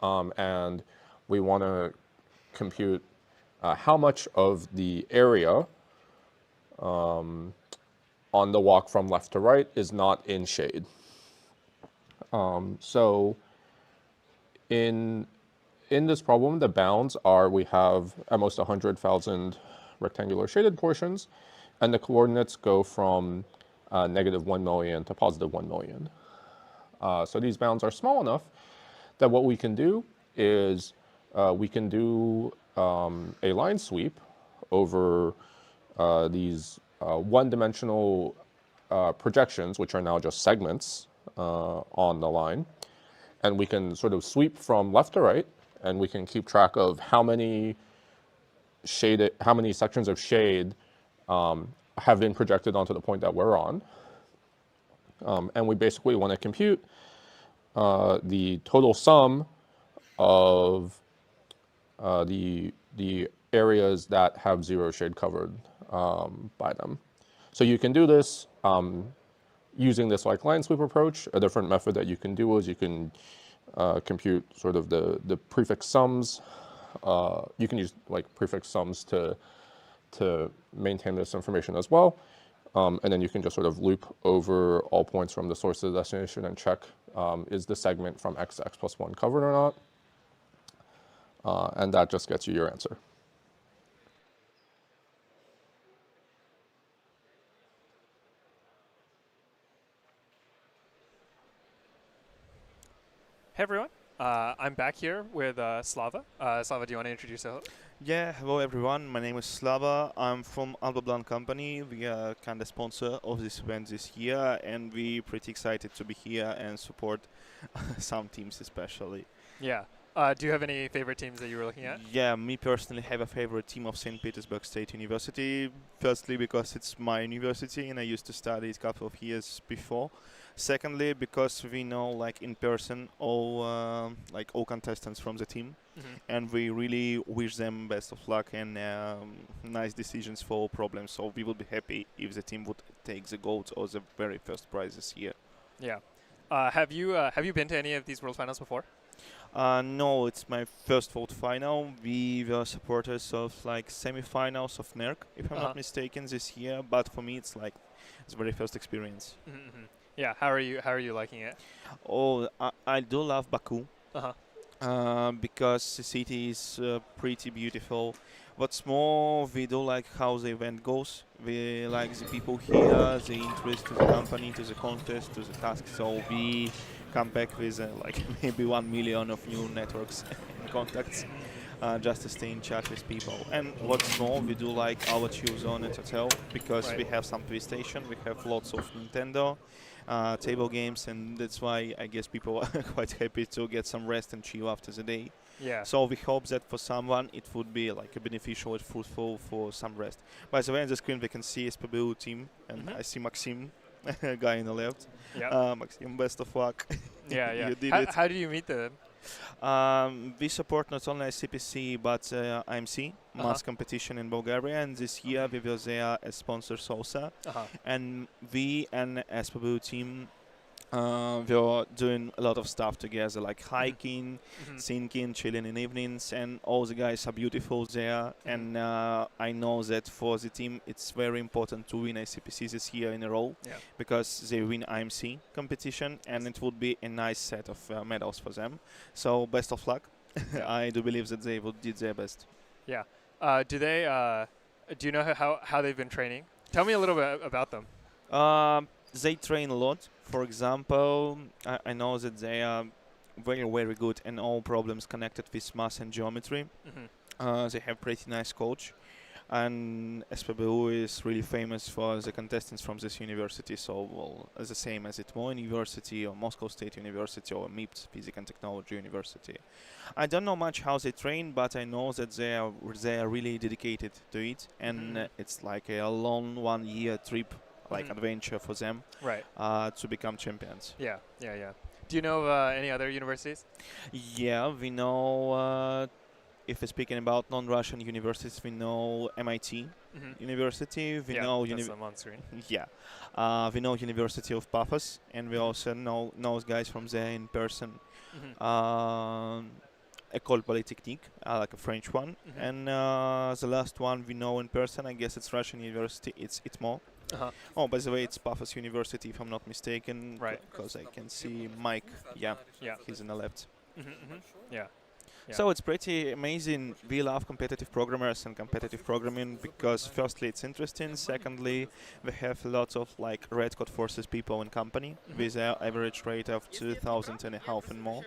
and we want to compute how much of the area on the walk from left to right is not in shade. So in this problem, the bounds are we have at most 100,000 rectangular shaded portions, and the coordinates go from -1 million to +1 million. So these bounds are small enough that what we can do is we can do a line sweep over these 1-dimensional projections, which are now just segments on the line. And we can sort of sweep from left to right, and we can keep track of how many sections of shade have been projected onto the point that we're on. And we basically want to compute the total sum of the areas that have 0 shade covered by them. So you can do this using this like line sweep approach. A different method that you can do is you can compute sort of the prefix sums. You can use like prefix sums to maintain this information as well. And then you can just sort of loop over all points from the source to the destination and check is the segment from x to x plus 1 covered or not. And that just gets you your answer. Hey everyone, I'm back here with Slava. Slava, do you want to introduce yourself? Yeah, hello everyone, my name is Slava. I'm from Alba Blanc company. We are kind of sponsor of this event this year, and we're pretty excited to be here and support some teams especially. Yeah. Do you have any favorite teams that you were looking at? Yeah, me personally have a favorite team of St. Petersburg State University. Firstly, because it's my university and I used to study it a couple of years before. Secondly, because we know like in person all contestants from the team, and we really wish them best of luck and nice decisions for all problems. So we would be happy if the team would take the gold or the very first prize this year. Yeah. Have you been to any of these World Finals before? No, it's my first World Final. We were supporters of like semi-finals of NERC, if I'm not mistaken, this year. But for me, it's the very first experience. Yeah. How are you liking it? Oh, I do love Baku. Because the city is pretty beautiful. What's more, we do like how the event goes. We like the people here, the interest to the company, to the contest, to the task. So we come back with like maybe 1 million of new networks and contacts just to stay in chat with people. And what's more, we do like our chill zone at hotel because we have some PlayStation, we have lots of Nintendo table games, and that's why I guess people are quite happy to get some rest and chill after the day. Yeah. So we hope that for someone it would be like a beneficial and fruitful for some rest. By the way, on the screen we can see SPBU team, and I see Maxim, guy on the left. Yeah. Maxim, best of luck. Yeah, yeah. You did it. How did you meet them? We support not only ICPC but IMC, mass competition in Bulgaria, and this year we were there as sponsors also. And we and SPBU team We are doing a lot of stuff together, like hiking, thinking, chilling in evenings, and all the guys are beautiful there. And I know that for the team, it's very important to win ICPC this year in a row, because they win IMC competition, and it would be a nice set of medals for them. So best of luck. I do believe that they did their best. Yeah. Do you know how they've been training? Tell me a little bit about them. They train a lot. For example, I know that they are very, very good in all problems connected with math and geometry. They have pretty nice coach. And SPBU is really famous for the contestants from this university, so well, the same as ITMO University or Moscow State University or MIPT, Physics and Technology University. I don't know much how they train, but I know that they are really dedicated to it, and it's like a long 1 year trip, like adventure for them, right? To become champions. Yeah. Do you know any other universities? Yeah, we know. If we're speaking about non-Russian universities, we know MIT University. We know that's on screen. Yeah, we know University of Paphos, and we also know guys from there in person. École Polytechnique, like a French one, and the last one we know in person. I guess it's Russian University. It's ITMO. Oh, by the way, it's Paphos University, if I'm not mistaken. Right. Because I can see Mike. Yeah. He's in the left. Yeah. So it's pretty amazing. We love competitive programmers and competitive programming because firstly it's interesting, secondly we have lots of like Red Code Forces people in company with an average rate of 2,500 and more,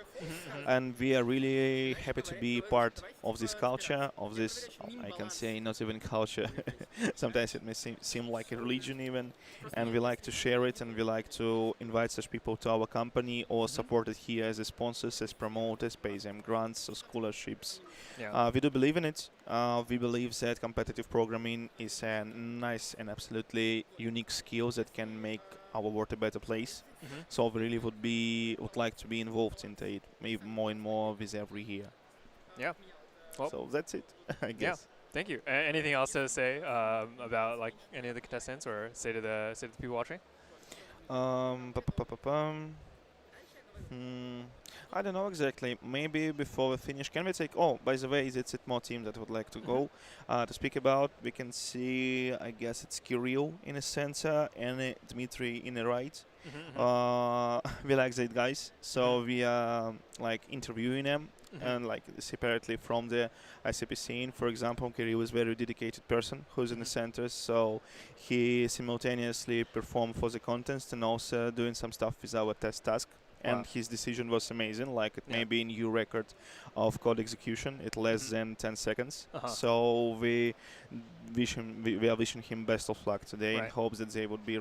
and we are really happy to be part of this culture, of this, I can say not even culture, sometimes it may seem like a religion even, and we like to share it, and we like to invite such people to our company or support it here as sponsors, as promoters, pay them grants or scholarships. We do believe in it. We believe that competitive programming is a nice and absolutely unique skill that can make our world a better place. So we really would like to be involved in it, maybe more and more with every year. Yeah. Well, so that's it, I guess. Yeah. Thank you. Anything else to say about like any of the contestants, or say to the people watching? I don't know exactly. Maybe before we finish, can we take... Oh, by the way, it's more team that would like to go to speak about. We can see, I guess it's Kirill in the center and Dmitry in the right. We like that guys, so we are like interviewing them and like separately from the ICPC. For example, Kirill is a very dedicated person who's in the center, so he simultaneously performed for the contest and also doing some stuff with our test task. And his decision was amazing, like it may be a new record of code execution at less than 10 seconds. So we are wishing him best of luck today and hope that they would be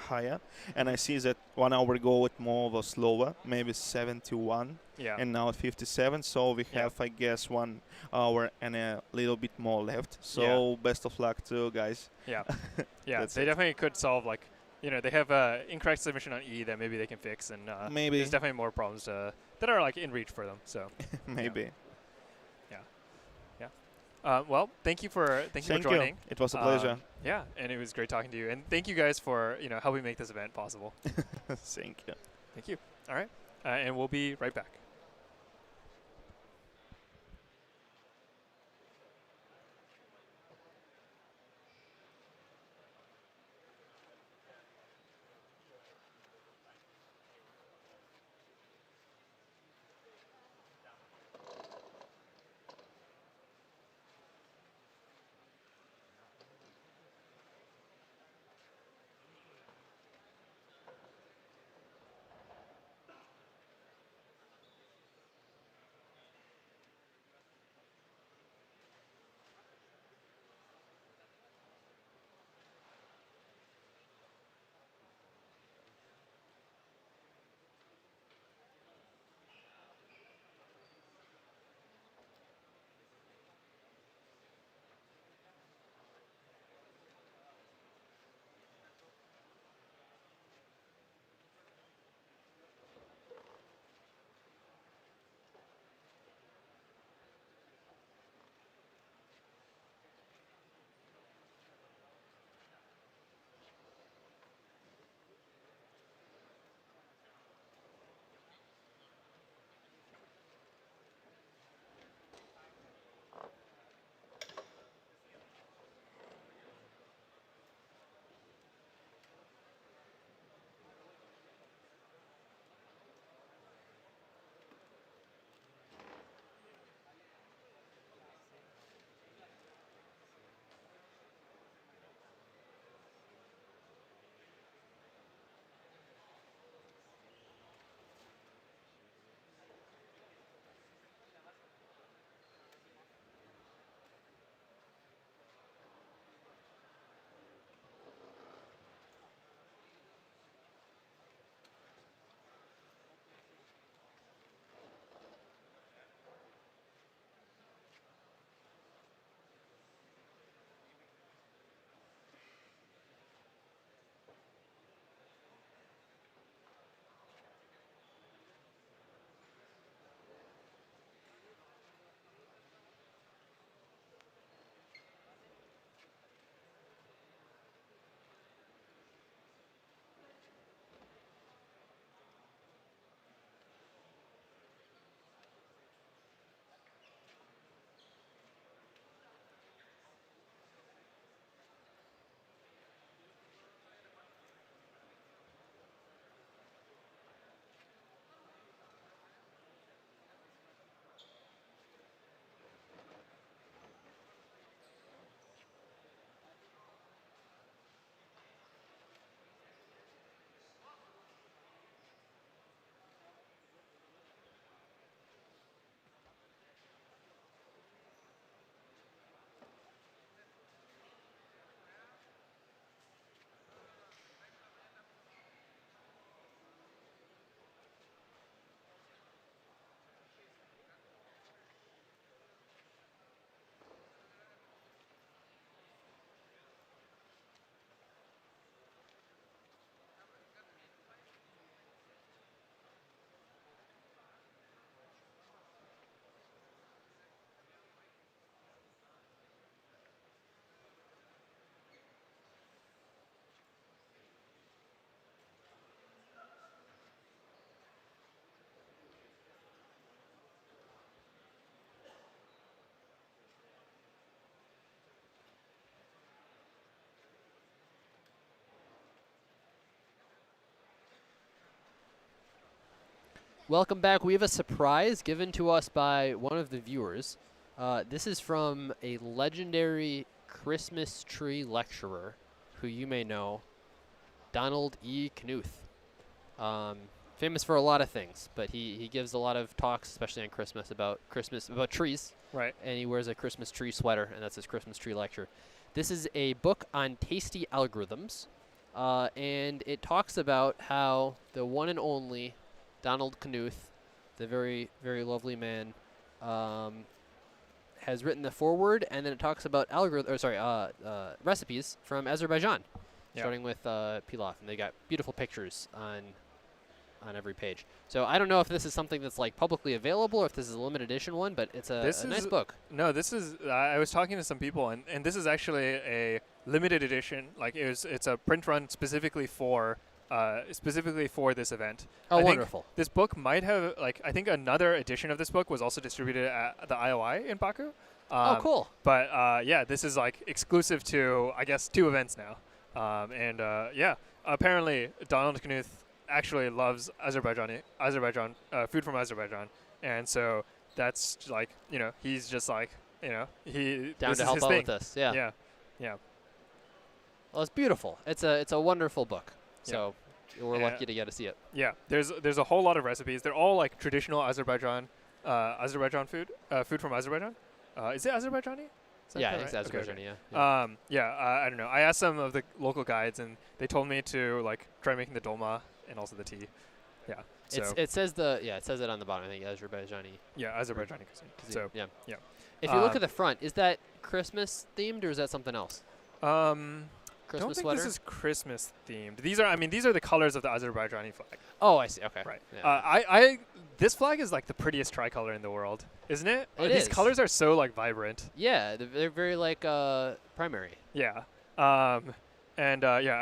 higher. And I see that 1 hour ago it more was slower, maybe 71, and now at 57. So we have, I guess, 1 hour and a little bit more left. So best of luck to guys. Yeah, they definitely could solve like. You know, they have incorrect submission on E that maybe they can fix, and maybe there's definitely more problems that are like in reach for them. So maybe. Yeah. Well, thank you for joining. It was a pleasure. Yeah, and it was great talking to you, and thank you guys for helping make this event possible. Thank you. Thank you. All right, and we'll be right back. Welcome back. We have a surprise given to us by one of the viewers. This is from a legendary Christmas tree lecturer who you may know, Donald E. Knuth. Famous for a lot of things, but he gives a lot of talks, especially on Christmas, about trees. Right. And he wears a Christmas tree sweater, and that's his Christmas tree lecture. This is a book on tasty algorithms, and it talks about how the one and only Donald Knuth, the very, very lovely man, has written the foreword, and then it talks about recipes from Azerbaijan, starting with pilaf, and they got beautiful pictures on every page. So I don't know if this is something that's like publicly available or if this is a limited edition one, but it's a nice book. No, this is. I was talking to some people, and this is actually a limited edition. Like it's a print run specifically for this event. Oh, I think wonderful! This book might have I think another edition of this book was also distributed at the IOI in Baku. Oh, cool! But yeah, this is like exclusive to I guess 2 events now. Yeah, apparently Donald Knuth actually loves Azerbaijan food from Azerbaijan, and so that's like he's just like he down this to is help his out thing. with this. Yeah. Yeah. Well, it's beautiful. It's a wonderful book. So we're lucky to get to see it. Yeah, there's a whole lot of recipes. They're all like traditional Azerbaijan food from Azerbaijan. Is it Azerbaijani? Is that Yeah, kinda it's right? Azerbaijani. Okay. I don't know. I asked some of the local guides, and they told me to like try making the dolma and also the tea. Yeah. So It says it on the bottom. I think Azerbaijani. yeah, Azerbaijani cuisine. So yeah. yeah. If you look at the front, is that Christmas themed or is that something else? I don't think this is Christmas themed. These are the colors of the Azerbaijani flag. Oh, I see. Okay. Right. Yeah. This flag is like the prettiest tricolor in the world, isn't it? These colors are so like vibrant. Yeah, they're very like primary. Yeah. I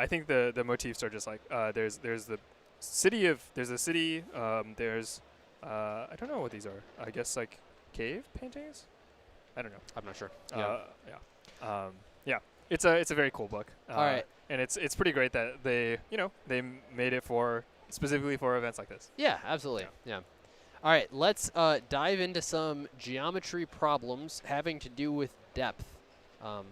think the motifs are just like there's a city. I don't know what these are. I guess like cave paintings. I don't know. I'm not sure. Yeah. It's a very cool book. All right. And it's pretty great that they made it specifically for events like this. Yeah, absolutely. Yeah. All right, let's dive into some geometry problems having to do with depth. I'll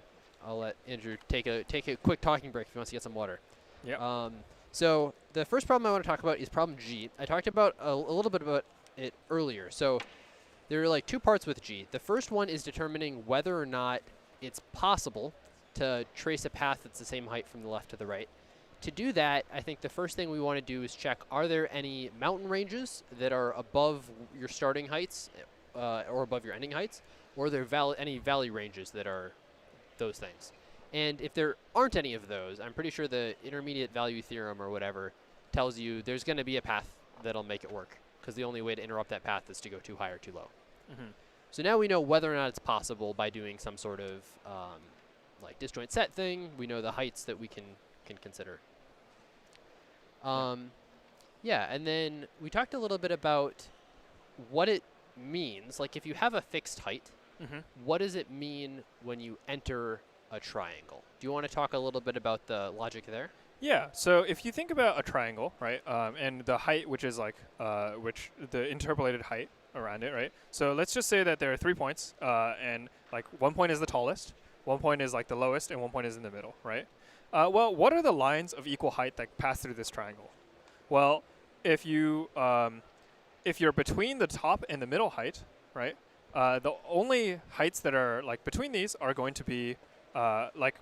let Andrew take a quick talking break if he wants to get some water. Yeah. So the first problem I want to talk about is problem G. I talked about a little bit about it earlier. So there are like 2 parts with G. The first one is determining whether or not it's possible to trace a path that's the same height from the left to the right. To do that, I think the first thing we want to do is check, are there any mountain ranges that are above your starting heights or above your ending heights, or are there any valley ranges that are those things? And if there aren't any of those, I'm pretty sure the intermediate value theorem or whatever tells you there's going to be a path that'll make it work, because the only way to interrupt that path is to go too high or too low. Mm-hmm. So now we know whether or not it's possible by doing some sort of like disjoint set thing. We know the heights that we can consider. Yeah, and then we talked a little bit about what it means. Like if you have a fixed height, what does it mean when you enter a triangle? Do you want to talk a little bit about the logic there? Yeah. So if you think about a triangle, right, and the height, which is like the interpolated height around it, right? So let's just say that there are 3 points, and like 1 point is the tallest, 1 point is like the lowest, and 1 point is in the middle, right? Well, what are the lines of equal height that pass through this triangle? Well, if you're between the top and the middle height, right? The only heights that are like between these are going to be like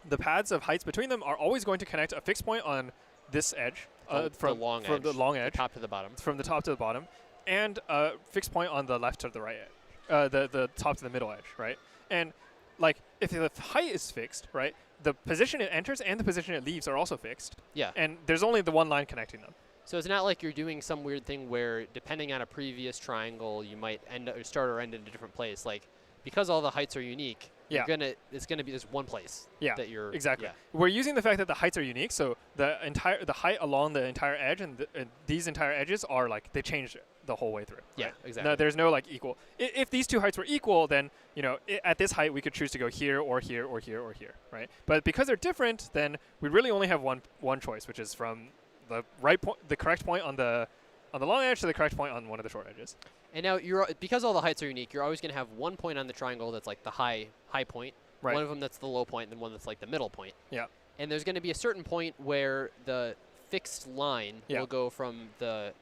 the paths of heights between them are always going to connect a fixed point on this edge from the long edge, top to the bottom, from the top to the bottom, and a fixed point on the left to the right edge, the top to the middle edge, right? And like if the height is fixed, right, the position it enters and the position it leaves are also fixed. Yeah. And there's only the one line connecting them. So it's not like you're doing some weird thing where, depending on a previous triangle, you might start or end in a different place. Like, because all the heights are unique, it's gonna be this one place. That you're exactly. Yeah. We're using the fact that the heights are unique, so the height along the entire edge and these entire edges are like they change the whole way through. Yeah, right? exactly. No, there's no like equal. If these 2 heights were equal, then at this height we could choose to go here or here or here or here, right? But because they're different, then we really only have one choice, which is from the correct point on the on the long edge to the correct point on one of the short edges. And now because all the heights are unique, you're always going to have one point on the triangle that's like the high point, Right. one of them that's the low point, and then one that's like the middle point. Yeah. And there's going to be a certain point where the fixed line Yeah. will go from the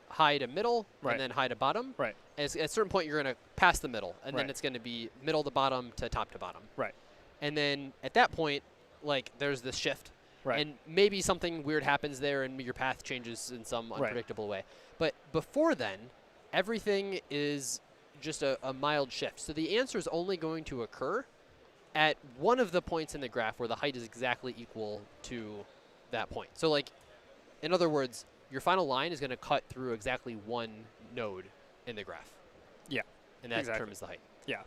high to middle Right. and then high to bottom. Right. At a certain point, you're going to pass the middle, and then Right. it's going to be middle to bottom to top to bottom. Right. And then at that point, like there's this shift. Right. And maybe something weird happens there and your path changes in some Right. unpredictable way. But before then, everything is just a mild shift. So the answer is only going to occur at one of the points in the graph where the height is exactly equal to that point. So like, in other words, your final line is going to cut through exactly one node in the graph. Yeah. And that exactly. determines the height. Yeah.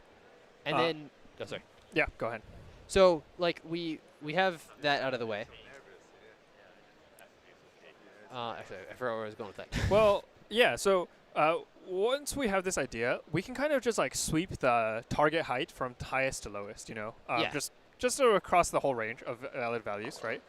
And then, oh, sorry. Yeah, go ahead. So like we have that out of the way. Actually, I forgot where I was going with that. Well, yeah. So once we have this idea, we can kind of just like sweep the target height from highest to lowest. You know, Yeah. just sort of across the whole range of valid values, right?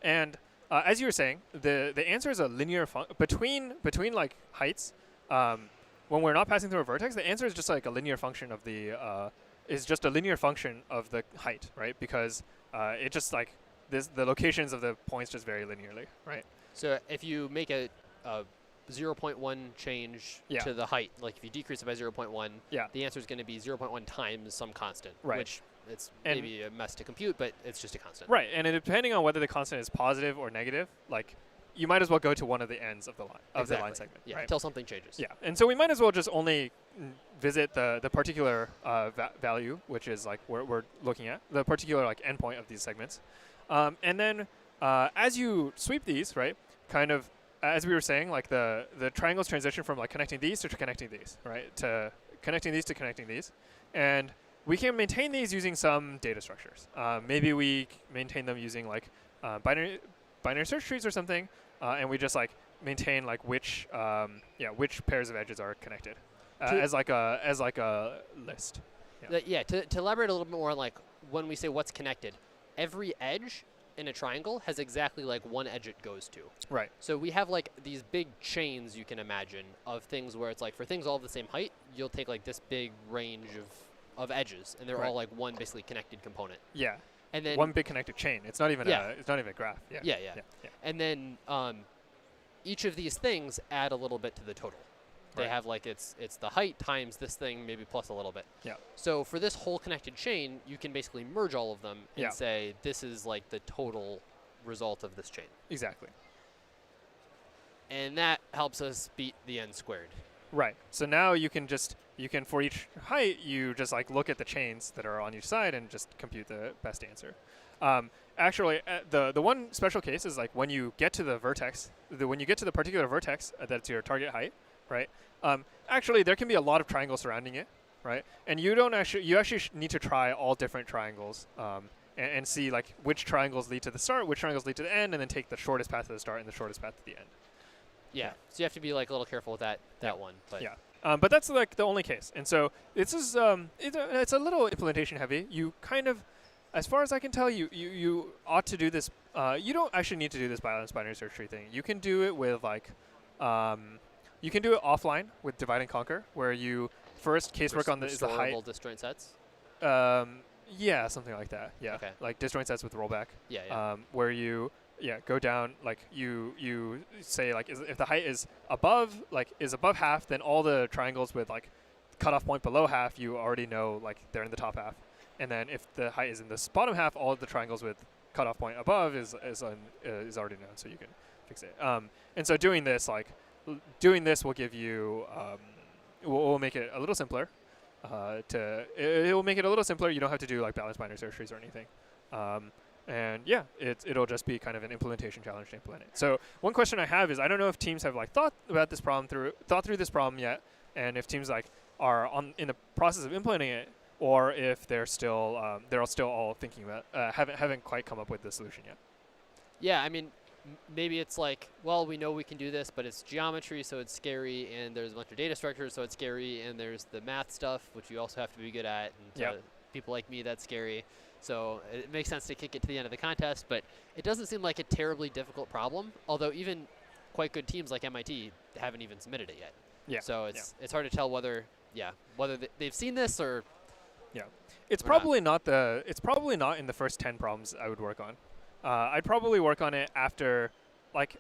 And as you were saying, the answer is a linear between like heights. When we're not passing through a vertex, the answer is just like a linear function of the is just a linear function of the height, right? Because it just like the locations of the points just vary linearly, right? So if you make a 0.1 change Yeah. to the height, like if you decrease it by 0.1, Yeah. the answer is going to be 0.1 times some constant, Right. which it's And- maybe a mess to compute, but it's just a constant. Right, and depending on whether the constant is positive or negative, like you might as well go to one of the ends of the line the line segment. Yeah, right? until something changes. Yeah, and so we might as well just only visit the particular value, which is like we're looking at the particular like endpoint of these segments, and then as you sweep these, right, kind of as we were saying, like the triangles transition from like connecting these to connecting these, right, to connecting these to connecting these, and we can maintain these using some data structures. Maybe we maintain them using like binary search trees or something, and we just like maintain like which pairs of edges are connected as like a list. Yeah. To elaborate a little bit more on like when we say what's connected, every edge in a triangle has exactly like one edge it goes to. Right. So we have like these big chains you can imagine of things where it's like for things all of the same height, you'll take like this big range of edges, and they're Right. all like one basically connected component. Yeah. And then one big connected chain. It's not even Yeah. it's not even a graph. Yeah. Yeah. And then each of these things add a little bit to the total. They Right. have like it's the height times this thing, maybe plus a little bit. Yeah. So for this whole connected chain, you can basically merge all of them and Yeah. say this is like the total result of this chain. Exactly. And that helps us beat the n squared. Right. So now you can for each height you just like look at the chains that are on each side and just compute the best answer. Actually, the one special case is like when you get to the vertex, when you get to the particular vertex that's your target height, right? Actually, there can be a lot of triangles surrounding it, right? And you actually need to try all different triangles and see like which triangles lead to the start, which triangles lead to the end, and then take the shortest path to the start and the shortest path to the end. Yeah. So you have to be like a little careful with that one. But Yeah. But that's like the only case. And so this is it's a little implementation heavy. You kind of, as far as I can tell, you ought to do this. You don't actually need to do this binary search tree thing. You can do it with like, you can do it offline with divide and conquer, where you first casework on is the height. Restorable disjoint sets. Yeah, something like that. Yeah. Okay. Like disjoint sets with rollback. Yeah. Where you go down like you say like if the height is above half, then all the triangles with like cutoff point below half, you already know like they're in the top half. And then if the height is in this bottom half, all of the triangles with cutoff point above is already known, so you can fix it. And so doing this will give you will make it a little simpler. It will make it a little simpler. You don't have to do like balanced binary search trees or anything. And yeah, it'll just be kind of an implementation challenge to implement it. So one question I have is I don't know if teams have like thought through this problem yet, and if teams like are in the process of implementing it, or if they're still all thinking about haven't quite come up with the solution yet. Yeah, I mean, maybe it's like, well, we know we can do this, but it's geometry, so it's scary, and there's a bunch of data structures, so it's scary, and there's the math stuff, which you also have to be good at, and to people like me, that's scary. So it makes sense to kick it to the end of the contest, but it doesn't seem like a terribly difficult problem, although even quite good teams like MIT haven't even submitted it yet. Yeah. So it's hard to tell whether they've seen this or. Yeah. It's probably not in the first 10 problems I would work on. I'd probably work on it after, like,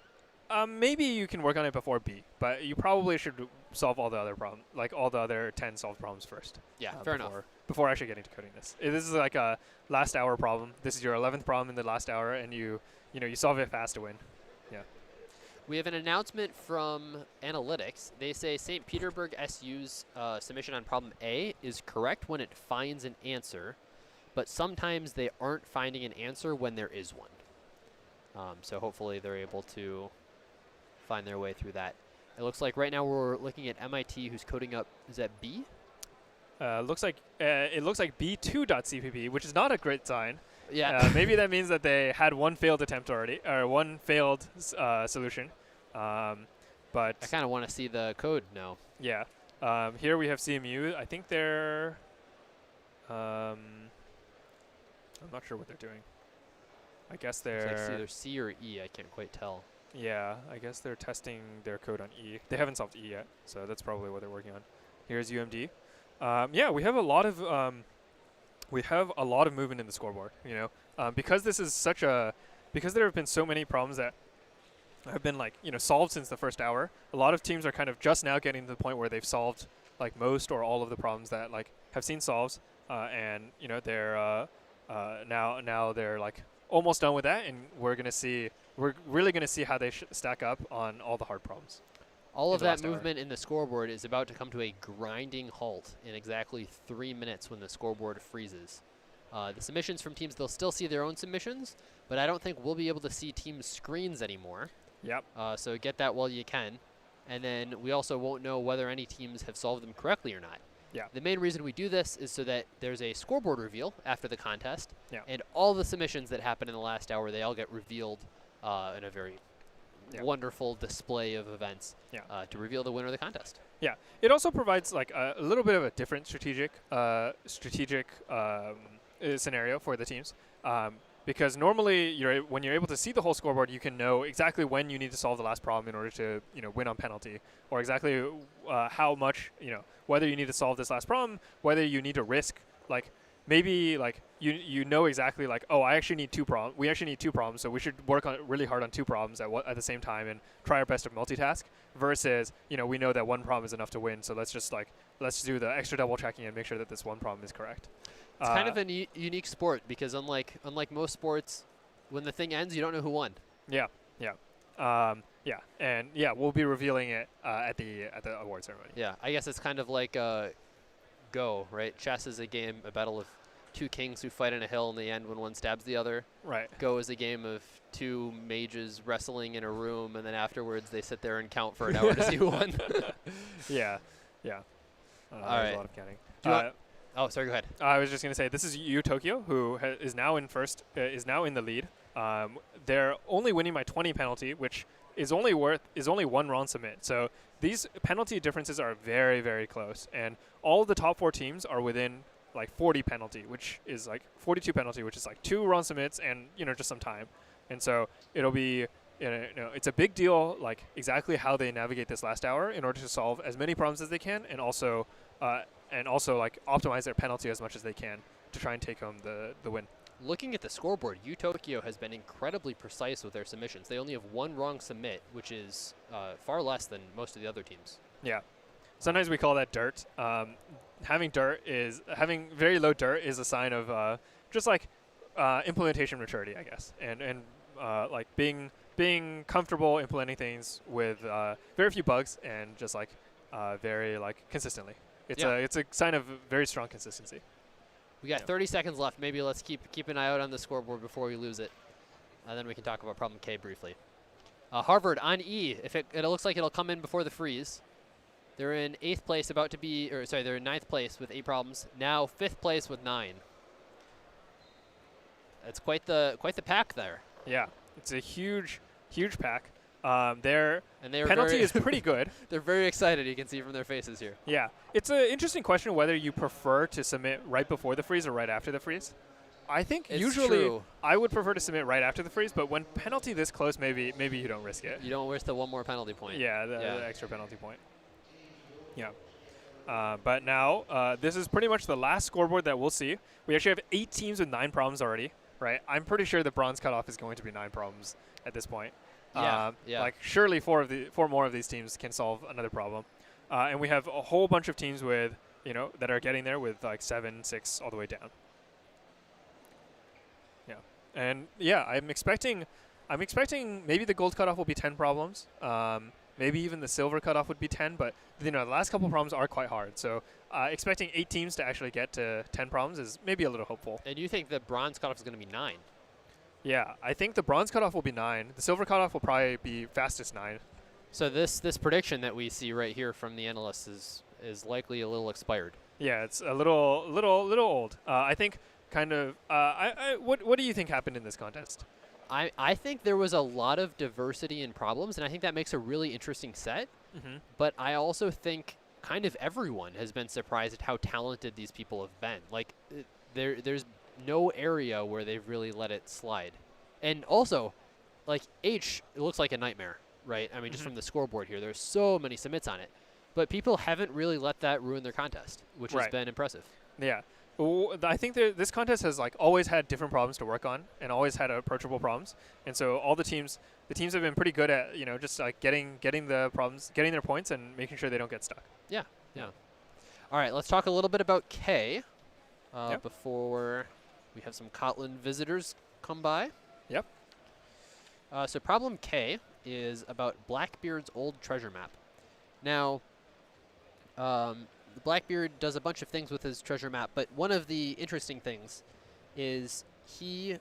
maybe you can work on it before B, but you probably should solve all the other problems, like all the other 10 solved problems first. Yeah, fair enough. Before actually getting to coding this. This is like a last hour problem. This is your 11th problem in the last hour, and you solve it fast to win. Yeah. We have an announcement from Analytics. They say St. Petersburg SU's submission on problem A is correct when it finds an answer, but sometimes they aren't finding an answer when there is one. So hopefully they're able to find their way through that. It looks like right now we're looking at MIT, who's coding up, is that B? It looks like B2.cpp, which is not a great sign. Yeah. Maybe that means that they had one failed attempt already, or one failed solution. But I kind of want to see the code now. Yeah. Here we have CMU. I think they're. I'm not sure what they're doing. I guess they're. It's either C or E. I can't quite tell. Yeah, I guess they're testing their code on E. They haven't solved E yet, so that's probably what they're working on. Here's UMD. Yeah, we have a lot of movement in the scoreboard. Because this is because there have been so many problems that have been solved since the first hour. A lot of teams are kind of just now getting to the point where they've solved most or all of the problems that have seen solves, and they're now they're almost done with that, and we're really gonna see how they stack up on all the hard problems. All of that movement in the scoreboard is about to come to a grinding halt in exactly 3 minutes when the scoreboard freezes. The submissions from teams, they'll still see their own submissions, but I don't think we'll be able to see teams' screens anymore. Yep. So get that while you can. And then we also won't know whether any teams have solved them correctly or not. Yeah. The main reason we do this is so that there's a scoreboard reveal after the contest, yeah. And all the submissions that happen in the last hour, they all get revealed in a very wonderful display of events to reveal the winner of the contest. Yeah, it also provides a little bit of a different strategic scenario for the teams, because normally when you're able to see the whole scoreboard, you can know exactly when you need to solve the last problem in order to win on penalty, or exactly how much whether you need to solve this last problem, whether you need to risk maybe you know exactly oh, I actually need two problems. We actually need two problems, so we should work on really hard on two problems at the same time and try our best to multitask. Versus we know that one problem is enough to win, so let's do the extra double checking and make sure that this one problem is correct. It's kind of a unique sport because unlike most sports, when the thing ends, you don't know who won. Yeah, and we'll be revealing it at the award ceremony. Yeah, I guess it's kind of like Go, right? Chess is a battle of two kings who fight in a hill in the end when one stabs the other. Right. Go is a game of two mages wrestling in a room, and then afterwards they sit there and count for an hour to see who won. Yeah. All there's right. a lot of counting. Oh, sorry, go ahead. I was just going to say, this is U Tokyo, who is now in the lead. They're only winning by 20 penalty, which is only one wrong submit. So these penalty differences are very, very close. And all the top four teams are within 40 penalty, which is 42 penalty, which is two wrong submits and, just some time. And so it'll be, it's a big deal, exactly how they navigate this last hour in order to solve as many problems as they can, and also optimize their penalty as much as they can to try and take home the win. Looking at the scoreboard, U Tokyo has been incredibly precise with their submissions. They only have one wrong submit, which is far less than most of the other teams. Yeah. Sometimes we call that dirt. Having very low dirt is a sign of just implementation maturity, I guess, and being comfortable implementing things with very few bugs and just very consistently. It's a sign of very strong consistency. We got 30 seconds left. Maybe let's keep an eye out on the scoreboard before we lose it. Then we can talk about problem K briefly. Harvard on E. If it looks like it'll come in before the freeze. They're in 8th place, they're in 9th place with 8 problems. Now 5th place with 9. That's quite the pack there. Yeah, it's a huge pack. Their penalty is pretty good. They're very excited. You can see from their faces here. Yeah, it's an interesting question whether you prefer to submit right before the freeze or right after the freeze. I think It's usually true. I would prefer to submit right after the freeze, but when penalty this close, maybe you don't risk it. You don't risk the one more penalty point. Yeah, the extra penalty point. Yeah. But now, this is pretty much the last scoreboard that we'll see. We actually have 8 teams with 9 problems already, right? I'm pretty sure the bronze cutoff is going to be 9 problems at this point. Yeah. Like, surely 4 more of these teams can solve another problem. And we have a whole bunch of teams with, that are getting there with like 7, 6, all the way down. Yeah. And yeah, I'm expecting maybe the gold cutoff will be 10 problems. Maybe even the silver cutoff would be 10, but the last couple problems are quite hard. So expecting 8 teams to actually get to 10 problems is maybe a little hopeful. And you think the bronze cutoff is going to be 9? Yeah, I think the bronze cutoff will be 9. The silver cutoff will probably be fastest 9. So this prediction that we see right here from the analysts is likely a little expired. Yeah, it's a little old. I think kind of. What do you think happened in this contest? I think there was a lot of diversity in problems, and I think that makes a really interesting set. Mm-hmm. But I also think kind of everyone has been surprised at how talented these people have been. Like, there's no area where they've really let it slide. And also, like, H, it looks like a nightmare, right? I mean, just from the scoreboard here, there's so many submits on it. But people haven't really let that ruin their contest, which has been impressive. Yeah. I think this contest has like always had different problems to work on and always had approachable problems. And so all the teams have been pretty good at, just like getting the problems, getting their points and making sure they don't get stuck. Yeah. All right, let's talk a little bit about K before we have some Kotlin visitors come by. Yep. So problem K is about Blackbeard's old treasure map. Now, Blackbeard does a bunch of things with his treasure map, but one of the interesting things is he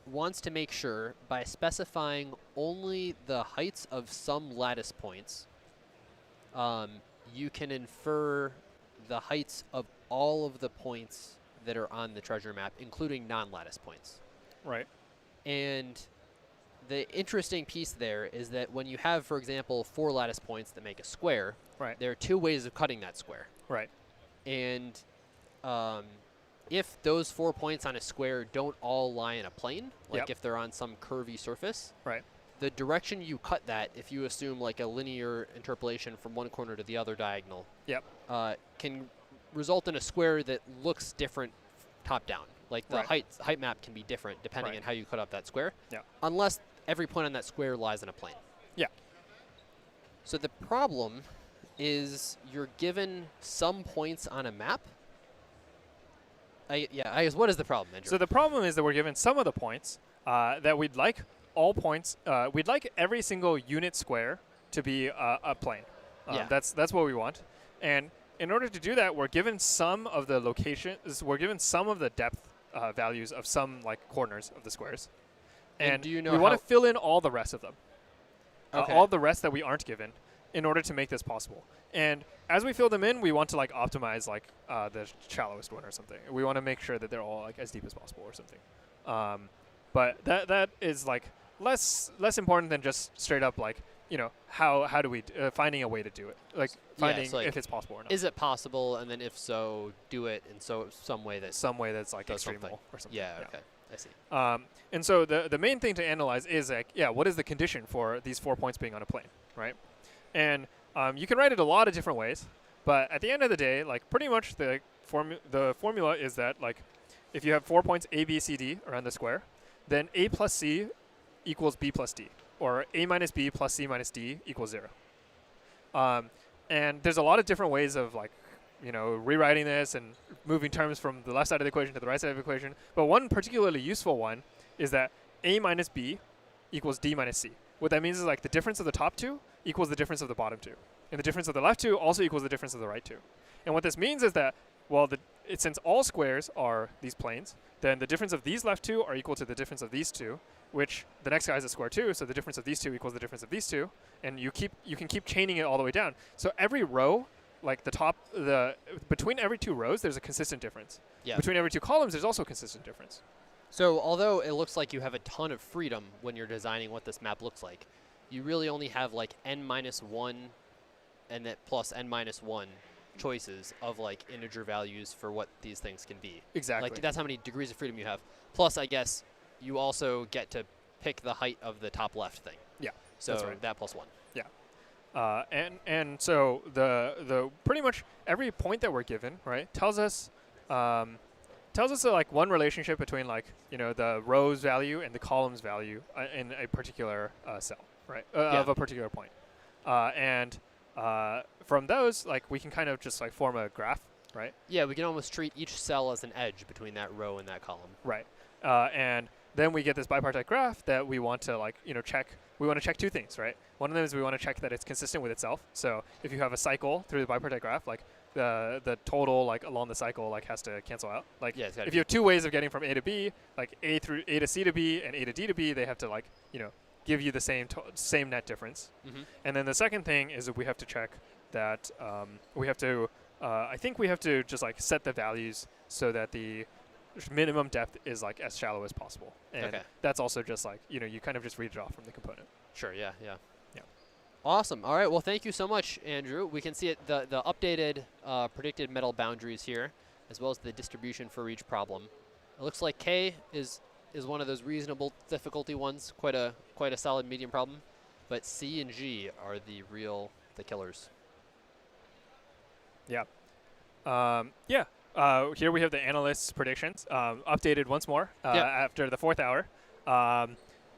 wants to make sure by specifying only the heights of some lattice points, you can infer the heights of all of the points that are on the treasure map, including non-lattice points. Right. And the interesting piece there is that when you have, for example, 4 lattice points that make a square, there are 2 ways of cutting that square. Right. And if those 4 points on a square don't all lie in a plane, like if they're on some curvy surface, the direction you cut that, if you assume like a linear interpolation from one corner to the other diagonal, can result in a square that looks different top down. Like the height map can be different depending on how you cut up that square, unless every point on that square lies in a plane. Yeah. So the problem is you're given some points on a map. I guess what is the problem, Andrew? So the problem is that we're given some of the points that we'd like all points. We'd like every single unit square to be a plane. That's what we want. And in order to do that, we're given some of the locations. We're given some of the depth values of some like corners of the squares. And do you know we want to fill in all the rest of them. Okay. All the rest that we aren't given in order to make this possible. And as we fill them in, we want to like optimize like the shallowest one or something. We want to make sure that they're all like as deep as possible or something. But that is like less important than just straight up like, how do we finding a way to do it, like finding like if it's possible or not. Is it possible, and then if so, do it in some way that's like extreme or something. Yeah, okay, I see. And so the main thing to analyze is like, what is the condition for these 4 points being on a plane, right? And you can write it a lot of different ways, but at the end of the day, like pretty much the formula is that like if you have 4 points A, B, C, D around the square, then A plus C equals B plus D, or A minus B plus C minus D equals 0. And there's a lot of different ways of like, rewriting this and moving terms from the left side of the equation to the right side of the equation. But one particularly useful one is that A minus B equals D minus C. What that means is like the difference of the top 2 equals the difference of the bottom 2. And the difference of the left 2 also equals the difference of the right 2. And what this means is that, well, since all squares are these planes, then the difference of these left 2 are equal to the difference of these 2, which the next guy is a square 2, so the difference of these 2 equals the difference of these 2, and you can keep chaining it all the way down. So every row, like between every 2 rows, there's a consistent difference. Yeah. Between every 2 columns, there's also a consistent difference. So although it looks like you have a ton of freedom when you're designing what this map looks like, you really only have like n minus 1 and that plus n minus 1 choices of like integer values for what these things can be. Exactly. Like that's how many degrees of freedom you have. Plus, I guess you also get to pick the height of the top left thing. Yeah. So that's right. that plus 1. Yeah. And so the pretty much every point that we're given, right, tells us like one relationship between like the rows value and the columns value in a particular cell, right, of a particular point, and from those like we can kind of just like form a graph, right? Yeah, we can almost treat each cell as an edge between that row and that column. Right, and then we get this bipartite graph that we want to like check. We want to check two things, right? One of them is we want to check that it's consistent with itself. So if you have a cycle through the bipartite graph, like the total like along the cycle like has to cancel out. Like if you have two ways of getting from A to B, like A to C to B and A to D to B, they have to like give you the same net difference. And then the second thing is that we have to check that we have to I think we have to just like set the values so that the minimum depth is like as shallow as possible. And that's also just like you kind of just read it off from the component. Sure. Yeah. Awesome. All right. Well, thank you so much, Andrew. We can see the updated predicted metal boundaries here, as well as the distribution for each problem. It looks like K is one of those reasonable difficulty ones, quite a solid medium problem, but C and G are the killers. Yeah. Here we have the analysts' predictions updated once more after the 4th hour.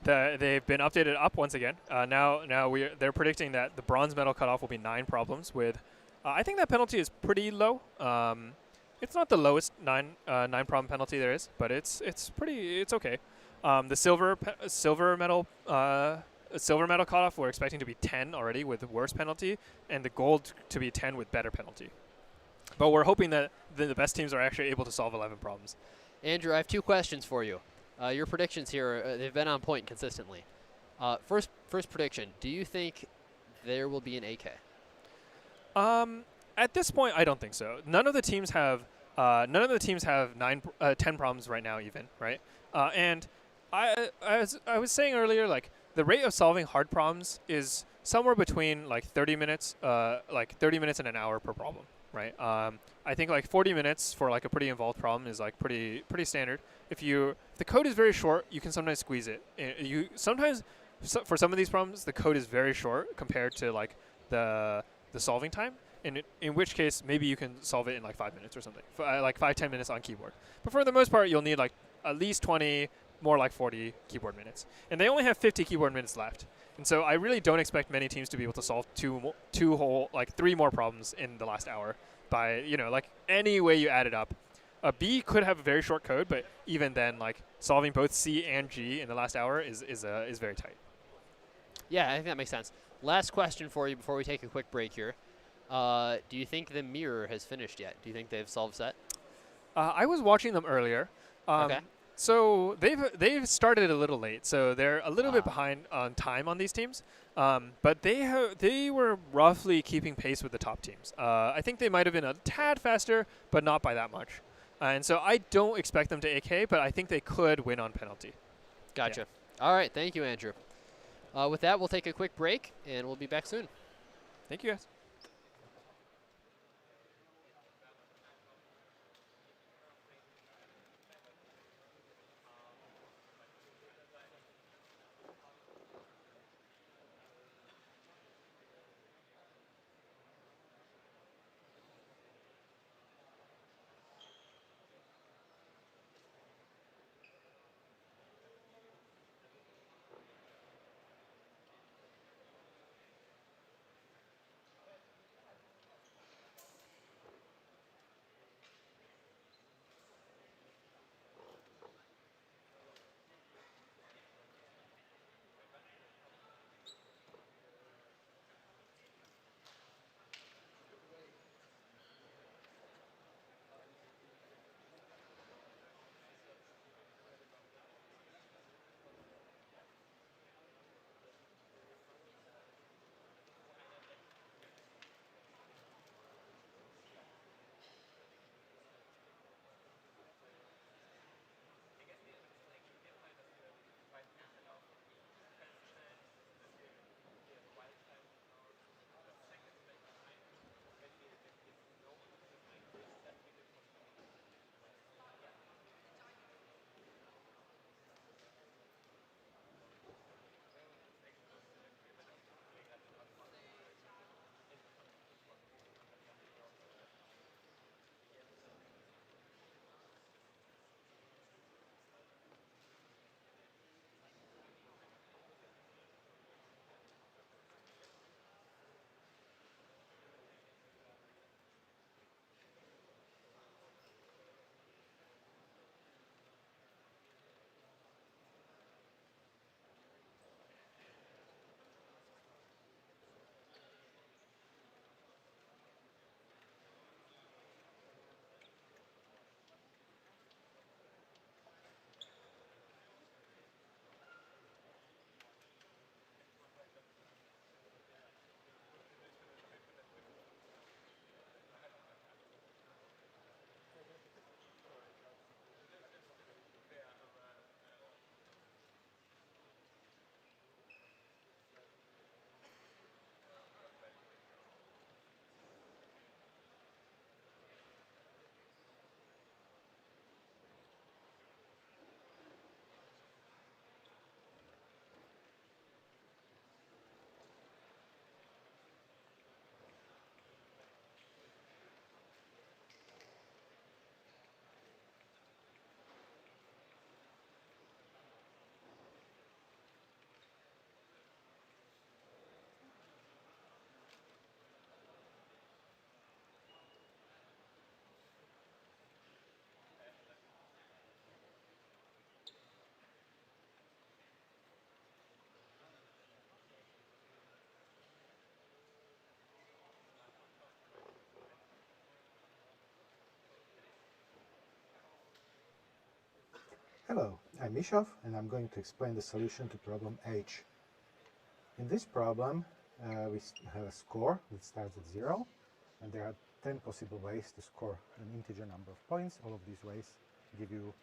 They've been updated up once again. Now they're predicting that the bronze medal cutoff will be 9 problems with. I think that penalty is pretty low. It's not the lowest 9 problem penalty there is, but it's okay. The silver medal cutoff we're expecting to be 10 already with worse penalty, and the gold to be 10 with better penalty. But we're hoping that the best teams are actually able to solve 11 problems. Andrew, I have 2 questions for you. Your predictions here, they've been on point consistently. First prediction, do you think there will be an AK? At this point, I don't think so. None of the teams have 10 problems right now even, right? And I was saying earlier, like the rate of solving hard problems is somewhere between like 30 minutes and an hour per problem, right? I think like 40 minutes for like a pretty involved problem is like pretty standard. If the code is very short, you can sometimes squeeze it. For some of these problems, the code is very short compared to like the solving time. In which case, maybe you can solve it in like 5 minutes or something, like 5-10 minutes on keyboard. But for the most part, you'll need like at least 20, more like 40 keyboard minutes. And they only have 50 keyboard minutes left. And so I really don't expect many teams to be able to solve 3 more problems in the last hour by, like any way you add it up. B could have a very short code, but even then, like solving both C and G in the last hour is very tight. Yeah, I think that makes sense. Last question for you before we take a quick break here. Do you think the mirror has finished yet? Do you think they've solved set? I was watching them earlier. Okay. So they've started a little late, so they're a little bit behind on time on these teams. But they were roughly keeping pace with the top teams. I think they might have been a tad faster, but not by that much. And so I don't expect them to AK, but I think they could win on penalty. Gotcha. Yeah. All right. Thank you, Andrew. With that, we'll take a quick break, and we'll be back soon. Thank you, guys. Hello, I'm Mishov and I'm going to explain the solution to problem H. In this problem, we have a score that starts at 0, and there are 10 possible ways to score an integer number of points. All of these ways give you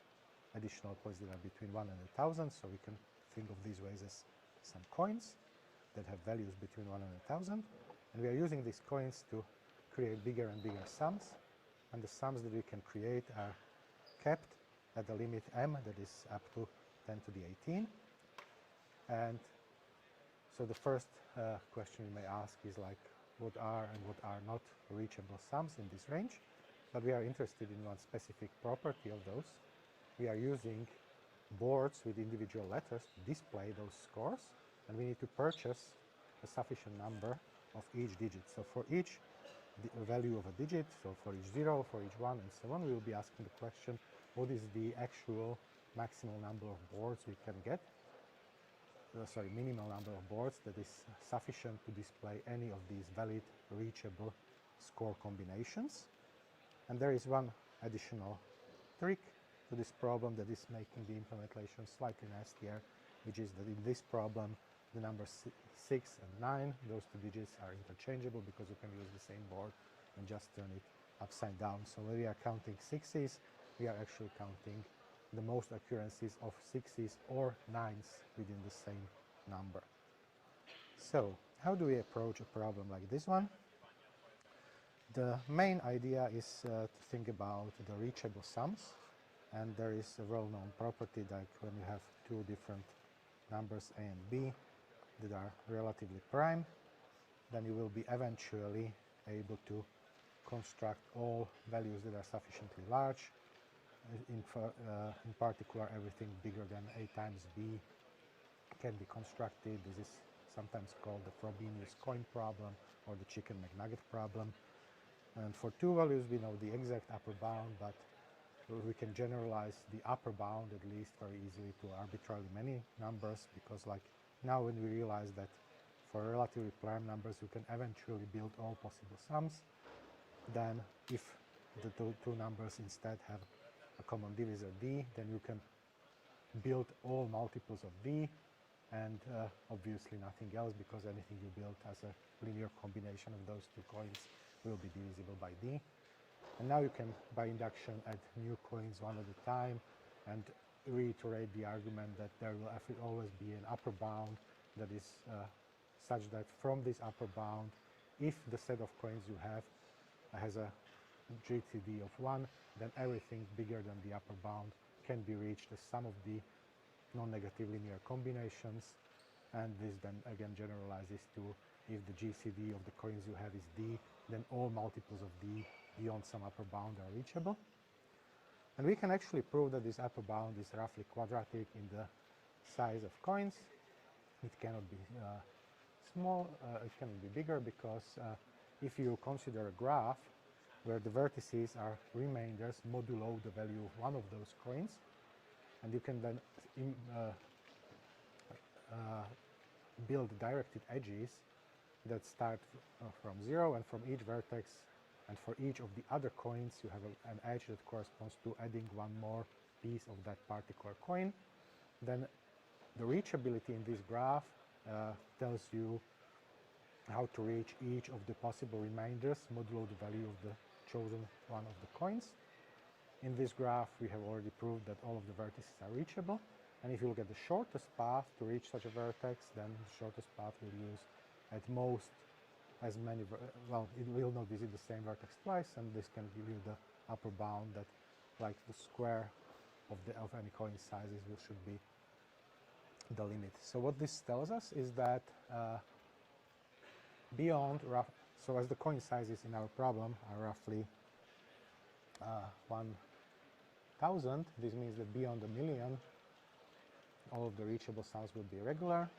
additional points that are between 1 and 1,000, so we can think of these ways as some coins that have values between 1 and 1,000, and we are using these coins to create bigger and bigger sums, and the sums that we can create are kept at the limit m, that is up to 10 to the 18. And so the first question you may ask is like, what are and what are not reachable sums in this range? But we are interested in one specific property of those. We are using boards with individual letters to display those scores, and we need to purchase a sufficient number of each digit. So for each value of a digit, so for each 0, for each 1, and so on, we will be asking the question, what is the actual maximal number of boards we can get? Minimal number of boards that is sufficient to display any of these valid, reachable score combinations. And there is one additional trick to this problem that is making the implementation slightly nastier, which is that in this problem, the numbers 6 and 9, those two digits are interchangeable because you can use the same board and just turn it upside down. So when we are counting 6s, we are actually counting the most occurrences of 6s or 9s within the same number. So how do we approach a problem like this one? The main idea is to think about the reachable sums, and there is a well-known property that when you have two different numbers a and b that are relatively prime, then you will be eventually able to construct all values that are sufficiently large. In particular, everything bigger than a times b can be constructed. This is sometimes called the Frobenius coin problem or the chicken McNugget problem. And for two values, we know the exact upper bound, but we can generalize the upper bound at least very easily to arbitrarily many numbers, because like now when we realize that for relatively prime numbers you can eventually build all possible sums, then if the two numbers instead have a common divisor d, then you can build all multiples of d, and obviously nothing else, because anything you build as a linear combination of those two coins will be divisible by d. And now you can, by induction, add new coins one at a time and reiterate the argument that there will always be an upper bound that is such that from this upper bound, if the set of coins you have has a GTD of 1, then everything bigger than the upper bound can be reached as sum of the non-negative linear combinations, and this then again generalizes to if the GCD of the coins you have is d, then all multiples of d beyond some upper bound are reachable. And we can actually prove that this upper bound is roughly quadratic in the size of coins. It cannot be small, it cannot be bigger, because if you consider a graph where the vertices are remainders modulo the value of one of those coins, and you can then build directed edges that start from 0, and from each vertex and for each of the other coins you have an edge that corresponds to adding one more piece of that particular coin, then the reachability in this graph tells you how to reach each of the possible remainders modulo the value of the chosen one of the coins. In this graph we have already proved that all of the vertices are reachable, and if you look at the shortest path to reach such a vertex, then the shortest path will use at most as many, well, it will not visit the same vertex twice, and this can give you the upper bound that, like the square of any coin sizes, should be the limit. So what this tells us is that so as the coin sizes in our problem are roughly 1,000, this means that beyond a million, all of the reachable sums will be regular,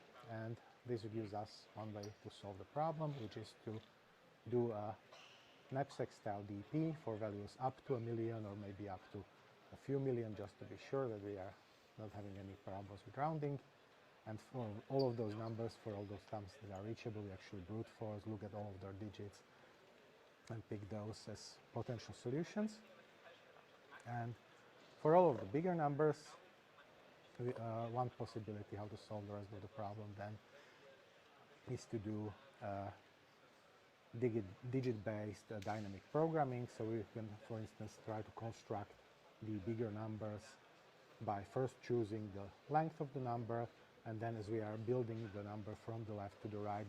and this gives us one way to solve the problem, which is to do a knapsack style DP for values up to a million or maybe up to a few million, just to be sure that we are not having any problems with rounding. And for all of those numbers, for all those sums that are reachable, we actually brute force, look at all of their digits and pick those as potential solutions. And for all of the bigger numbers, one possibility how to solve the rest of the problem then is to do digit-based dynamic programming. So we can, for instance, try to construct the bigger numbers by first choosing the length of the number, and then as we are building the number from the left to the right.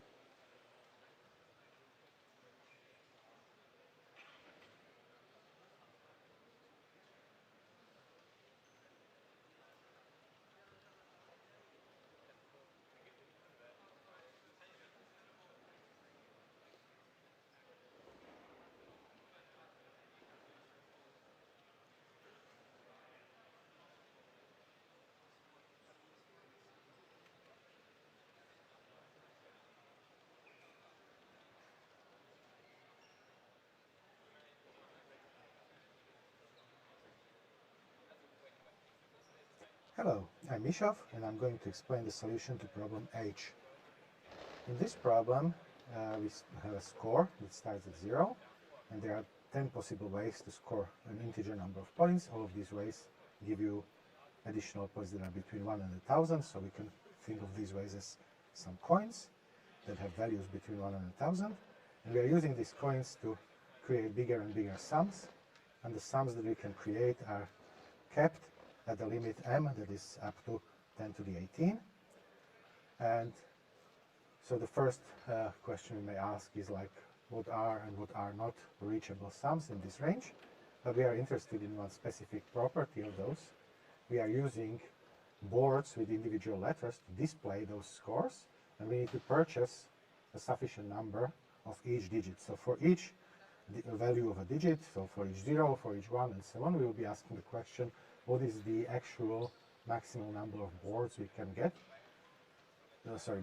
Hello, I'm Mishov, and I'm going to explain the solution to problem H. In this problem, we have a score that starts at 0, and there are 10 possible ways to score an integer number of points. All of these ways give you additional points that are between 1 and 1,000, so we can think of these ways as some coins that have values between 1 and 1,000. And we are using these coins to create bigger and bigger sums, and the sums that we can create are kept at the limit m, that is up to 10 to the 18. And so the first question we may ask is like, what are and what are not reachable sums in this range? But we are interested in one specific property of those. We are using boards with individual letters to display those scores, and we need to purchase a sufficient number of each digit. So for each value of a digit, so for each 0, for each 1, and so on, we will be asking the question, what is the actual maximum number of boards we can get?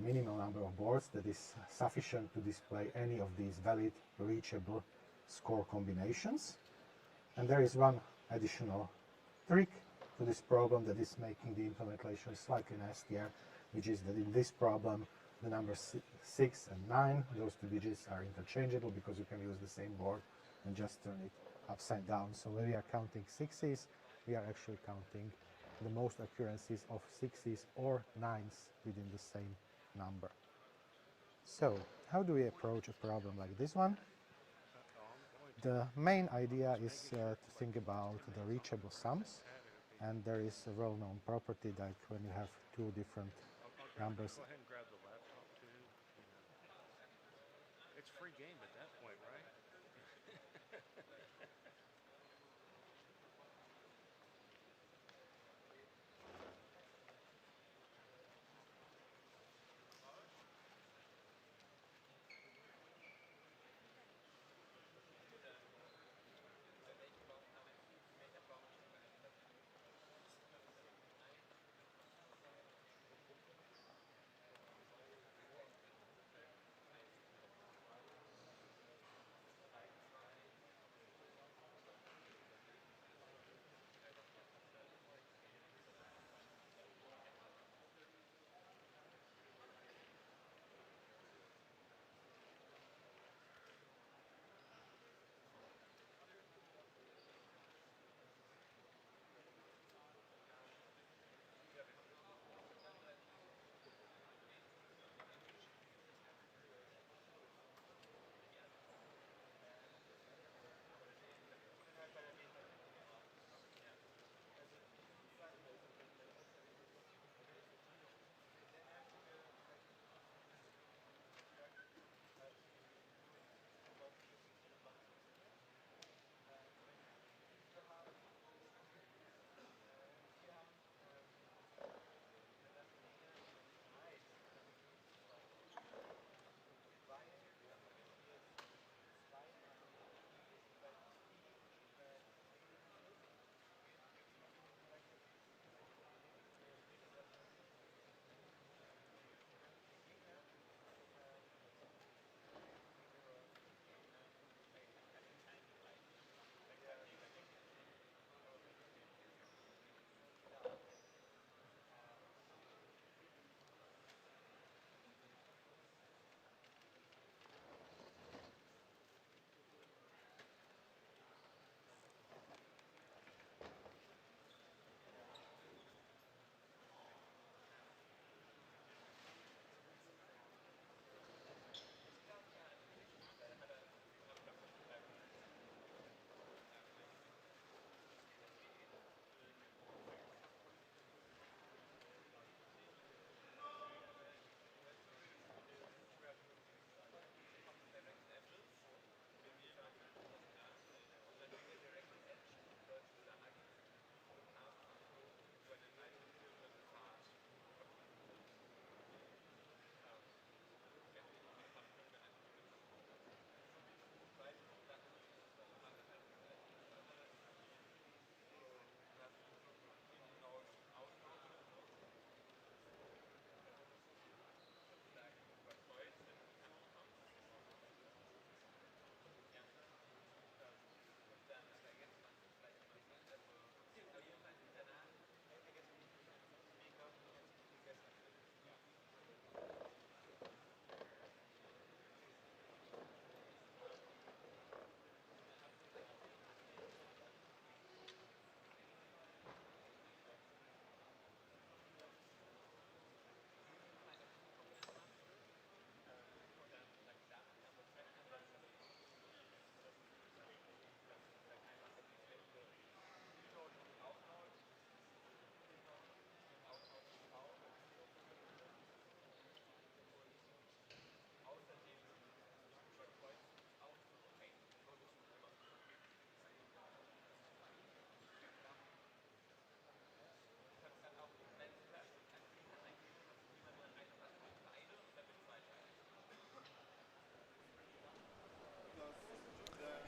Minimal number of boards that is sufficient to display any of these valid reachable score combinations. And there is one additional trick to this problem that is making the implementation slightly nastier, which is that in this problem the numbers 6 and 9, those two digits are interchangeable because you can use the same board and just turn it upside down. So when we are counting 6s, we are actually counting the most occurrences of 6s or 9s within the same number. So how do we approach a problem like this one? The main idea is to think about the reachable sums, and there is a well-known property that when you have two different numbers. Go ahead and grab the laptop too. It's free game at that point, right?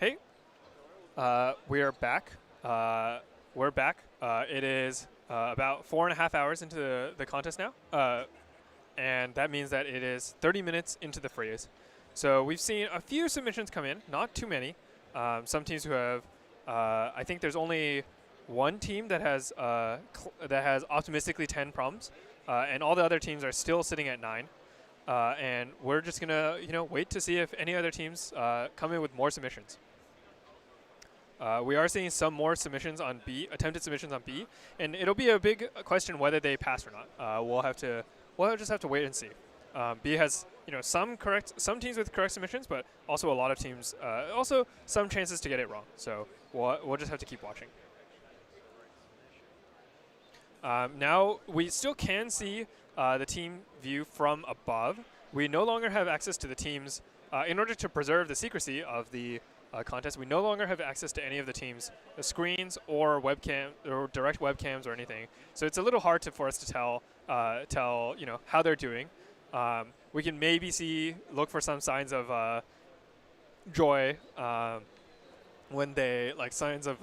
Hey, we are back. We're back. It is about 4.5 hours into the contest now, and that means that it is 30 minutes into the freeze. So we've seen a few submissions come in, not too many. Some teams who have, I think there's only one team that has optimistically 10 problems, and all the other teams are still sitting at 9. And we're just gonna, wait to see if any other teams come in with more submissions. We are seeing some more submissions on B, attempted submissions on B, and it'll be a big question whether they pass or not. We'll just have to wait and see. B has, some teams with correct submissions, but also a lot of teams, also some chances to get it wrong. So we'll just have to keep watching. Now we still can see the team view from above. We no longer have access to the teams. In order to preserve the secrecy of the contest, we no longer have access to any of the teams' screens or webcam or direct webcams or anything. So it's a little hard for us to tell how they're doing. We can maybe look for some signs of joy when they signs of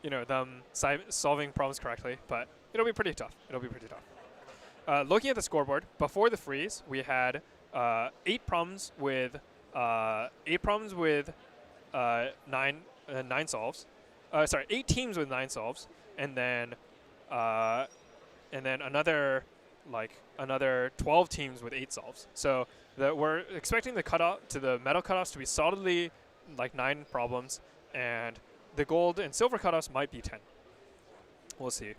them solving problems correctly, but it'll be pretty tough. Looking at the scoreboard, before the freeze, we had 8 problems with 9 solves. 8 teams with 9 solves, and then another 12 teams with 8 solves. So we're expecting the medal cutoffs to be solidly 9 problems, and the gold and silver cutoffs might be 10. We'll see.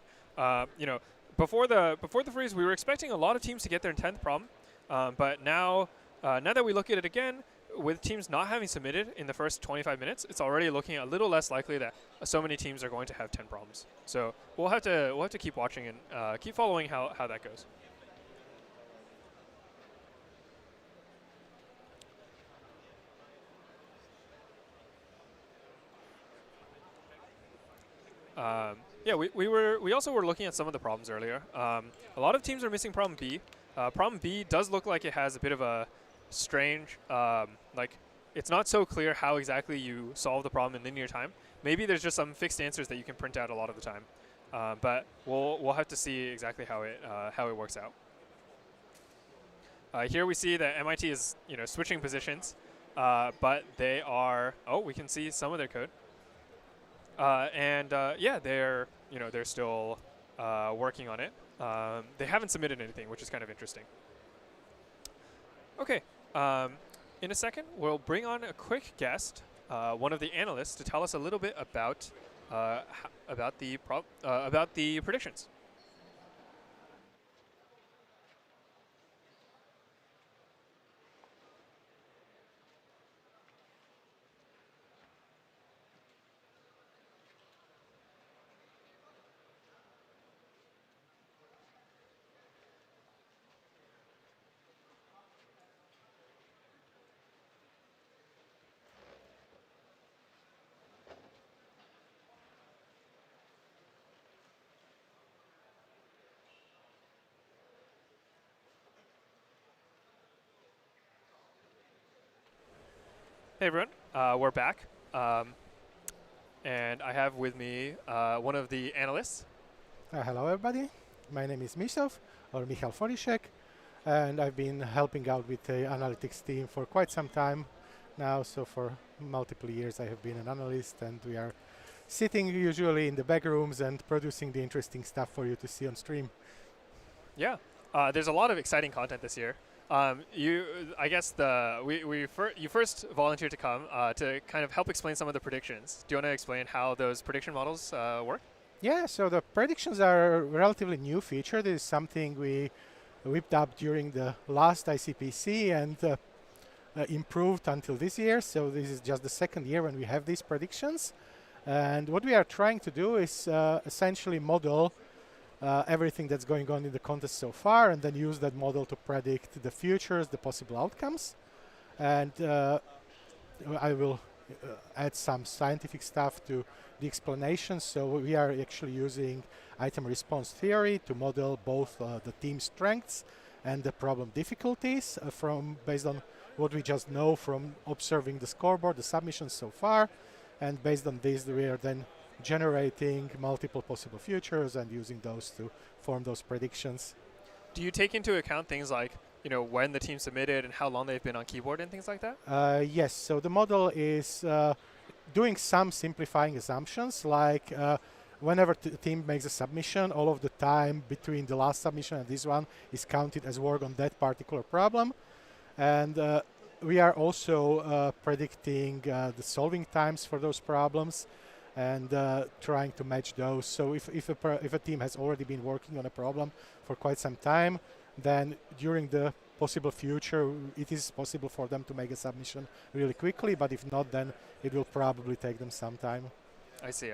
Before the freeze, we were expecting a lot of teams to get their 10th problem, but now that we look at it again, with teams not having submitted in the first 25 minutes, it's already looking a little less likely that so many teams are going to have 10 problems. So we'll have to keep watching and keep following how that goes. Yeah, we also were looking at some of the problems earlier. A lot of teams are missing problem B. Problem B does look like it has a bit of a strange, it's not so clear how exactly you solve the problem in linear time. Maybe there's just some fixed answers that you can print out a lot of the time, but we'll have to see exactly how it works out. Here we see that MIT is switching positions, but they are we can see some of their code, and yeah, they're still working on it. They haven't submitted anything, which is kind of interesting. Okay. In a second, we'll bring on a quick guest, one of the analysts, to tell us a little bit about the predictions. Hey everyone, we're back, and I have with me one of the analysts. Hello everybody, my name is Misov, or Michal Forishek, and I've been helping out with the analytics team for quite some time now, so for multiple years I have been an analyst, and we are sitting usually in the back rooms and producing the interesting stuff for you to see on stream. Yeah, there's a lot of exciting content this year. You first volunteered to come to kind of help explain some of the predictions. Do you want to explain how those prediction models work? Yeah, so the predictions are a relatively new feature. This is something we whipped up during the last ICPC and improved until this year. So this is just the second year when we have these predictions. And what we are trying to do is essentially model everything that's going on in the contest so far, and then use that model to predict the futures, the possible outcomes. And I will add some scientific stuff to the explanation. So we are actually using item response theory to model both the team strengths and the problem difficulties based on what we just know from observing the scoreboard, the submissions so far. And based on this, we are then generating multiple possible futures and using those to form those predictions. Do you take into account things like, you know, when the team submitted and how long they've been on keyboard and things like that? Yes, so the model is doing some simplifying assumptions, like whenever the team makes a submission, all of the time between the last submission and this one is counted as work on that particular problem. And we are also predicting the solving times for those problems and trying to match those. So if a team has already been working on a problem for quite some time, then during the possible future, it is possible for them to make a submission really quickly, but if not, then it will probably take them some time. I see.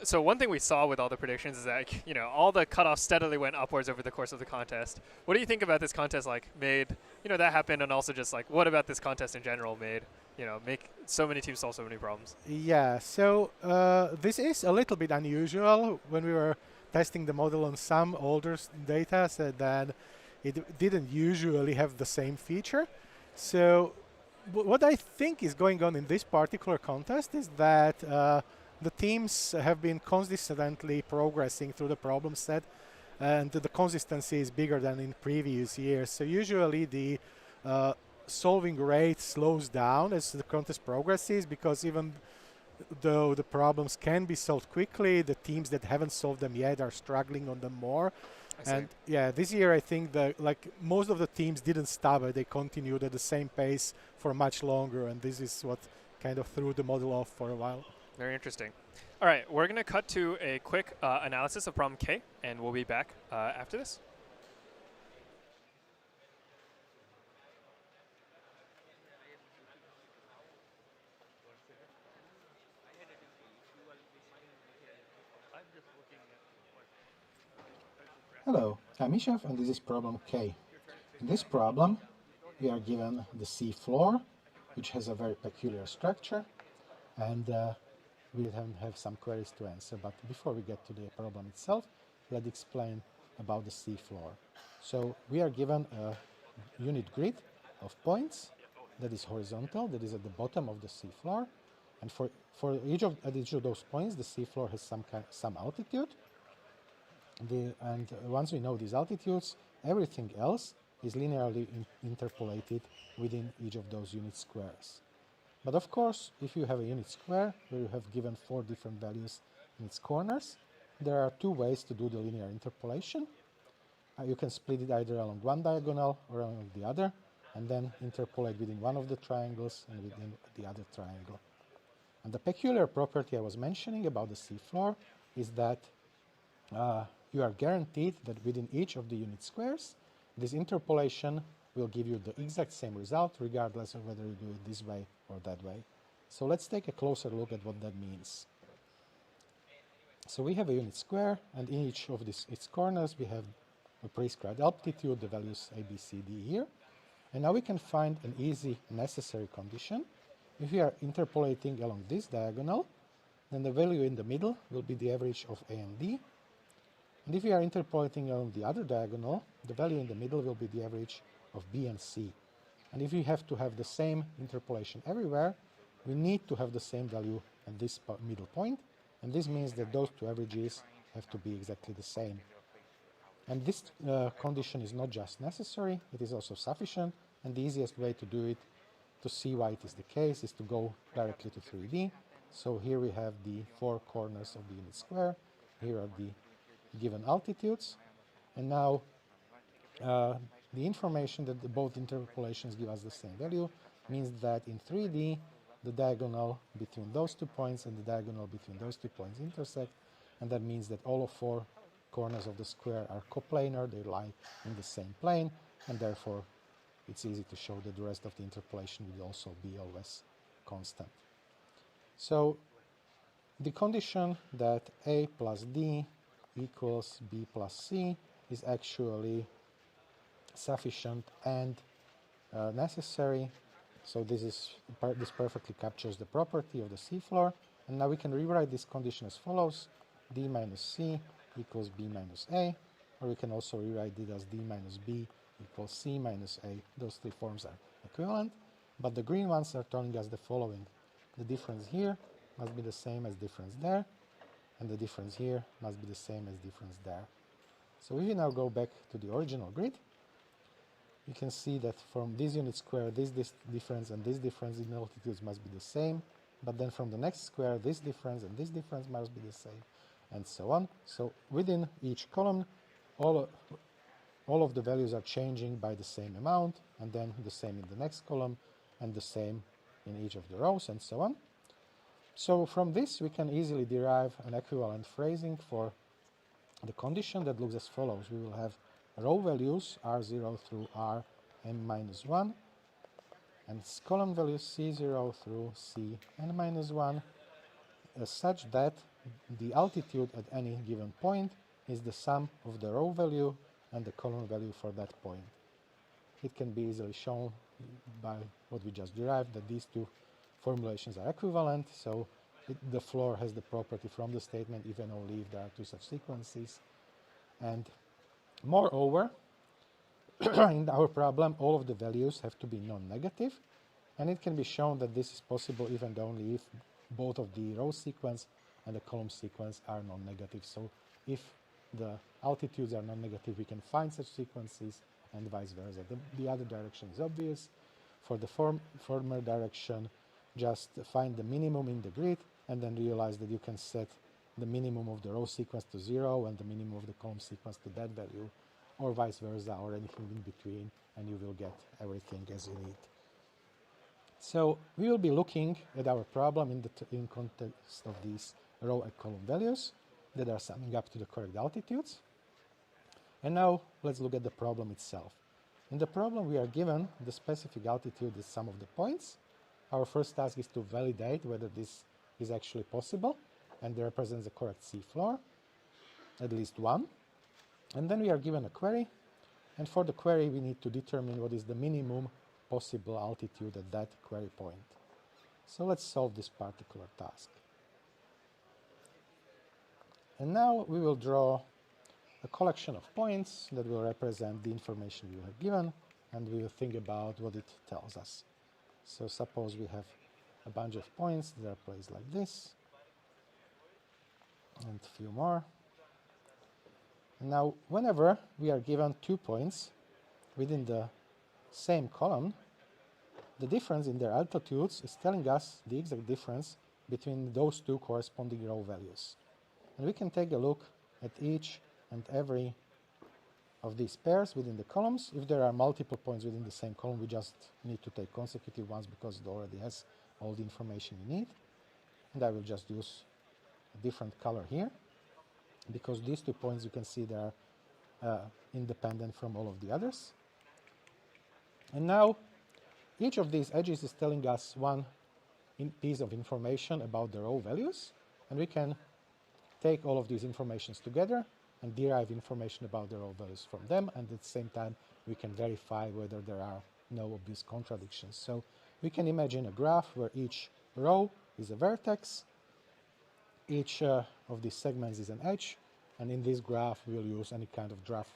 So one thing we saw with all the predictions is that, you know, all the cutoffs steadily went upwards over the course of the contest. What do you think about this contest, like, made, you know, that happen, and also just, like, what about this contest in general made, you know, make so many teams solve so many problems? Yeah, so this is a little bit unusual. When we were testing the model on some older data, so then it didn't usually have the same feature. So what I think is going on in this particular contest is that the teams have been consistently progressing through the problem set, and the consistency is bigger than in previous years. So usually the solving rate slows down as the contest progresses, because even though the problems can be solved quickly, the teams that haven't solved them yet are struggling on them more. And yeah, this year I think that like most of the teams didn't stop it; they continued at the same pace for much longer, and this is what kind of threw the model off for a while. Very interesting. All right, we're going to cut to a quick analysis of problem K, and we'll be back after this. Hello, I'm Ishav, and this is problem K. In this problem, we are given the C floor, which has a very peculiar structure, and we have some queries to answer. But before we get to the problem itself, let's explain about the C floor. So we are given a unit grid of points that is horizontal, that is at the bottom of the C floor, and for each of those points, the C floor has some altitude. And once we know these altitudes, everything else is linearly interpolated within each of those unit squares. But of course, if you have a unit square where you have given 4 different values in its corners, there are 2 ways to do the linear interpolation. You can split it either along one diagonal or along the other, and then interpolate within one of the triangles and within the other triangle. And the peculiar property I was mentioning about the C floor is that you are guaranteed that within each of the unit squares, this interpolation will give you the exact same result, regardless of whether you do it this way or that way. So let's take a closer look at what that means. So we have a unit square, and in each of its corners we have a prescribed altitude, the values A, B, C, D here. And now we can find an easy necessary condition. If we are interpolating along this diagonal, then the value in the middle will be the average of A and D. And if we are interpolating along the other diagonal, the value in the middle will be the average of B and C. And if we have to have the same interpolation everywhere, we need to have the same value at this middle point, and this means that those 2 averages have to be exactly the same. And this condition is not just necessary, it is also sufficient, and the easiest way to do it, to see why it is the case, is to go directly to 3D. So here we have the 4 corners of the unit square, here are the given altitudes, and now the information that both interpolations give us the same value means that in 3D the diagonal between those 2 points and the diagonal between those 2 points intersect, and that means that all of 4 corners of the square are coplanar, they lie in the same plane, and therefore it's easy to show that the rest of the interpolation will also be always constant. So the condition that A plus D equals B plus C is actually sufficient and necessary. So this perfectly captures the property of the C floor, and now we can rewrite this condition as follows: D minus C equals B minus A, or we can also rewrite it as D minus B equals C minus A. Those 3 forms are equivalent, but the green ones are telling us the following. the difference here must be the same as difference there, and the difference here must be the same as difference there. So if we now go back to the original grid, you can see that from this unit square, this difference and this difference in altitudes must be the same, but then from the next square, this difference and this difference must be the same, and so on. So within each column, all of the values are changing by the same amount, and then the same in the next column, and the same in each of the rows, and so on. So from this, we can easily derive an equivalent phrasing for the condition that looks as follows. We will have row values R0 through Rn-1, and column values C0 through Cn-1, such that the altitude at any given point is the sum of the row value and the column value for that point. It can be easily shown by what we just derived, that these two formulations are equivalent, so the floor has the property from the statement if and only if there are two such sequences. And moreover, in our problem, all of the values have to be non-negative, and it can be shown that this is possible if and only if both of the row sequence and the column sequence are non-negative. So if the altitudes are non-negative, we can find such sequences, and vice versa. The other direction is obvious. For the former direction, just find the minimum in the grid, and then realize that you can set the minimum of the row sequence to 0 and the minimum of the column sequence to that value, or vice versa, or anything in between, and you will get everything as you need. So we will be looking at our problem in context of these row and column values that are summing up to the correct altitudes. And now let's look at the problem itself. In the problem, we are given the specific altitude as sum of the points. Our first task is to validate whether this is actually possible, and it represents the correct seafloor, at least one. And then we are given a query, and for the query we need to determine what is the minimum possible altitude at that query point. So let's solve this particular task. And now we will draw a collection of points that will represent the information we have given, and we will think about what it tells us. So suppose we have a bunch of points that are placed like this, and a few more. And now, whenever we are given 2 points within the same column, the difference in their altitudes is telling us the exact difference between those two corresponding row values. And we can take a look at each and every of these pairs within the columns. If there are multiple points within the same column, we just need to take consecutive ones because it already has all the information we need. And I will just use a different color here, because these 2 points, you can see, they are independent from all of the others. And now each of these edges is telling us one piece of information about the row values, and we can take all of these informations together and derive information about the row values from them, and at the same time we can verify whether there are no obvious contradictions. So we can imagine a graph where each row is a vertex, each of these segments is an edge, and in this graph we will use any kind of graph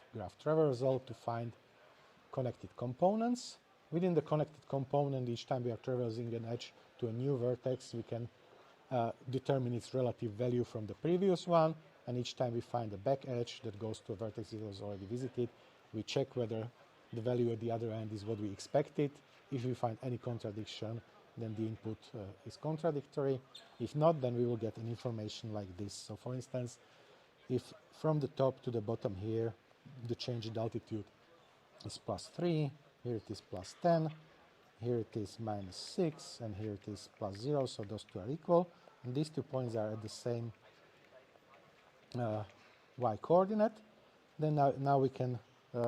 traversal to find connected components. Within the connected component, each time we are traversing an edge to a new vertex, we can determine its relative value from the previous one, and each time we find a back edge that goes to a vertex that was already visited, we check whether the value at the other end is what we expected. If we find any contradiction, then the input is contradictory. If not, then we will get an information like this. So for instance, if from the top to the bottom here, the change in altitude is +3, here it is +10, here it is -6, and here it is +0, so those two are equal. And these 2 points are at the same y coordinate. Then now we can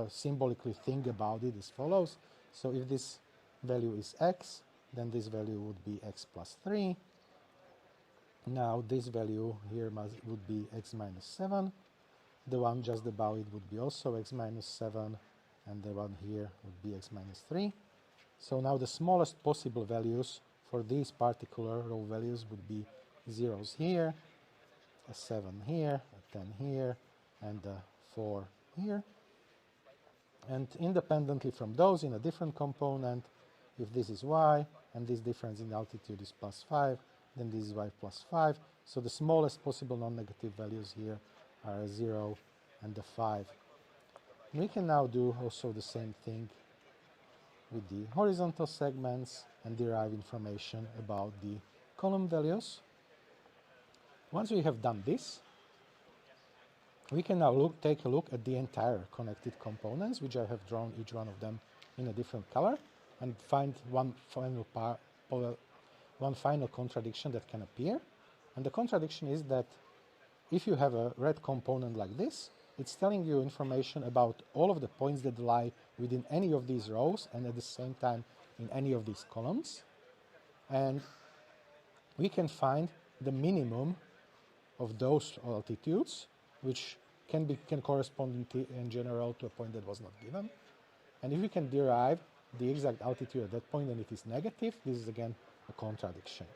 symbolically think about it as follows. So if this value is x, then this value would be x +3. Now this value here would be x -7. The one just above it would be also x -7, and the one here would be x -3. So now the smallest possible values for these particular row values would be 0s here, a 7 here, a 10 here, and a 4 here. And independently from those, in a different component, if this is y, and this difference in altitude is +5, then this is y +5. So the smallest possible non-negative values here are 0 and the 5. And we can now do also the same thing with the horizontal segments and derive information about the column values. Once we have done this, we can now take a look at the entire connected components, which I have drawn each one of them in a different color, and find one final contradiction that can appear. And the contradiction is that if you have a red component like this, it's telling you information about all of the points that lie within any of these rows and at the same time in any of these columns. And we can find the minimum of those altitudes, which can correspond in general to a point that was not given. And if we can derive the exact altitude at that point and it is negative, this is again a contradiction.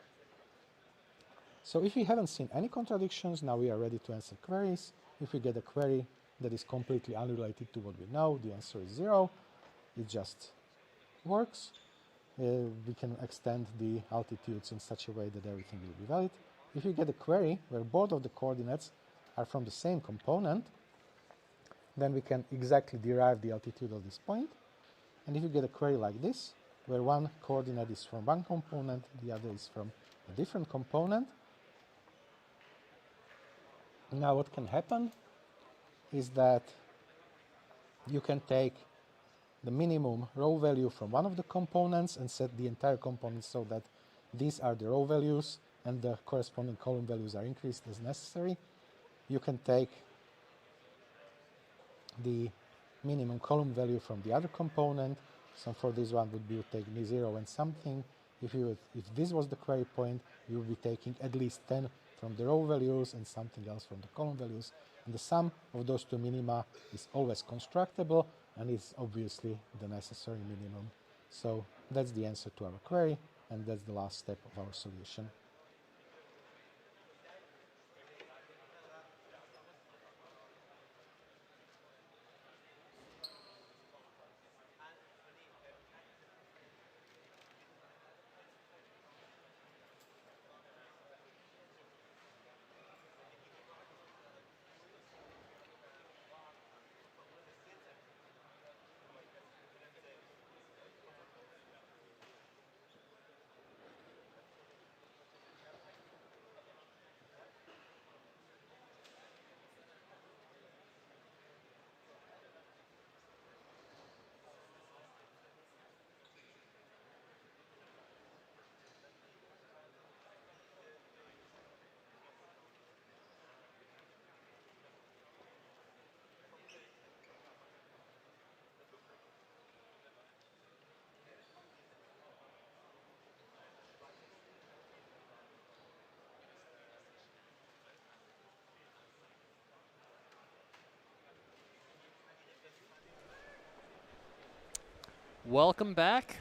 So if we haven't seen any contradictions, now we are ready to answer queries. If we get a query that is completely unrelated to what we know, the answer is 0. It just works. We can extend the altitudes in such a way that everything will be valid. If you get a query where both of the coordinates are from the same component, then we can exactly derive the altitude of this point. And if you get a query like this, where one coordinate is from one component, the other is from a different component, now what can happen is that you can take the minimum row value from one of the components and set the entire component so that these are the row values and the corresponding column values are increased as necessary. You can take the minimum column value from the other component. So for this one would be take 0 and something. If this was the query point, you would be taking at least 10 from the row values and something else from the column values. And the sum of those two minima is always constructible and is obviously the necessary minimum. So that's the answer to our query, and that's the last step of our solution. Welcome back.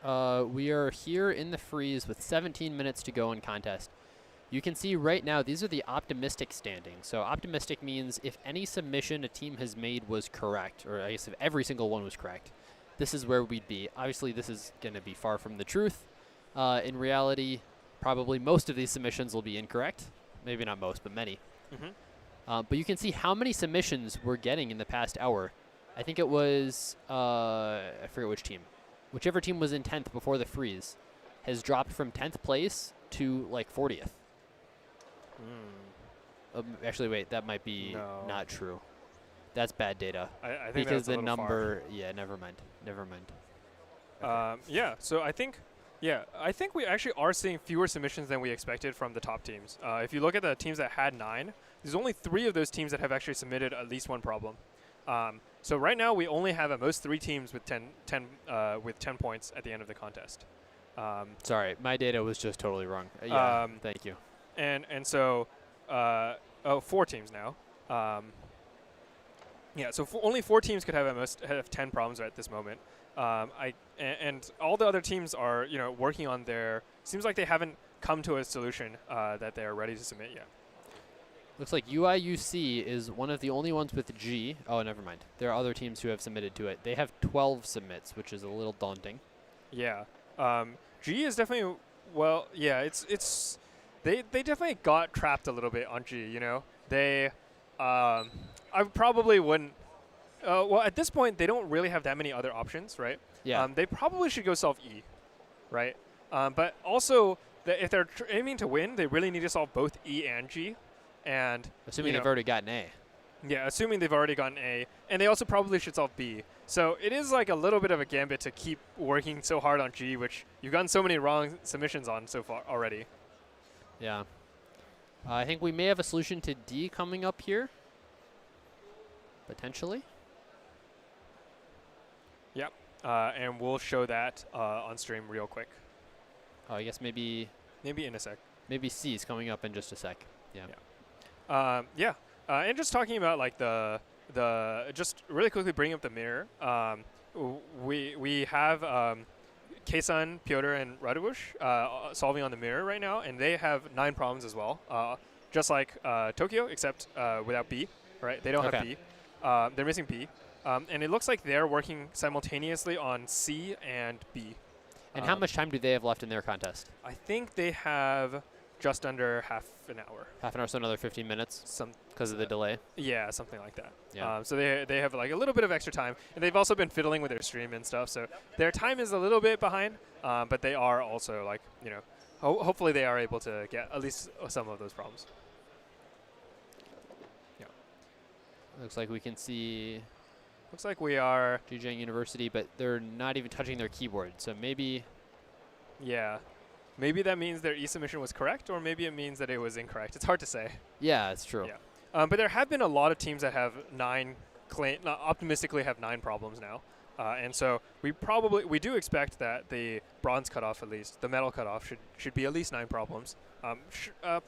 We are here in the freeze with 17 minutes to go in contest. You can see right now these are the optimistic standings. So optimistic means if any submission a team has made was correct, or I guess if every single one was correct, this is where we'd be. Obviously, this is going to be far from the truth. In reality, probably most of these submissions will be incorrect. Maybe not most, but many. But you can see how many submissions we're getting in the past hour. I think it was, I forget which team. Whichever team was in 10th before the freeze has dropped from 10th place to like 40th. Actually, wait, that might be not true. That's bad data. I think because that's a the little number, yeah, never mind. Yeah, so I think we actually are seeing fewer submissions than we expected from the top teams. If you look at the teams that had 9, there's only 3 of those teams that have actually submitted at least one problem. So right now we only have at most 3 teams with 10 points at the end of the contest. Sorry, my data was just totally wrong. Yeah, thank you. And so 4 teams now. Yeah, so only 4 teams could have at most have 10 problems at this moment. And all the other teams are working on their. Seems like they haven't come to a solution that they are ready to submit yet. Looks like UIUC is one of the only ones with G. Oh, never mind. There are other teams who have submitted to it. They have 12 submits, which is a little daunting. Yeah. G is definitely, well, yeah, it's they definitely got trapped a little bit on G. You know, they I probably wouldn't. Well, at this point, they don't really have that many other options, right? Yeah. They probably should go solve E, right? But also, if they're aiming to win, they really need to solve both E and G. And assuming they've already gotten A. Yeah, assuming they've already gotten A. And they also probably should solve B. So it is like a little bit of a gambit to keep working so hard on G, which you've gotten so many wrong submissions on so far already. Yeah. I think we may have a solution to D coming up here. Potentially. Yep. And we'll show that on stream real quick. Oh, I guess maybe in a sec. Maybe C is coming up in just a sec. Yeah. Yeah. And just talking about like the just really quickly bringing up the mirror. We have Keisan, Pyotr, and Radovush solving on the mirror right now, and they have 9 problems as well. Just like Tokyo, except without B. Right? They don't have B. They're missing B. And it looks like they're working simultaneously on C and B. And how much time do they have left in their contest? I think they have just under half an hour. Half an hour, so another 15 minutes because of the delay? Yeah, something like that. Yeah. So they have like a little bit of extra time. And they've also been fiddling with their stream and stuff. So their time is a little bit behind, but they are also like, you know, hopefully they are able to get at least some of those problems. Yeah. Looks like we can see... Looks like we are... Zhejiang University, but they're not even touching their keyboard, so maybe... Yeah. Maybe that means their e-submission was correct, or maybe it means that it was incorrect. It's hard to say. Yeah, it's true. Yeah. But there have been a lot of teams that have optimistically have 9 problems now. And so we do expect that the bronze cutoff, at least, the medal cutoff, should be at least 9 problems.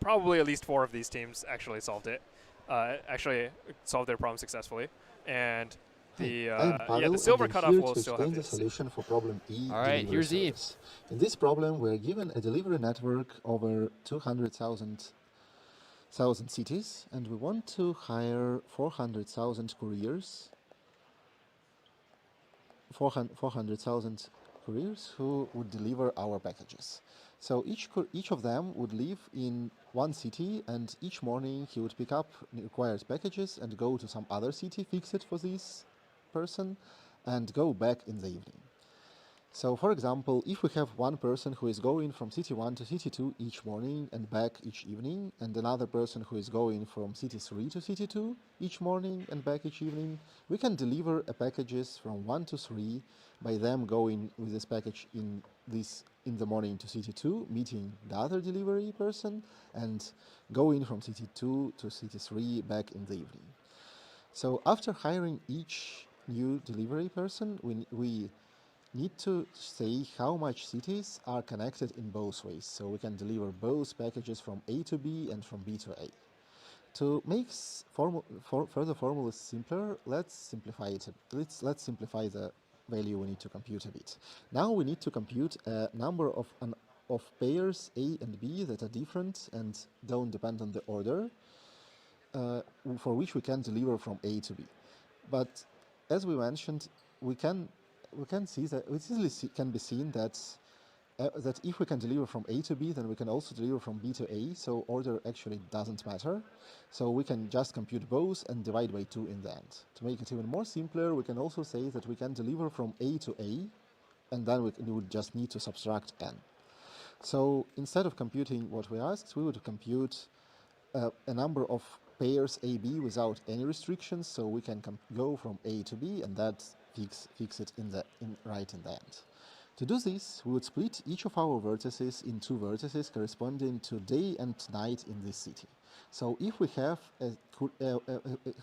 Probably at least 4 of these teams actually solved it, solved their problem successfully. And the silver cutoff will still have the solution for problem E. All right, here's E. In this problem, we're given a delivery network over 200,000 cities, and we want to hire 400,000 couriers. 400,000 couriers who would deliver our packages. So each of them would live in one city, and each morning he would pick up required packages and go to some other city, fix it for this person, and go back in the evening. So for example, if we have one person who is going from city 1 to city 2 each morning and back each evening, and another person who is going from city 3 to city 2 each morning and back each evening, we can deliver packages from 1 to 3 by them going with this package in the morning to city 2, meeting the other delivery person, and going from city 2 to city 3 back in the evening. So after hiring each new delivery person, we need to say how much cities are connected in both ways, so we can deliver both packages from A to B and from B to A. To make further formulas simpler, let's simplify it. Let's simplify the value we need to compute a bit. Now we need to compute a number of pairs A and B that are different and don't depend on the order, for which we can deliver from A to B. But as we mentioned, we can see that it easily can be seen that that if we can deliver from A to B, then we can also deliver from B to A. So order actually doesn't matter. So we can just compute both and divide by 2 in the end. To make it even more simpler, we can also say that we can deliver from A to A, and then we would just need to subtract n. So instead of computing what we asked, we would compute a number of pairs AB without any restrictions, so we can go from A to B, and that fix it right in the end. To do this, we would split each of our vertices in 2 vertices corresponding to day and night in this city. So if we have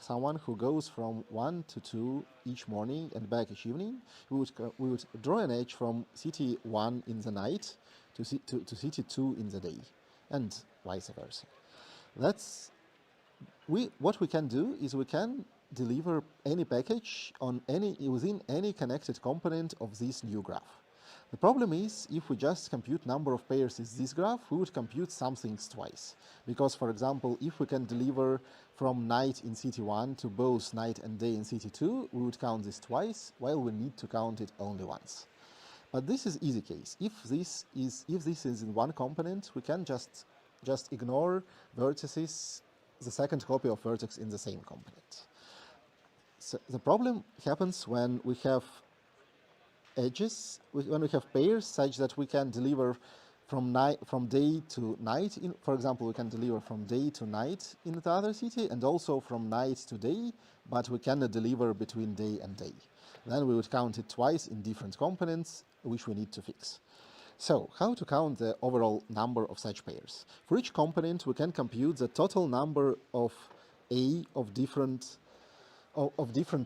someone who goes from 1 to 2 each morning and back each evening, we would draw an edge from city 1 in the night to city 2 in the day, and vice versa. What we can do is we can deliver any package within any connected component of this new graph. The problem is, if we just compute number of pairs in this graph, we would compute some things twice. Because, for example, if we can deliver from night in city 1 to both night and day in city 2, we would count this twice, while we need to count it only once. But this is easy case. If this is in one component, we can just ignore vertices, the second copy of vertex in the same component. So the problem happens when we have edges, when we have pairs such that we can deliver from day to night. For example, we can deliver from day to night in the other city, and also from night to day, but we cannot deliver between day and day. Then we would count it twice in different components, which we need to fix. So, how to count the overall number of such pairs? For each component, we can compute the total number of of different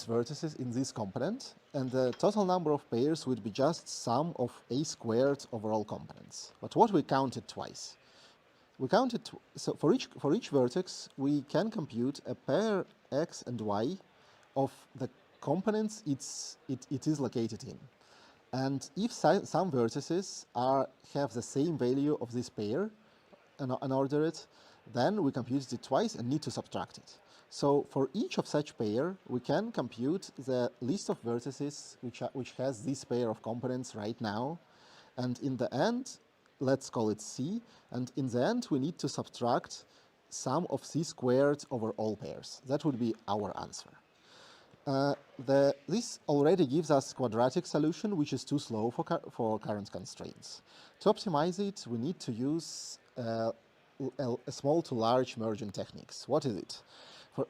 vertices in this component, and the total number of pairs would be just sum of A squared over all components. But what we counted twice? We counted so for each vertex we can compute a pair X and Y of the components it is located in. And if some vertices have the same value of this pair and order it, then we compute it twice and need to subtract it. So for each of such pair, we can compute the list of vertices which has this pair of components right now. And in the end, let's call it C, and in the end we need to subtract sum of C squared over all pairs. That would be our answer. This already gives us quadratic solution, which is too slow for current constraints. To optimize it, we need to use small to large merging techniques. What is it?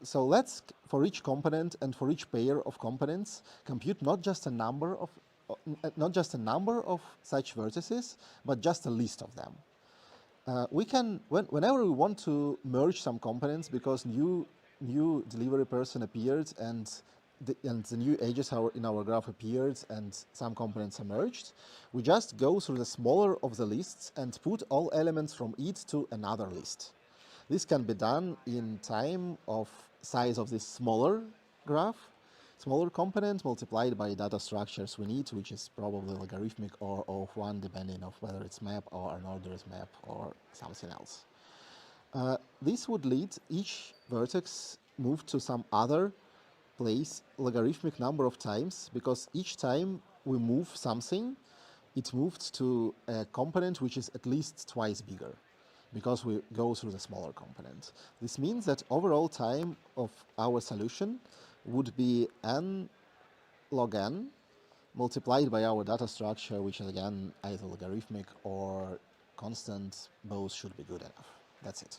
So let's, for each component and for each pair of components, compute not just a number of such vertices, but just a list of them. We can, whenever we want to merge some components because new delivery person appeared and the new edges in our graph appeared and some components emerged, we just go through the smaller of the lists and put all elements from it to another list. This can be done in time of size of this smaller graph, smaller component multiplied by data structures we need, which is probably logarithmic or of one, depending on whether it's map or an ordered map or something else. This would lead each vertex move to some other place logarithmic number of times, because each time we move something, it moved to a component which is at least twice bigger, because we go through the smaller component. This means that overall time of our solution would be n log n multiplied by our data structure, which is again either logarithmic or constant. Both should be good enough. That's it.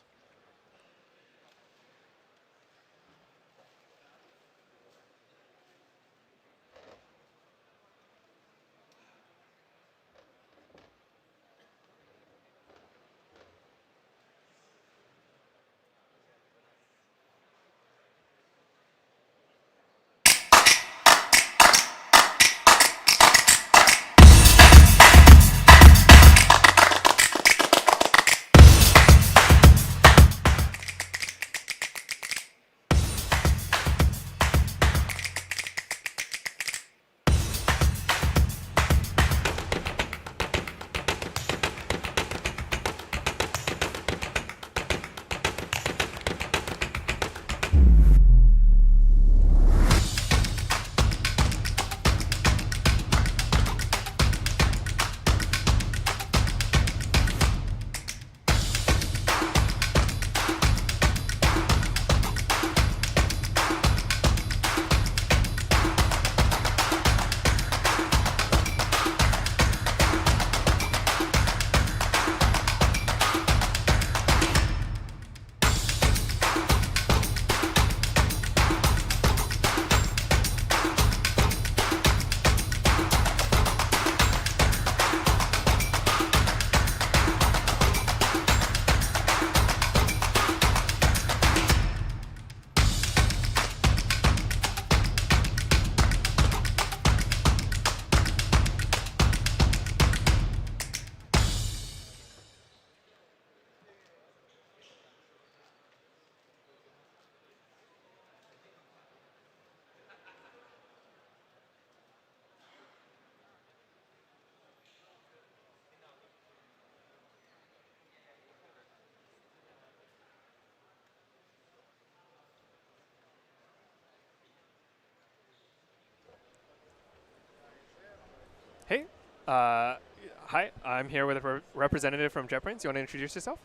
Hi, I'm here with a representative from JetBrains. You want to introduce yourself?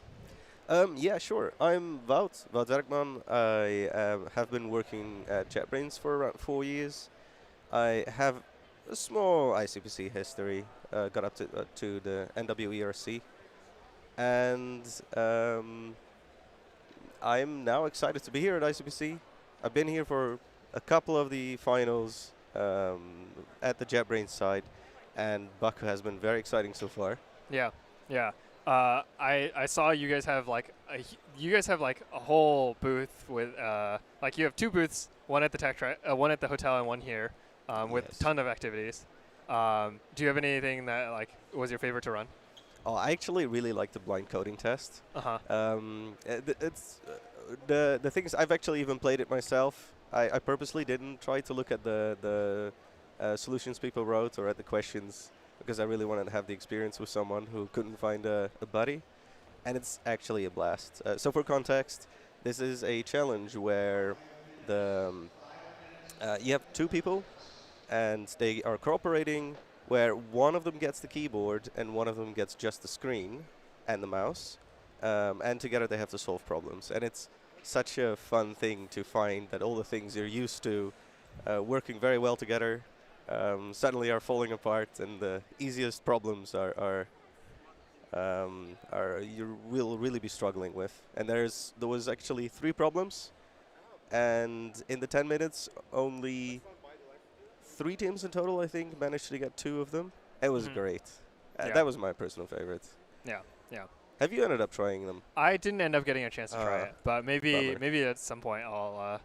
Yeah, sure. I'm Wout Zerkman. I have been working at JetBrains for around 4 years. I have a small ICPC history. Got up to the NWERC, and I'm now excited to be here at ICPC. I've been here for a couple of the finals at the JetBrains side, and Baku has been very exciting so far. Yeah, yeah. I saw you guys have like a whole booth with like you have 2 booths, one at the one at the hotel and one here, with a ton of activities. Do you have anything that like was your favorite to run? Oh, I actually really like the blind coding test. Uh-huh. It's the thing is, I've actually even played it myself. I purposely didn't try to look at the solutions people wrote or at the questions, because I really wanted to have the experience with someone who couldn't find a buddy, and it's actually a blast. So for context, this is a challenge where you have 2 people, and they are cooperating, where one of them gets the keyboard and one of them gets just the screen and the mouse, and together they have to solve problems. And it's such a fun thing to find that all the things you're used to working very well together suddenly are falling apart, and the easiest problems are you will really be struggling with. And there was actually 3 problems, and in the 10 minutes only 3 teams in total, I think, managed to get 2 of them. It was great. Yeah. That was my personal favorite. Yeah, yeah. Have you ended up trying them? I didn't end up getting a chance to try it, but maybe bummer. at some point I'll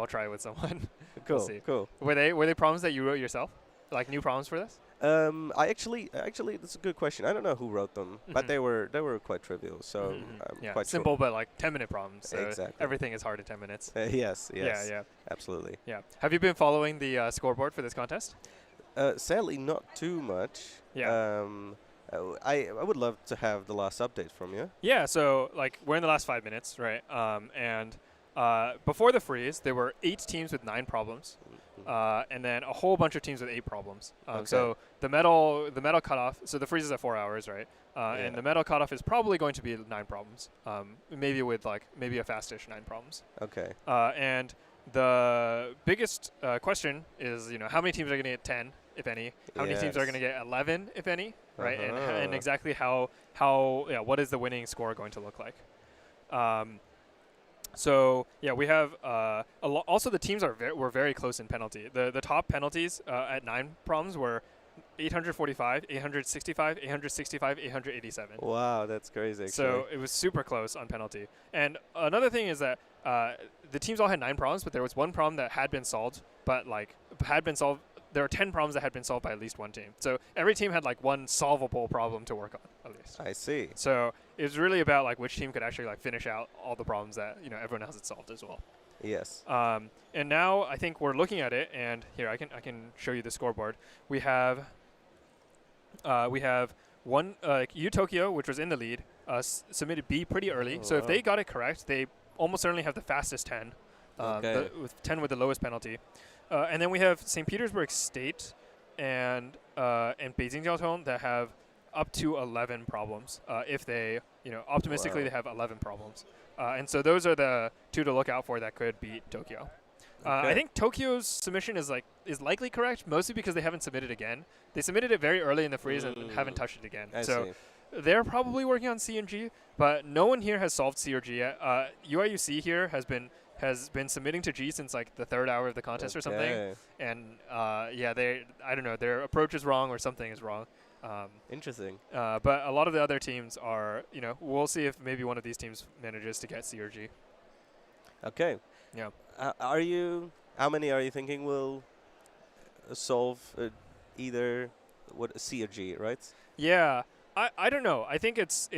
try it with someone. Cool, We'll see. cool. Were they problems that you wrote yourself? Like new problems for this? I actually, that's a good question. I don't know who wrote them, but they were quite trivial, so I'm Yeah, quite simple, sure. but like 10-minute problems. So Exactly. everything is hard in 10 minutes. Yes, yes. Yeah, Absolutely. yeah. Have you been following the scoreboard for this contest? Sadly, not too much. Yeah. I would love to have the last update from you. Yeah, so like we're in the last 5 minutes, right? And before the freeze, there were 8 teams with 9 problems, and then a whole bunch of teams with 8 problems. So the medal cutoff. So the freeze is at 4 hours, right? And the medal cutoff is probably going to be 9 problems. Maybe with maybe a fastish 9 problems. Okay. And the biggest question is, how many teams are going to get 10, if any? How many teams are going to get 11, if any? Right? And exactly what is the winning score going to look like? So yeah, we have also the teams were very close in penalty. The top penalties at 9 problems were 845, 865, 865, 887. Wow, that's crazy. Actually. So it was super close on penalty. And another thing is that the teams all had 9 problems, but there was one problem that had been solved, there are 10 problems that had been solved by at least one team. So every team had one solvable problem to work on, at least. I see. So it was really about which team could actually finish out all the problems that everyone else had solved as well. Yes. And now I think we're looking at it, and here I can show you the scoreboard. We have one U Tokyo, which was in the lead, submitted B pretty early. So if they got it correct, they almost certainly have the fastest 10. With 10 with the lowest penalty. And then we have St. Petersburg State and Beijing Jiaotong that have up to 11 problems. If they, optimistically they have 11 problems. And so those are the 2 to look out for that could beat Tokyo. I think Tokyo's submission is likely correct, mostly because they haven't submitted again. They submitted it very early in the freeze and haven't touched it again. I so see. they're probably working on C and G, but no one here has solved C or G yet. UIUC here has been submitting to G since the 3rd hour of the contest or something. And I don't know, their approach is wrong or something is wrong. Interesting. But a lot of the other teams are, we'll see if maybe one of these teams manages to get C or G. Okay. Yeah. How many are you thinking will solve either C or G, right? Yeah. I don't know. I think it's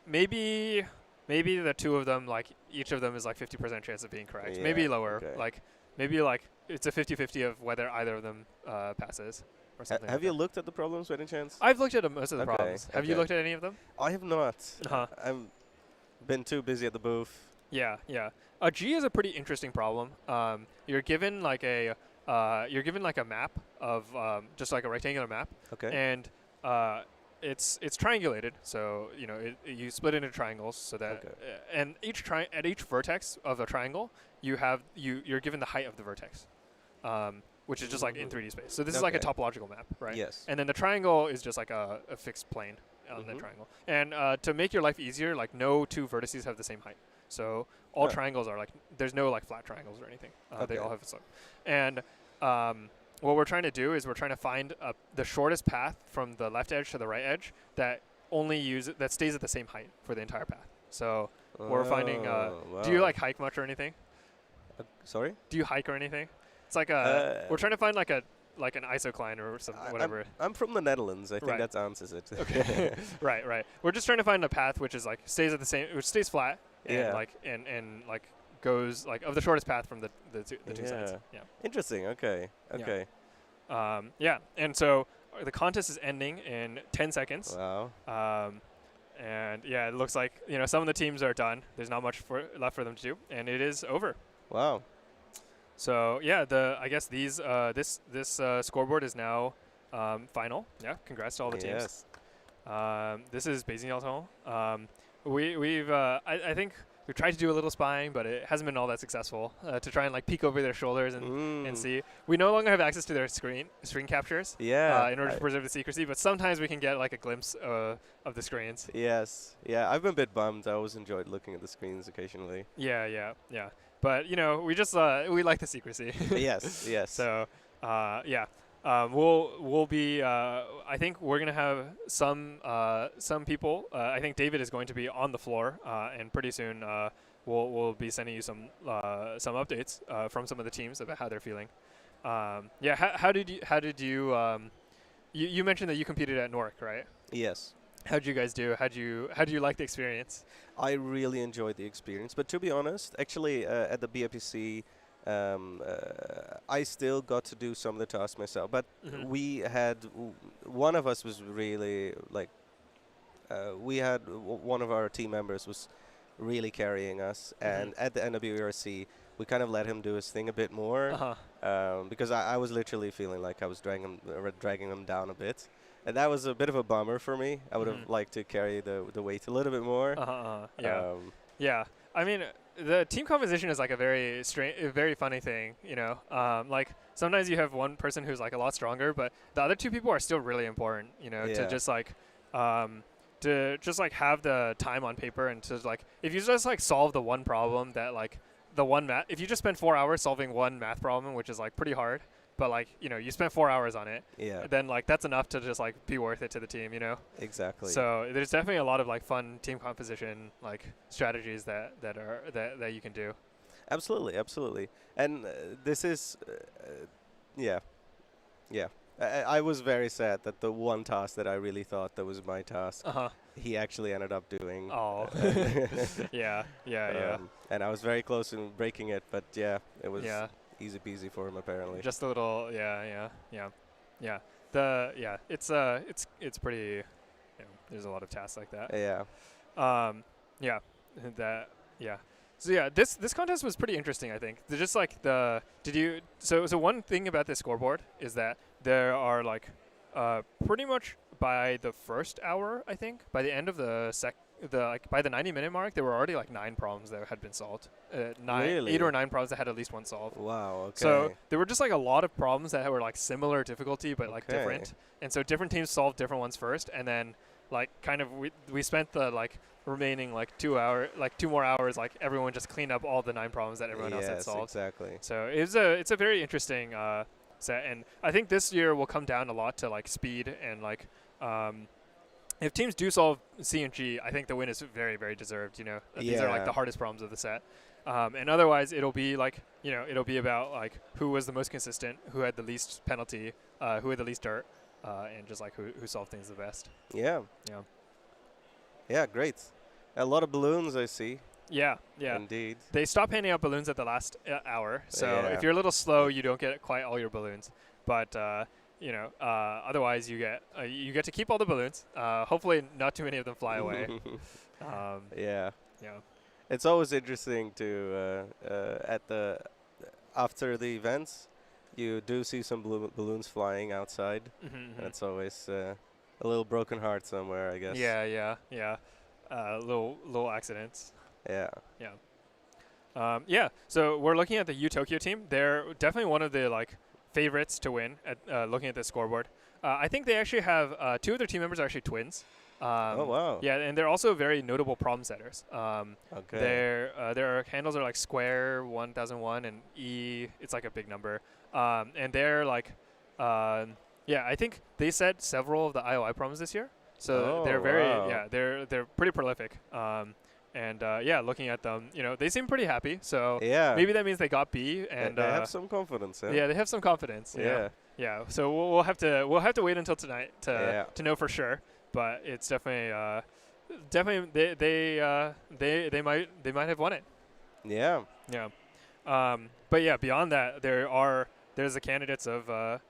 maybe the 2 of them, each of them is 50% chance of being correct. Yeah, maybe lower. okay. Maybe it's a 50-50 of whether either of them passes or something. Have you looked at the problems by any chance? I've looked at most of the problems. Have you looked at any of them? I have not. I've been too busy at the booth. Yeah, yeah. G is a pretty interesting problem. You're given a map of just like a rectangular map. Okay. And it's triangulated, so you know you split into triangles so that and at each vertex of a triangle you're given the height of the vertex, which is just like in 3D space. So this is like a topological map, right? Yes. And then the triangle is just like a fixed plane on the triangle. And to make your life easier, like no two vertices have the same height. So all triangles are like, there's no like flat triangles or anything. They all have a slope. And what we're trying to do is we're trying to find the shortest path from the left edge to the right edge that that stays at the same height for the entire path. So we're finding. Do you like hike much or anything? Sorry? Do you hike or anything? It's like we're trying to find like an isocline or some whatever. I'm from the Netherlands. I think that answers it. Okay. Right. We're just trying to find a path which is like stays at the same, which stays flat and like and like goes like of the shortest path from the two sides. Yeah. Interesting. Okay. Yeah. And so the contest is ending in 10 seconds. Wow. And yeah, it looks like some of the teams are done. There's not much left for them to do, and it is over. Wow. So yeah, I guess this scoreboard is now final. Yeah, congrats to all the teams. Yes. This is Beijing. I think we've tried to do a little spying, but it hasn't been all that successful to try and like peek over their shoulders and see. We no longer have access to their screen captures. Yeah. In order to preserve the secrecy, but sometimes we can get like a glimpse of the screens. Yes. Yeah, I've been a bit bummed. I always enjoyed looking at the screens occasionally. Yeah. But we just we like the secrecy. Yes. So yeah. We'll be. I think we're gonna have some people. I think David is going to be on the floor, and pretty soon we'll be sending you some updates from some of the teams about how they're feeling. Yeah. How did you? You mentioned that you competed at Newark, right? Yes. How'd you guys do? How'd you like the experience? I really enjoyed the experience, but to be honest, actually at the BIPC. I still got to do some of the tasks myself, but we had one of us was really like we had one of our team members was really carrying us, and at the end of BRC we kind of let him do his thing a bit more because I was literally feeling like I was dragging him down a bit, and that was a bit of a bummer for me. I would have liked to carry the weight a little bit more. Yeah. I mean, the team composition is like a very funny thing, like sometimes you have one person who's like a lot stronger, but the other two people are still really important, to just like have the time on paper and to like, if you just like solve the one problem that like if you just spend 4 hours solving one math problem, which is like pretty hard, but like, you spent 4 hours on it, then like that's enough to just like be worth it to the team, Exactly. So there's definitely a lot of like fun team composition like strategies that you can do. Absolutely. And this is I was very sad that the one task that I really thought that was my task he actually ended up doing. Oh. Yeah. And I was very close to breaking it, but yeah, it was easy peasy for him apparently. Just a little, yeah. It's pretty. There's a lot of tasks like that. Yeah. So yeah, this contest was pretty interesting. I think just like so one thing about this scoreboard is that there are like pretty much by the first hour, I think by the end of by the 90-minute mark, there were already like 9 problems that had been solved. Really? 8 or 9 problems that had at least one solved. Wow. Okay. So there were just like a lot of problems that were like similar difficulty but like different, and so different teams solved different ones first, and then like kind of we spent the like remaining like 2 more hours, like everyone just cleaned up all the 9 problems that everyone else had solved. Exactly. So it's a very interesting set, and I think this year will come down a lot to like speed and like if teams do solve C and G, I think the win is very, very deserved. These are like the hardest problems of the set, and otherwise it'll be like it'll be about like who was the most consistent, who had the least penalty, who had the least dirt, and just like who solved things the best. Yeah, great. A lot of balloons I see. Yeah. Indeed. They stop handing out balloons at the last hour, so if you're a little slow, you don't get quite all your balloons. But otherwise you get to keep all the balloons. Hopefully not too many of them fly away. Yeah. It's always interesting to after the events, you do see some balloons flying outside, and it's always a little broken heart somewhere, I guess. Yeah. Little accidents. Yeah. Yeah. So we're looking at the U Tokyo team. They're definitely one of the favorites to win. At looking at the scoreboard, I think they actually have 2 of their team members are actually twins. Oh wow! Yeah, and they're also very notable problem setters. Okay. Their handles are like square 1001 and E. It's like a big number. And they're I think they set several of the IOI problems this year. So they're they're pretty prolific. Looking at them, they seem pretty happy. So maybe that means they got B, and they have some confidence. Yeah, they have some confidence. Yeah. So we'll have to wait until tonight to know for sure. But it's definitely they might have won it. Yeah. But yeah, beyond that, there's the candidates of Beijing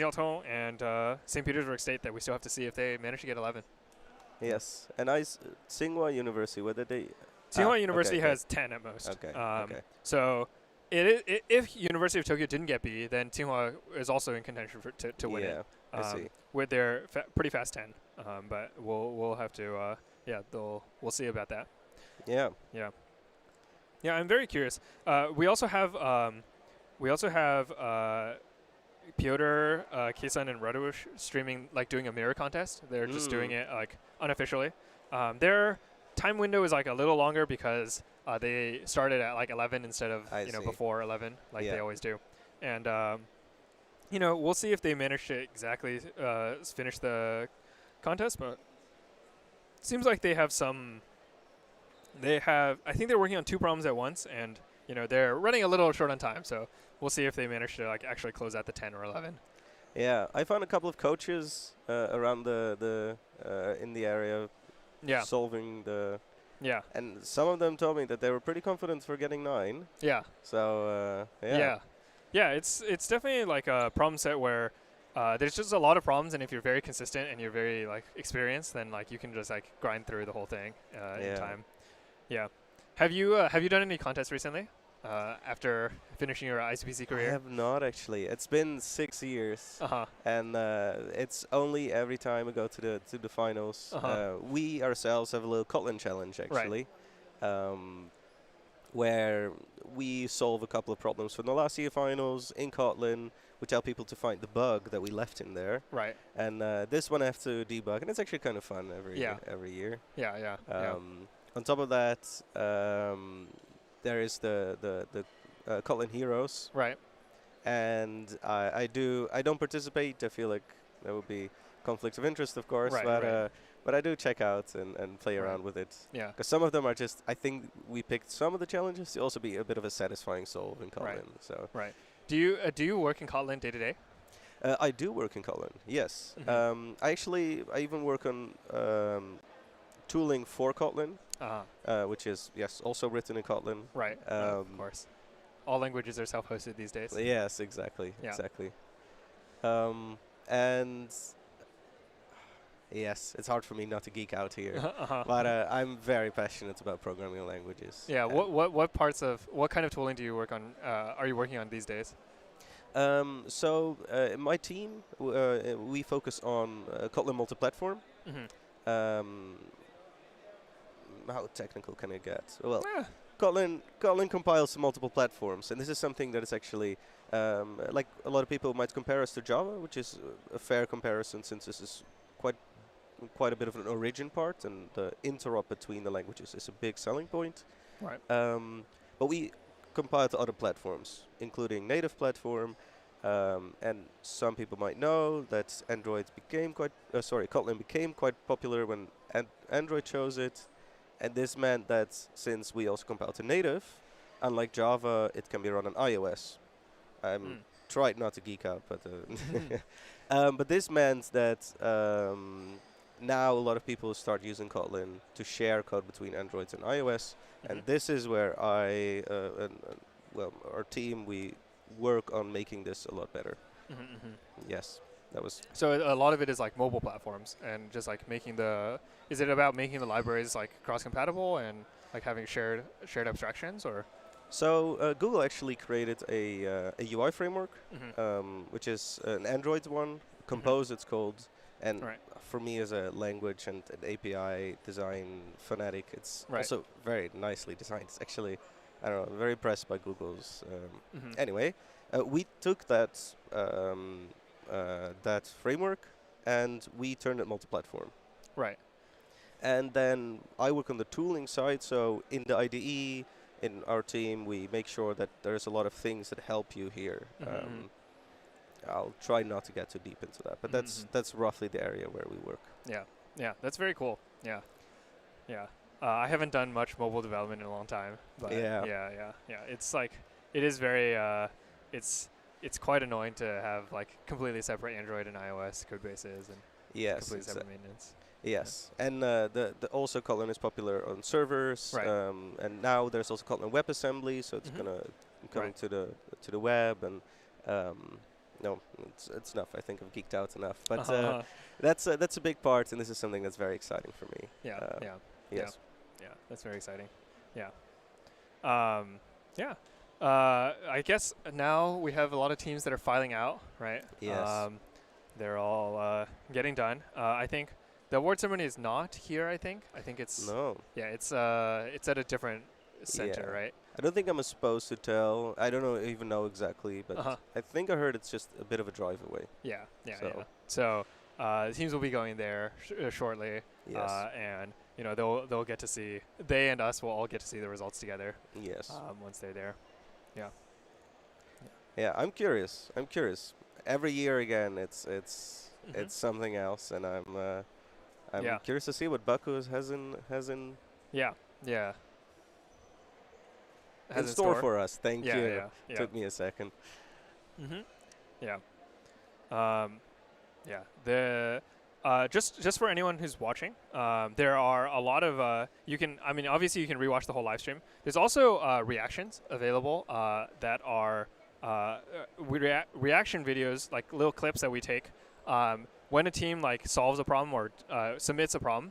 Jiaotong and St. Petersburg State that we still have to see if they manage to get 11. Yes, and Tsinghua University, whether they... Tsinghua University has 10 at most. Okay. So if University of Tokyo didn't get B, then Tsinghua is also in contention to win it. I see. With their pretty fast 10. But we'll have to we'll see about that. Yeah. I'm very curious. We also have Piotr, Keisan, and Radush streaming, doing a mirror contest. They're just doing it unofficially. Their time window is a little longer because they started at 11 instead of before 11 they always do. And we'll see if they manage to exactly finish the contest, but it seems like they have some. I think they're working on 2 problems at once, and they're running a little short on time. So we'll see if they manage to actually close out the 10 or 11. Yeah, I found a couple of coaches around the in the area, solving the. Yeah. And some of them told me that they were pretty confident for getting 9. Yeah. So Yeah, it's definitely a problem set where there's just a lot of problems, and if you're very consistent and you're very experienced, then you can just grind through the whole thing in time. Yeah. Have you done any contests recently after finishing your ICPC career? I have not actually. It's been 6 years, and it's only every time we go to the finals. We ourselves have a little Kotlin challenge actually. Where we solve a couple of problems from the last year finals in Kotlin. We tell people to find the bug that we left in there. Right. And this one I have to debug, and it's actually kind of fun every year. Yeah. On top of that, there is the Kotlin Heroes. Right. And I don't participate. I feel like that would be conflicts of interest, of course. But I do check out and play around with it. Yeah. Because some of them are just, I think we picked some of the challenges to also be a bit of a satisfying solve in Kotlin. Right. Do you work in Kotlin day to day? I do work in Kotlin, yes. I even work on tooling for Kotlin, which is, also written in Kotlin. Right, of course. All languages are self-hosted these days. Yes, exactly. And yes, it's hard for me not to geek out here, but I'm very passionate about programming languages. Yeah. What kind of tooling do you work on? Are you working on these days? So my team, we focus on Kotlin multi-platform. How technical can I get? Well, Kotlin compiles to multiple platforms, and this is something that is actually like a lot of people might compare us to Java, which is a fair comparison since this is quite a bit of an origin part, and the interop between the languages is a big selling point. Right. But we compile to other platforms, including native platform, and some people might know that Kotlin became quite popular when Android chose it, and this meant that since we also compile to native, unlike Java, it can be run on iOS. I'm tried not to geek out, but but this meant that now a lot of people start using Kotlin to share code between Androids and iOS, and this is where our team, we work on making this a lot better. Yes, that was. So a lot of it is mobile platforms and just making is it about making the libraries cross-compatible and having shared abstractions, or? So Google actually created a UI framework, which is an Android one, Compose it's called, and for me as a language and an API design fanatic, it's also very nicely designed. It's actually, I don't know, I'm very impressed by Google's. Anyway, we took that that framework and we turned it multi-platform. Right. And then I work on the tooling side, so in the IDE, in our team, we make sure that there's a lot of things that help you here. I'll try not to get too deep into that, but that's roughly the area where we work. Yeah, yeah, that's very cool. Yeah, yeah. I haven't done much mobile development in a long time, but yeah. It's like it is very it's quite annoying to have like completely separate Android and iOS code bases and completely separate maintenance. Yes, and the also Kotlin is popular on servers, and now there's also Kotlin WebAssembly, so it's gonna coming to the web, and no, it's enough. I think I've geeked out enough, but that's a big part, and this is something that's very exciting for me. Yes. Yeah, that's very exciting. Yeah. I guess now we have a lot of teams that are filing out, right? Yes. They're all getting done. I think the award ceremony is not here. I think it's Yeah, it's at a different center, right? I don't think I'm supposed to tell. I don't even know exactly, but I think I heard it's just a bit of a drive away. Yeah. So the teams will be going there shortly. Yes. And you know they'll get to see, they and us will all get to see the results together. Yes. Once they're there. Yeah. Yeah, I'm curious. Every year again, it's something else, and I'm curious to see what Baku has in in store for us. Thank you. Yeah. Took me a second. Yeah. The just for anyone who's watching, there are a lot of obviously you can rewatch the whole live stream. There's also reactions available that are reaction videos, like little clips that we take when a team like solves a problem or submits a problem.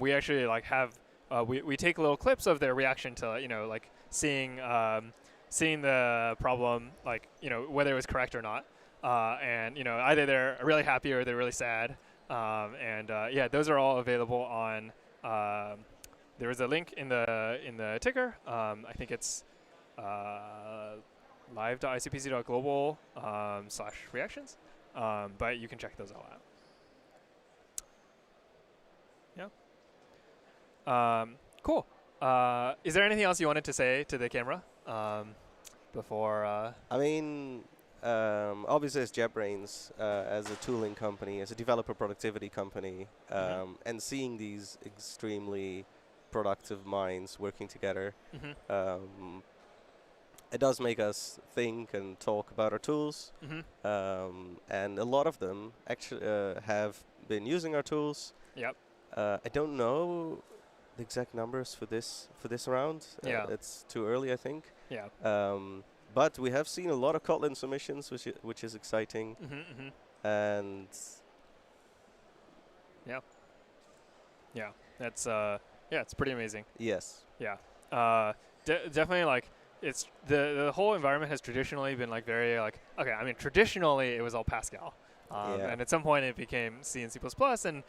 We actually like have we take little clips of their reaction to like seeing the problem, like whether it was correct or not, and either they're really happy or they're really sad. Those are all available on. There is a link in the ticker. I think it's live.icpc.global/reactions, but you can check those all out. Yeah. Cool. Is there anything else you wanted to say to the camera before? I mean, obviously as JetBrains, as a tooling company, as a developer productivity company, and seeing these extremely productive minds working together, it does make us think and talk about our tools. And a lot of them actually have been using our tools. Yep. I don't know the exact numbers for this round. It's too early, I think. Yeah. But we have seen a lot of Kotlin submissions, which is exciting. And yeah, that's it's pretty amazing. Yes. Yeah. Definitely, like it's the whole environment has traditionally been like very like traditionally it was all Pascal. And at some point it became C and C++, and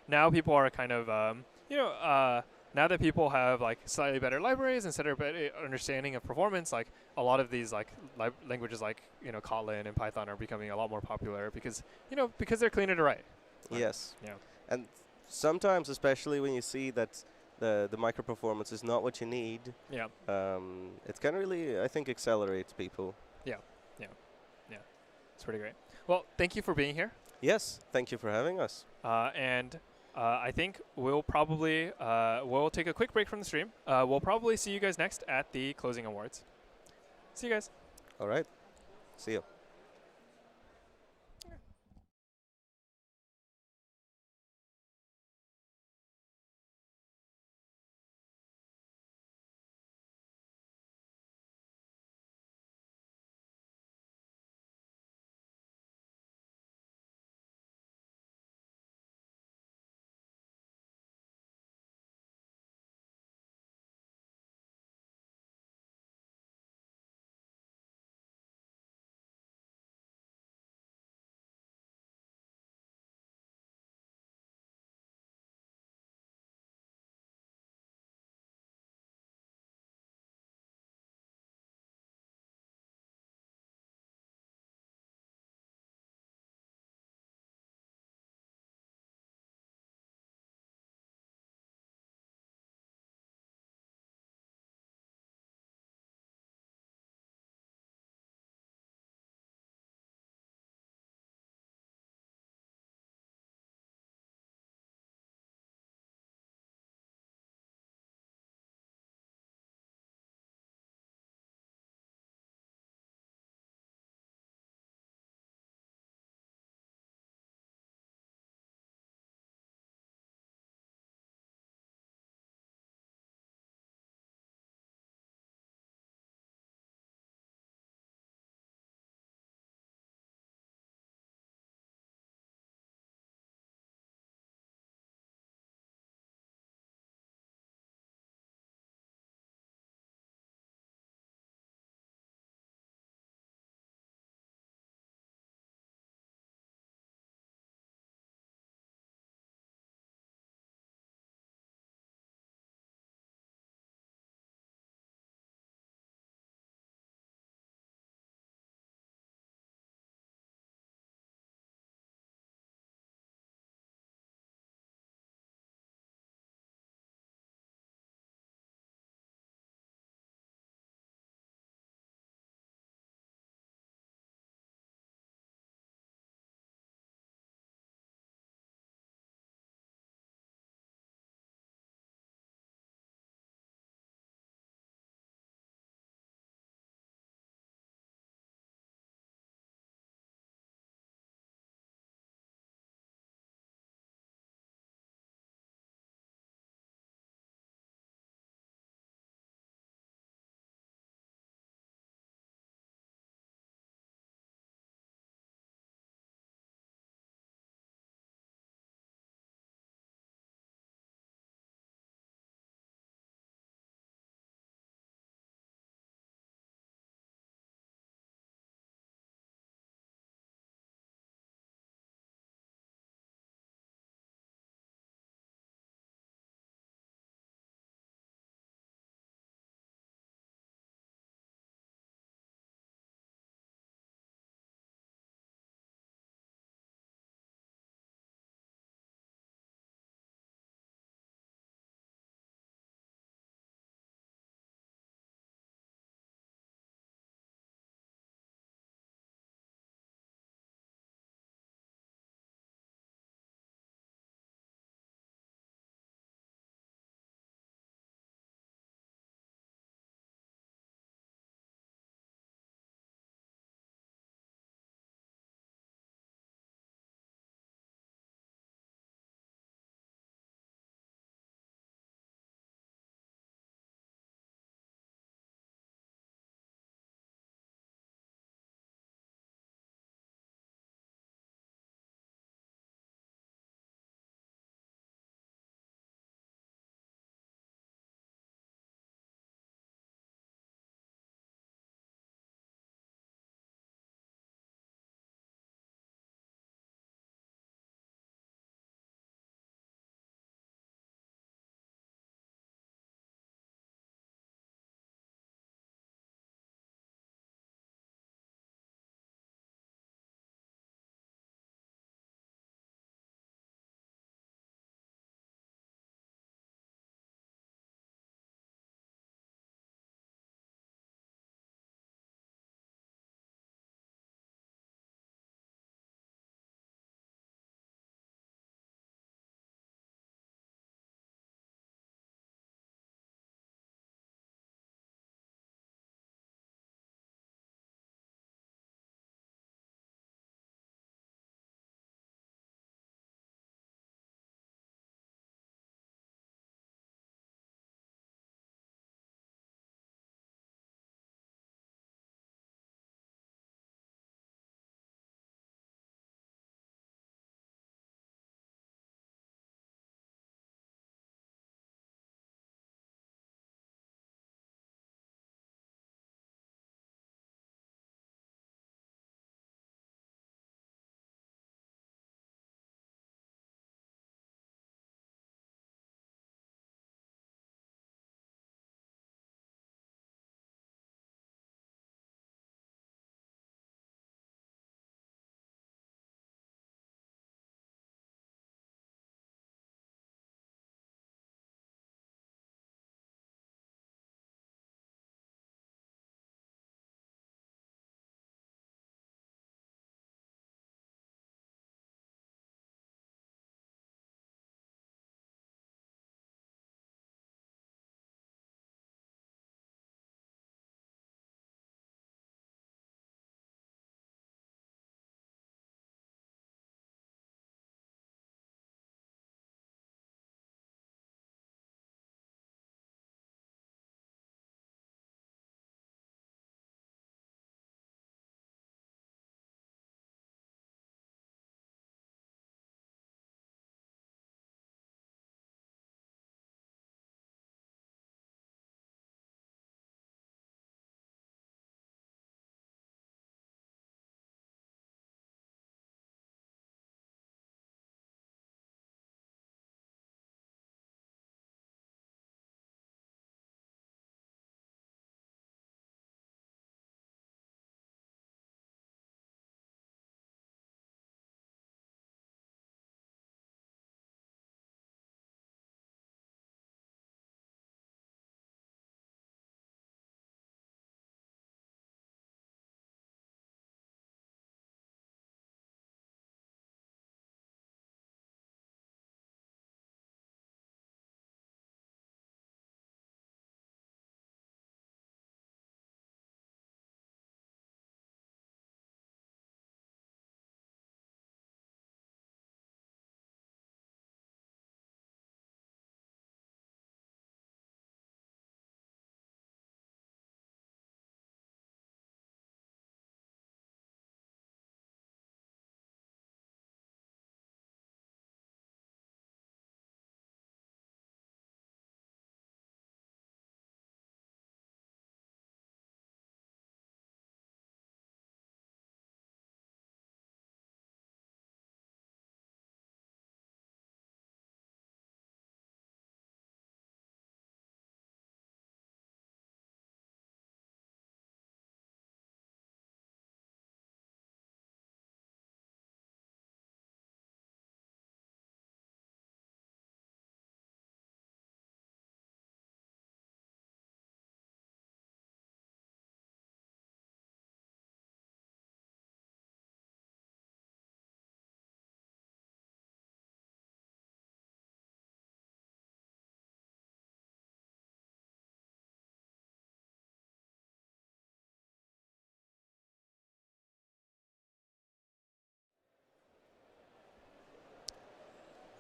now people are kind of now that people have like slightly better libraries and better understanding of performance, like a lot of these like languages like Kotlin and Python are becoming a lot more popular because they're cleaner to write. Yes. Yeah. And sometimes, especially when you see that the micro performance is not what you need, it can really, I think, accelerate people. Yeah. It's pretty great. Well, thank you for being here. Yes, thank you for having us. And I think we'll probably we'll take a quick break from the stream. We'll probably see you guys next at the closing awards. See you guys. All right. See you.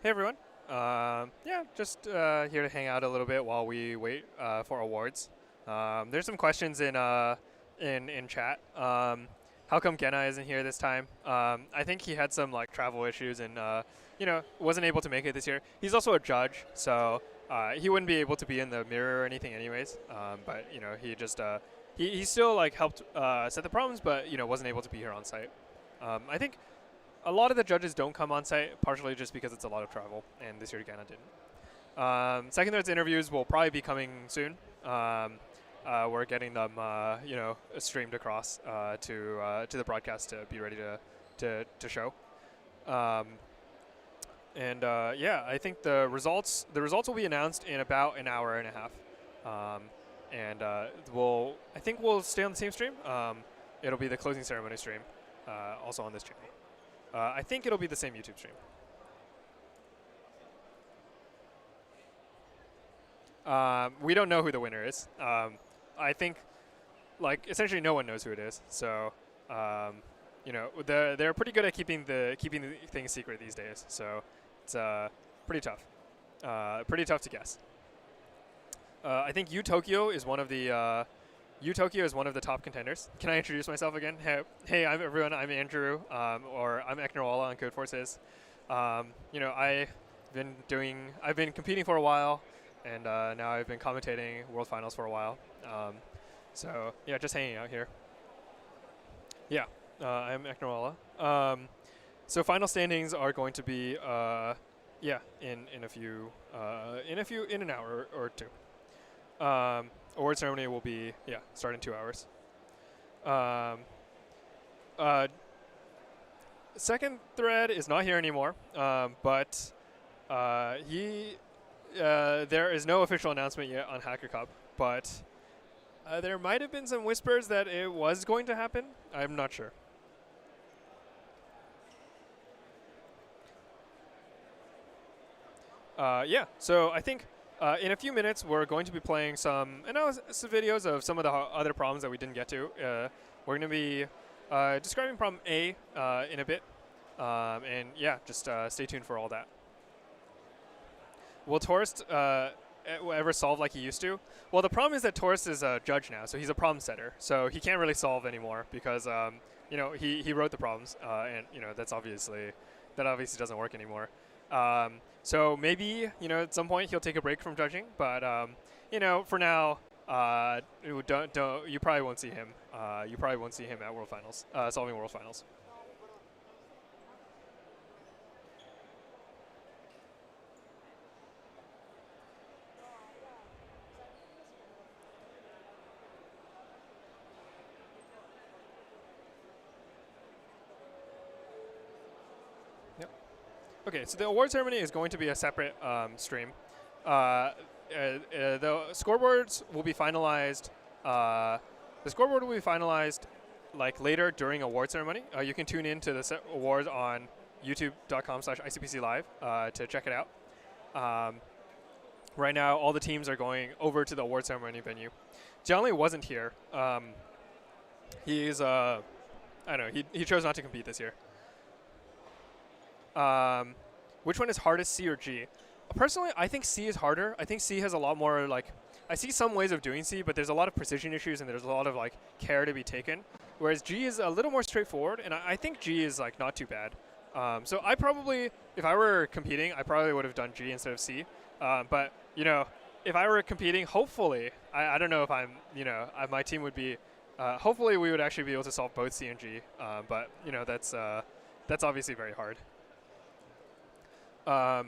Hey everyone. Yeah, just here to hang out a little bit while we wait for awards. There's some questions in chat. How come Genna isn't here this time? I think he had some like travel issues and wasn't able to make it this year. He's also a judge, so he wouldn't be able to be in the mirror or anything anyways. But he just he still like helped set the problems, but wasn't able to be here on site. I think a lot of the judges don't come on site, partially just because it's a lot of travel, and this year Ghana didn't. Second Thread's interviews will probably be coming soon. We're getting them, streamed across to the broadcast to be ready to show. Yeah, I think the results will be announced in about an hour and a half, I think we'll stay on the same stream. It'll be the closing ceremony stream, also on this channel. I think it'll be the same YouTube stream. We don't know who the winner is. I think, like, essentially no one knows who it is. So, they're pretty good at keeping the things secret these days. So, it's pretty tough. Pretty tough to guess. I think Tokyo is one of the top contenders. Can I introduce myself again? Hey, I'm everyone. I'm Andrew, or I'm Eknerwala on Codeforces. I've been competing for a while, and now I've been commentating World Finals for a while. So yeah, just hanging out here. Yeah, I'm Eknerwala. So final standings are going to be in an hour or two. Award ceremony will be start in 2 hours. Second Thread is not here anymore, but there is no official announcement yet on Hacker Cup, but there might have been some whispers that it was going to happen. I'm not sure. So I think in a few minutes we're going to be playing some analysis videos of some of the other problems that we didn't get to. We're going to be describing problem A in a bit, and just stay tuned for all that. Will Torst ever solve like he used to? Well, the problem is that Torst is a judge now, so he's a problem setter, so he can't really solve anymore because he wrote the problems, and that obviously doesn't work anymore. So maybe at some point he'll take a break from judging, but for now, you probably won't see him. You probably won't see him at World Finals, solving World Finals. Okay, so the award ceremony is going to be a separate stream. The scoreboards will be finalized. The scoreboard will be finalized like later during award ceremony. You can tune in to the awards on youtube.com/ICPC Live to check it out. Right now, all the teams are going over to the award ceremony venue. Jianli wasn't here. He's I don't know. He chose not to compete this year. Which one is hardest, C or G? Personally, I think C is harder. I think C has a lot more, I see some ways of doing C, but there's a lot of precision issues and there's a lot of, care to be taken. Whereas G is a little more straightforward, and I think G is, not too bad. So I probably, if I were competing, I probably would have done G instead of C. But, if I were competing, hopefully, I don't know if I'm, my team would be, hopefully we would actually be able to solve both C and G. But, that's obviously very hard. I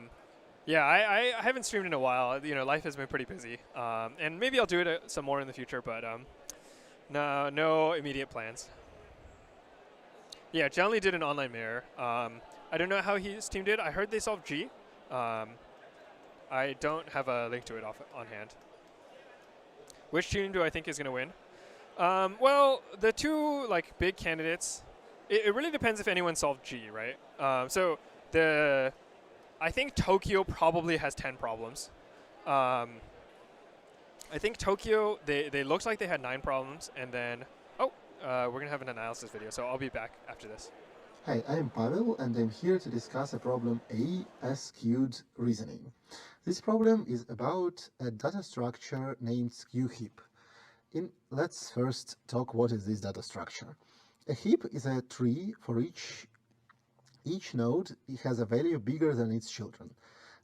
haven't streamed in a while. Life has been pretty busy, and maybe I'll do it some more in the future. But no immediate plans. Yeah, Jianli did an online mirror. I don't know how his team did. I heard they solved G. I don't have a link to it on hand. Which team do I think is going to win? Well, the two big candidates. It really depends if anyone solved G, right? I think Tokyo probably has 10 problems. I think Tokyo, they looked like they had 9 problems, and then, we're going to have an analysis video, so I'll be back after this. Hi, I'm Pavel, and I'm here to discuss a problem A as skewed reasoning. This problem is about a data structure named skew heap. Let's first talk what is this data structure. A heap is a tree for each node has a value bigger than its children.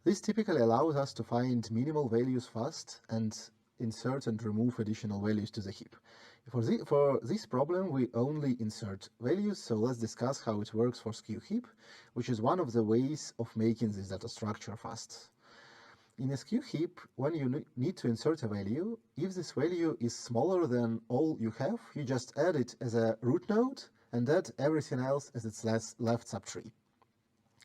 This typically allows us to find minimal values fast and insert and remove additional values to the heap. For this problem, we only insert values, so let's discuss how it works for skew heap, which is one of the ways of making this data structure fast. In a skew heap, when you need to insert a value, if this value is smaller than all you have, you just add it as a root node and add everything else as its left subtree.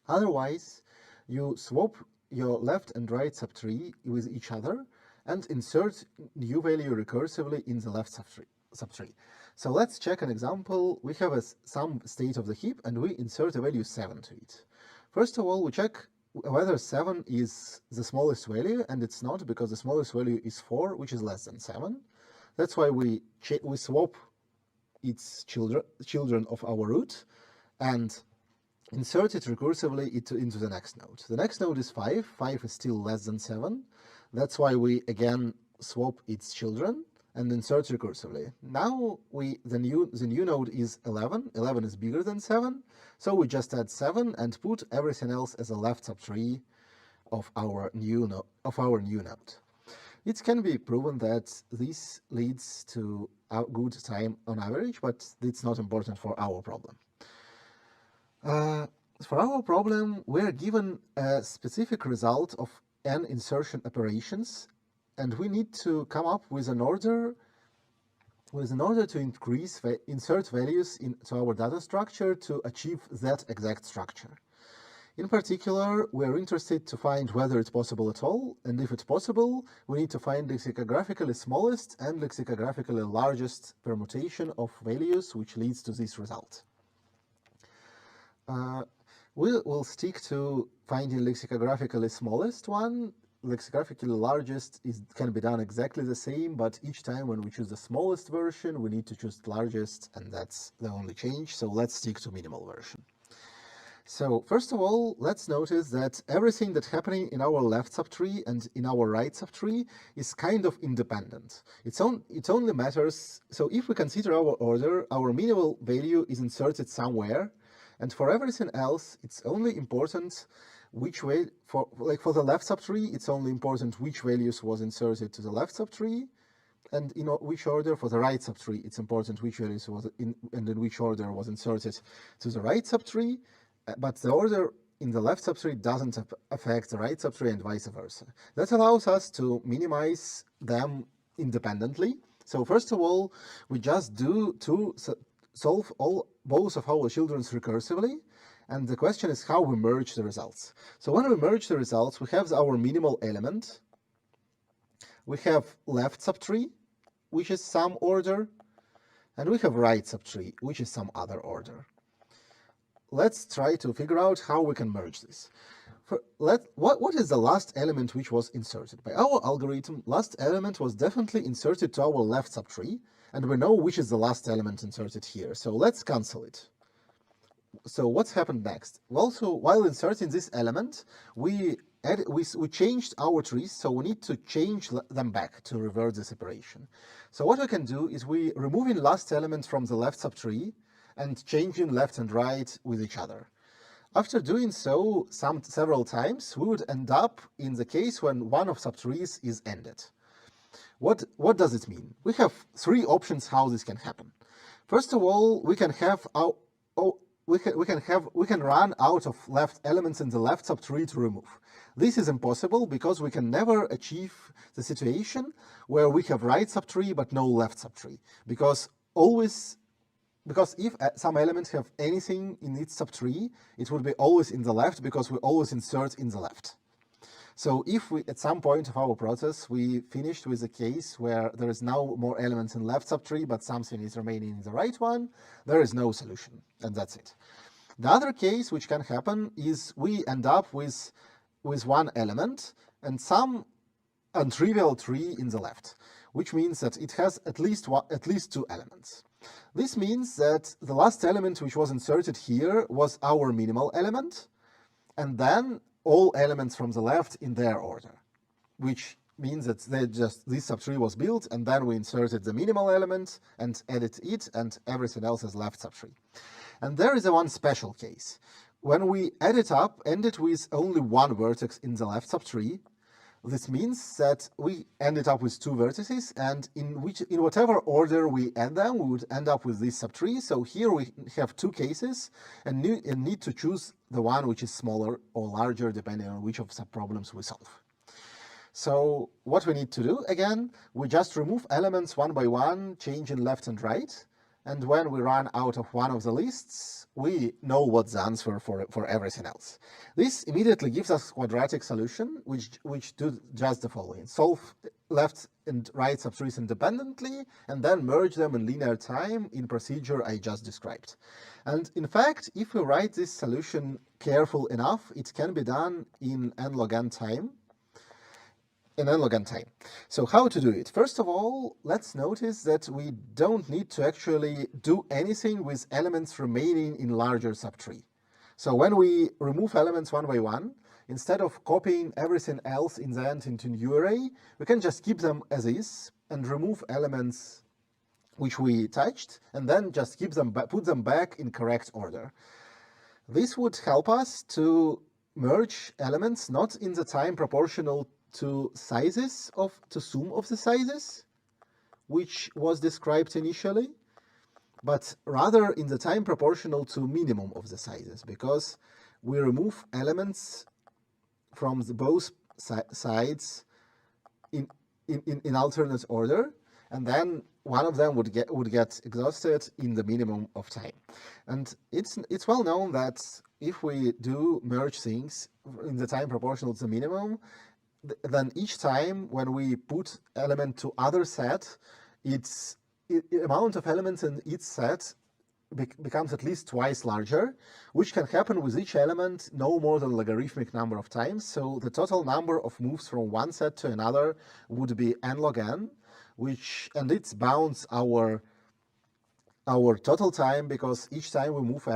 Otherwise, you swap your left and right subtree with each other and insert new value recursively in the left subtree. So let's check an example. We have some state of the heap and we insert a value 7 to it. First of all, we check whether 7 is the smallest value, and it's not, because the smallest value is 4, which is less than 7. That's why we swap its children of our root and insert it recursively into the next node. The next node is 5. 5 is still less than 7. That's why we again swap its children and insert recursively. Now the new node is 11. 11 is bigger than 7, so we just add 7 and put everything else as a left subtree of our new node. It can be proven that this leads to a good time on average, but it's not important for our problem. For our problem, we are given a specific result of n insertion operations, and we need to come up with an order to insert values into our data structure to achieve that exact structure. In particular, we are interested to find whether it's possible at all, and if it's possible, we need to find lexicographically smallest and lexicographically largest permutation of values which leads to this result. We'll stick to finding lexicographically smallest one. Lexicographically largest can be done exactly the same, but each time when we choose the smallest version, we need to choose the largest, and that's the only change, so let's stick to minimal version. So first of all, let's notice that everything that's happening in our left subtree and in our right subtree is kind of independent. It only matters, so if we consider our order, our minimal value is inserted somewhere, and for everything else, it's only important which way, for the left subtree, it's only important which values was inserted to the left subtree, and in which order. For the right subtree, it's important which values and in which order was inserted to the right subtree, but the order in the left subtree doesn't affect the right subtree and vice versa. That allows us to minimize them independently. So first of all, we just solve both of our children's recursively, and the question is how we merge the results. So when we merge the results, we have our minimal element, we have left subtree, which is some order, and we have right subtree, which is some other order. Let's try to figure out how we can merge this. What is the last element which was inserted? By our algorithm, last element was definitely inserted to our left subtree, and we know which is the last element inserted here. So let's cancel it. So what's happened next? Well, so while inserting this element, we changed our trees, so we need to change them back to revert this operation. So what we can do is we removing last element from the left subtree and changing left and right with each other. After doing so several times, we would end up in the case when one of subtrees is ended. What does it mean? We have three options how this can happen. First of all, we can run out of left elements in the left subtree to remove. This is impossible because we can never achieve the situation where we have right subtree but no left subtree. Because if some elements have anything in its subtree, it would be always in the left because we always insert in the left. So if at some point of our process we finished with a case where there is now more elements in left subtree but something is remaining in the right one, there is no solution, and that's it. The other case which can happen is we end up with one element and some untrivial tree in the left. which means that it has at least two elements. This means that the last element which was inserted here was our minimal element, and then all elements from the left in their order, which means that this subtree was built, and then we inserted the minimal element and added it, and everything else is left subtree. And there is one special case. When we add it up, ended with only one vertex in the left subtree, this means that we ended up with two vertices, and in whatever order we add them, we would end up with this subtree. So here we have two cases, and need to choose the one which is smaller or larger, depending on which of the subproblems we solve. So what we need to do, again, we just remove elements one by one, changing left and right, and when we run out of one of the lists, we know what's the answer for everything else. This immediately gives us a quadratic solution, which do just the following. Solve left and right subtrees independently, and then merge them in linear time in procedure I just described. And in fact, if we write this solution careful enough, it can be done in n log n time. So how to do it? First of all, let's notice that we don't need to actually do anything with elements remaining in larger subtree. So when we remove elements one by one, instead of copying everything else in the end into new array, we can just keep them as is and remove elements which we touched, and then just put them back in correct order. This would help us to merge elements not in the time proportional to sum of the sizes, which was described initially, but rather in the time proportional to minimum of the sizes, because we remove elements from both sides in alternate order, and then one of them would get exhausted in the minimum of time. And it's well known that if we do merge things in the time proportional to the minimum, then each time when we put element to other set, amount of elements in each set becomes at least twice larger, which can happen with each element no more than logarithmic number of times. So the total number of moves from one set to another would be n log n, and it bounds our total time, because each time we move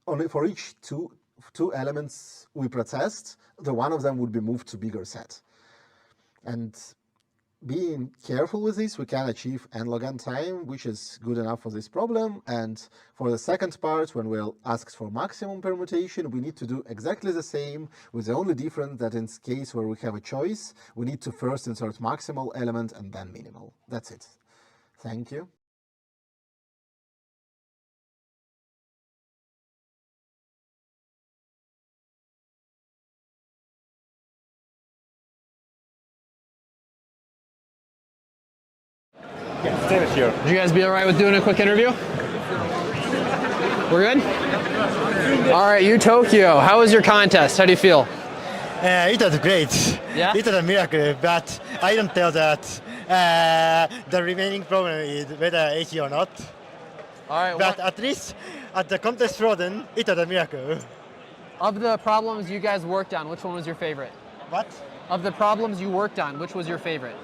only for each two elements we processed, the one of them would be moved to bigger set. And being careful with this, we can achieve n log n time, which is good enough for this problem. And for the second part, when we're asked for maximum permutation, we need to do exactly the same, with the only difference that in case where we have a choice, we need to first insert maximal element and then minimal. That's it. Thank you. Here. Would you guys be all right with doing a quick interview? We're good? All right, you Tokyo. How was your contest? How do you feel? It was great. Yeah? It was a miracle, but I don't tell that the remaining problem is whether AC or not. All right. But at least at the contest frozen, it was a miracle. Of the problems you guys worked on, which one was your favorite? What? Of the problems you worked on, which was your favorite?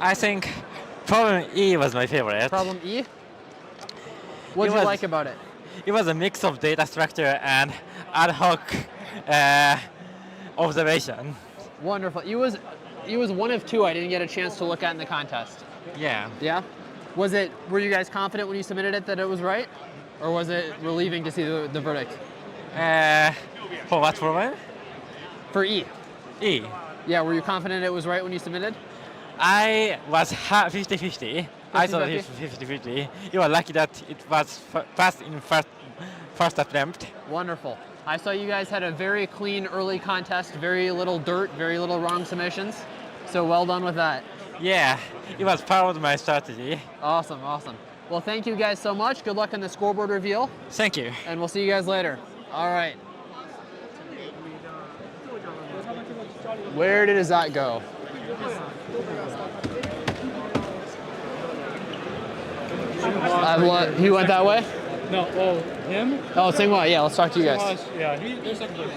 I think problem E was my favorite. Problem E? What did you like about it? It was a mix of data structure and ad hoc observation. Wonderful. It was one of two I didn't get a chance to look at in the contest. Yeah. Yeah? Were you guys confident when you submitted it that it was right? Or was it relieving to see the verdict? For what problem? For E. E. Yeah, were you confident it was right when you submitted? I was 50-50. I thought it was 50-50. You were lucky that it was passed in first attempt. Wonderful. I saw you guys had a very clean early contest, very little dirt, very little wrong submissions. So well done with that. Yeah, it was part of my strategy. Awesome, awesome. Well, thank you guys so much. Good luck on the scoreboard reveal. Thank you. And we'll see you guys later. All right. Where did that go? He went that way? No, him? Oh, Sing-Hwa, yeah, let's talk to you guys. Yeah, there's something.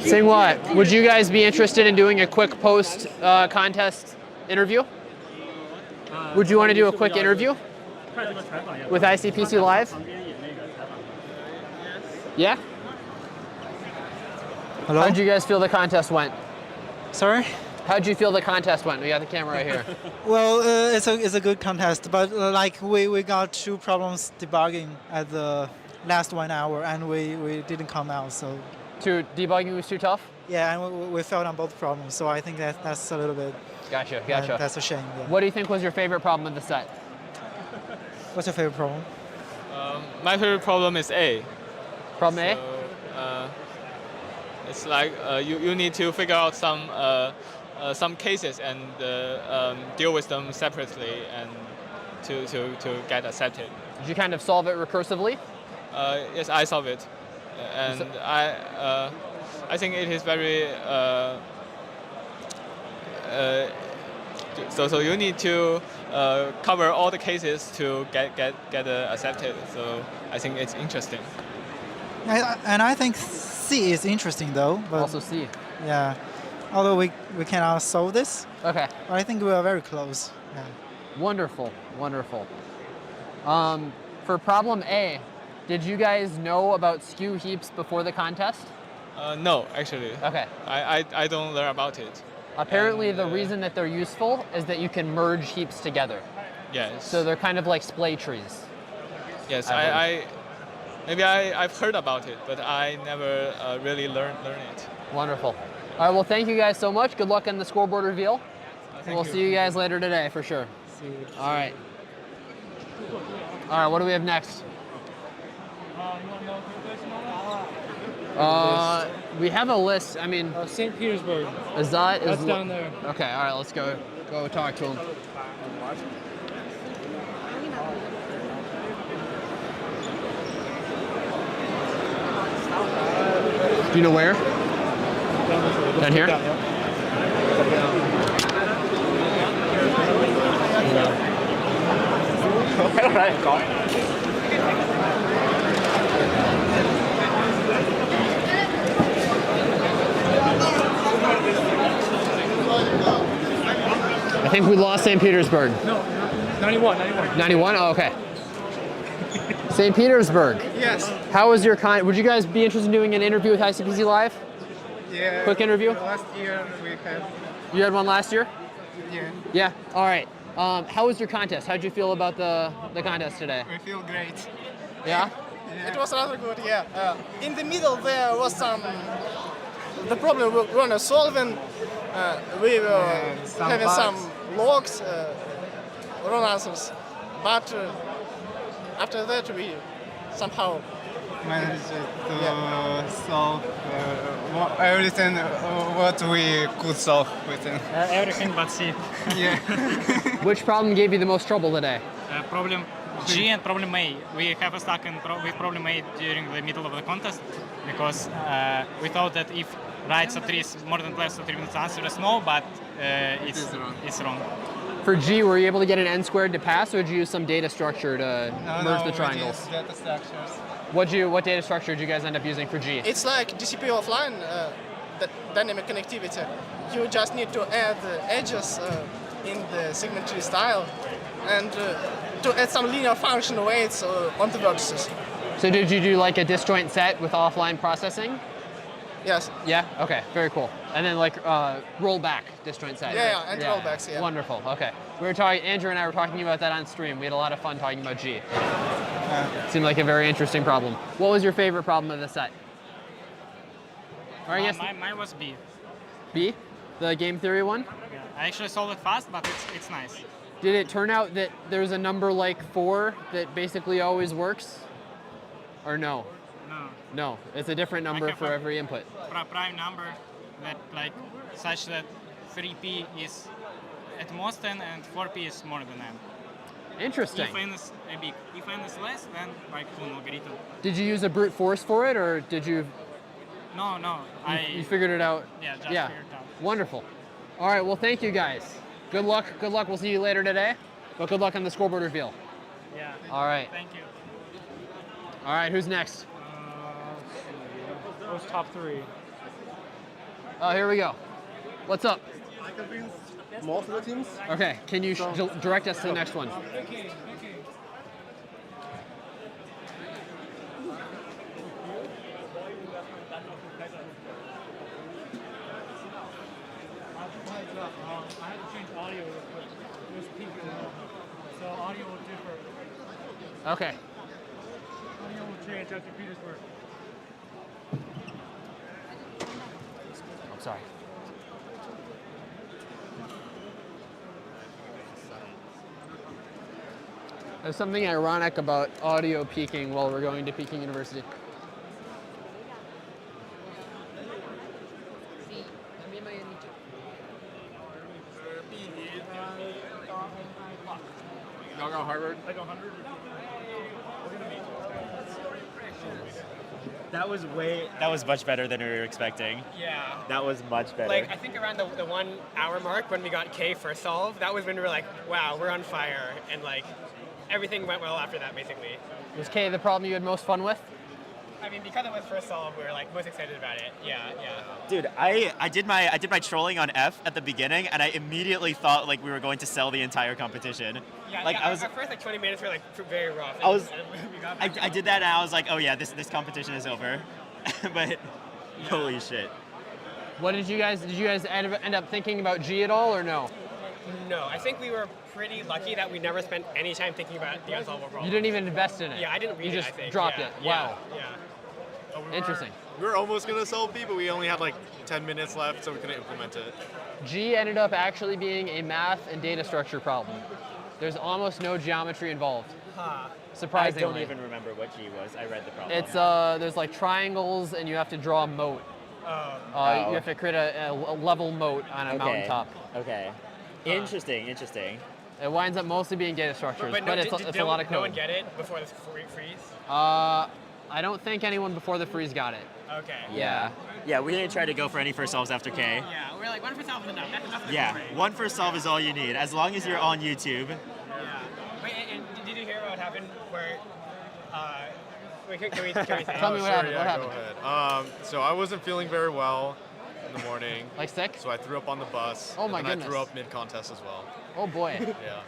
Sing-Hwa, would you guys be interested in doing a quick post-contest interview? Would you want to do a quick interview with ICPC Live? Yeah? Hello? How'd you guys feel the contest went? Sorry? How'd you feel the contest went? We got the camera right here. Well, it's a good contest, but like we got 2 problems debugging at the last 1 hour, and we didn't come out. So Debugging was too tough? yeah, and we failed on both problems. So I think that's a little bit. Gotcha. That's a shame. Yeah. What do you think was your favorite problem of the set? What's your favorite problem? My favorite problem is A. Problem A? It's like you need to figure out some cases and deal with them separately and to get accepted. Did you kind of solve it recursively? Yes, I solve it, and I think it is very. So you need to cover all the cases to get accepted. So I think it's interesting. And I think C is interesting though. But also C. Yeah. Although we cannot solve this. Okay. But I think we are very close. Yeah. Wonderful. For problem A, did you guys know about skew heaps before the contest? No, actually. Okay. I don't learn about it. Apparently the reason that they're useful is that you can merge heaps together. Yes. So they're kind of like splay trees. Yes, I've heard about it, but I never really learned it. Wonderful. All right, well, thank you guys so much. Good luck on the scoreboard reveal. We'll see you guys later today for sure. See you. All right. All right, what do we have next? We have a list. I mean, St. Petersburg. That's down there. Okay, all right, let's go talk to him. Do you know where? Down here? I think we lost St. Petersburg. No, 91. 91? Oh, okay. St. Petersburg. Yes. How was your would you guys be interested in doing an interview with ICPC Live? Yeah. Quick interview? Last year we had. You had one last year? Yeah. Yeah. All right. How was your contest? How did you feel about the contest today? We feel great. Yeah? It was rather good, yeah. In the middle there was the problem we want to solve, and we were having some logs, wrong answers. But after that we somehow managed to solve everything what we could solve within. Everything but C. Yeah. Which problem gave you the most trouble today? Problem G and problem A. We have a stuck with problem A during the middle of the contest because we thought that if right sub 3 is more than plus sub 3, the answer is no, but it's wrong. For G, were you able to get an n squared to pass, or did you use some data structure to merge the triangles? We used data structures. What data structure did you guys end up using for G? it's like DCP offline, the dynamic connectivity. You just need to add edges in the segment tree style and to add some linear function weights on the vertices. So did you do like a disjoint set with offline processing? Yes. Yeah? Okay, very cool. And then like rollback disjoint set. Yeah, and rollbacks, yeah. Wonderful, okay. We were talking, Andrew and I were talking about that on stream. We had a lot of fun talking about G. Seemed like a very interesting problem. What was your favorite problem of the set? Or I guess Mine was B. B? The game theory one? Yeah. I actually solved it fast, but it's nice. Did it turn out that there's a number like 4 that basically always works? Or no? No. No, it's a different number for every input. Prime number that like such that 3p is at most 10 and 4p is more than n. Interesting. If n is big. If n is less, then like full algorithm. Did you use a brute force for it, or did you? No. You figured it out. Yeah, just figured it out. Wonderful. All right. Well, thank you guys. Good luck. Good luck. We'll see you later today. But good luck on the scoreboard reveal. Yeah. All right. Thank you. All right. Who's next? Those top 3. Oh, here we go. What's up? I convinced most of the teams. Okay, can you direct us to the next one? I had to change audio real quick. It was peaking out. So audio will differ. Okay. Audio will change as computers work. I'm sorry. There's something ironic about audio peaking while we're going to Peking University. Y'all go Harvard? I go 100. That was much better than we were expecting. Yeah. That was much better. Like, I think around the 1 hour mark when we got K for solve, that was when we were like, wow, we're on fire. And like, everything went well after that, basically. Was K the problem you had most fun with? I mean, because it was first solve, we were like most excited about it. Yeah. Dude, I did my trolling on F at the beginning, and I immediately thought like we were going to sell the entire competition. Yeah, like yeah, I was, our first like 20 minutes were like very rough. I did that, and I was like, oh yeah, this competition is over. But holy shit. What did you guys end up thinking about G at all or no? No, I think we were pretty lucky that we never spent any time thinking about the unsolvable problem. You didn't even invest in it. Yeah, I didn't read you it. just I think. dropped Yeah, it. yeah, Wow. Yeah. Interesting. We were almost going to solve B, but we only had like 10 minutes left, so we couldn't implement it. G ended up actually being a math and data structure problem. There's almost no geometry involved. Huh. Surprisingly. I don't even remember what G was. I read the problem. It's there's like triangles and you have to draw a moat. You have to create a level moat on a mountaintop. Okay. Interesting. It winds up mostly being data structures, but it's a lot of code. No one get it before the freeze? I don't think anyone before the freeze got it. Okay. Yeah, we didn't try to go for any first solves after K. Yeah, we're like 1 for solve is enough. That's enough. Yeah, 1 first solve is all you need, as long as you're on YouTube. Yeah. Wait, and did you hear what happened where, can we say Tell me what happened. Yeah, What happened? Go ahead. So I wasn't feeling very well in the morning. Like sick? So I threw up on the bus. Oh my and goodness. I threw up mid-contest as well. Oh boy. Yeah.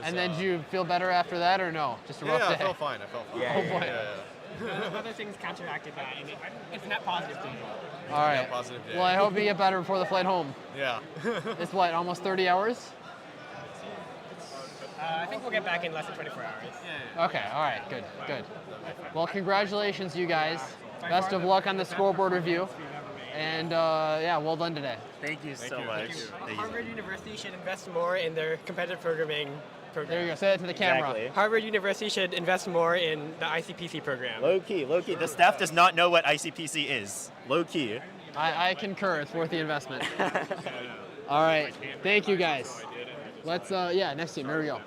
And then did you feel better after that or no? Just a rough day? I felt fine. Oh boy. Other things counteracted that, and it's a net positive thing. All right. Yeah, positive day. Well, I hope you get better before the flight home. Yeah. It's what, almost 30 hours? I think we'll get back in less than 24 hours. Okay, all right, good. Well, congratulations, you guys. Best of luck on the scoreboard review. And yeah, well done today. Thank you so much. Harvard University should invest more in their competitive programming program. There you go, say it to the camera. Exactly. Harvard University should invest more in the ICPC program. Low key. The staff does not know what ICPC is. Low key. I concur, it's worth the investment. All right, thank you guys. Let's, yeah, next team, here we go.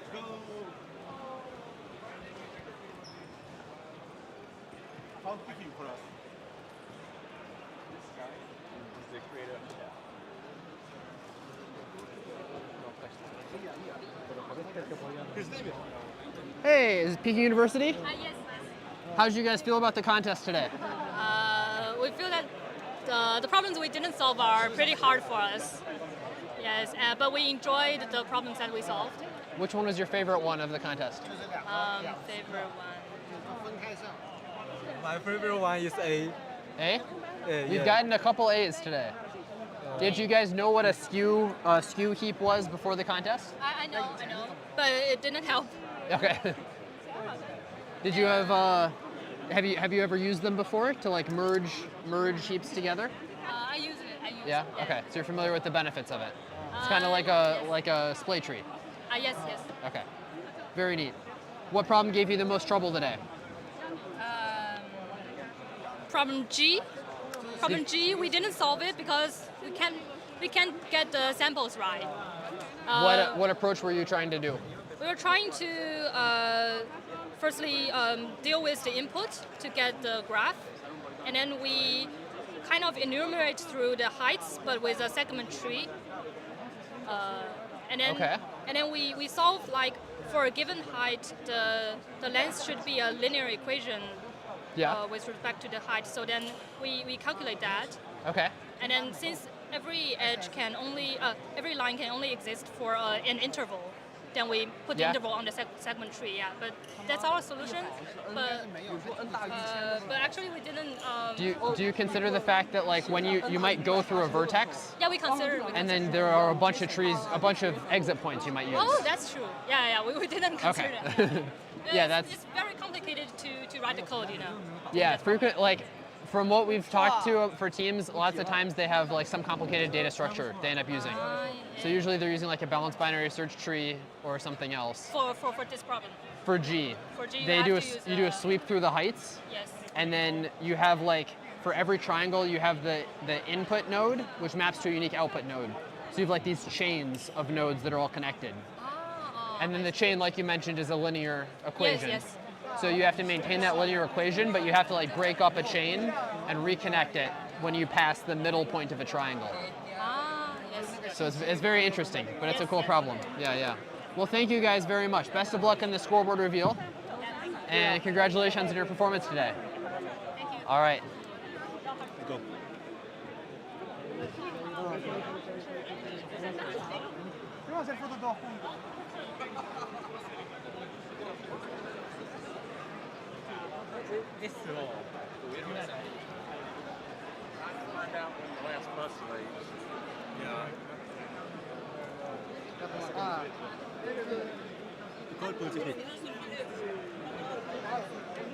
Hey, is it Peking University? Yes. How did you guys feel about the contest today? We feel that the problems we didn't solve are pretty hard for us. Yes, but we enjoyed the problems that we solved. Which one was your favorite one of the contest? Favorite one. My favorite one is A. A? We've yeah. gotten a couple A's today. Did you guys know what a skew heap was before the contest? I know, but it didn't help. Okay. Did you have you ever used them before to like merge heaps together? I use it. Yeah. Okay. So you're familiar with the benefits of it. It's kind of like a splay tree. Yes. Okay. Very neat. What problem gave you the most trouble today? Problem G. Problem G. We didn't solve it because we can't get the samples right. What approach were you trying to do? We were trying to firstly deal with the input to get the graph, and then we kind of enumerate through the heights, but with a segment tree. And then we solve like for a given height, the length should be a linear equation with respect to the height. So then we calculate that. Okay. And then since every edge can only, every line can only exist for an interval. Then we put the Yeah. interval on the segment tree. Yeah, but that's our solution. But actually we didn't. Do you consider the fact that like when you might go through a vertex? Yeah, we considered. And then there are a bunch of trees, a bunch of exit points you might use. Oh, that's true. Yeah, we didn't consider Okay. that. Yeah, it's very complicated to write the code, you know. Yeah, frequent like from what we've talked to for teams, lots of times they have like some complicated data structure they end up using. So usually they're using like a balanced binary search tree or something else. For this problem. For G. For G, they you do have to use, you do a sweep through the heights. Yes. And then you have like for every triangle you have the input node which maps to a unique output node. So you have like these chains of nodes that are all connected. And then the chain, like you mentioned, is a linear equation. Yes. So you have to maintain that linear equation, but you have to like break up a chain and reconnect it when you pass the middle point of a triangle. Yes. So it's very interesting, but it's a cool problem. Yeah. Well, thank you guys very much. Best of luck in the scoreboard reveal. And congratulations on your performance today. Thank you. All right. Go. It's slow. Find out when the last bus leaves. Yeah.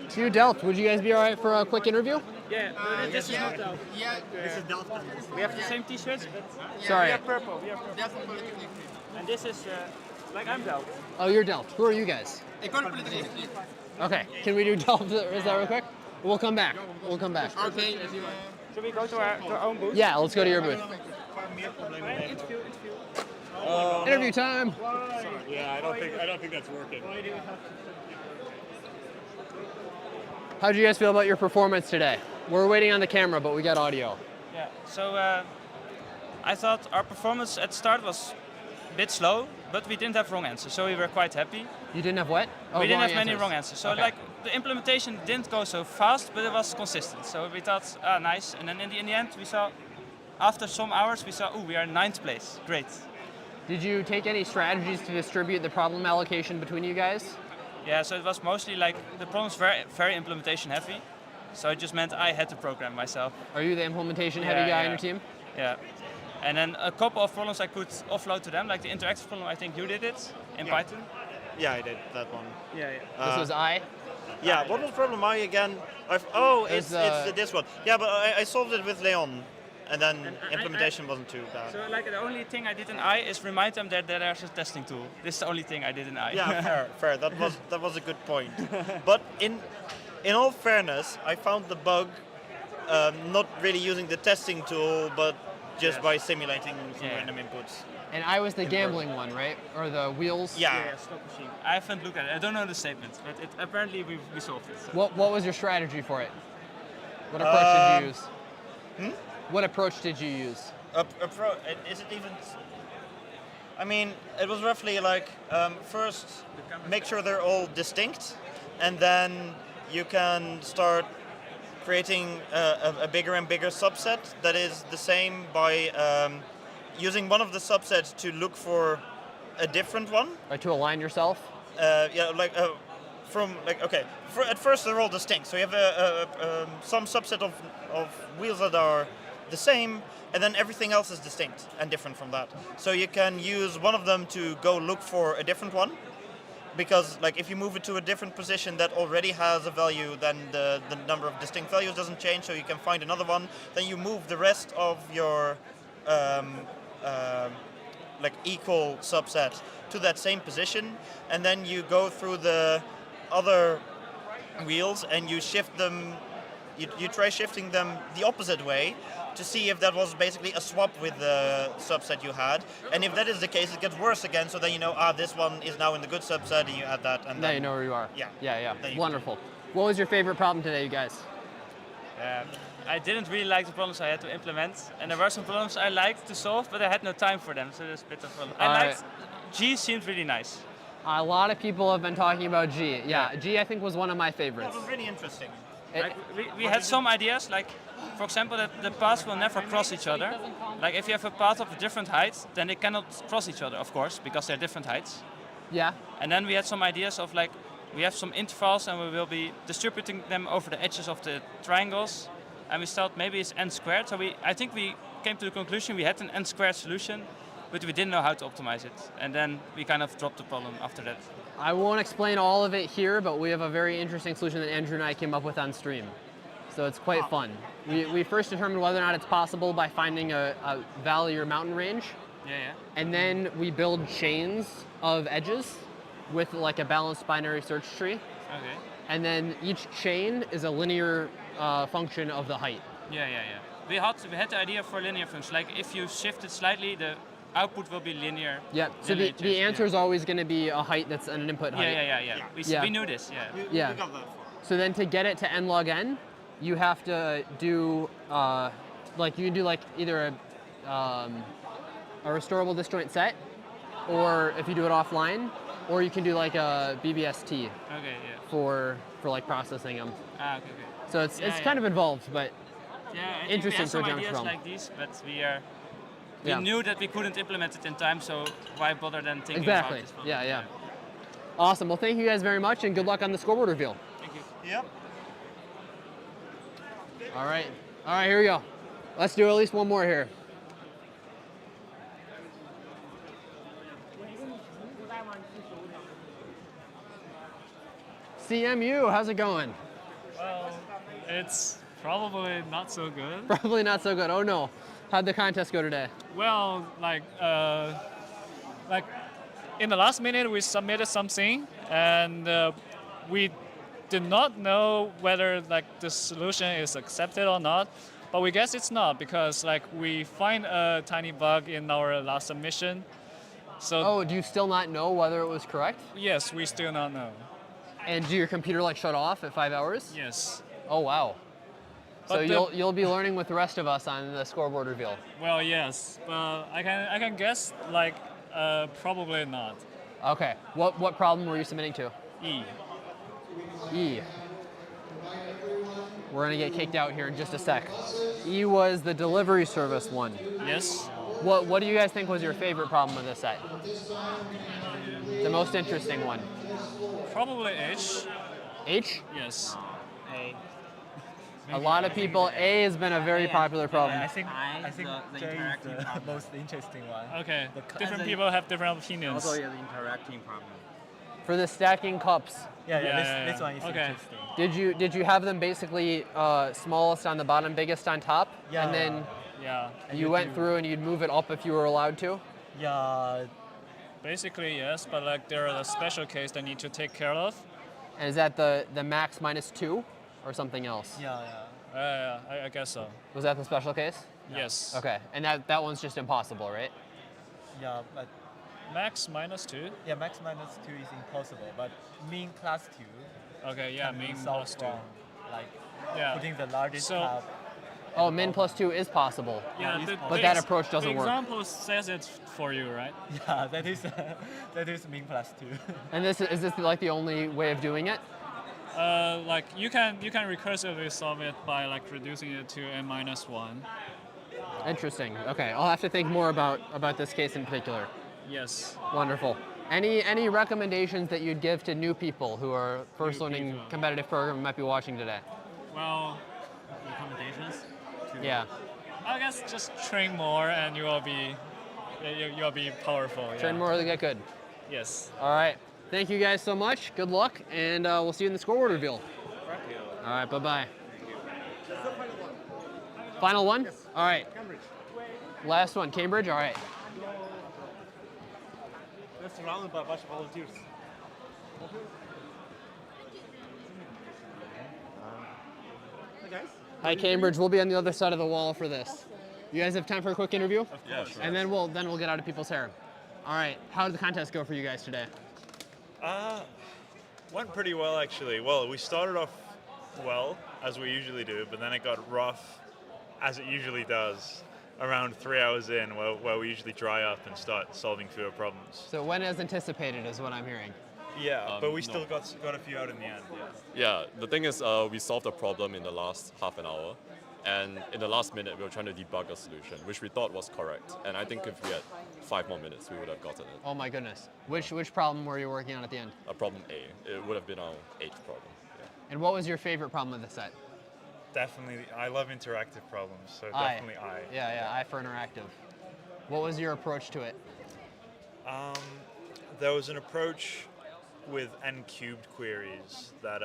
To you, Delft, would you guys be all right for a quick interview? Yeah, this is not Delft. Yeah, this is Delft. We have the same T-shirts, but Sorry. we have purple. And this is like I'm Delft. Oh, you're Delft. Who are you guys? Okay, can we do Delft? Is that real quick? We'll come back. Okay. Should we go to our own booth? Yeah, let's go to your booth. Interview. Interview time. Yeah, I don't think that's working. How did you guys feel about your performance today? We're waiting on the camera, but we got audio. Yeah, so I thought our performance at the start was a bit slow, but we didn't have wrong answers, so we were quite happy. You didn't have what? Oh, We didn't wrong have many answers. wrong answers. So Okay. like the implementation didn't go so fast, but it was consistent. So we thought, nice. And then in the end, we saw, after some hours, we saw, we are in 9th place. Great. Did you take any strategies to distribute the problem allocation between you guys? Yeah, so it was mostly like the problems were very implementation heavy. So it just meant I had to program myself. Are you the implementation heavy guy on your team? Yeah. And then a couple of problems I could offload to them, like the interactive problem, I think you did it in Python. Yeah, I did that one. Yeah. This was I? Yeah, what was problem I again? It's this one. Yeah, but I solved it with Leon, and then implementation wasn't too bad. So like the only thing I did in I is remind them that there's a testing tool. This is the only thing I did in I. Yeah, fair. That was a good point. But in all fairness, I found the bug not really using the testing tool, but just by simulating some random inputs. And I was the gambling one, right? Or the wheels? Yeah, slot machine. I haven't looked at it. I don't know the statement, but apparently we solved it. So. What was your strategy for it? What approach did you use? What approach did you use? Is it even? I mean, it was roughly like first make sure they're all distinct, and then you can start creating a bigger and bigger subset that is the same by using one of the subsets to look for a different one. Or to align yourself? At first they're all distinct. So you have some subset of wheels that are the same, and then everything else is distinct and different from that. So you can use one of them to go look for a different one, because like if you move it to a different position that already has a value, then the number of distinct values doesn't change, so you can find another one. Then you move the rest of your equal subset to that same position, and then you go through the other wheels and you shift them. You try shifting them the opposite way to see if that was basically a swap with the subset you had, and if that is the case, it gets worse again. So then you know, this one is now in the good subset, and you add that, and now then you know where you are. Yeah. Wonderful. What was your favorite problem today, you guys? I didn't really like the problems I had to implement, and there were some problems I liked to solve, but I had no time for them, so there's a bit of a... I liked... G seemed really nice. A lot of people have been talking about G. Yeah, G I think was one of my favorites. That was really interesting. We had some ideas, like for example, that the paths will never cross each other. Like if you have a path of a different height, then they cannot cross each other, of course, because they're different heights. Yeah. And then we had some ideas of like, we have some intervals and we will be distributing them over the edges of the triangles. And we thought maybe it's n squared. So I think we came to the conclusion we had an n squared solution, but we didn't know how to optimize it. And then we kind of dropped the problem after that. I won't explain all of it here, but we have a very interesting solution that Andrew and I came up with on stream. So it's quite fun. We first determined whether or not it's possible by finding a valley or mountain range. Yeah. And then we build chains of edges with like a balanced binary search tree. Okay. And then each chain is a linear function of the height. Yeah. We had the idea for linear functions. Like if you shift it slightly, the output will be linear. Yeah, so the answer is always going to be a height that's an input height. Yeah. We knew this, yeah. We got that. So then to get it to n log n, you have to do, like you can do like either a restorable disjoint set, or if you do it offline, or you can do like a BBST for like processing them. Okay. So it's kind of involved, but I interesting think we for had a some geometry ideas problem. like these, but we knew that we couldn't implement it in time, so why bother then thinking Exactly. about this? Yeah. Awesome. Well, thank you guys very much, and good luck on the scoreboard reveal. Thank you. Yep. All right, here we go. Let's do at least one more here. CMU, how's it going? Well, it's probably not so good. Probably not so good. Oh no. How'd the contest go today? Well, like in the last minute we submitted something and we did not know whether like the solution is accepted or not, but we guess it's not because like we find a tiny bug in our last submission. So do you still not know whether it was correct? Yes, we still not know. And do your computer like shut off at 5 hours? Yes. Oh wow. So But you'll be learning with the rest of us on the scoreboard reveal. Well, yes, but I can guess like probably not. Okay. What problem were you submitting to? E. We're gonna get kicked out here in just a sec. E was the delivery service one. Yes. What do you guys think was your favorite problem with this set? The most interesting one. Probably H. H? Yes. A lot of people. A has been a very popular problem. I think J is the most interesting one. Okay. Different people have different opinions. Also, the interacting problem. For the stacking cups. Yeah. This one is interesting. Did you have them basically smallest on the bottom, biggest on top? Yeah. And then and you went through and you'd move it up if you were allowed to? Yeah. Basically, yes, but like there are a special case that need to take care of. And is that the max -2 or something else? Yeah, I guess so. Was that the special case? Yes. Okay, and that one's just impossible, right? Yeah, but max -2. Yeah, max -2 is impossible, but mean +2. Okay, yeah, mean +2. Like putting the largest tab. Oh, min +2 is possible. Yeah, but that approach doesn't the work. The example says it for you, right? Yeah, that is min +2. And is this like the only way of doing it? Like you can recursively solve it by like reducing it to n-1. Interesting. Okay, I'll have to think more about this case in particular. Yes. Wonderful. Any recommendations that you'd give to new people who are first learning competitive programming might be watching today? Well, recommendations? Yeah. I guess just train more and you'll be powerful. Train more to get good. Yes. All right. Thank you guys so much. Good luck, and we'll see you in the scoreboard reveal. All right. Bye-bye. Final one? Yes. All right. Cambridge. Last one. Cambridge? All right. We're surrounded by a bunch of volunteers. Hi, guys. Hi, Cambridge. We'll be on the other side of the wall for this. You guys have time for a quick interview? Of course. Sure. And then we'll get out of people's hair. All right. How did the contest go for you guys today? Went pretty well, actually. Well, we started off well, as we usually do, but then it got rough, as it usually does, around 3 hours in, where we usually dry up and start solving fewer problems. So went as anticipated is what I'm hearing. Yeah, but we still got a few out in the end, yeah. Yeah, the thing is, we solved the problem in the last half an hour, And in the last minute, we were trying to debug a solution, which we thought was correct. And I think if we had 5 more minutes, we would have gotten it. Oh my goodness. Which problem were you working on at the end? Problem A. It would have been our 8th problem. Yeah. And what was your favorite problem of the set? Definitely, I love interactive problems, so I. definitely I. Yeah, I for interactive. What was your approach to it? There was an approach with n-cubed queries that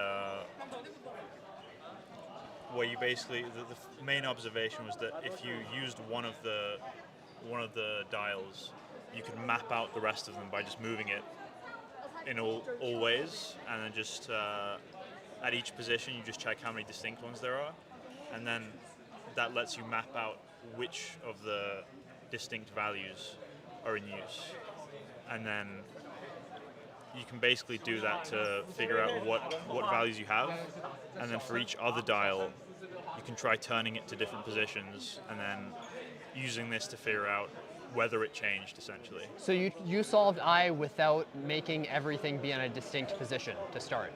where you basically the main observation was that if you used one of the dials, you could map out the rest of them by just moving it in all ways, and then just at each position you just check how many distinct ones there are, and then that lets you map out which of the distinct values are in use, and then you can basically do that to figure out what values you have, and then for each other dial you can try turning it to different positions and then using this to figure out whether it changed, essentially. So you solved I without making everything be in a distinct position to start.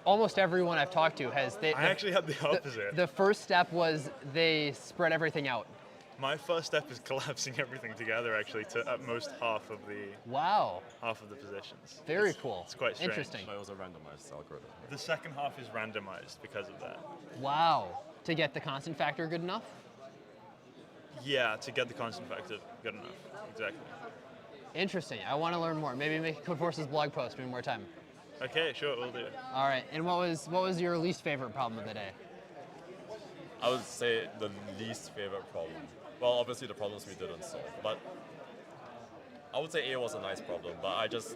Almost everyone I've talked to has... I actually had the opposite. The first step was they spread everything out. My first step is collapsing everything together, actually, to at most half of the positions. Very cool. It's quite strange. Interesting. But it was a randomized algorithm. The second half is randomized because of that. Wow. To get the constant factor good enough? Yeah, to get the constant factor good enough. Exactly. Interesting. I want to learn more. Maybe make Codeforce's blog post in more time. Okay, sure, we'll do. All right. And what was your least favorite problem of the day? I would say the least favorite problem. Well, obviously the problems we didn't solve, but I would say A was a nice problem, but I just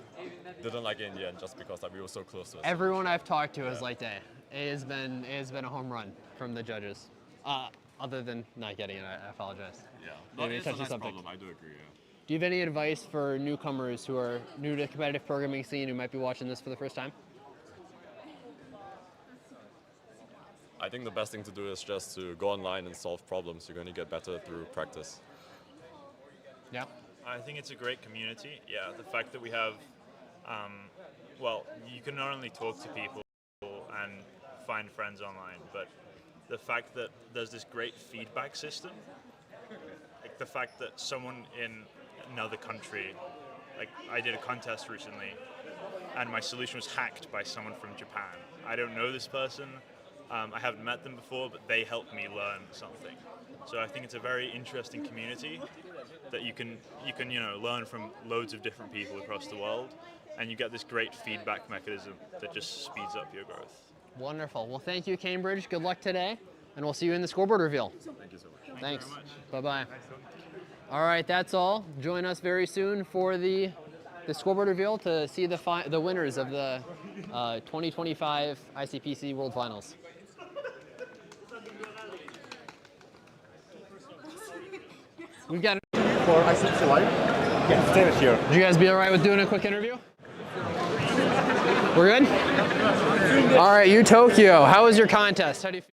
didn't like it in the end just because we were so close to it. Everyone I've talked to has liked A. A has been a home run from the judges. Other than not getting it, I apologize. Yeah, Maybe it's a nice subject. problem, I do agree, yeah. Do you have any advice for newcomers who are new to the competitive programming scene who might be watching this for the first time? I think the best thing to do is just to go online and solve problems. You're going to get better through practice. Yeah. I think it's a great community. Yeah, the fact that we have, well, you can not only talk to people and find friends online, but the fact that there's this great feedback system, like the fact that someone in another country, like I did a contest recently, and my solution was hacked by someone from Japan. I don't know this person. I haven't met them before, but they helped me learn something. So I think it's a very interesting community that you can learn from loads of different people across the world, and you get this great feedback mechanism that just speeds up your growth. Wonderful. Well, thank you, Cambridge. Good luck today, and we'll see you in the scoreboard reveal. Thank you so much. Thanks. Bye-bye. All right, that's all. Join us very soon for the scoreboard reveal to see the winners of the 2025 ICPC World Finals. We've got for ICPC Live. Yeah, stay here. Would you guys be all right with doing a quick interview? We're good? All right, you Tokyo. How was your contest? How do you feel?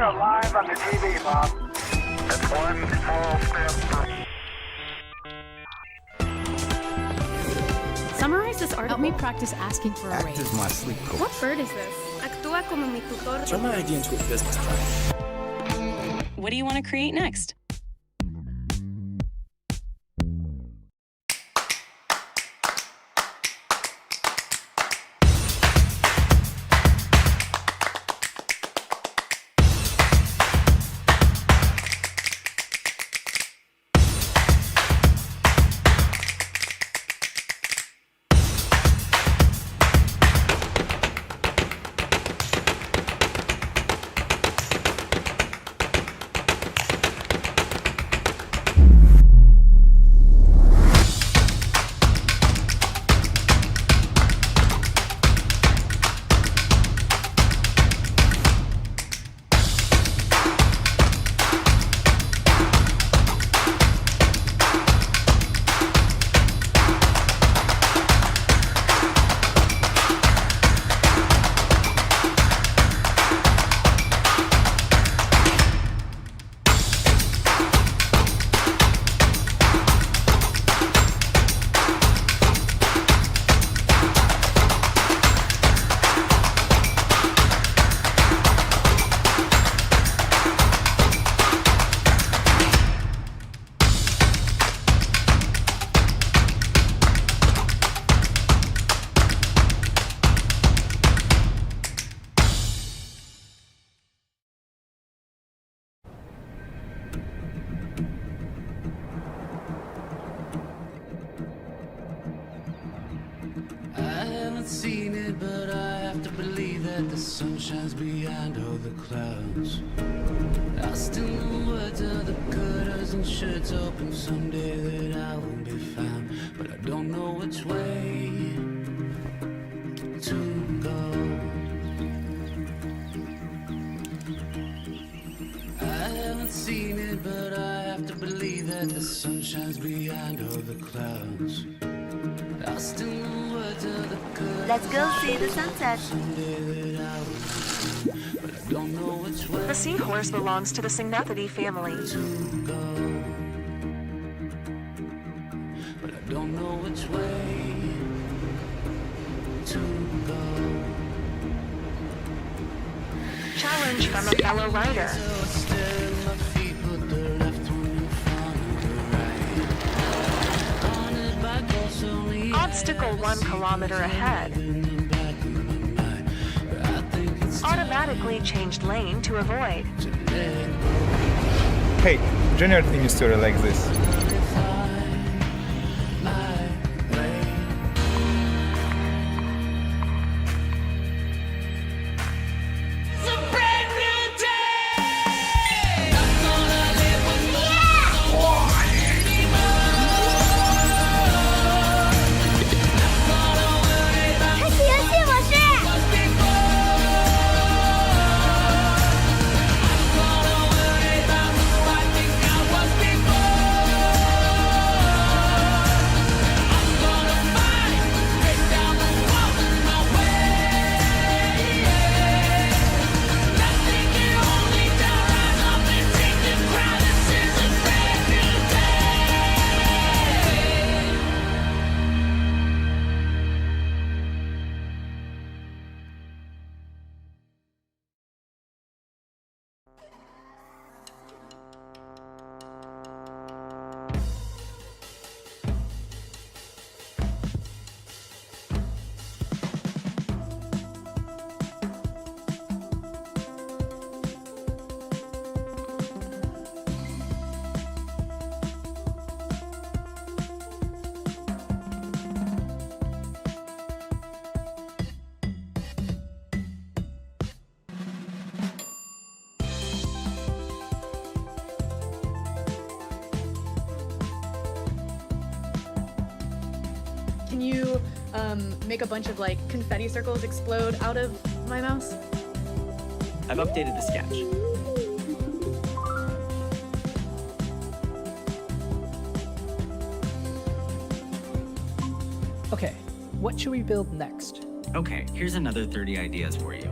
are live on the TV, Bob. That's one small step for... Summarize this article. Help me practice asking for a raise. Act as my sleep coach. What bird is this? Actúa como mi tutor. Turn my idea into a business plan. What do you want to create next? Seen it, but I have to believe that the sun shines behind all the clouds. I still know words of the cutters and shirts open someday that I won't be found, but I don't know which way to go. I haven't seen it, but I have to believe that the sun shines behind all the clouds. I still know words of the cutters. Let's go see the sunset. The seahorse belongs to the Cygnethidae family. But I don't know which way to go. Challenge from a fellow rider. Obstacle 1 kilometer ahead. Automatically changed lane to avoid. Hey, Junior thing is to relax this. Can you make a bunch of like confetti circles explode out of my mouse? I've updated the sketch. Okay, what should we build next? Okay, here's another 30 ideas for you.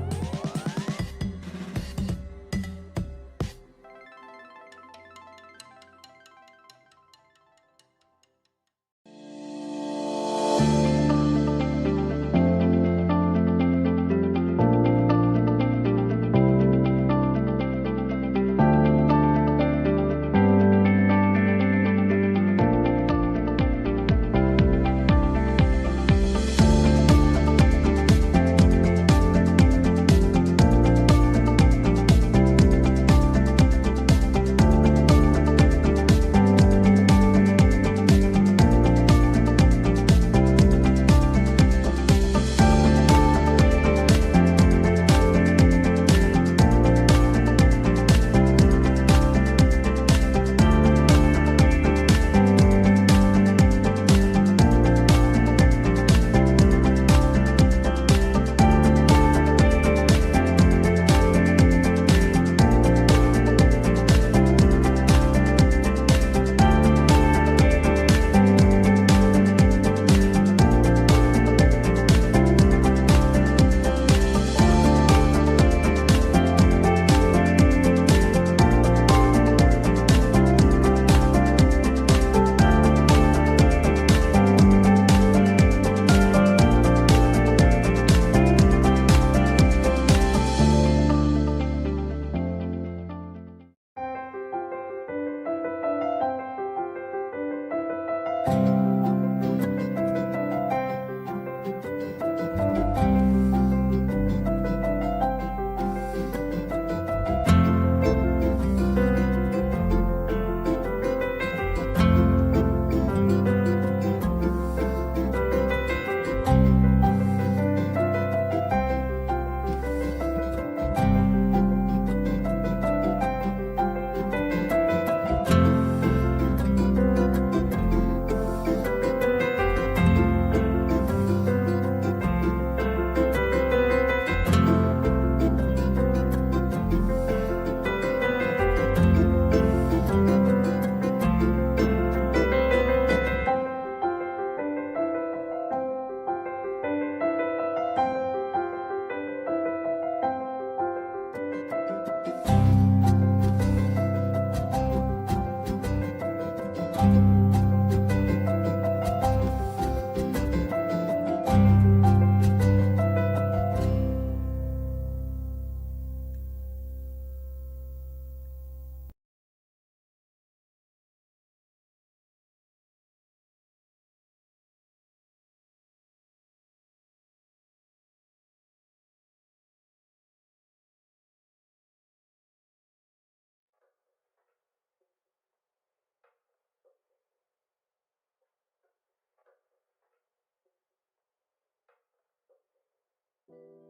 you.